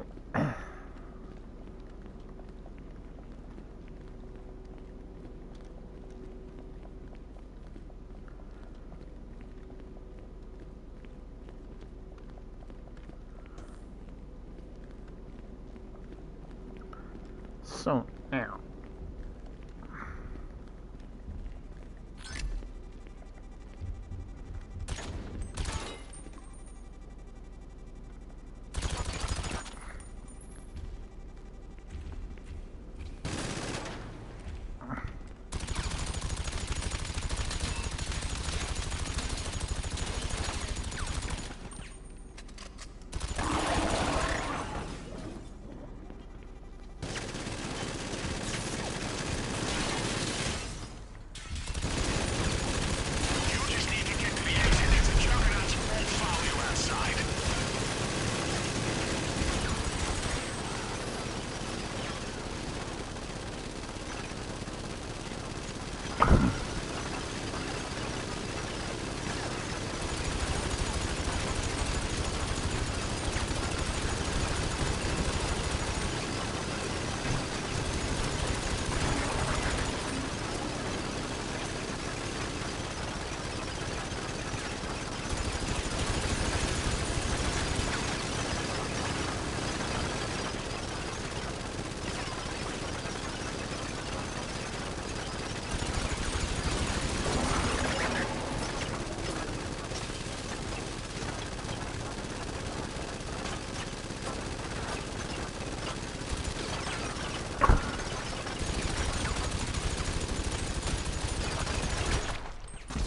So now.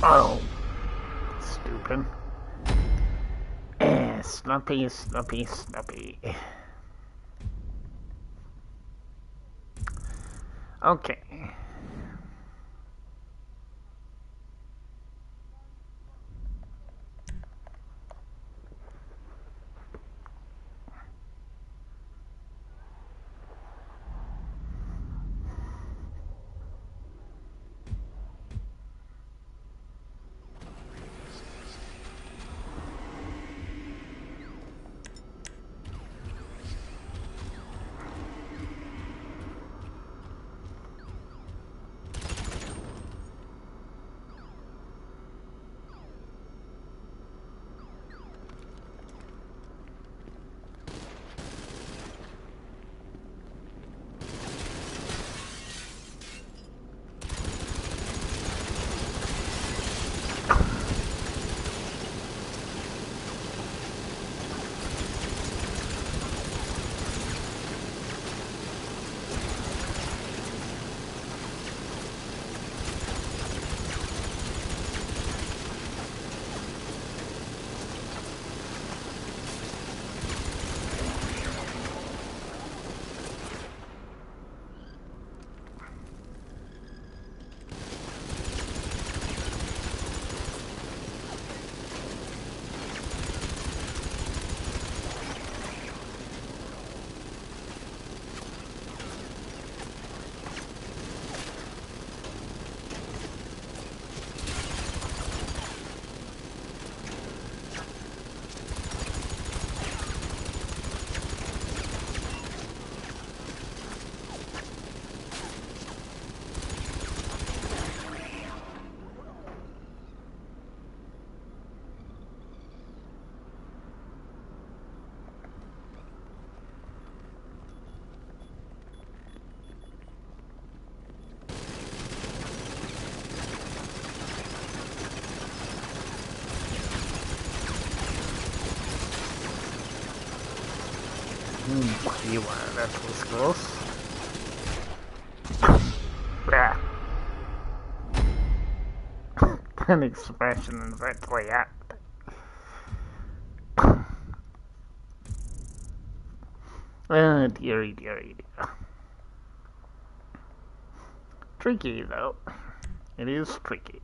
Oh, stupid. Sloppy, sloppy, sloppy. Okay. You that was close. Yeah. An expression is actually apt. Dearie, dearie, dear. Tricky, though. It is tricky.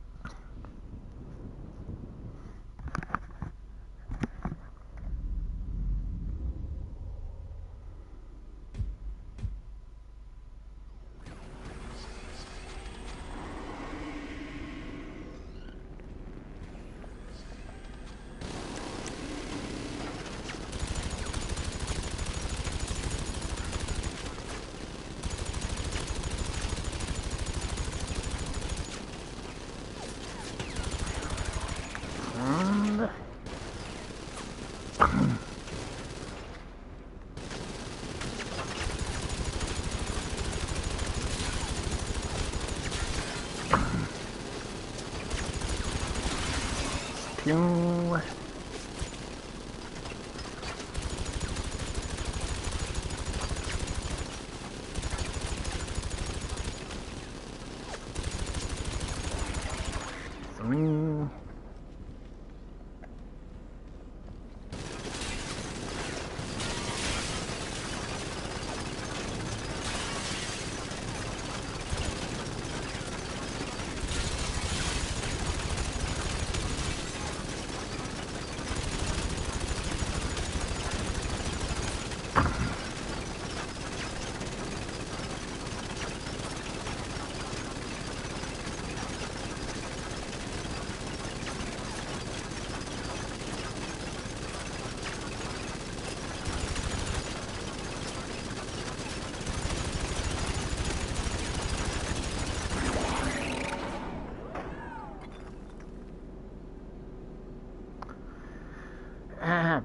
two. Three.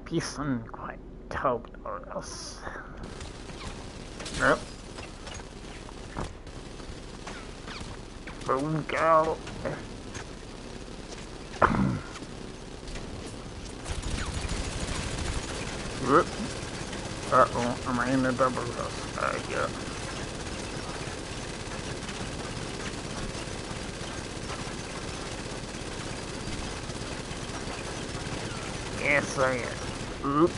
Peace and quiet. Hope or else. Yep. Boom, girl. Whoop. Uh-oh, am I in a double house? Yeah. Yes, I am. Oops.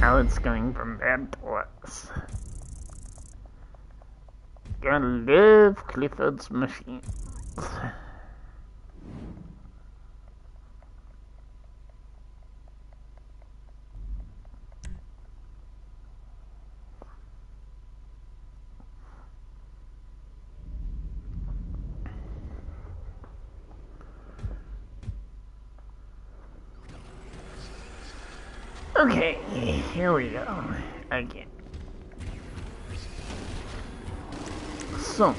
Now it's going from bad to worse. Gotta love Clifford's machines. Okay, here we go. Again. So.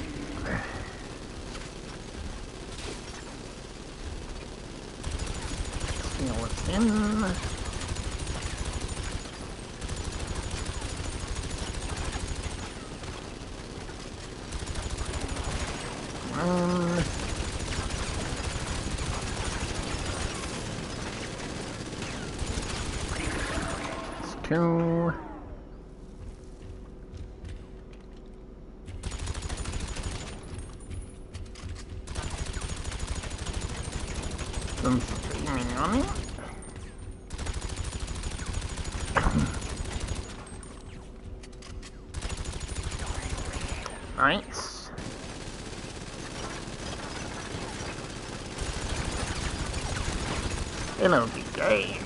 See what's in. Two. Some steaming on it. Nice. Hello, big guy.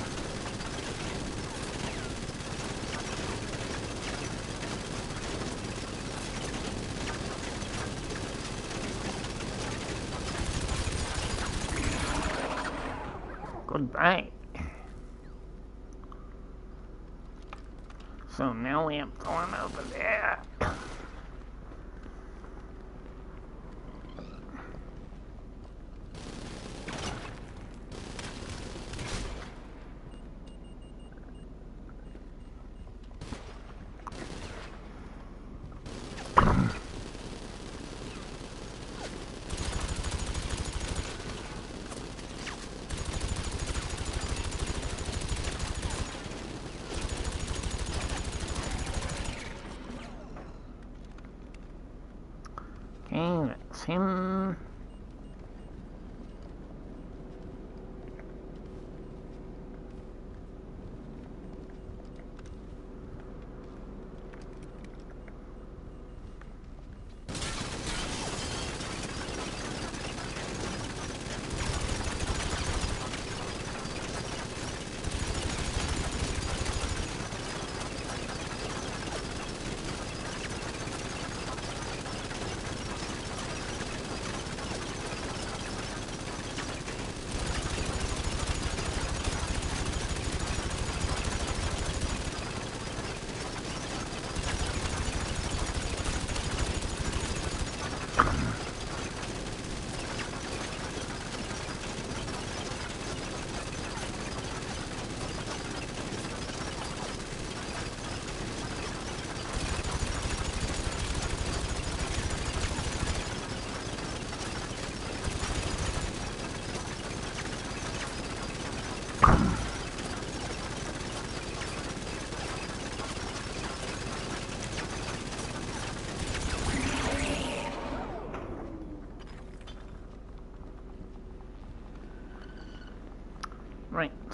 Goodbye. So now we have one over there. Okay, that's him.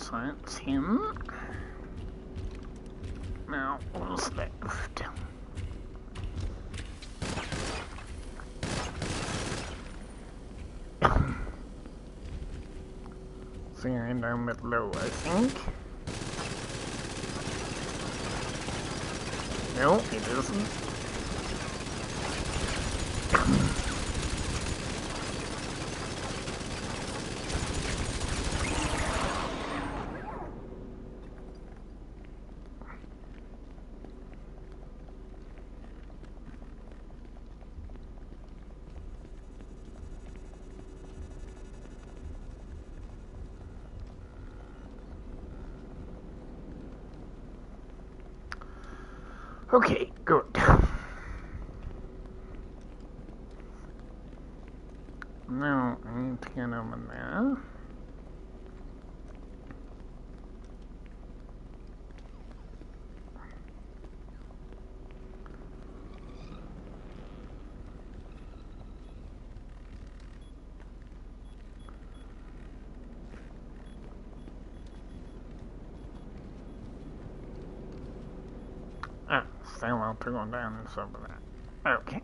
so that's him. Now, what's left? Zero down below, I think. No, it isn't. Okay, good. Now I need to get over there. Ah, stairwell to go down is over there. Okay.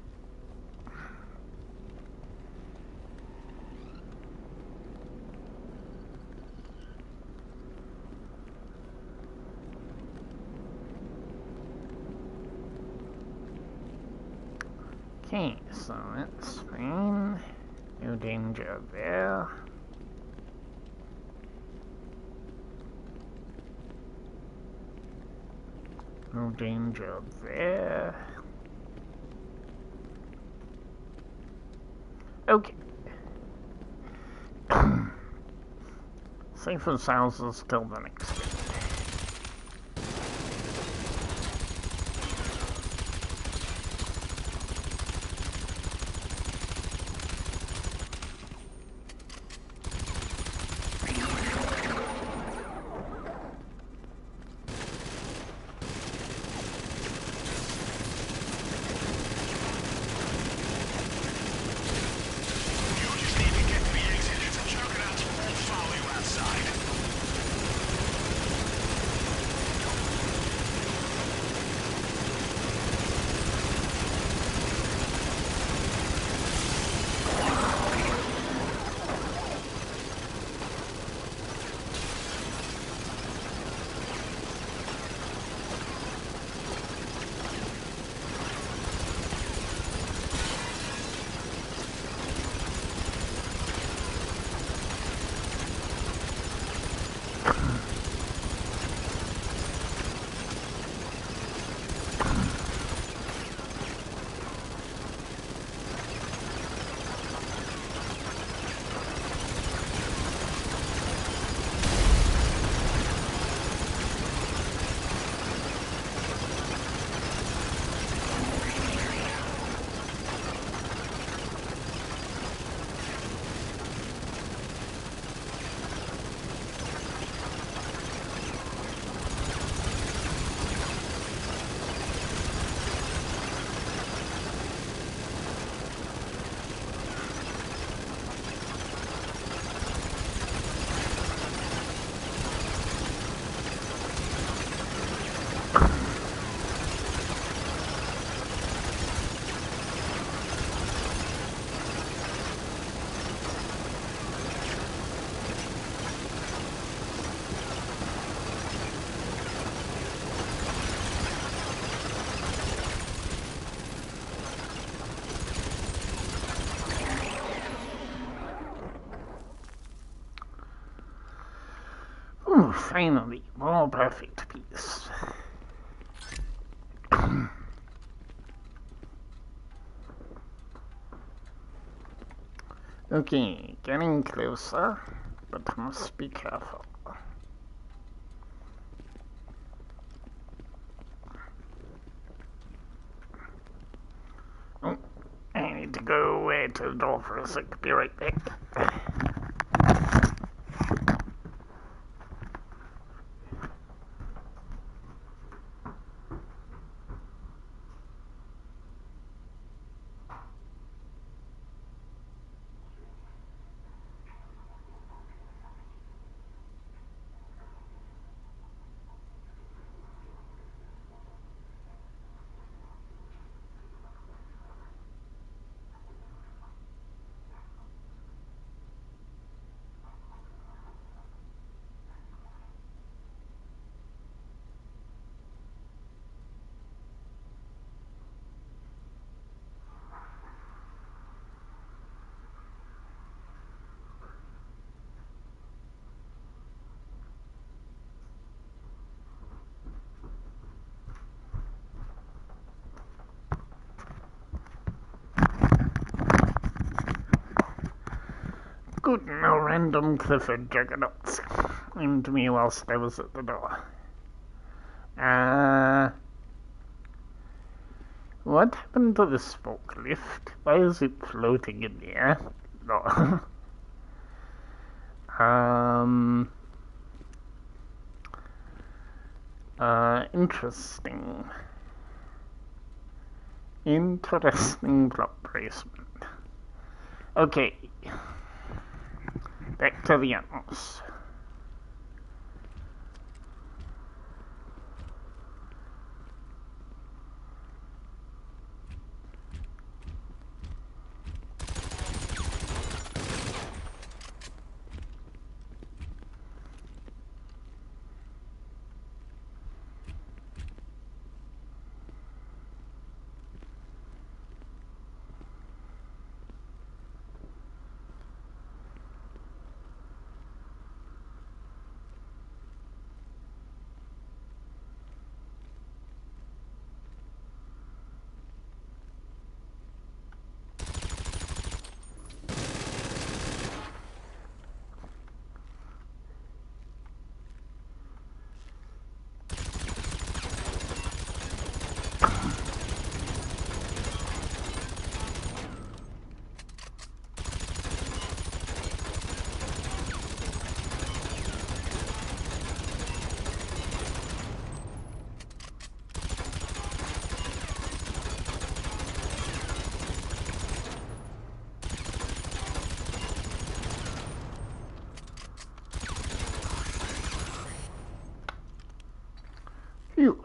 Okay, so that's fine. No danger there. No danger there. Okay. Safer houses till the next day. Ooh, finally, more perfect peace. Okay, getting closer, but must be careful. Oh, I need to go to the door for a sec. Be right back. Good, no random Clifford juggernauts aimed me whilst I was at the door. What happened to this forklift? Why is it floating in the air? No. Interesting. Interesting plot placement. Okay. Back to the Atmos. Phew.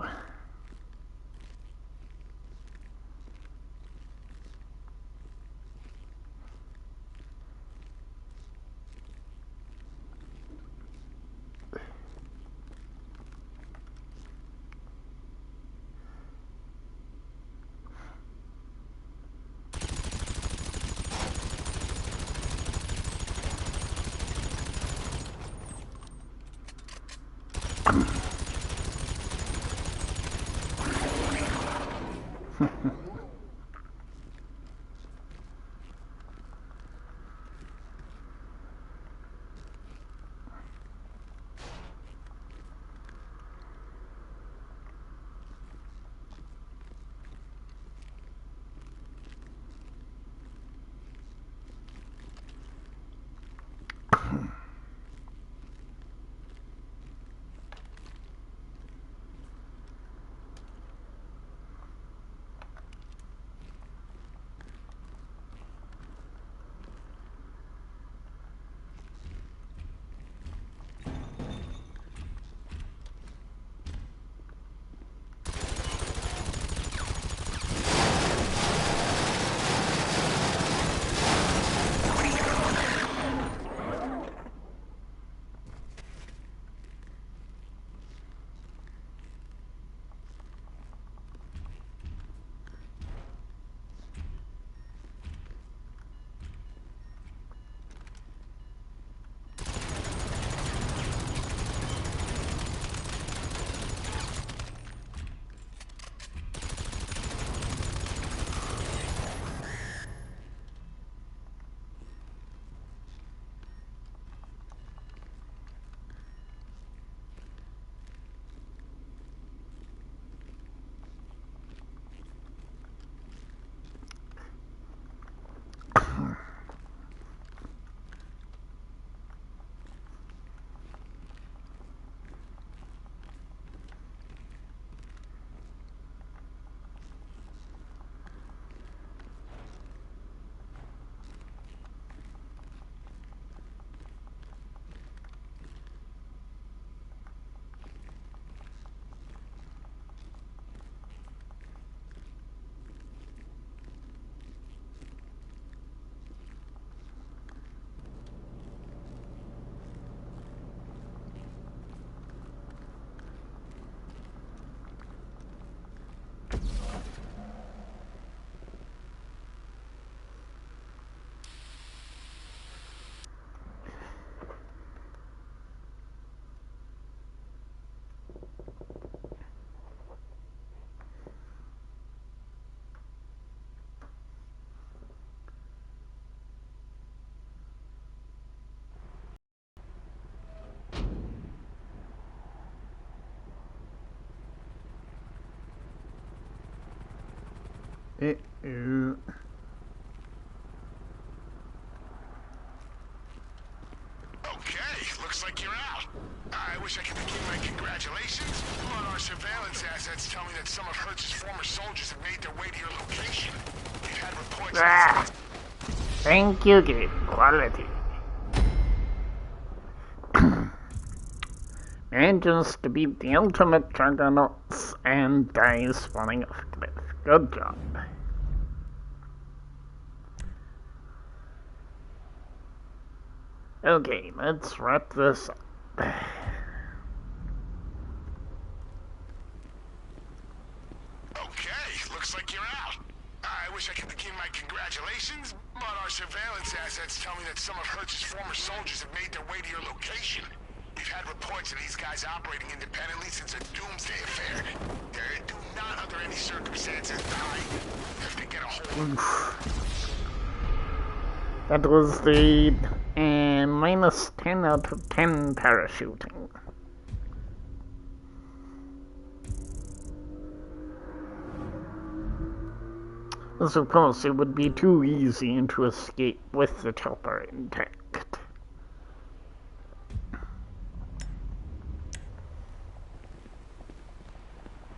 Uh-oh. Okay, looks like you're out. I wish I could begin my congratulations, but our surveillance assets tell me that some of Hertz's former soldiers have made their way to your location. We've had reports Ah, thank you, game quality. Manages to beat the ultimate juggernauts and dies falling off a cliff. Good job. Okay, let's wrap this up. Okay, looks like you're out. I wish I could begin my congratulations, but our surveillance assets tell me that some of Hertz's former soldiers have made their way to your location. We've had reports of these guys operating independently since a doomsday affair. They do not, under any circumstances, die if they get a hold of That was the minus 10 out of 10 parachuting. As of course, it would be too easy to escape with the chopper intact.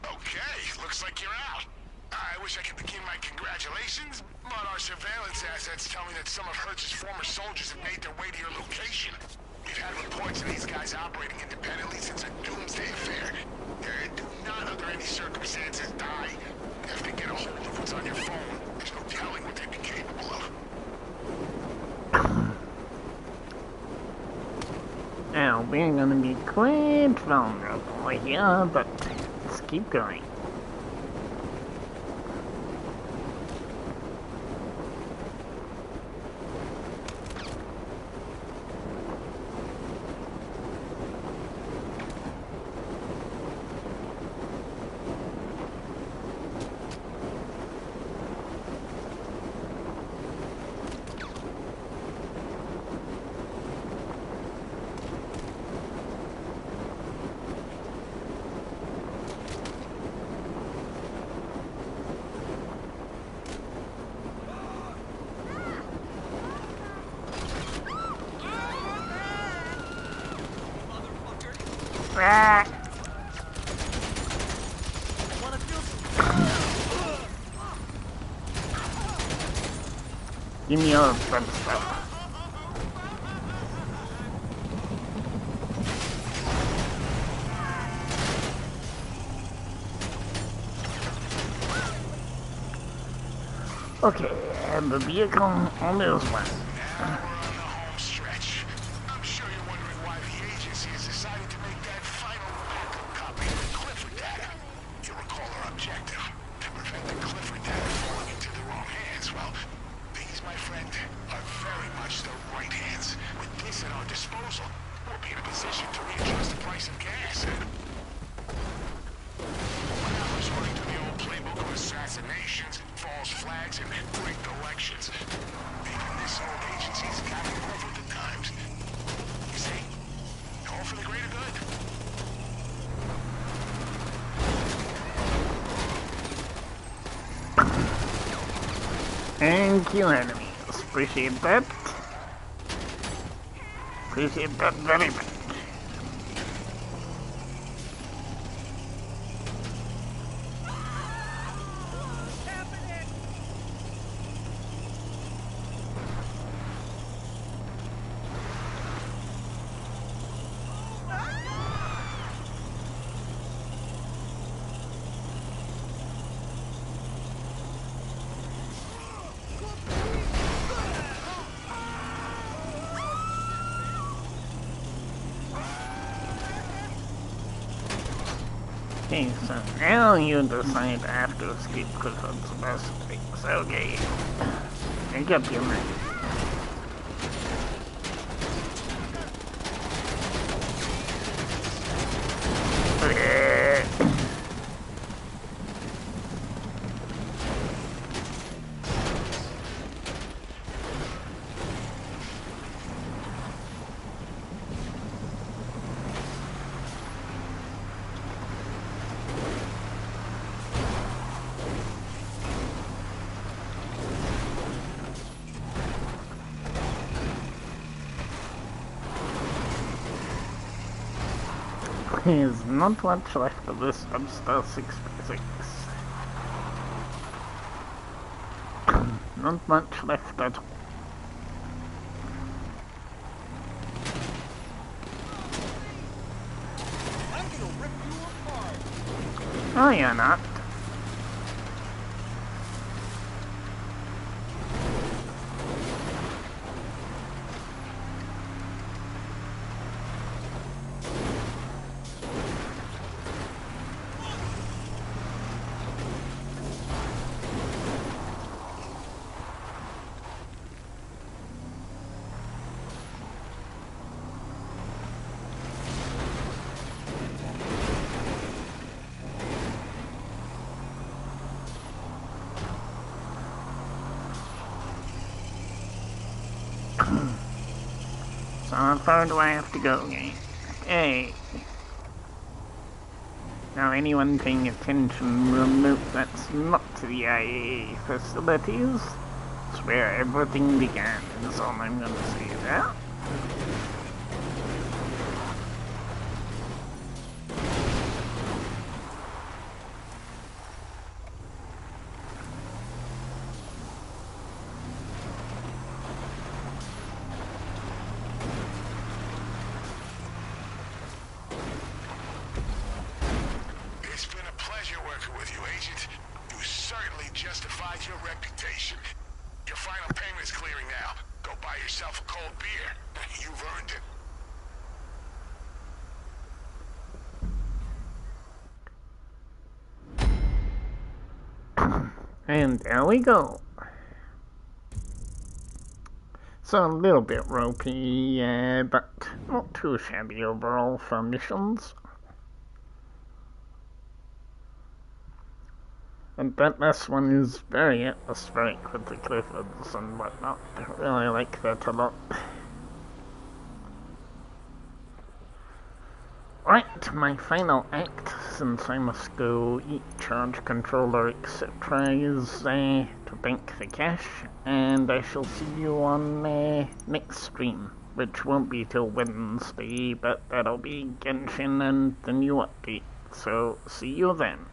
Okay, looks like you're out. I wish I could begin my congratulations, but our surveillance assets tell me that some of Hertz's former soldiers have made their way to your location. We've had reports of these guys operating independently since a doomsday affair. They do not, under any circumstances, die if they get a hold of what's on your phone. There's no telling what they'd be capable of. Now, we're gonna be quite vulnerable here, but let's keep going. Give me all fun stuff. Okay, and the vehicle on this one. I'm sure you're wondering why the agency has decided to make that final backup copy of the Clifford data. You recall our objective, to prevent the Clifford data falling into the wrong hands. Well, these, my friend, are very much the right hands. With this at our disposal, we'll be in a position to readjust the price of gas. Without resorting to the old playbook of assassinations, false flags, and rigged elections. Even this old agency's got to move with the times. You see? All for the greater good. Thank you, enemies. Appreciate that. Appreciate that very much. Okay, so now you decide after escape because that's the best thing. So, okay. Make up your mind. There's not much left of this dumpster 6x6. Not much left at all. I'm gonna rip you apart. Oh, you're not. So how far do I have to go, game? Hey. Now anyone paying attention will note that's not the IAA facilities. It's where everything began, is all I'm gonna say there. It's been a pleasure working with you, Agent. You certainly justified your reputation. Your final payment's clearing now. Go buy yourself a cold beer. You've earned it. And there we go. So a little bit ropey, but not too shabby overall for missions. And but this one is very atmospheric with the Cliffords and whatnot. I really like that a lot. Right, my final act, since I must go eat charge controller etc. is to bank the cash, and I shall see you on next stream, which won't be till Wednesday, but that'll be Genshin and the new update, so see you then.